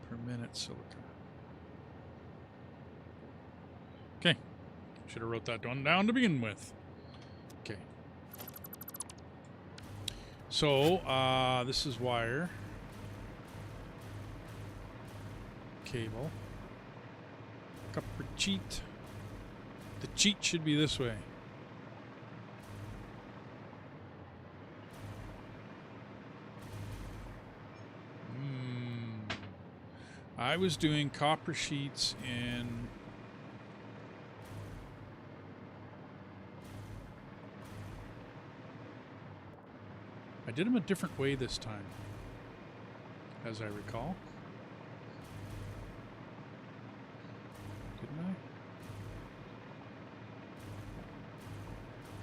per minute silica. Okay, should have wrote that one down to begin with. Okay, so this is wire, cable, copper cheat. The cheat should be this way. I was doing copper sheets in I did them a different way this time, as I recall. Didn't I?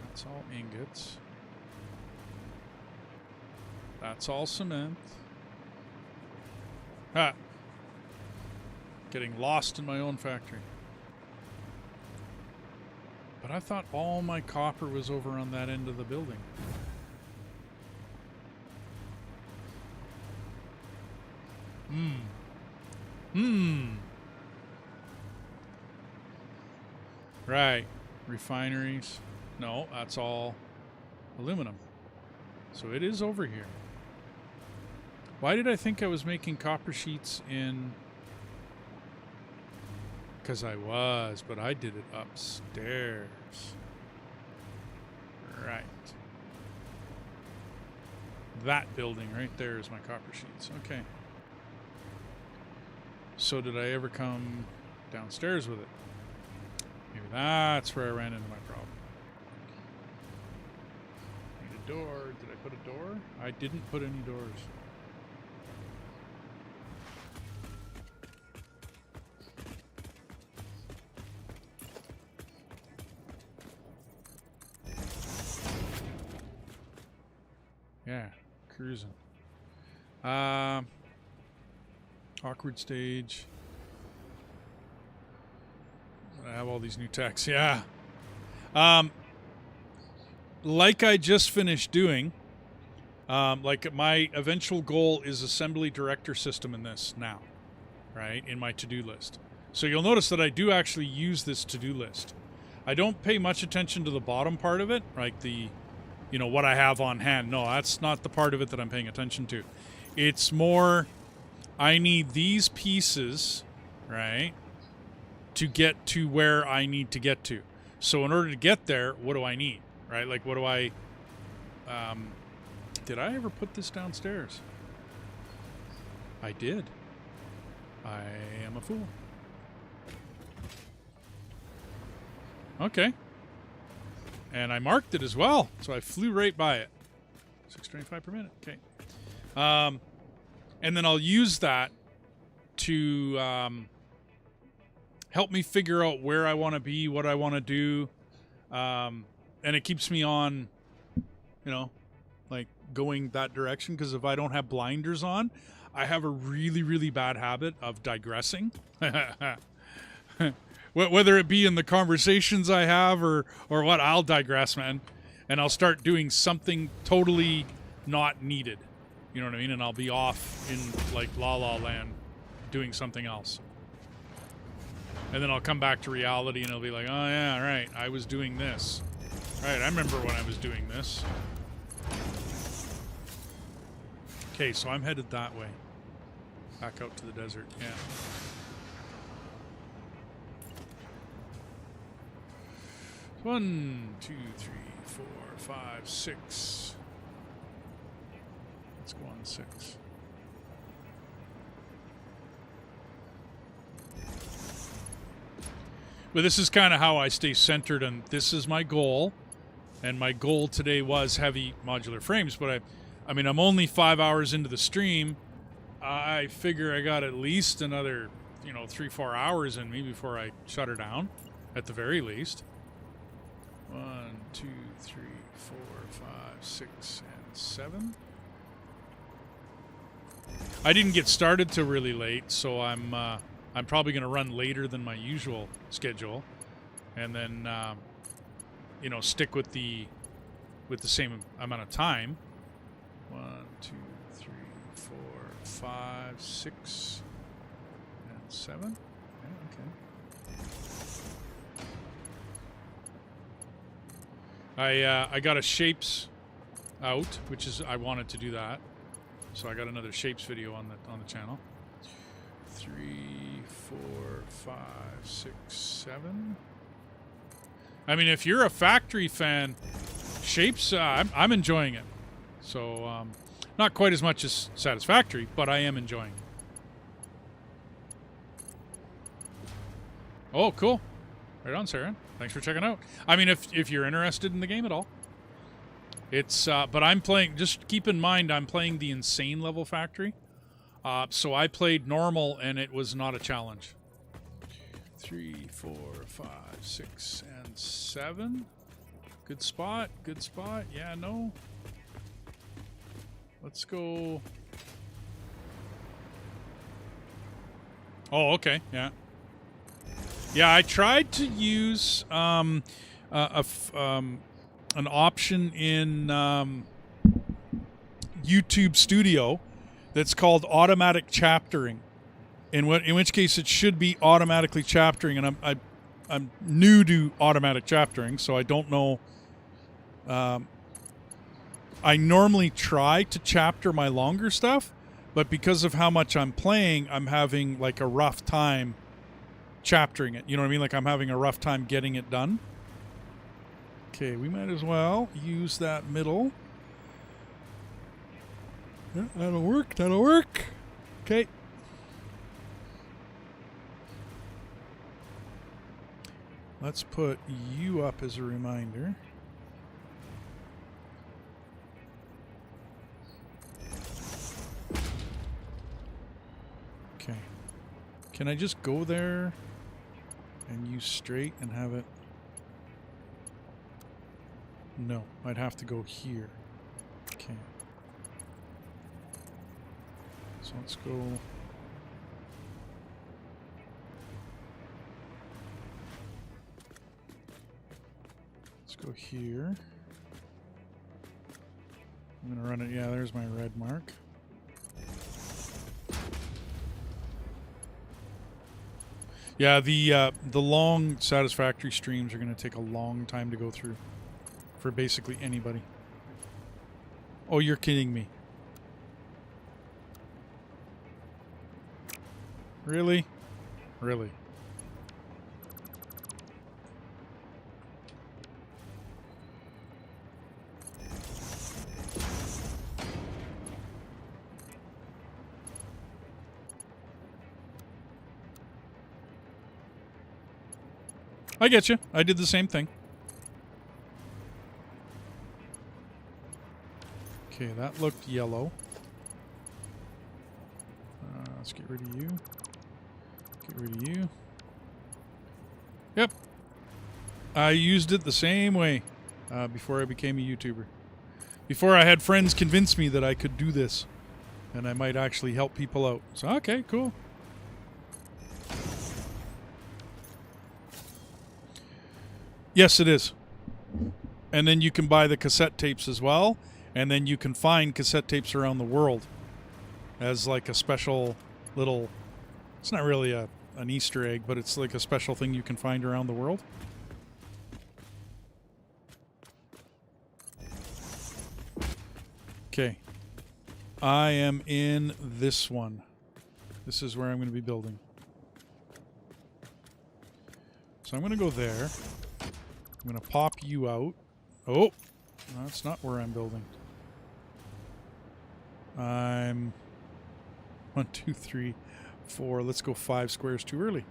That's all ingots. That's all cement. Ha! Getting lost in my own factory. But I thought all my copper was over on that end of the building. Right. Refineries. No, that's all aluminum. So it is over here. Why did I think I was making copper sheets in... Because I was, but I did it upstairs. Right. That building right there is my copper sheets. Okay. So did I ever come downstairs with it? Maybe that's where I ran into my problem. Need a door. Did I put a door? I didn't put any doors. Yeah, cruising. Awkward stage. I have all these new techs. Yeah. Like I just finished doing, like my eventual goal is assembly director system in this now, right? In my to-do list. So you'll notice that I do actually use this to-do list. I don't pay much attention to the bottom part of it, like the, you know, what I have on hand. No, that's not the part of it that I'm paying attention to. It's more, I need these pieces, right, to get to where I need to get to. So in order to get there, what do I need, right? Like, what do I, did I ever put this downstairs? I did. I am a fool. Okay. And I marked it as well, so I flew right by it. 625 per minute. Okay. And then I'll use that to help me figure out where I want to be, what I want to do. And it keeps me on, you know, like going that direction. Because if I don't have blinders on, I have a really, really bad habit of digressing. Whether it be in the conversations I have or what, I'll digress, man. And I'll start doing something totally not needed. You know what I mean? And I'll be off in, like, La La Land doing something else. And then I'll come back to reality and I'll be like, oh, yeah, right, I was doing this. Right, I remember when I was doing this. Okay, so I'm headed that way. Back out to the desert, yeah. One, two, three, four, five, six. Let's go on 6. But this is kind of how I stay centered, and this is my goal. And my goal today was heavy modular frames, but I mean, I'm only 5 hours into the stream. I figure I got at least another, 3-4 hours in me before I shut her down, at the very least. 1, 2, 3, 4, 5, 6, and 7. I didn't get started till really late, so I'm probably going to run later than my usual schedule, and then stick with the same amount of time. 1, 2, 3, 4, 5, 6, and 7. Yeah, okay. I got a shapes out, which is, I wanted to do that, so I got another shapes video on the channel. 3, 4, 5, 6, 7. I mean, if you're a factory fan, shapes, I'm enjoying it. So, not quite as much as Satisfactory, but I am enjoying it. Oh, cool. Right on, Sarah. Thanks for checking out. I mean, if you're interested in the game at all. It's, but I'm playing, just keep in mind, I'm playing the insane level factory. So I played normal, and it was not a challenge. 3, 4, 5, 6, and 7. Good spot. Good spot. Yeah, no. Let's go. Oh, okay. Yeah. Yeah, I tried to use an option in YouTube Studio that's called automatic chaptering. In which case it should be automatically chaptering, and I'm new to automatic chaptering, so I don't know. I normally try to chapter my longer stuff, but because of how much I'm playing, I'm having like a rough time chaptering it. You know what I mean? Like I'm having a rough time getting it done. Okay, we might as well use that middle. Yeah, that'll work. That'll work. Okay. Let's put you up as a reminder. Okay. Can I just go there and use straight and have it? No, I'd have to go here. Okay. So let's go. Let's go here. I'm gonna run it. Yeah, there's my red mark. Yeah, the long Satisfactory streams are gonna take a long time to go through for basically anybody. Oh, you're kidding me. Really? Really? I get you. I did the same thing. Okay, that looked yellow. Let's get rid of you. Get rid of you. Yep. I used it the same way before I became a YouTuber. Before I had friends convince me that I could do this. And I might actually help people out. So, okay, cool. Yes, it is. And then you can buy the cassette tapes as well. And then you can find cassette tapes around the world as like a special little... It's not really an Easter egg, but it's like a special thing you can find around the world. Okay. I am in this one. This is where I'm going to be building. So I'm going to go there. I'm going to pop you out. Oh, that's not where I'm building. I'm 1, 2, 3, 4. Let's go 5 squares too early.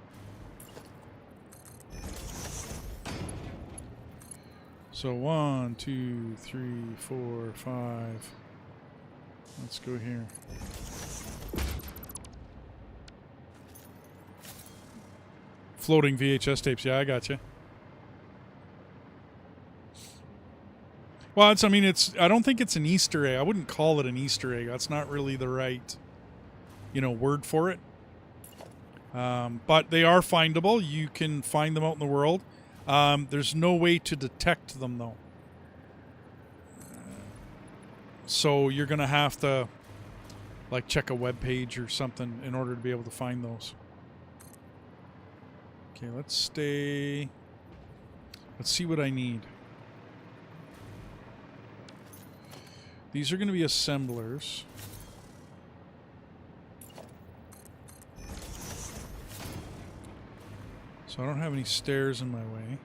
So 1, 2, 3, 4, 5. Let's go here. Floating VHS tapes. Yeah, I got you. Well, it's, I mean, it's, I don't think it's an Easter egg. I wouldn't call it an Easter egg. That's not really the right, word for it. But they are findable. You can find them out in the world. There's no way to detect them, though. So you're going to have to, like, check a web page or something in order to be able to find those. Okay, let's stay. Let's see what I need. These are going to be assemblers. So I don't have any stairs in my way.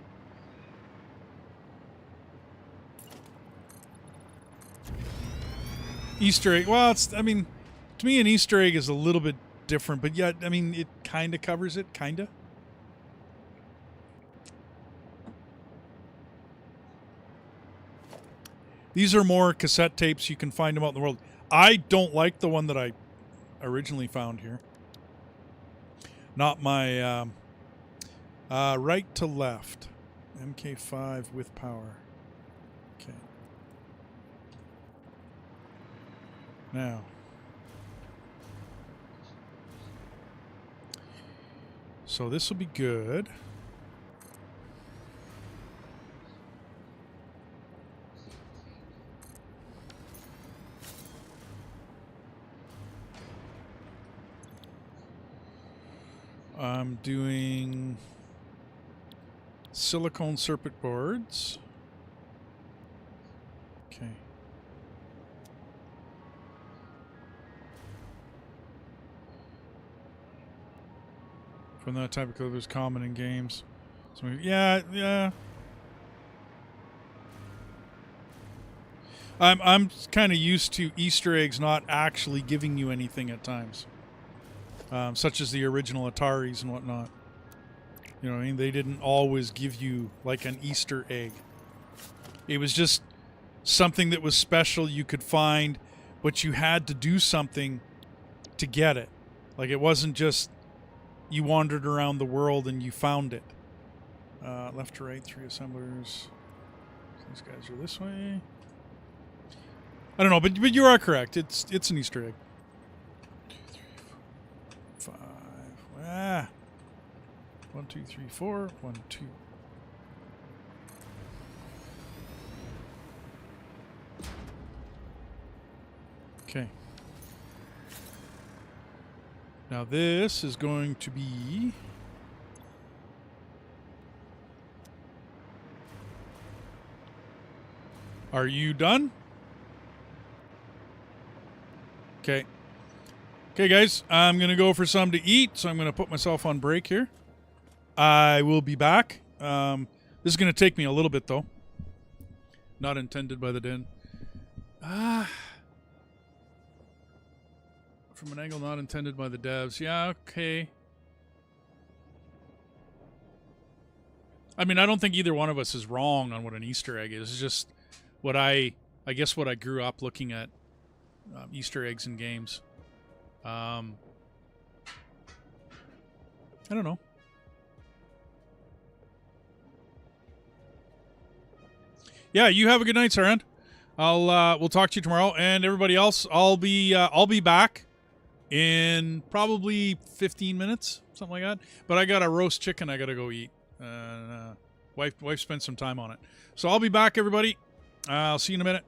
Easter egg. Well, it's, I mean, to me an Easter egg is a little bit different, but yet, I mean, it kind of covers it, kind of. These are more cassette tapes. You can find them out in the world. I don't like the one that I originally found here. Not my right to left. MK5 with power. Okay. Now. So this will be good. I'm doing silicone circuit boards. Okay. From that type of code is common in games. So yeah. I'm kind of used to Easter eggs not actually giving you anything at times. Such as the original Ataris and whatnot. You know what I mean? They didn't always give you like an Easter egg. It was just something that was special you could find, but you had to do something to get it. Like it wasn't just you wandered around the world and you found it. Left to right, 3 assemblers. These guys are this way. I don't know, but you are correct. It's an Easter egg. 5. 1, 2, 3, 4. 1, 2. Okay. Now this is going to be Are you done? Okay. Okay, guys, I'm going to go for some to eat, so I'm going to put myself on break here. I will be back. This is going to take me a little bit, though. Not intended by the den. From an angle not intended by the devs. Yeah, okay. I mean, I don't think either one of us is wrong on what an Easter egg is. It's just what I guess what I grew up looking at Easter eggs in games. I don't know. Yeah, you have a good night, Sarand. We'll talk to you tomorrow, and everybody else. I'll be back in probably 15 minutes, something like that. But I got a roast chicken I gotta go eat. Wife spent some time on it, so I'll be back, everybody. I'll see you in a minute.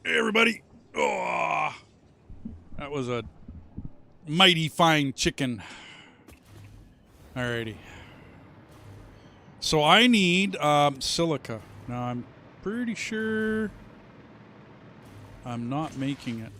Hey, everybody. Oh, that was a mighty fine chicken. Alrighty. So I need silica. Now I'm pretty sure I'm not making it.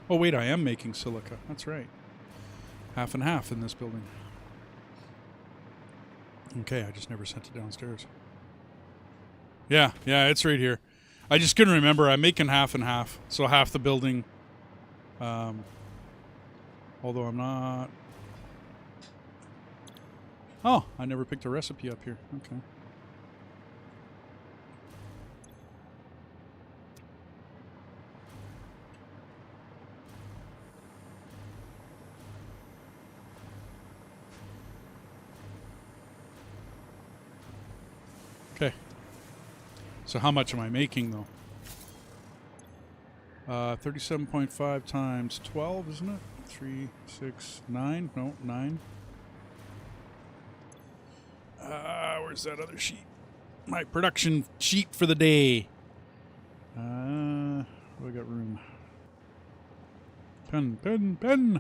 Oh wait, I am making silica. That's right. Half and half in this building. Okay, I just never sent it downstairs. Yeah, it's right here. I just couldn't remember. I'm making half and half. So half the building. Although I'm not... Oh, I never picked a recipe up here. Okay. Okay. So how much am I making, though? 37.5 times 12, isn't it? 3, 6, 9? No, 9. Where's that other sheet? My production sheet for the day. What do I got room? Pen.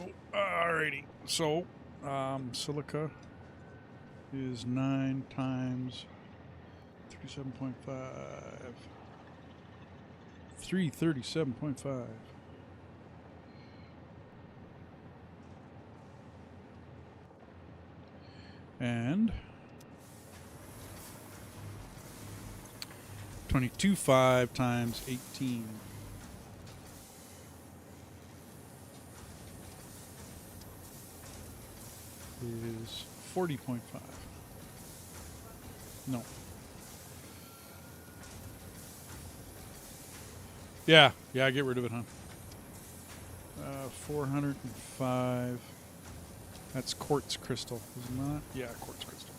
Oh, alrighty. So, silica is 9 times 37.5. 337.5. And 22.5 times 18. Is 40.5. No. Yeah, get rid of it, huh? 405. That's quartz crystal, isn't that? Yeah, quartz crystal.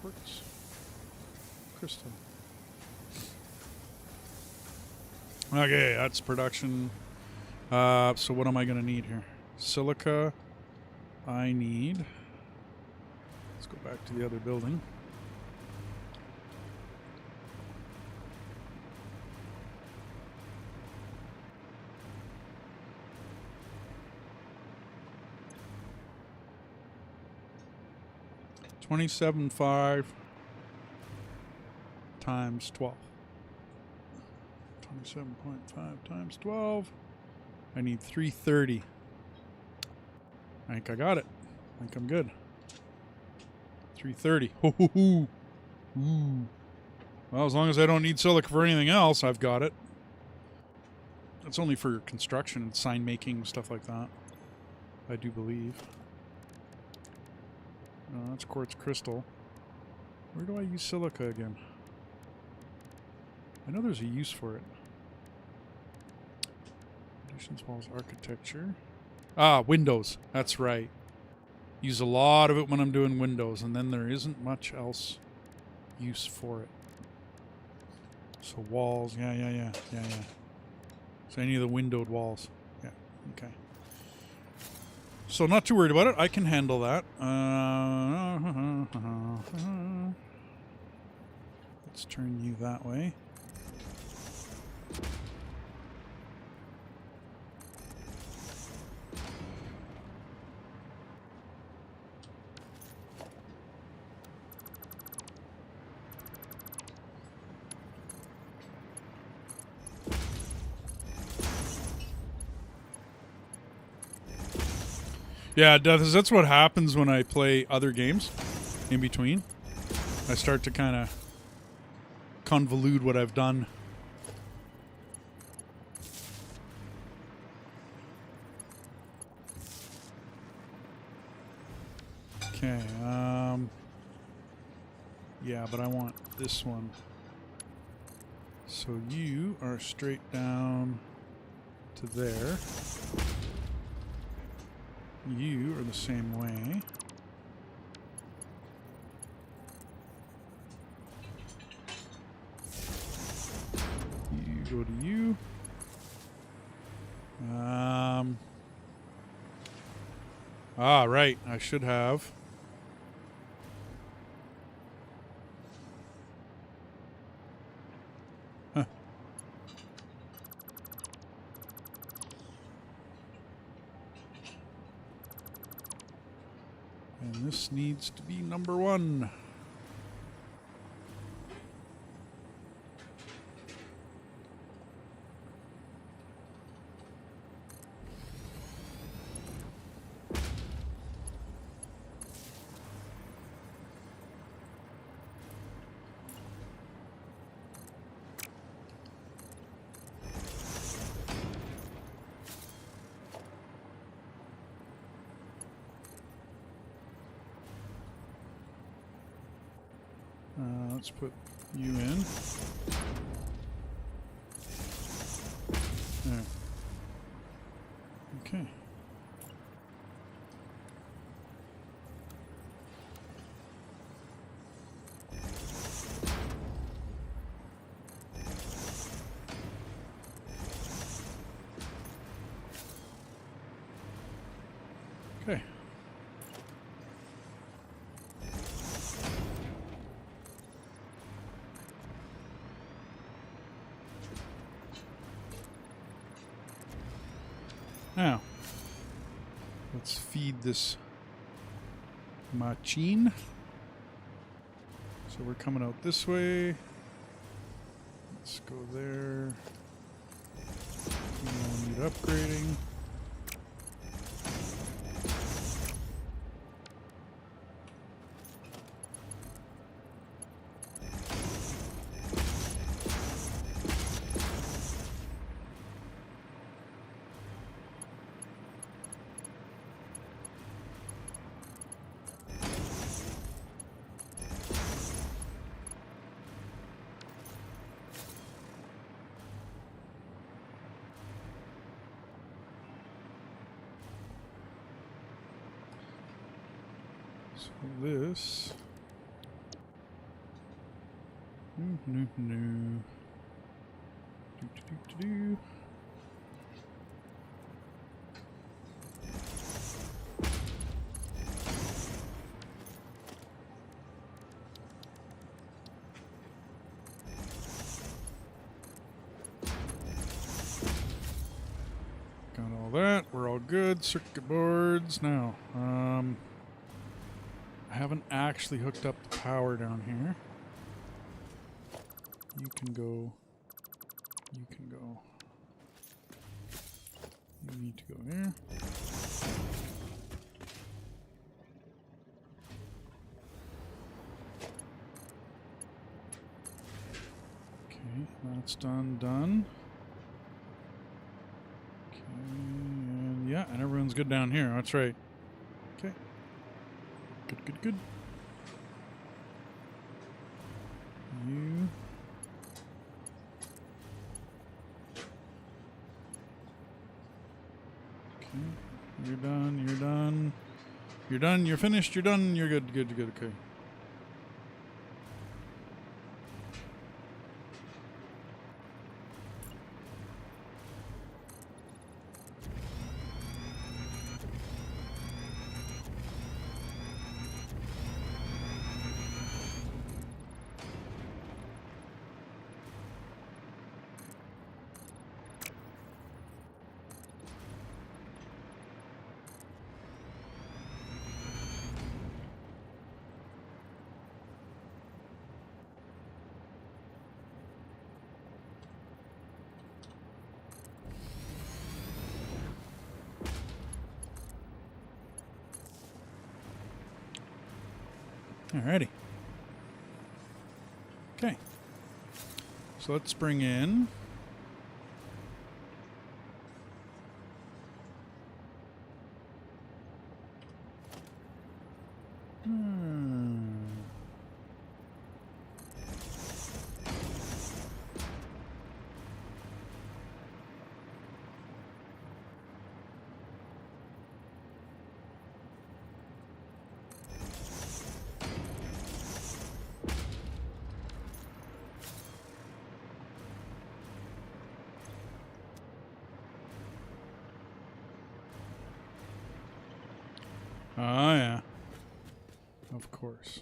Quartz crystal. Okay, that's production. So what am I going to need here? Silica. I need... Let's go back to the other building. $27.5 times 12. 27.5 times 12. I need 330. I think I got it. I think I'm good. 330. Ooh. Well, as long as I don't need silica for anything else, I've got it. It's only for construction and sign making, stuff like that. I do believe. No, that's quartz crystal. Where do I use silica again? I know there's a use for it. Additions, walls, architecture. Ah, windows. That's right. Use a lot of it when I'm doing windows, and then there isn't much else use for it. So walls, yeah. So any of the windowed walls. Yeah, okay. So not too worried about it. I can handle that. Let's turn you that way. Yeah, that's what happens when I play other games in between. I start to kind of convolute what I've done. Okay, yeah, but I want this one. So you are straight down to there. You are the same way. go to you. Right. I should have. Huh. And this needs to be number 1. Let's put you in. There. Okay. Okay. Now, let's feed this machine. So we're coming out this way. Let's go there. We don't need upgrading. So this. No. Do. Got all that. We're all good. Circuit boards. Now, I haven't actually hooked up the power down here. You can go. You can go. You need to go there. Okay, that's done. Okay, and yeah, and everyone's good down here. That's right. Okay. Good. You. Okay. You're done. You're finished. You're done. You're good. Okay. Alrighty. Okay. So let's bring in. Oh, yeah. Of course.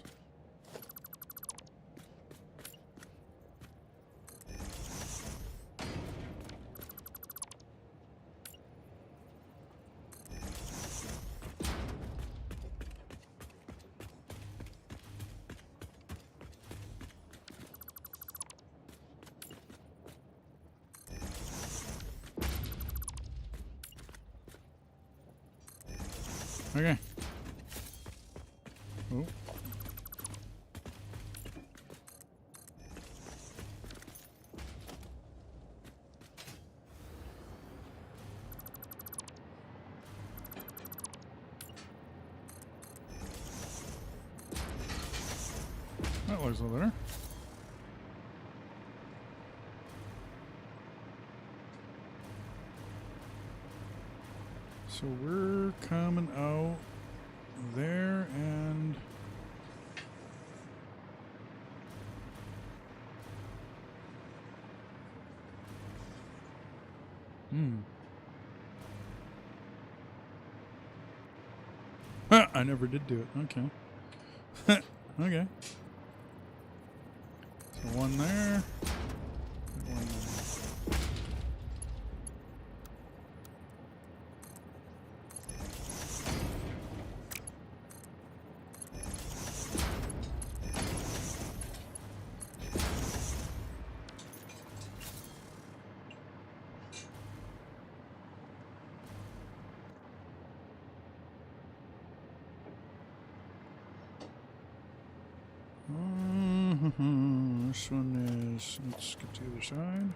Okay. Oh. That looks a little better. So we're coming out there and I never did do it. Okay. Okay. So one there. And one there. This one is, let's get to the other side.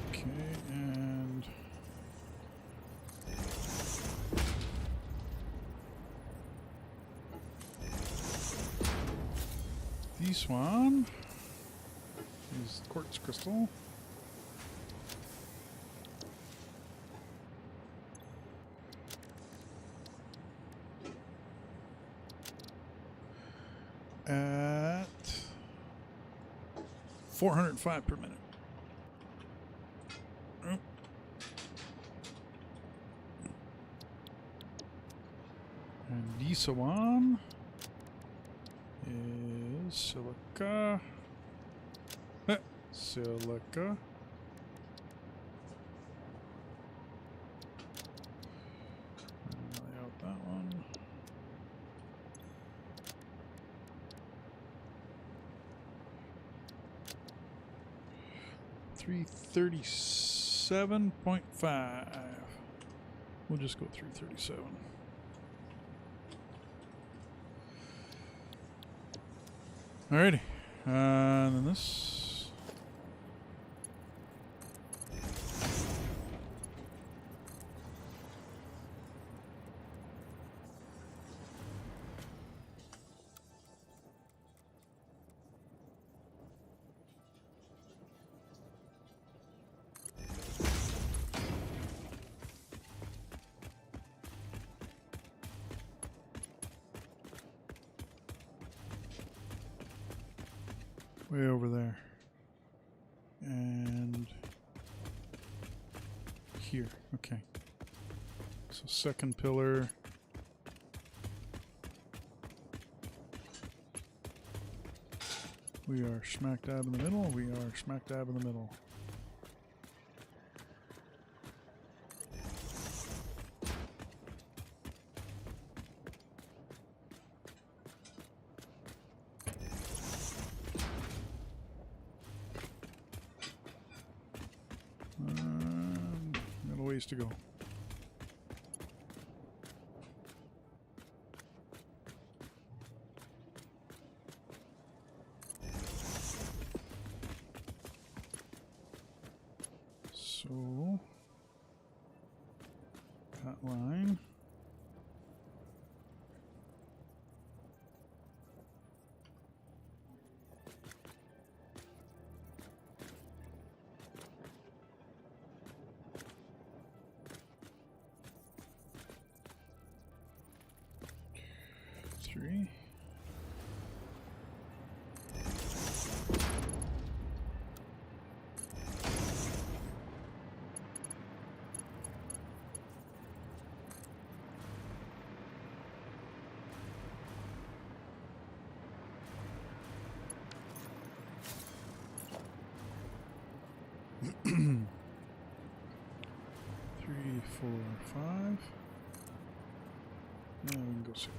Okay, and this one is quartz crystal. At 405 per minute. Oh. And this one is silica. Silica. Lay out that one. $337.5. We'll just go 337. Alrighty. And then this. Way over there. And here. Okay. So second pillar. We are smack dab in the middle. We are smack dab in the middle. Got a ways to go. So that line. Three. 3, 4, 5. Now we can go 6.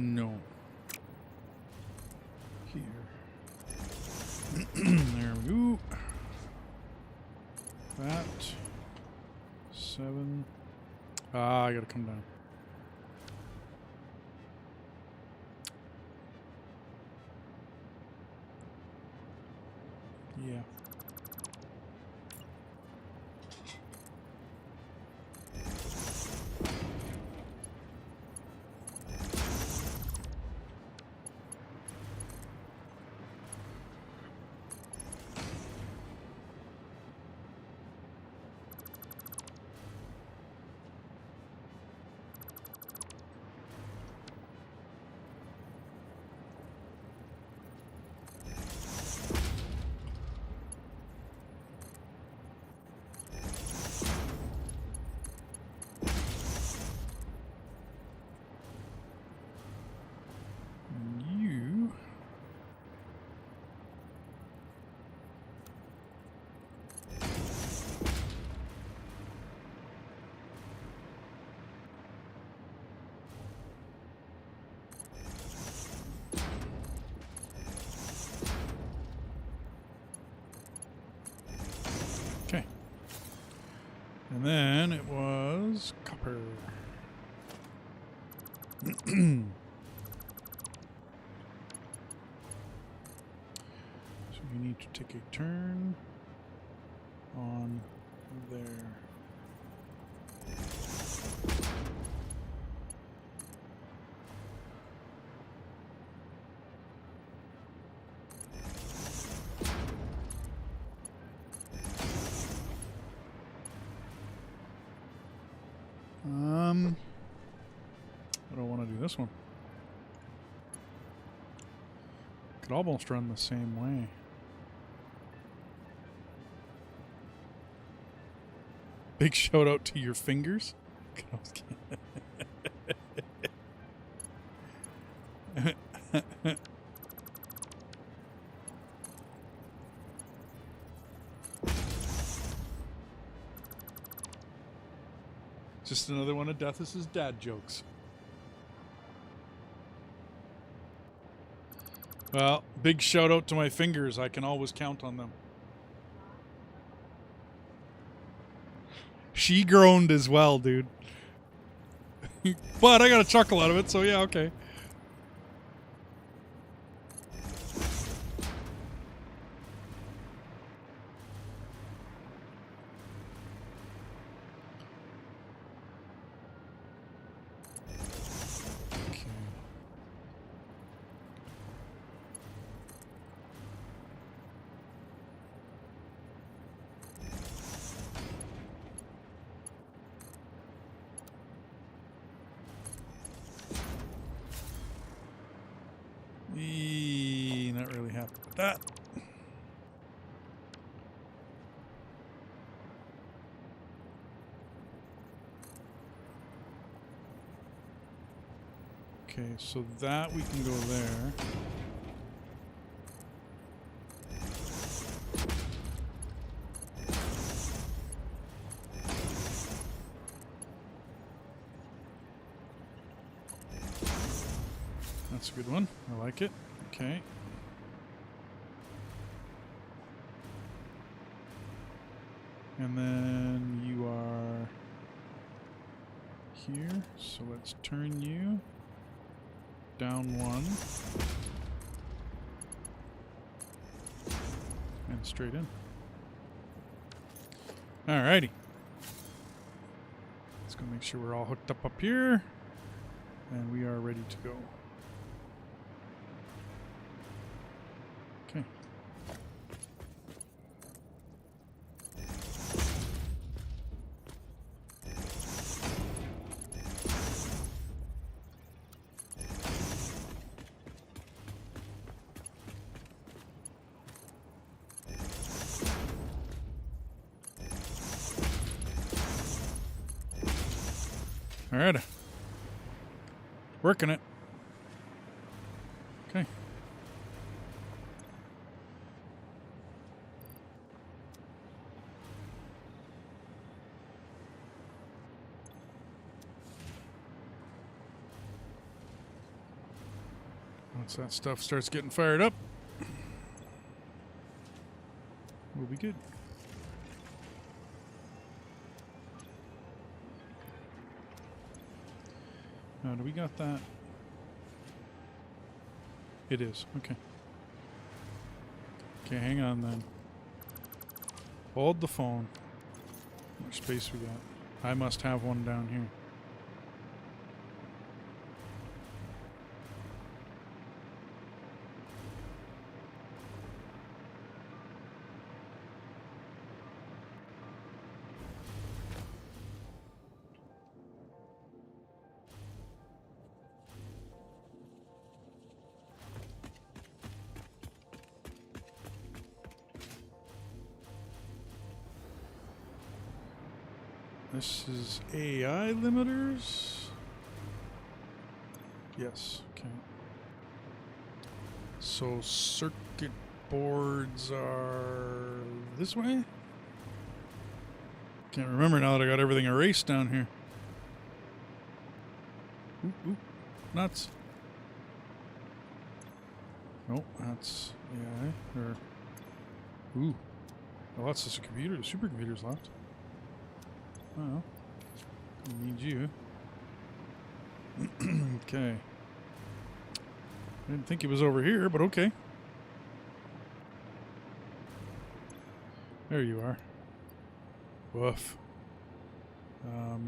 No. Here. There we go. That. 7. I gotta come down. Yeah. You. Okay. And then it was copper. So you need to take a turn on there. I don't want to do this one. Could almost run the same way. Big shout out to your fingers. Just another one of Death's dad jokes. Well, big shout out to my fingers. I can always count on them. She groaned as well, dude. But I got a chuckle out of it, so yeah, okay. Not really happy with that. Okay, so that we can go there. That's a good one. I like it. Okay. And then you are here. So let's turn you down 1 and straight in. Alrighty. Let's go make sure we're all hooked up here. And we are ready to go. Okay. All right. Working it. Okay. Once that stuff starts getting fired up, we'll be good. Now, do we got that? It is. Okay. Okay, hang on then. Hold the phone. How much space we got? I must have one down here. This is AI limiters. Yes, okay. So circuit boards are this way? Can't remember now that I got everything erased down here. Ooh, nuts. Nope, that's AI. Or, ooh. Well, that's just a computer. The supercomputer's left. Well, I need you. Okay. I didn't think it was over here, but okay. There you are. Woof.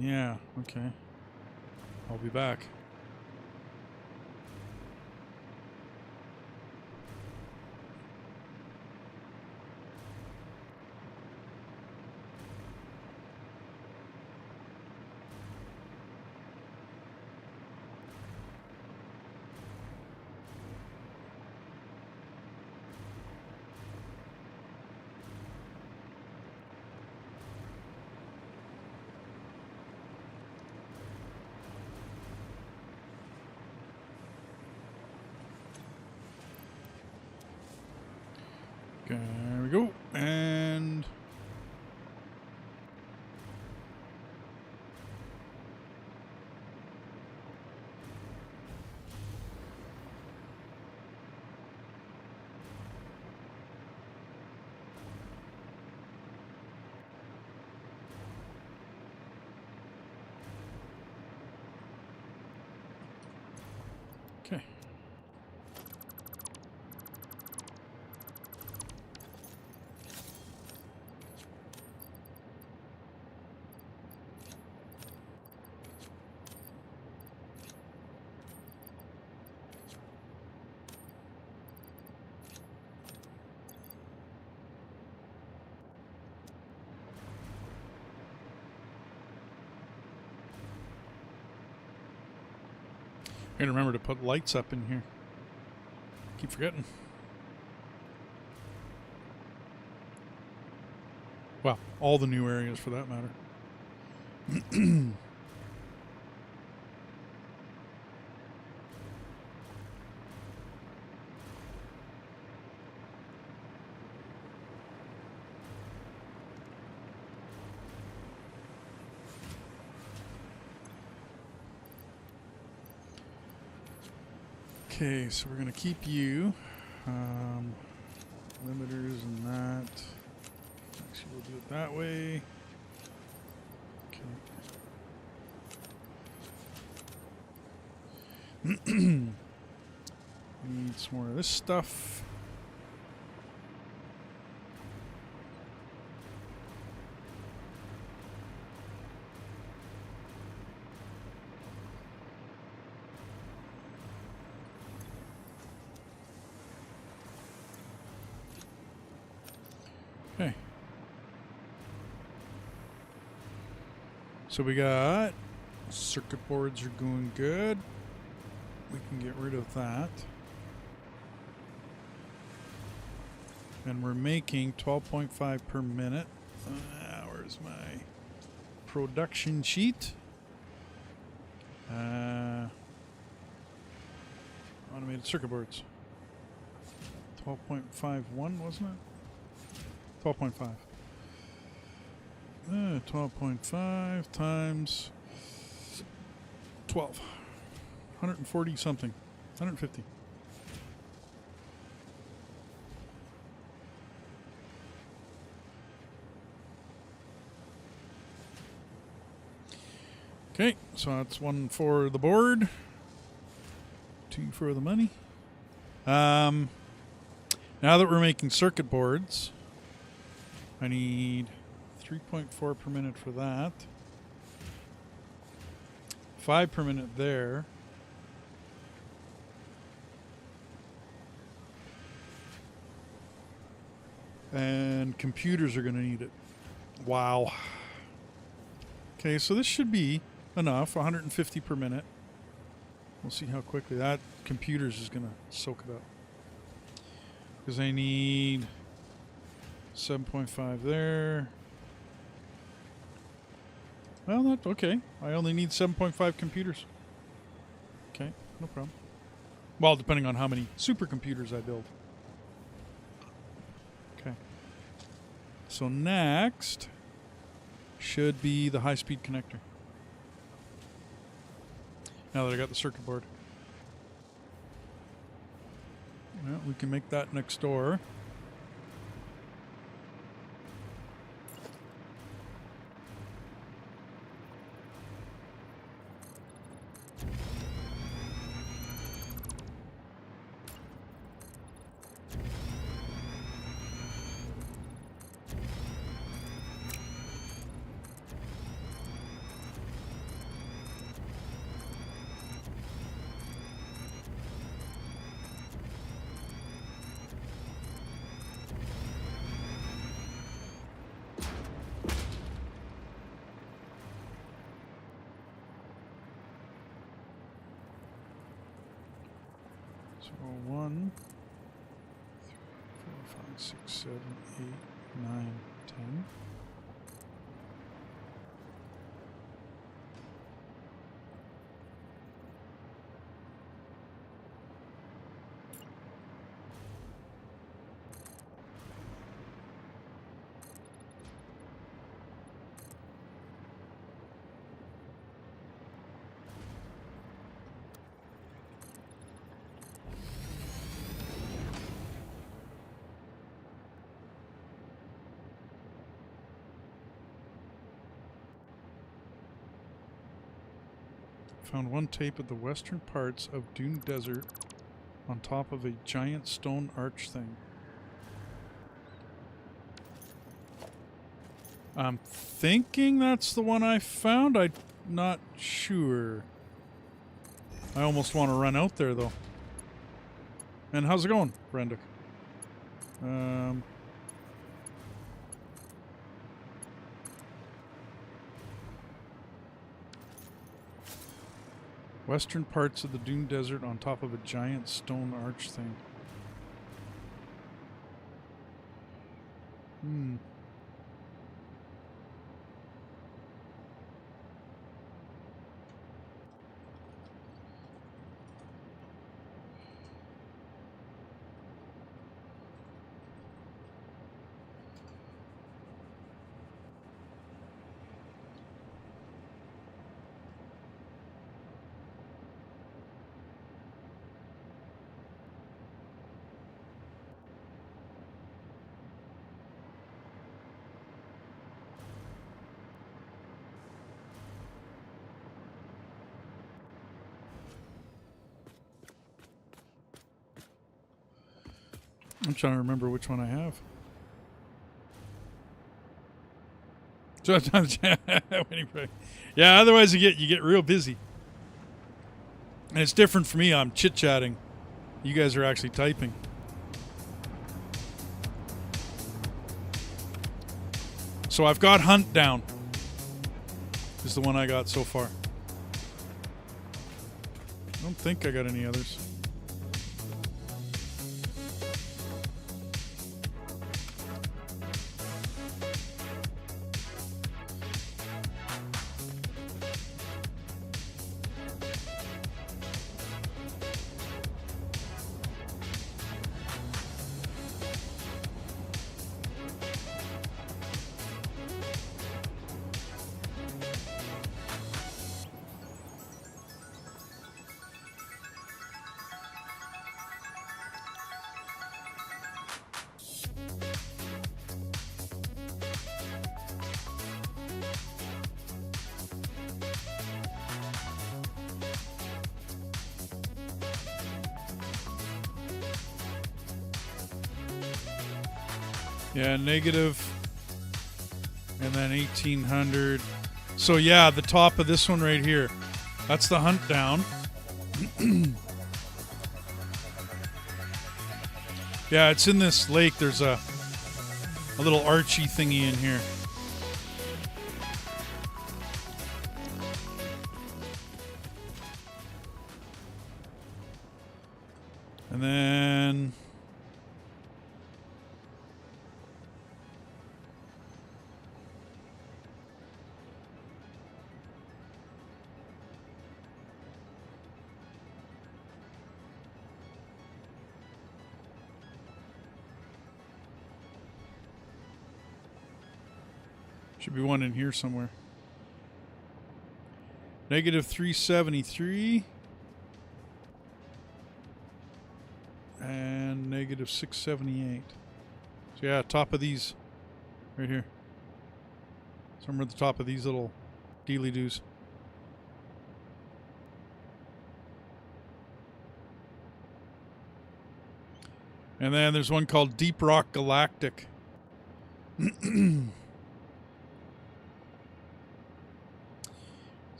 Yeah, okay. I'll be back. There we go. And okay. I gotta remember to put lights up in here. Keep forgetting. Well, all the new areas for that matter. Okay, so we're going to keep you. Limiters and that. Actually, we'll do it that way. Okay. Need some more of this stuff. Okay. So we got circuit boards are going good. We can get rid of that. And we're making 12.5 per minute. Where's my production sheet? Automated circuit boards. 12.51, wasn't it? 12.5. 12.5 times 12. 140 something. 150. Okay, so that's 1 for the board. 2 for the money. Now that we're making circuit boards, I need 3.4 per minute for that. 5 per minute there. And computers are going to need it. Wow. Okay, so this should be enough, 150 per minute. We'll see how quickly that computers is going to soak it up. Because I need 7.5 there. Well, that's okay. I only need 7.5 computers. Okay, no problem. Well, depending on how many supercomputers I build. Okay. So next should be the high-speed connector. Now that I got the circuit board. Well, we can make that next door. So 1, 3, 4, 5, 6, 7, 8, 9, 10. Found one tape of the western parts of Dune Desert on top of a giant stone arch thing. I'm thinking that's the one I found. I'm not sure. I almost want to run out there, though. And how's it going, Brenda? Western parts of the Dune Desert on top of a giant stone arch thing. I'm trying to remember which one I have. Yeah, otherwise you get real busy. And it's different for me. I'm chit-chatting. You guys are actually typing. So I've got Hunt down. Is the one I got so far. I don't think I got any others. Yeah, negative. And then 1800. So yeah, the top of this one right here. That's the hunt down. Yeah, it's in this lake. There's a little archy thingy in here. And then should be one in here somewhere. Negative 373. And negative 678. So yeah, top of these. Right here. Somewhere at the top of these little dealy-doos. And then there's one called Deep Rock Galactic.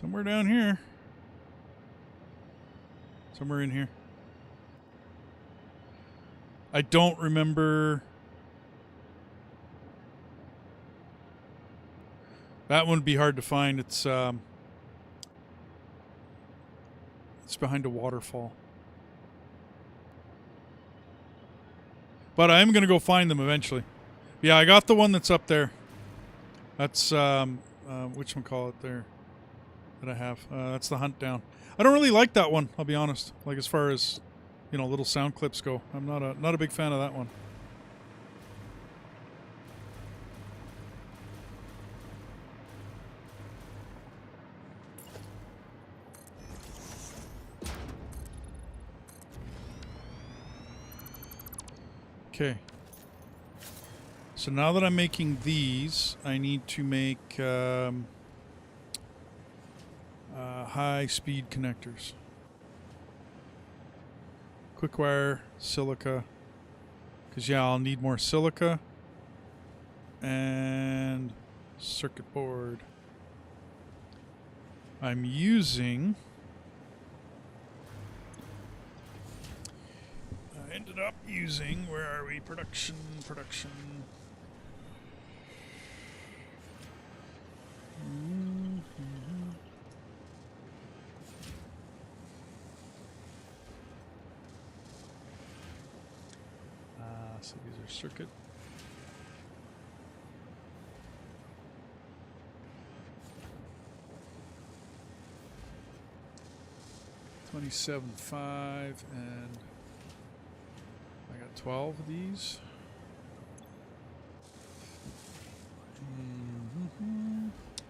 Somewhere down here. Somewhere in here. I don't remember. That one would be hard to find. It's behind a waterfall. But I am going to go find them eventually. Yeah, I got the one that's up there. That's, whatchamacallit there that I have. That's the hunt down. I don't really like that one, I'll be honest. Like as far as, you know, little sound clips go. I'm not a big fan of that one. Okay. So now that I'm making these, I need to make high-speed connectors. Quick wire, silica. Because, yeah, I'll need more silica. And circuit board. I'm using... I ended up using... Where are we? Production. So these are circuit. $27.5 and I got 12 of these.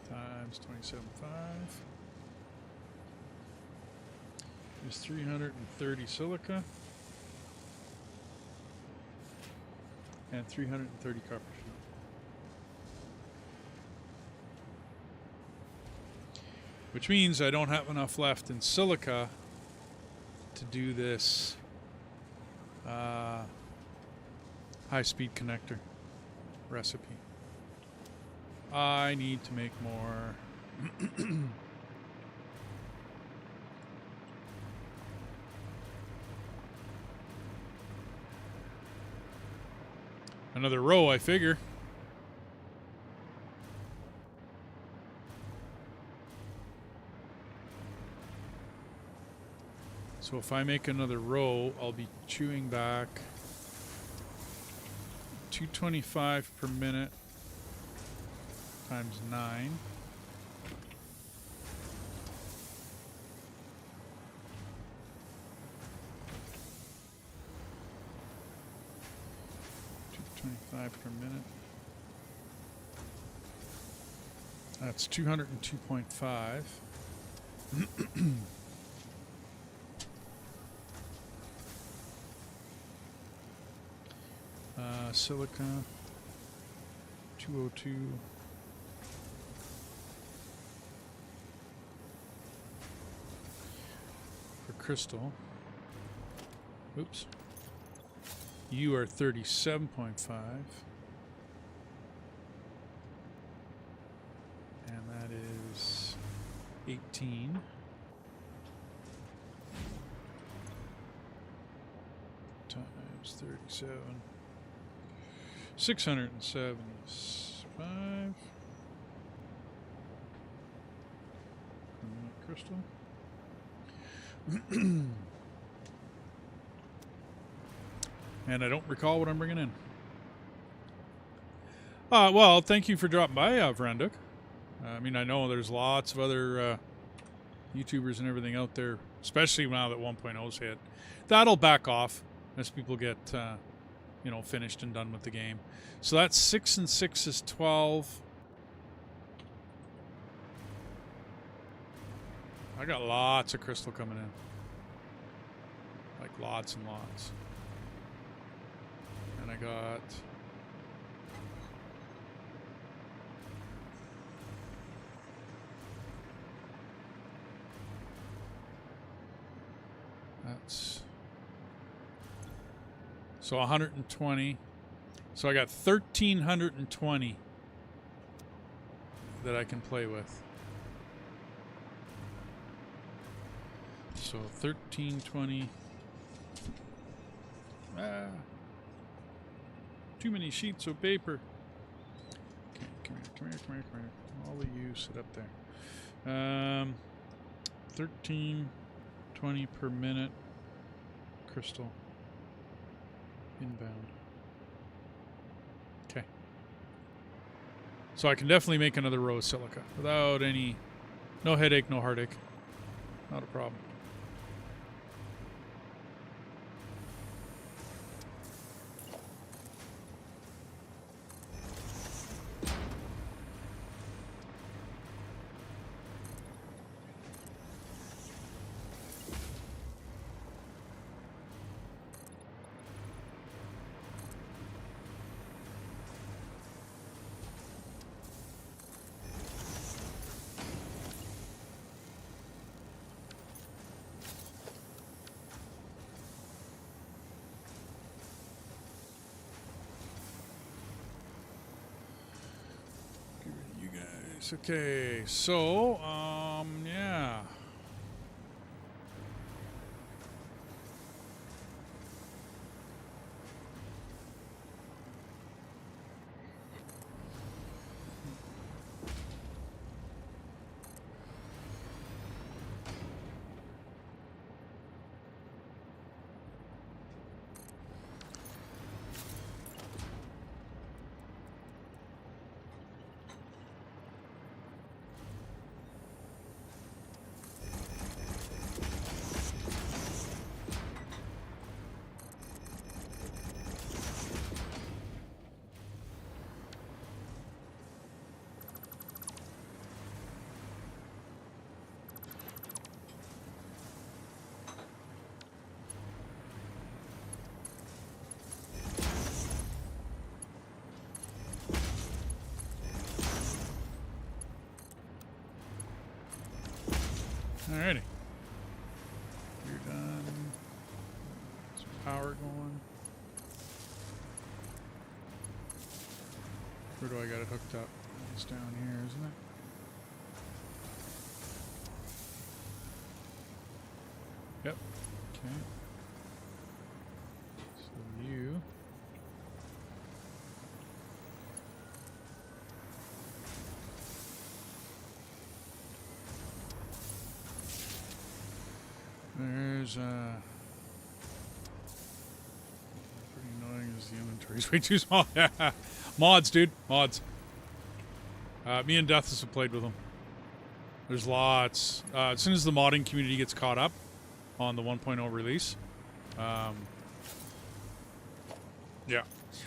Times 27.5 is 330 silica. And 330 copper sheet. Which means I don't have enough left in silica to do this high-speed connector recipe. I need to make more. Another row, I figure. So if I make another row, I'll be chewing back 225 per minute times 9. Per minute. That's 202.5. Silica 202. For crystal. Oops. You are 37.5. 18. Times 37. 675. Crystal. And I don't recall what I'm bringing in. Well, thank you for dropping by, Veranduk. I mean, I know there's lots of other YouTubers and everything out there, especially now that 1.0's hit. That'll back off as people get, you know, finished and done with the game. So that's 6 and 6 is 12. I got lots of crystal coming in. Like lots and lots. And I got... That's... So 120. So I got 1,320 that I can play with. So 1320. Too many sheets of paper. Okay, come here. All of you sit up there. 1320 per minute. Crystal. Inbound. Okay. So I can definitely make another row of silica without any... No headache, no heartache. Not a problem. Okay, so, yeah. Alrighty. You're done. Some power going. Where do I got it hooked up? It's down here, isn't it? Yep. Okay. So you... There's pretty annoying is the inventory's way too small. Mods, dude. Mods. Me and Deaths have played with them. There's lots. As soon as the modding community gets caught up on the 1.0 release. Yeah.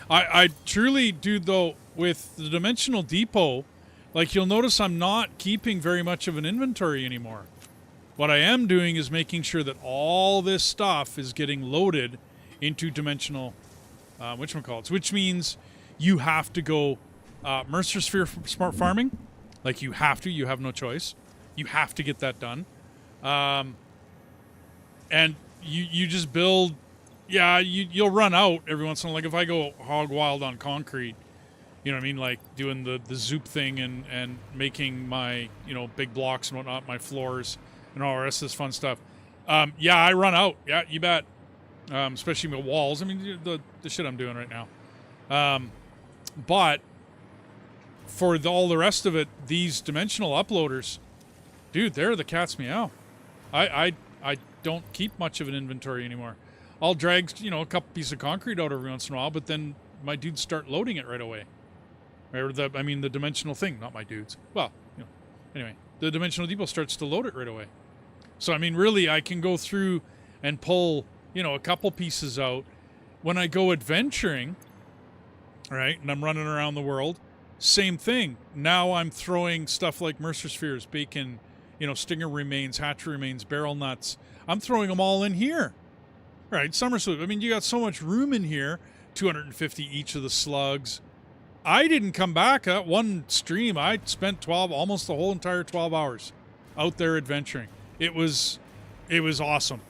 I truly, dude, though, with the Dimensional Depot, like, you'll notice I'm not keeping very much of an inventory anymore. What I am doing is making sure that all this stuff is getting loaded into Dimensional whatchamacallits, which means you have to go Mercer Sphere Smart Farming. Like, you have no choice. You have to get that done. And you just build, yeah, you'll run out every once in a while. Like, if I go hog wild on concrete, You know what I mean? Like doing the zoop thing and making my, you know, big blocks and whatnot, my floors and all the rest of this fun stuff. Yeah, I run out. Yeah, you bet. Especially with walls. I mean, the shit I'm doing right now. But for all the rest of it, these dimensional uploaders, dude, they're the cat's meow. I don't keep much of an inventory anymore. I'll drag, you know, a couple pieces of concrete out every once in a while, but then my dudes start loading it right away. Or the dimensional thing, not my dudes. Well, you know, anyway, the dimensional depot starts to load it right away. So, I mean, really, I can go through and pull, you know, a couple pieces out. When I go adventuring, right, and I'm running around the world, same thing. Now I'm throwing stuff like Mercer Spheres, bacon, you know, stinger remains, hatchery remains, barrel nuts. I'm throwing them all in here. Right, summer sloop. I mean, you got so much room in here, 250 each of the slugs. I didn't come back. That one stream, I spent almost the whole entire 12 hours out there adventuring. It was awesome.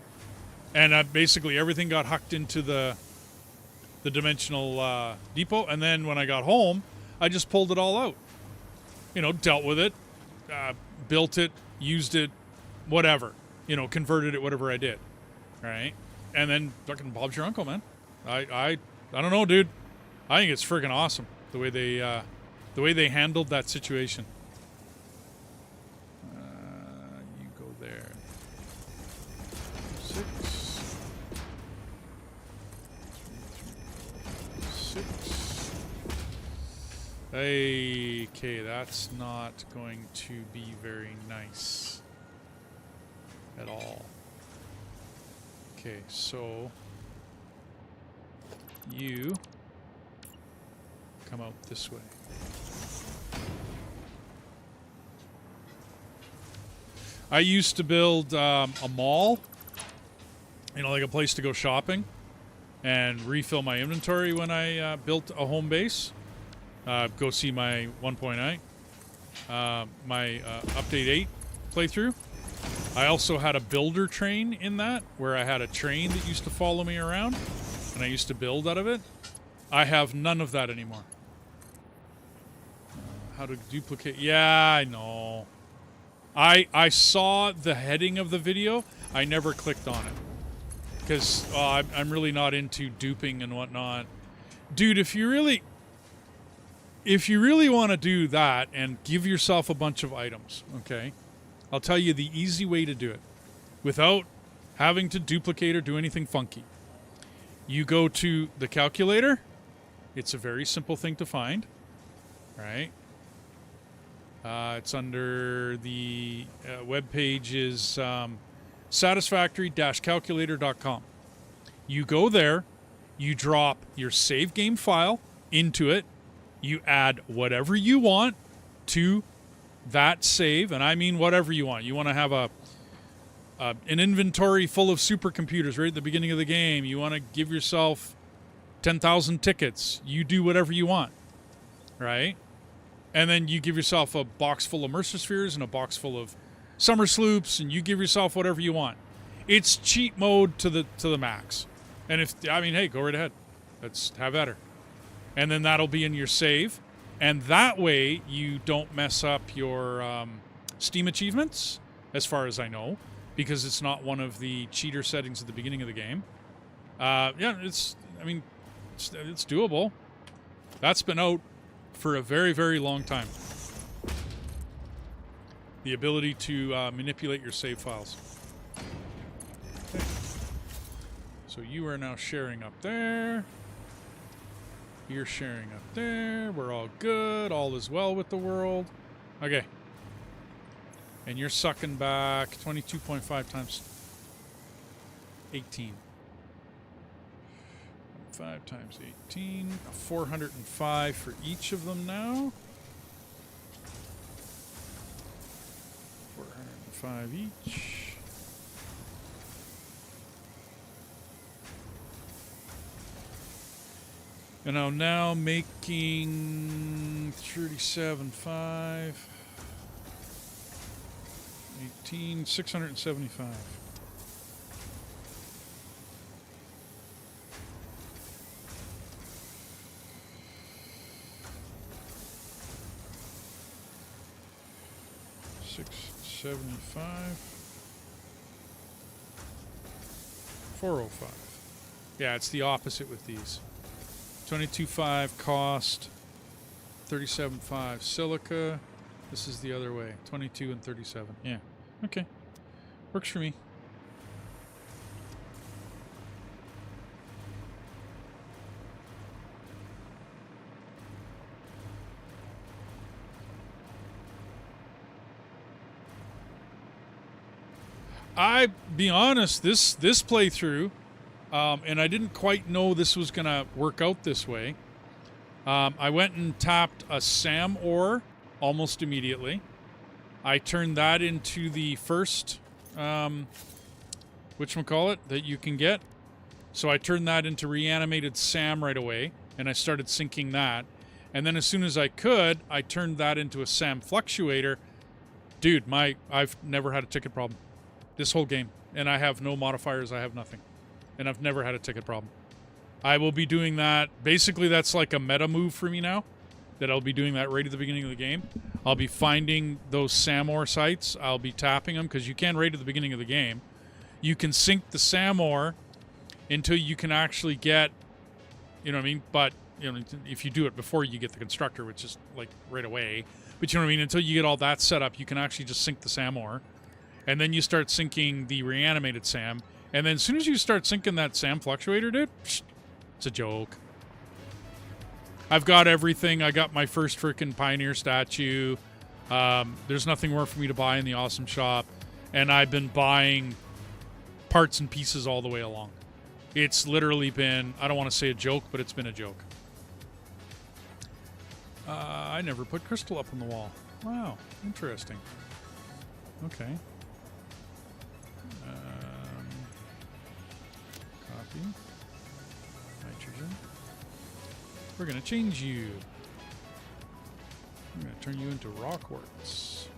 And basically everything got hucked into the dimensional depot. And then when I got home, I just pulled it all out. You know, dealt with it, built it, used it, whatever. You know, converted it, whatever I did. Right? And then fucking Bob's your uncle, man. I don't know, dude. I think it's friggin' awesome. The way they handled that situation. You go there. 6. 6. Okay, that's not going to be very nice at all. Okay, so you come out this way. I used to build a mall, you know, like a place to go shopping and refill my inventory when I built a home base. Go see my 1.9, my Update 8 playthrough. I also had a builder train in that, where I had a train that used to follow me around, and I used to build out of it. I have none of that anymore. How to duplicate? Yeah, I know. I saw the heading of the video. I never clicked on it because I'm really not into duping and whatnot. Dude, if you really want to do that and give yourself a bunch of items, okay, I'll tell you the easy way to do it without having to duplicate or do anything funky. You go to the calculator. It's a very simple thing to find, right? It's under the web page is satisfactory-calculator.com. You go there, you drop your save game file into it, you add whatever you want to that save, and I mean whatever you want. You want to have an inventory full of supercomputers right at the beginning of the game. You want to give yourself 10,000 tickets. You do whatever you want, right? And then you give yourself a box full of Mercer Spheres and a box full of summer sloops, and you give yourself whatever you want. It's cheat mode to the max. And hey, go right ahead. Let's have at her. And then that'll be in your save. And that way you don't mess up your Steam achievements, as far as I know, because it's not one of the cheater settings at the beginning of the game. It's doable. That's been out for a very, very long time. The ability to manipulate your save files. Okay. So you are now sharing up there. You're sharing up there. We're all good. All is well with the world. Okay. And you're sucking back 22.5 times 18. 5 times 18. 405 for each of them now. 405 each. And I'm now making 37.5, 18, 675. 375. 405. Yeah, it's the opposite with these. 22.5 cost. 37.5 silica. This is the other way. 22 and 37. Yeah. Okay. Works for me. Be honest, this playthrough, and I didn't quite know this was going to work out this way. I went and tapped a SAM ore almost immediately. I turned that into the first, whatchamacallit, that you can get. So I turned that into reanimated SAM right away, and I started sinking that. And then as soon as I could, I turned that into a SAM fluctuator. Dude, I've never had a ticket problem. This whole game. And I have no modifiers, I have nothing. And I've never had a ticket problem. I will be doing that. Basically, that's like a meta move for me now. That I'll be doing that right at the beginning of the game. I'll be finding those SAM ore sites. I'll be tapping them, because you can right at the beginning of the game. You can sink the SAM ore until you can actually get, you know what I mean? But, you know, if you do it before you get the constructor, which is like right away. But you know what I mean? Until you get all that set up, you can actually just sink the SAM ore. And then you start sinking the reanimated SAM. And then as soon as you start sinking that SAM fluctuator, dude, it's a joke. I've got everything. I got my first freaking Pioneer statue. There's nothing more for me to buy in the Awesome Shop. And I've been buying parts and pieces all the way along. It's literally been, I don't want to say a joke, but it's been a joke. I never put crystal up on the wall. Wow, interesting. Okay. Copy. Nitrogen. We're going to change you. I'm going to turn you into raw quartz.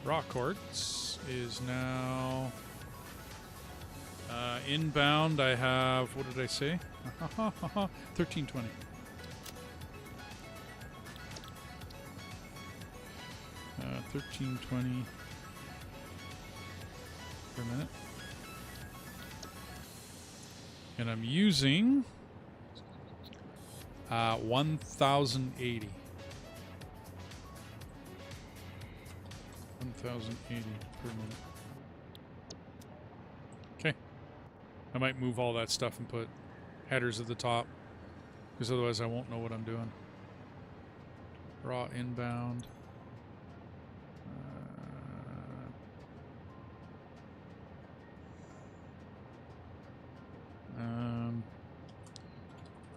Raw quartz is now inbound. I have, what did I say? 1320. $13.20 per minute. And I'm using 1,080. 1,080 per minute. Okay. I might move all that stuff and put headers at the top, because otherwise I won't know what I'm doing. Raw inbound.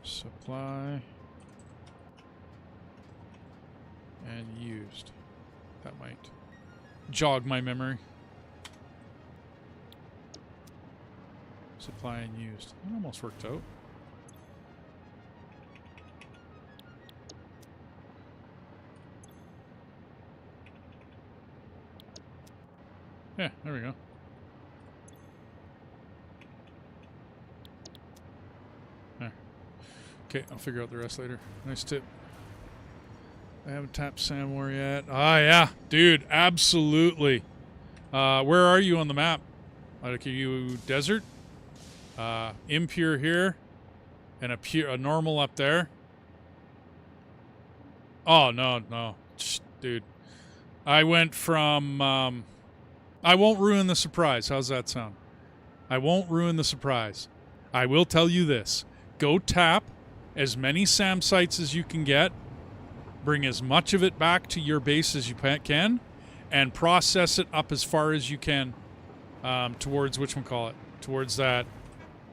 Supply and used. That might jog my memory. Supply and used. That almost worked out. Yeah, there we go. There. Okay, I'll figure out the rest later. Nice tip. I haven't tapped SAM ore yet. Ah, yeah. Dude, absolutely. Where are you on the map? Like, are you desert? Impure here. And a normal up there. Oh, no. Dude. I went from... I won't ruin the surprise. How's that sound? I won't ruin the surprise. I will tell you this. Go tap as many SAM sites as you can get. Bring as much of it back to your base as you can. And process it up as far as you can towards whatchamacallit. Towards that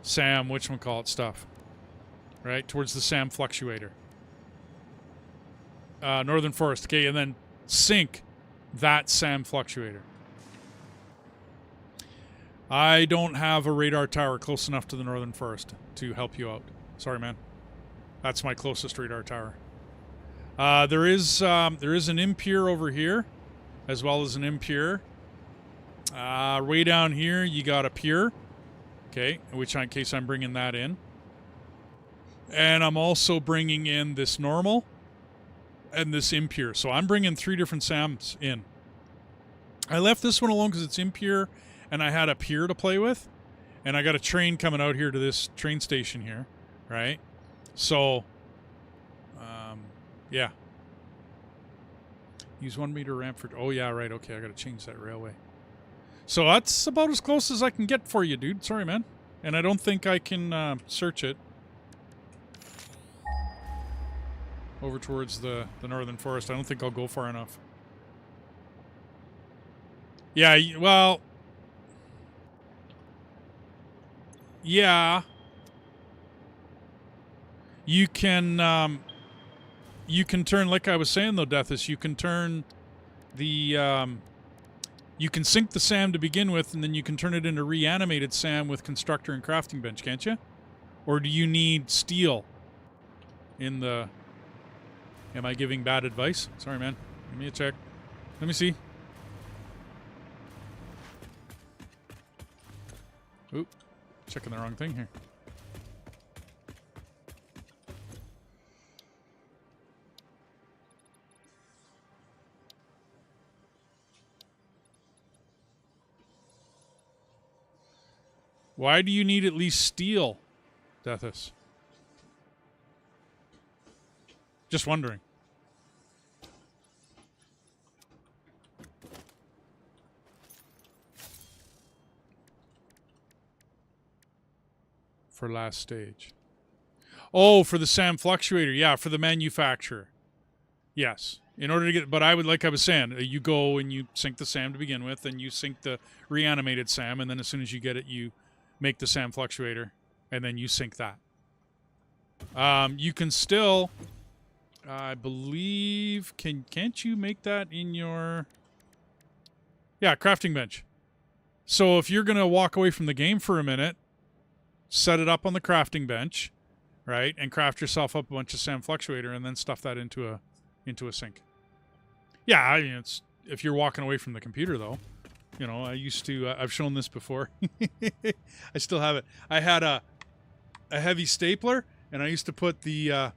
SAM whatchamacallit stuff. Right? Towards the SAM fluctuator. Northern Forest. Okay, and then sink that SAM fluctuator. I don't have a radar tower close enough to the Northern Forest to help you out. Sorry, man. That's my closest radar tower. There is an impure over here, as well as an impure. Way down here, you got a pure. Okay, in case I'm bringing that in. And I'm also bringing in this normal and this impure. So I'm bringing 3 different SAMs in. I left this one alone because it's impure, and I had a pure to play with. And I got a train coming out here to this train station here, right? So, yeah. Use 1 meter ramp for... Oh, yeah, right. Okay, I got to change that railway. So that's about as close as I can get for you, dude. Sorry, man. And I don't think I can search it. Over towards the northern forest. I don't think I'll go far enough. Yeah, well... Yeah. You can turn, like I was saying though, Deathus, you can turn the... you can sink the SAM to begin with, and then you can turn it into reanimated SAM with constructor and crafting bench, can't you? Or do you need steel in the... Am I giving bad advice? Sorry, man. Give me a check. Let me see. Oop. Checking the wrong thing here. Why do you need at least steel, Deathus? Just wondering. For last stage. Oh, for the SAM fluctuator. Yeah, for the manufacturer. Yes. In order to get... But I would, like I was saying, you go and you sink the SAM to begin with, and you sink the reanimated SAM, and then as soon as you get it, you make the SAM fluctuator, and then you sink that. You can still... I believe... Can't you make that in your... Yeah, crafting bench. So if you're going to walk away from the game for a minute, set it up on the crafting bench, right, and craft yourself up a bunch of SAM fluctuator, and then stuff that into a sink. Yeah, I mean, it's if you're walking away from the computer, though. You know, I used to... I've shown this before. I still have it. I had a heavy stapler, and I used to put the...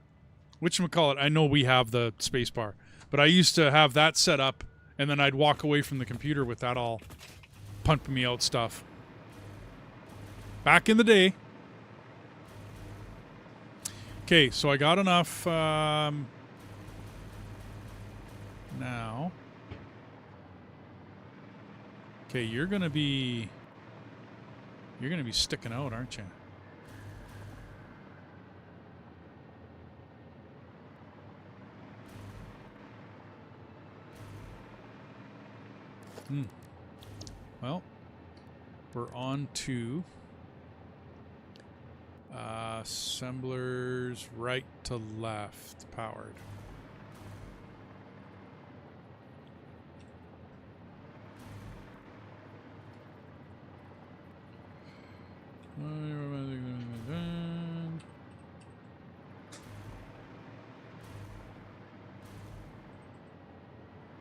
whatchamacallit, I know we have the space bar, but I used to have that set up, and then I'd walk away from the computer with that all pumping me out stuff. Back in the day. Okay, so I got enough now. Okay, you're gonna be sticking out, aren't you? Well, we're on to assemblers right to left powered.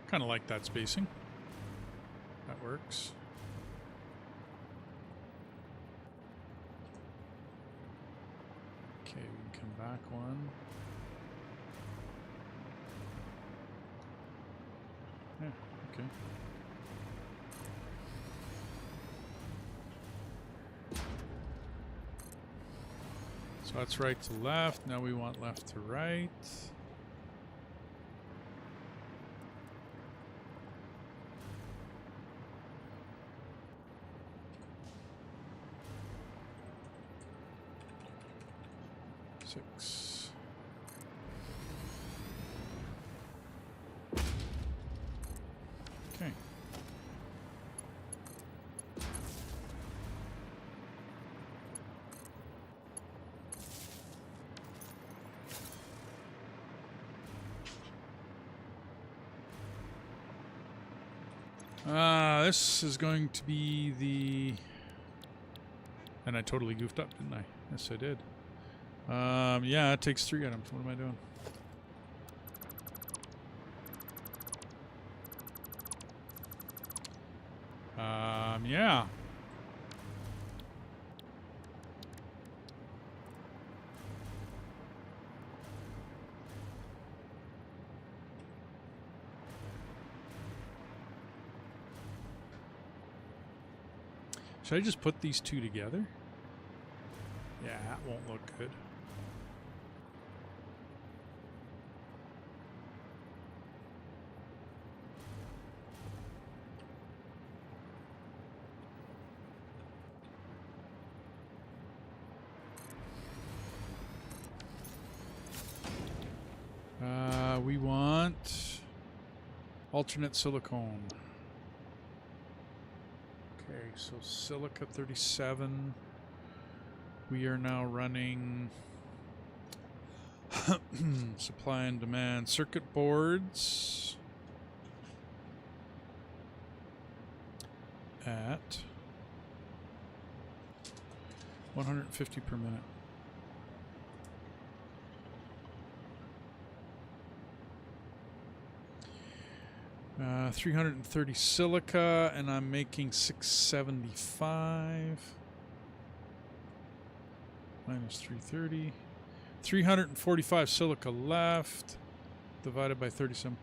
Kind of like that spacing. That works. Okay, we can come back one. Yeah, okay. So that's right to left. Now we want left to right. Okay. This is going to be the... And I totally goofed up, didn't I? Yes, I did. Yeah, it takes 3 items. What am I doing? Yeah. Should I just put these two together? Yeah, that won't look good. We want alternate silicone. Okay, so silica 37. We are now running supply and demand circuit boards at 150 per minute. 330 silica, and I'm making 675 minus 330. 345 silica left, divided by 37.5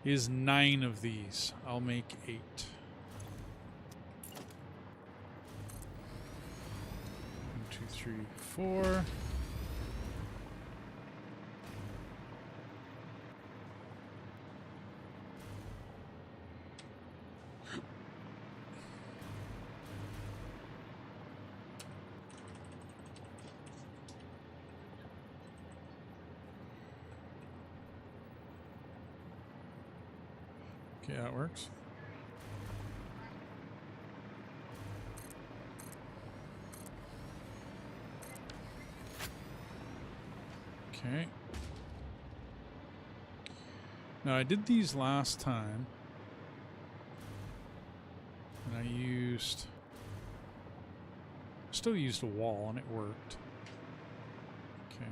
is 9 of these. I'll make 8. 1, 2, 3, 4. Okay, that works. Okay. Now I did these last time, and I still used a wall, and it worked. Okay.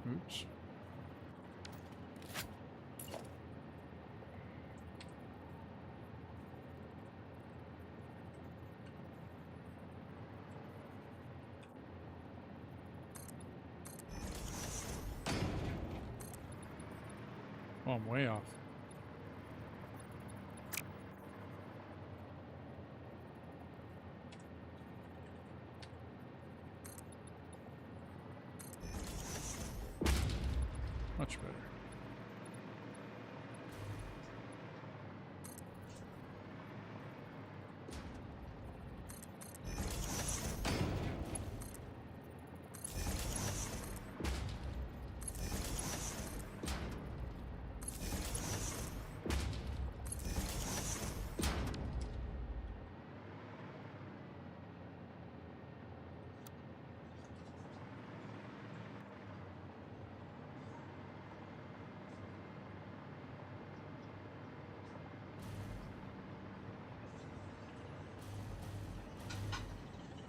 Oops. Oh, I'm way off. Much better.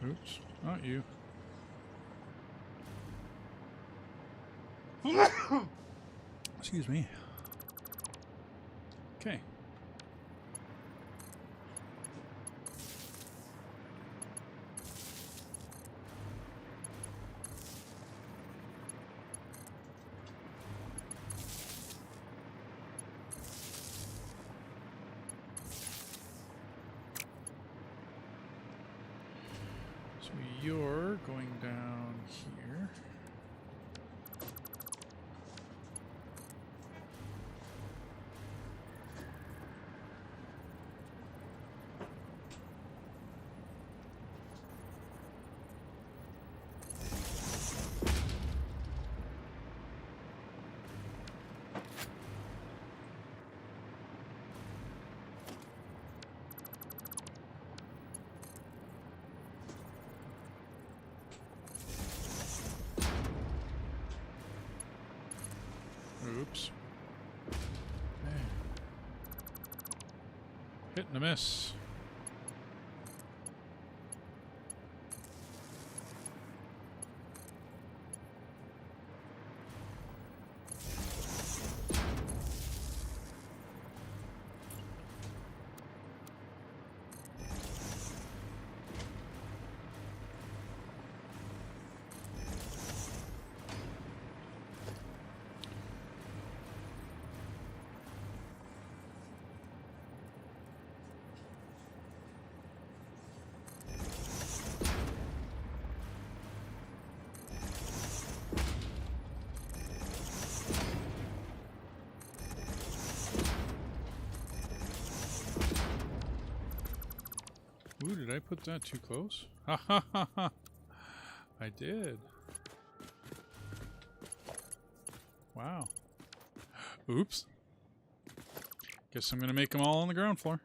Oops, not you. Excuse me. Okay. So you're going down here. Hit and a miss. Ooh, did I put that too close? Ha ha ha ha! I did. Wow. Oops. Guess I'm gonna make them all on the ground floor.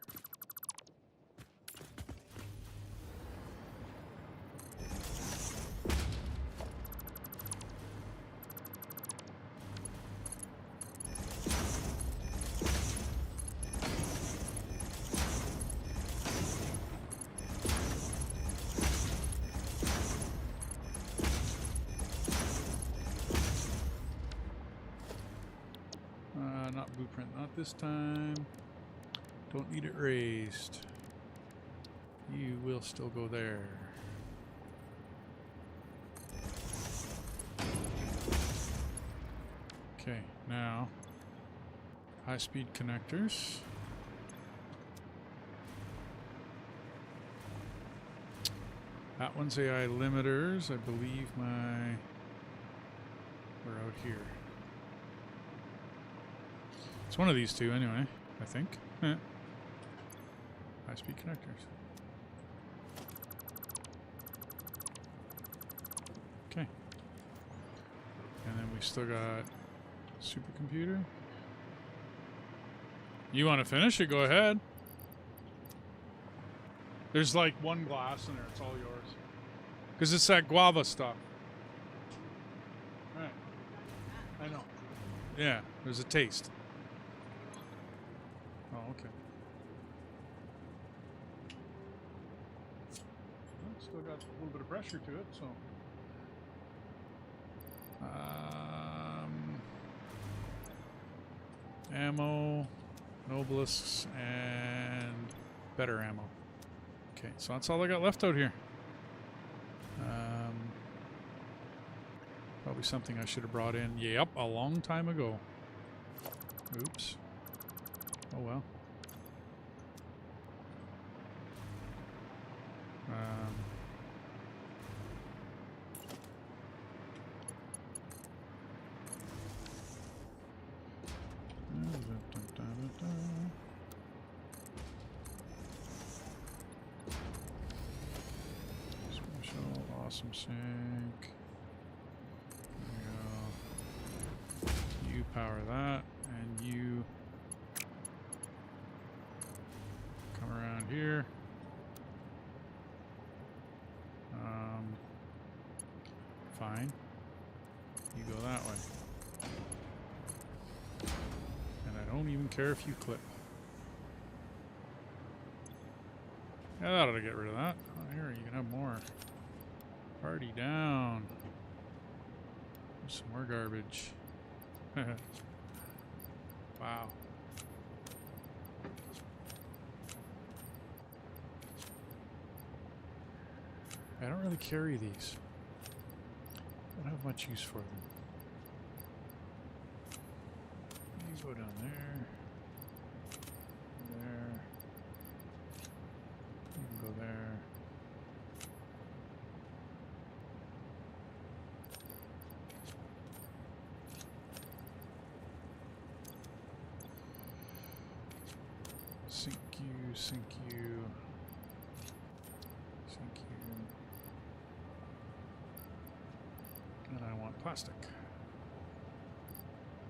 Not blueprint, not this time. Don't need it raised. You will still go there. Okay, now high-speed connectors. That one's AI limiters. I believe we're out here. It's one of these two anyway, I think. High-speed connectors. Okay. And then we still got supercomputer. You want to finish it? Go ahead. There's like one glass in there. It's all yours. Because it's that guava stuff. Right. I know. Yeah, there's a taste. Oh, okay. Well, still got a little bit of pressure to it, so. Ammo, Nobelisks, and better ammo. Okay, so that's all I got left out here. Probably something I should have brought in. Yep, a long time ago. Oops. Oh well. Special, awesome sync. There we go. You power that, and you come around here. Fine. You go that way. And I don't even care if you clip. Yeah, that ought to get rid of that. Oh, here, you can have more. Party down. There's some more garbage. Wow. I don't really carry these. I don't have much use for them. You go down there. There. You can go there. Sink you, sink you. Sink you. And I want plastic.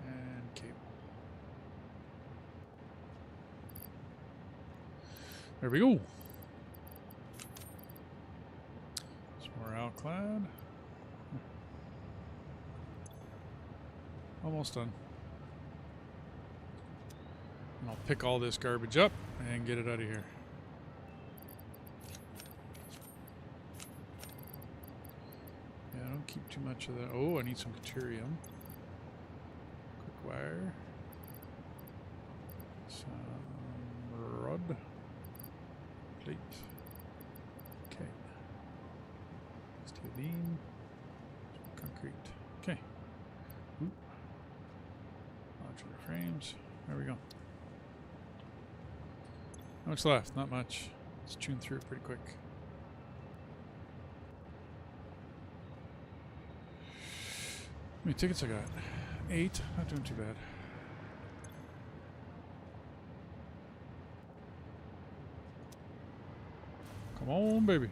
And cable. There we go. Some more outclad. Almost done. And I'll pick all this garbage up and get it out of here. Yeah, don't keep too much of that. Oh, I need some deuterium. Quick wire. Some rod. Plate. Okay. Steel beam. Concrete. Okay. Ooh. Modular frames. There we go. How much left? Not much. Let's tune through it pretty quick. How many tickets I got? 8. Not doing too bad. Come on, baby.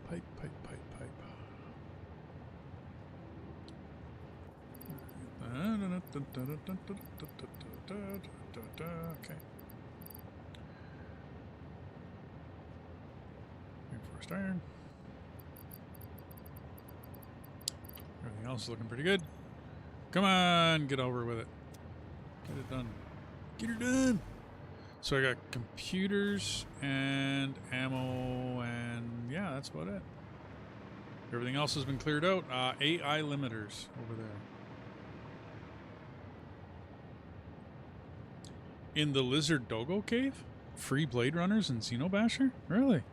Pipe, pipe, pipe, pipe. Okay. Reinforced iron. Everything else is looking pretty good. Come on, get over with it. Get it done. Get her done. So I got computers and ammo and yeah, that's about it. Everything else has been cleared out. AI limiters over there. In the Lizard Dogo Cave? Free Blade Runners and Xenobasher? Really?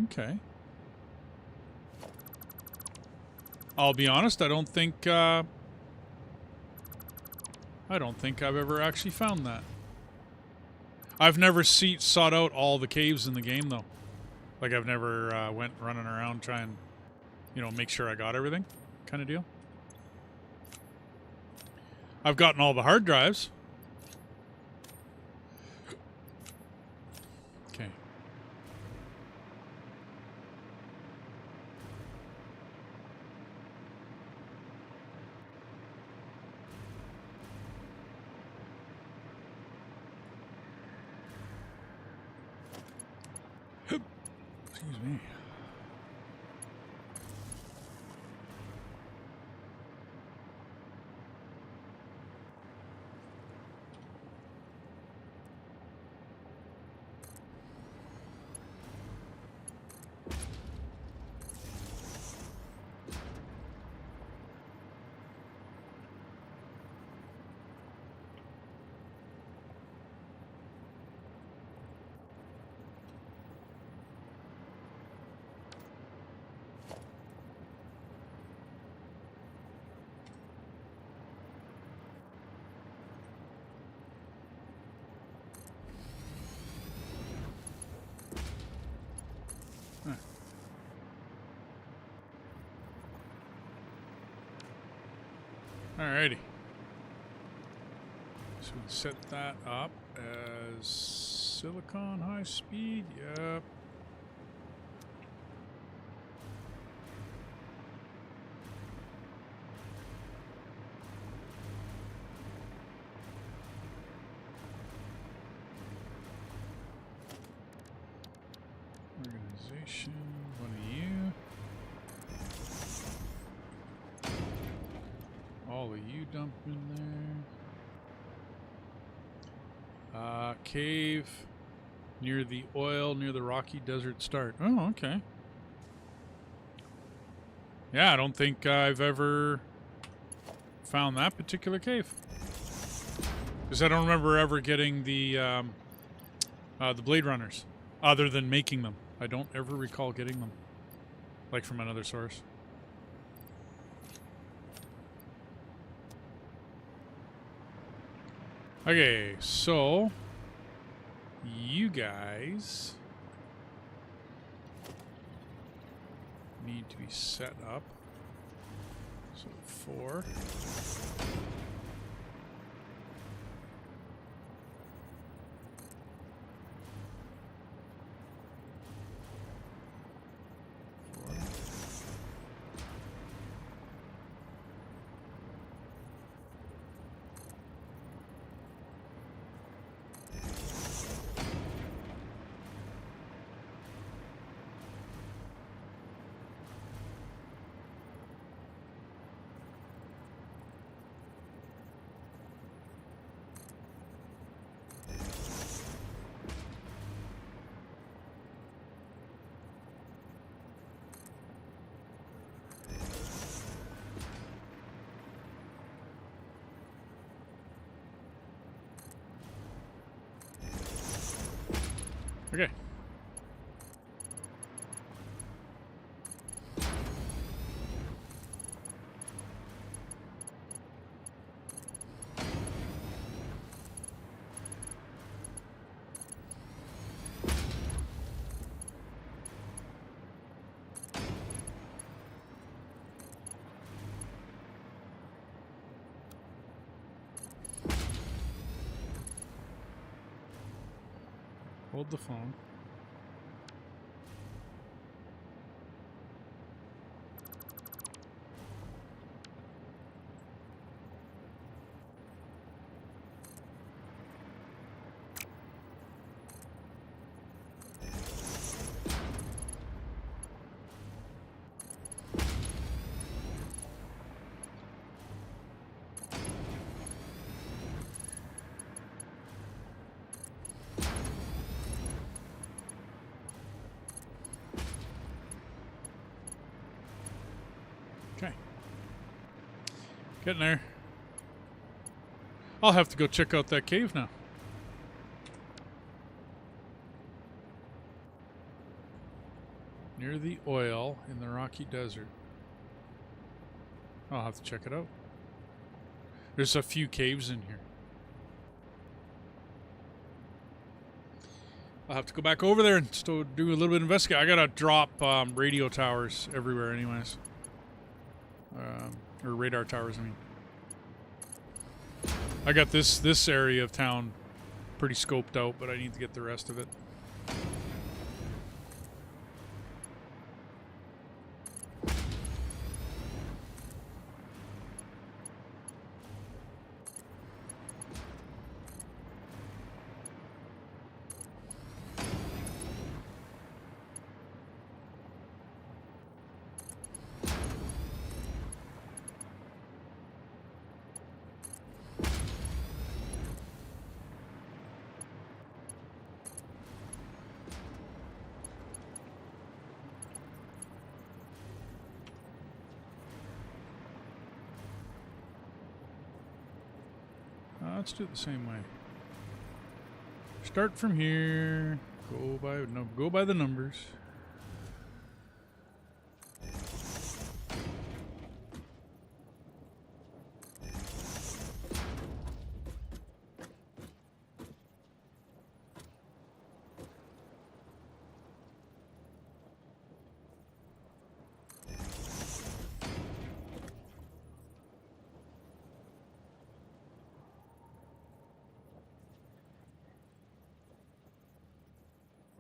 Okay. I'll be honest, I don't think I've ever actually found that. I've never sought out all the caves in the game though. Like I've never went running around trying, you know, make sure I got everything kind of deal. I've gotten all the hard drives. Okay. Excuse me. Alrighty. So we set that up as silicon high speed. Yep. Organization, one of you. All of you dump in there. Cave near the oil, near the rocky desert start. Oh, okay. Yeah, I don't think I've ever found that particular cave. Because I don't remember ever getting the Blade Runners, other than making them. I don't ever recall getting them, like from another source. Okay, so you guys need to be set up. So 4. Okay. Hold the phone. Okay. Getting there. I'll have to go check out that cave now. Near the oil in the rocky desert. I'll have to check it out. There's a few caves in here. I'll have to go back over there and still do a little bit of investigate. I gotta drop radio towers everywhere anyways. Or radar towers, I mean. I got this area of town pretty scoped out, but I need to get the rest of it. Let's do it the same way. Start from here. Go by the numbers.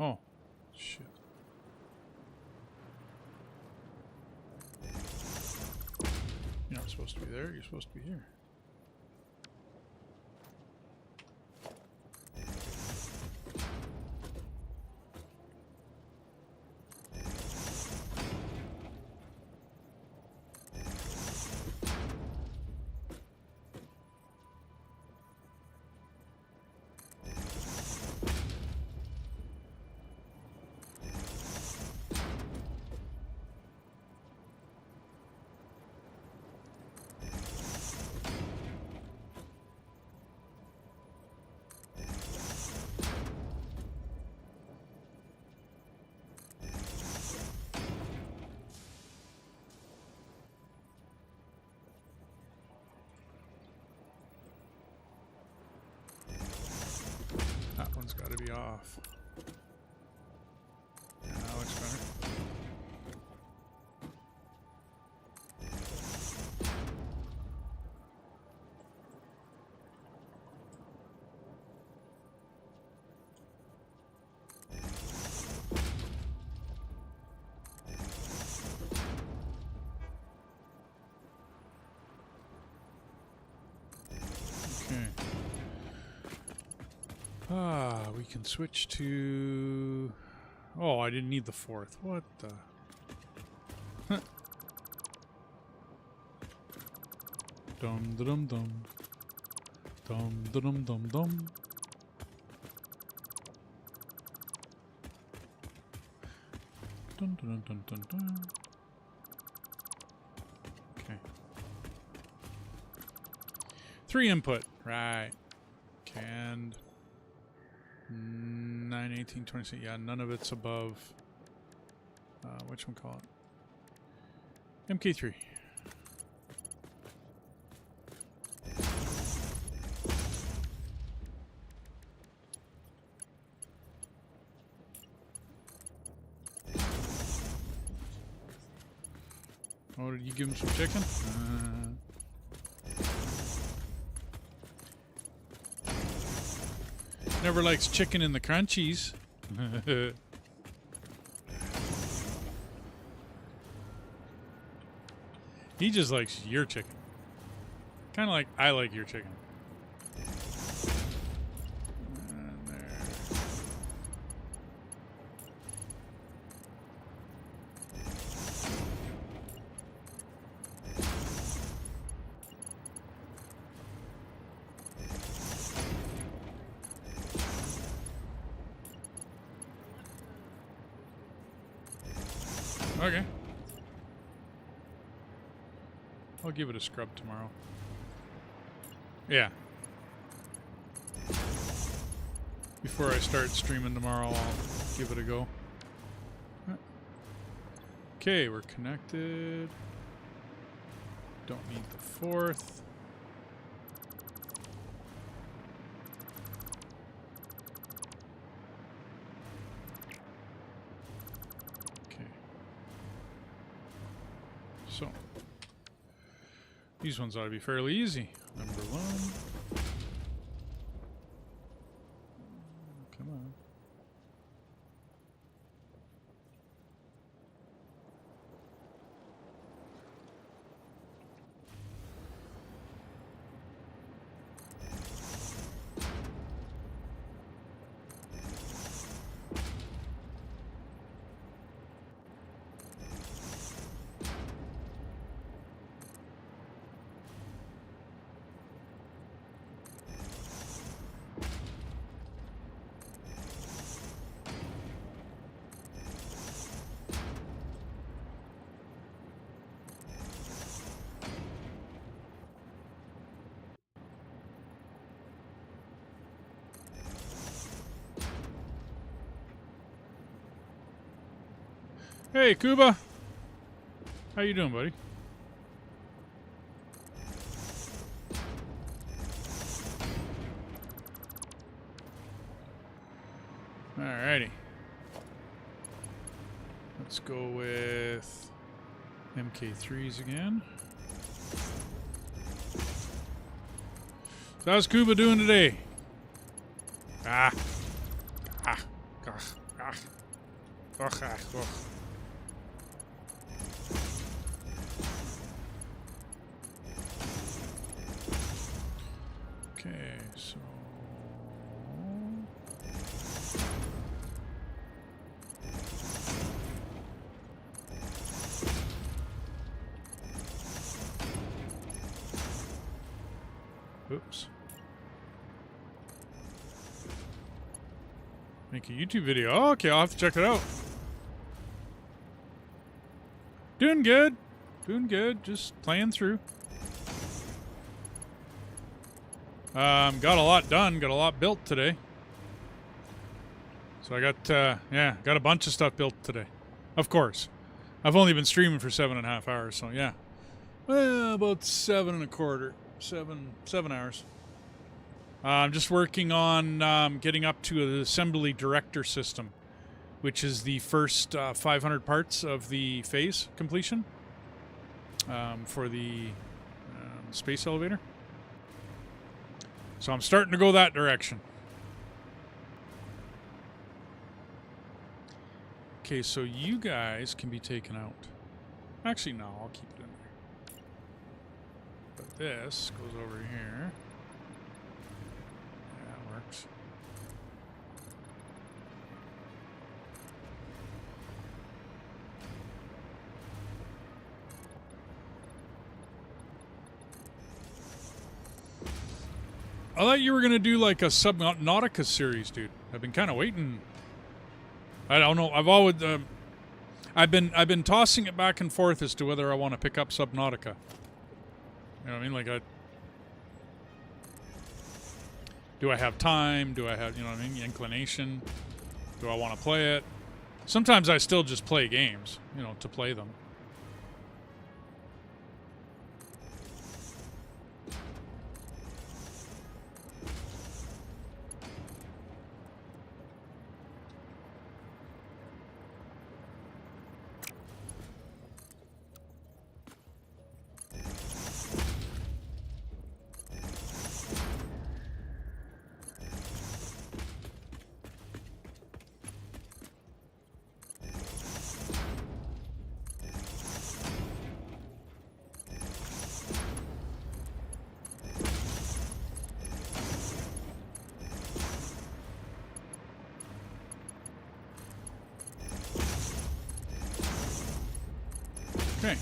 Oh, shit. You're not supposed to be there, you're supposed to be here. That one's got to be off. Yeah, that looks better. We can switch to... Oh, I didn't need the fourth. What the... Huh. Dum dum dum. Dum dum dum dum. Dun dun dun dun dun. Okay. 3 input. Right. Canned. 9, 18, 26. Yeah, none of it's above. Whatchamacallit? MK3. Oh, did you give him some chicken? Never likes chicken in the crunchies. He just likes your chicken. Kind of like I like your chicken. And there. Okay. I'll give it a scrub tomorrow. Yeah. Before I start streaming tomorrow, I'll give it a go. Okay, we're connected. Don't need the fourth. So, these ones ought to be fairly easy. Number one. Come on. Hey, Kuba. How you doing, buddy? Alrighty. Let's go with MK3s again. So how's Kuba doing today? Okay, so oops. Make a YouTube video. Oh, okay, I'll have to check it out. Doing good. Doing good. Just playing through. Got a lot done. Got a lot built today. So I got, yeah, got a bunch of stuff built today. Of course. I've only been streaming for 7.5 hours, so yeah. Well, about 7.25. 7 hours. I'm just working on getting up to an assembly director system, which is the first 500 parts of the phase completion for the space elevator. So I'm starting to go that direction. Okay, so you guys can be taken out. Actually, no, I'll keep it in there. But this goes over here. Yeah, that works. I thought you were going to do like a Subnautica series, dude. I've been kind of waiting. I don't know. I've been tossing it back and forth as to whether I want to pick up Subnautica. You know what I mean? Like, do I have time? Do I have, you know what I mean, inclination? Do I want to play it? Sometimes I still just play games, you know, to play them. Okay.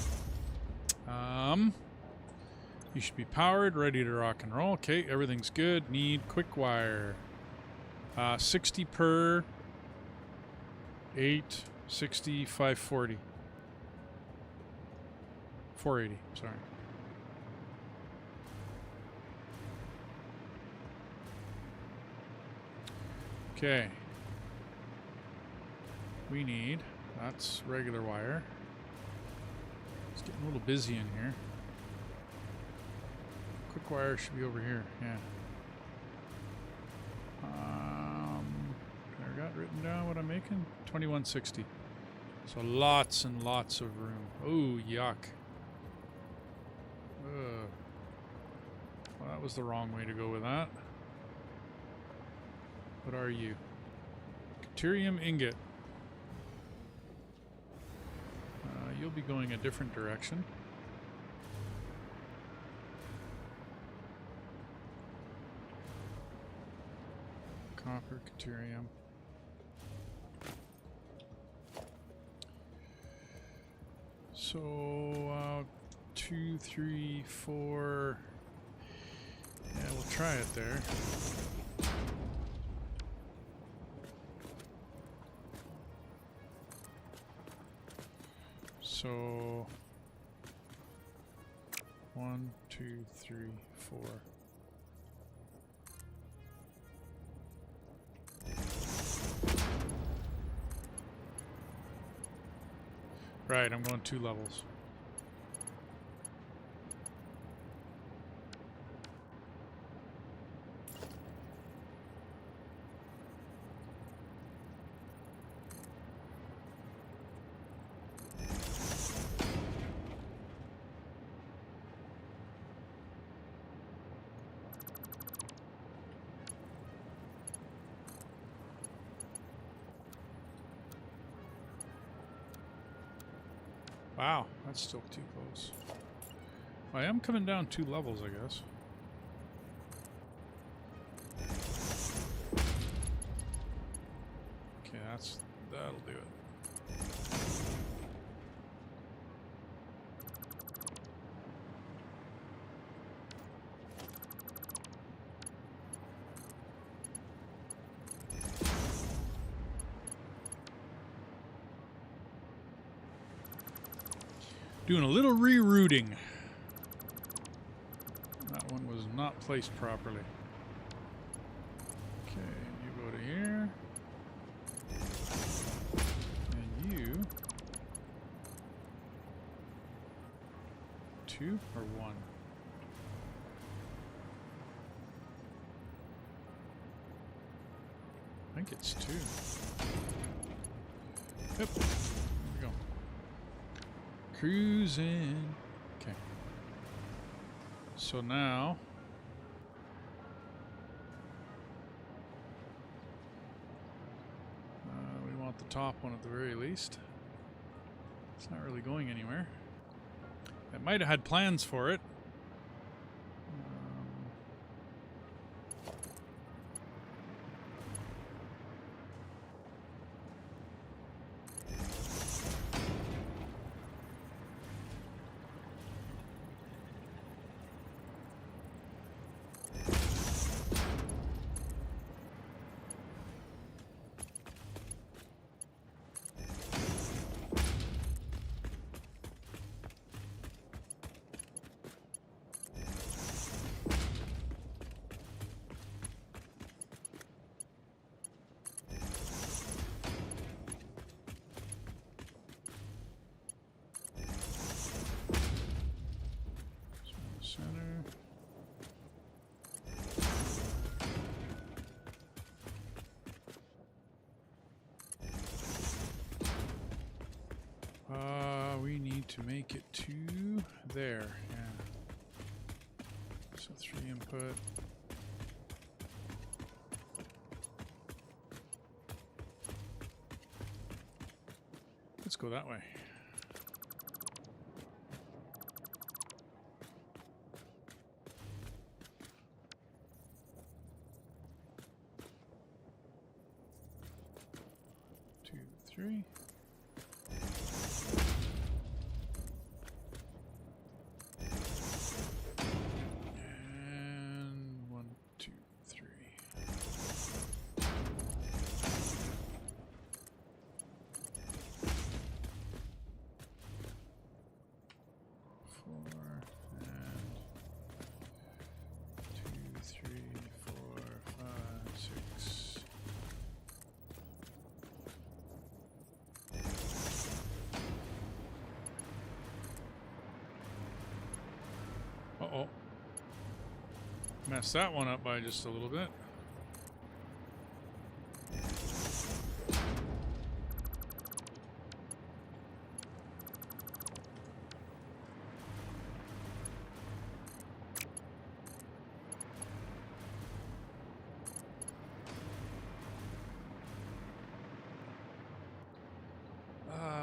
You should be powered, ready to rock and roll. Okay, everything's good. Need quick wire. 60 per 8, 60, 540. 480, sorry. Okay. We need, that's regular wire. It's getting a little busy in here. Quick wire should be over here, yeah. I got written down what I'm making? 2160. So lots and lots of room. Oh, yuck. Ugh. Well, that was the wrong way to go with that. What are you? Deuterium ingot. You'll be going a different direction. Copper, deuterium. So, 2, 3, 4. Yeah, we'll try it there. So 1, 2, 3, 4. Right, I'm going 2 levels. Wow, that's still too close. I am coming down 2 levels, I guess. Okay, that'll do it. Doing a little rerouting. That one was not placed properly. Okay, you go to here. And you... 2 or 1? I think it's 2. Yep. There we go. Cruising. Okay. So now we want the top one at the very least. It's not really going anywhere. It might have had plans for it. We need to make it to there. Yeah. So 3 input. Let's go that way. Two, three. And 1, 2, 3. 4 and 2, 3, 4, 5, 6. Uh-oh. Messed that one up by just a little bit.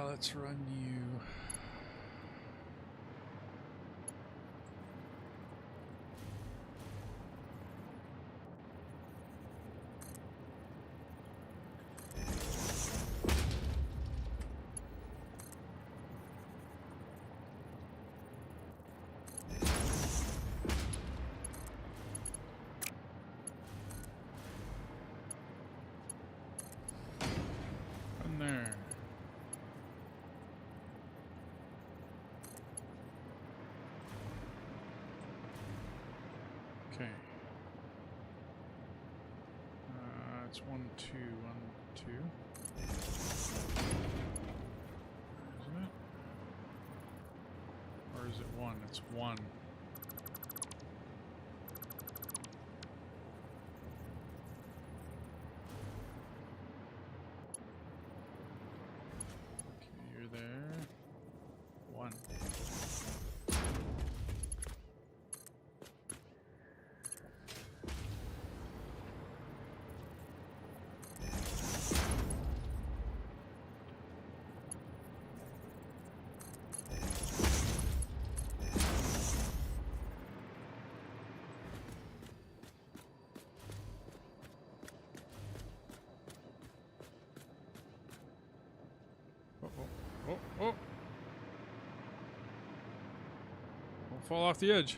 Let's run you. Run there. Okay. It's 1, 2, 1, 2. Isn't it? Or is it 1? It's 1. Okay, you're there. 1. Oh. Don't fall off the edge.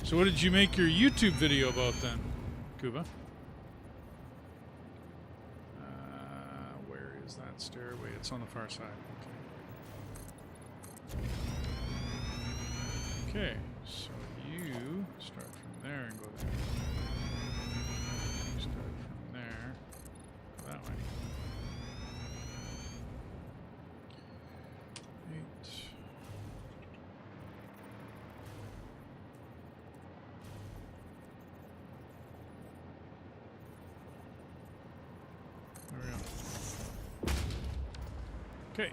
So what did you make your YouTube video about then, Kuba? Where is that stairway? It's on the far side. Okay, so you start from there and go there. You start from there, go that way. 8. There we go. Okay.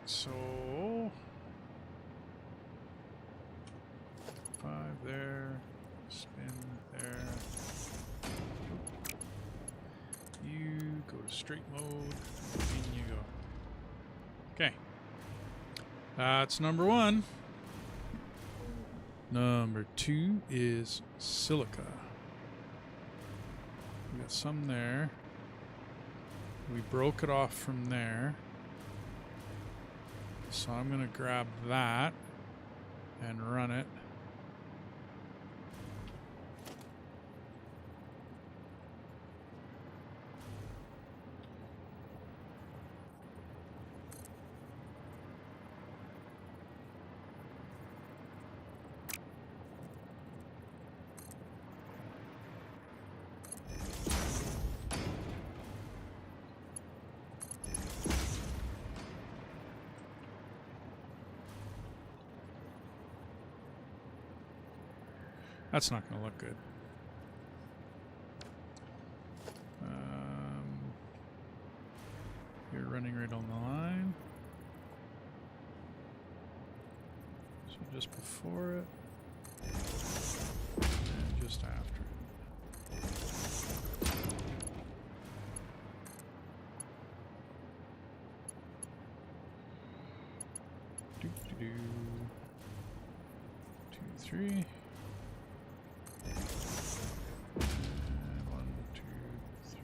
So 5 there, spin there. You go to straight mode, and you go. Okay. That's number 1. Number 2 is silica. We got some there. We broke it off from there. So I'm going to grab that and run it. That's not going to look good. You're running right on the line. So just before it and just after it. Do do do. 2, 3. And 1, 2, 3.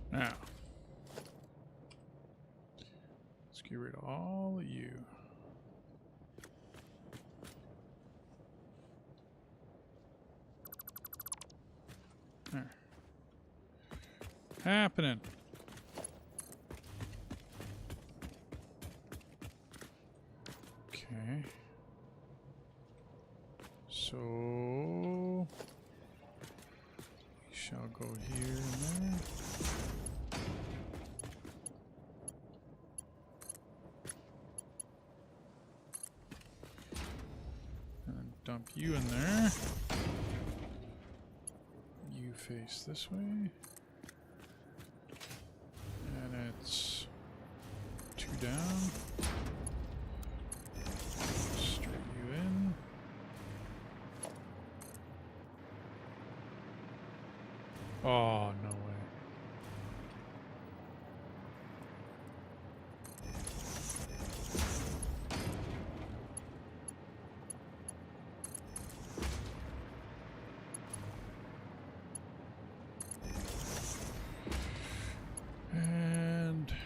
Now, let's get rid of all of you. There. Happening. Okay. So we shall go here and there. Dump you in there. You face this way. And it's 2 down. Straight you in. Oh, no way.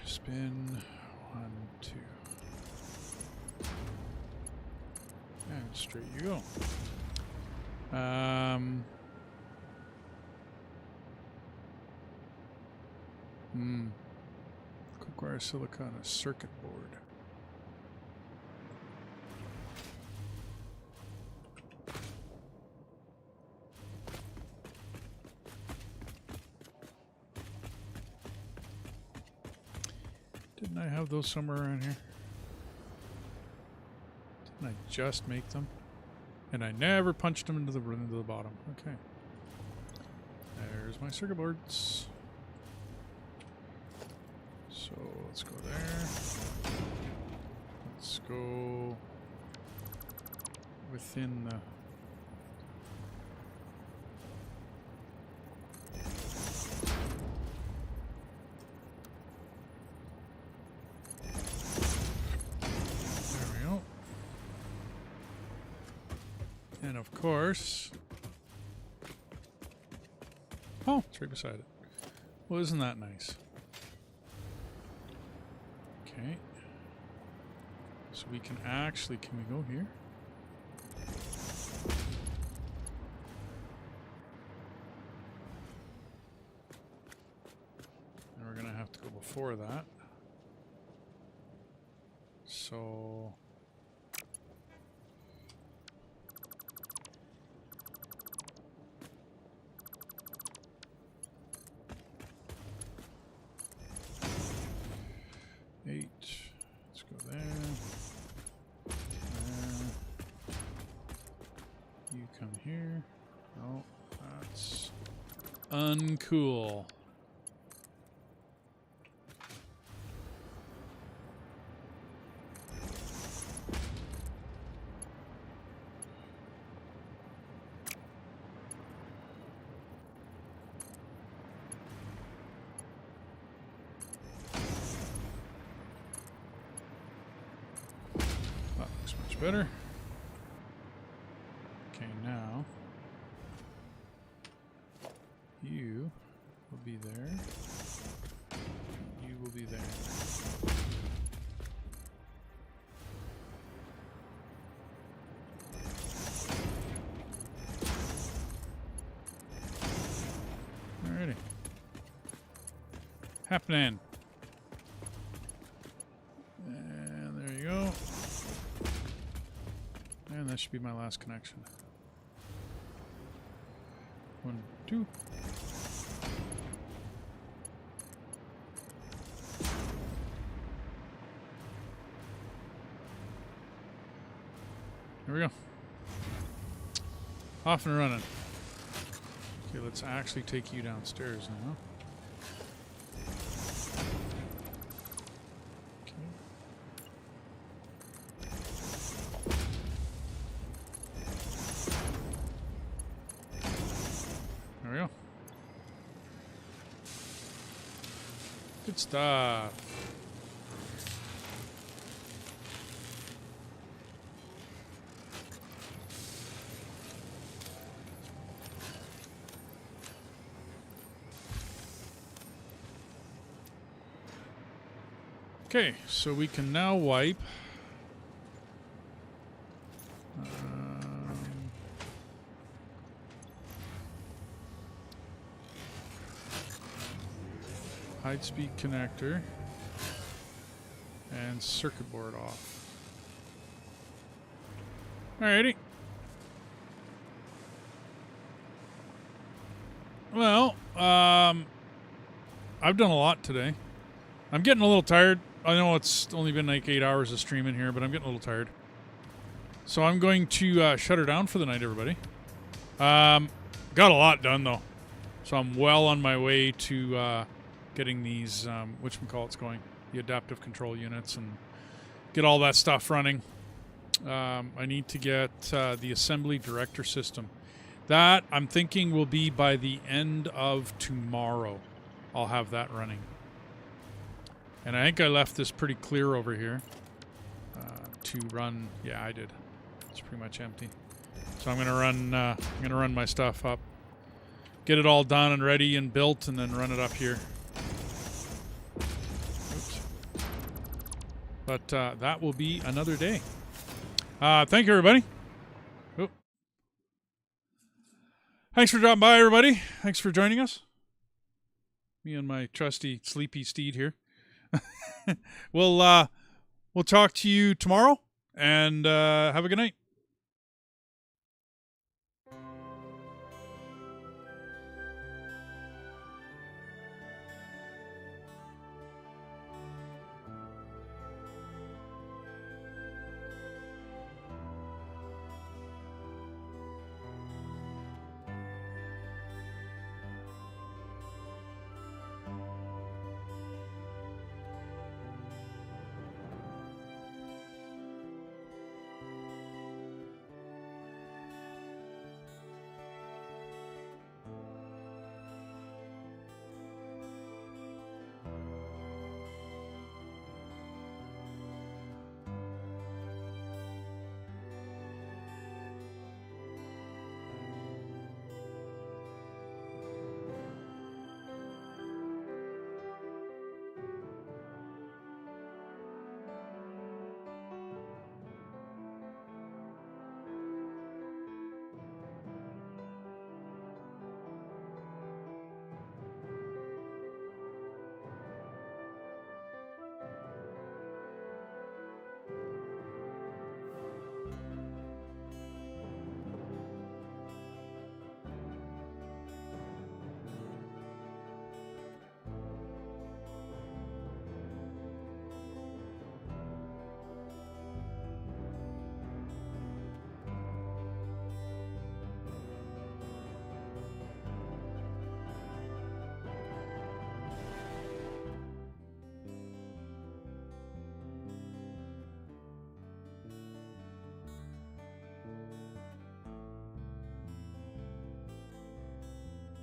Spin 1, 2. And straight you go. Quick wire silicon, a circuit board. Didn't I have those somewhere around here? Didn't I just make them? And I never punched them into the bottom. Okay. There's my circuit boards. So let's go there. Let's go within the... And of course, oh, it's right beside it. Well, isn't that nice? Okay. So we can actually, can we go here? And we're going to have to go before that. So... Let's go there. There. You come here. Oh, that's uncool. better. Okay, now you will be there. You will be there. Alrighty. Happening. And there you go. And that should be my last connection. 1, 2. There we go. Off and running. Okay, let's actually take you downstairs now. Okay. There we go. Good stuff. Okay, so we can now wipe. High speed connector and circuit board off. Alrighty. Well, I've done a lot today. I'm getting a little tired. I know it's only been like 8 hours of streaming here, but I'm getting a little tired. So I'm going to shut her down for the night, everybody. Got a lot done, though. So I'm well on my way to getting these, whatchamacallits going, the adaptive control units, and get all that stuff running. I need to get the assembly director system. That, I'm thinking, will be by the end of tomorrow. I'll have that running. And I think I left this pretty clear over here to run. Yeah, I did. It's pretty much empty. So I'm gonna run my stuff up, get it all done and ready and built, and then run it up here. Oops. But that will be another day. Thank you, everybody. Oop. Thanks for dropping by, everybody. Thanks for joining us. Me and my trusty sleepy steed here. We'll talk to you tomorrow, and have a good night.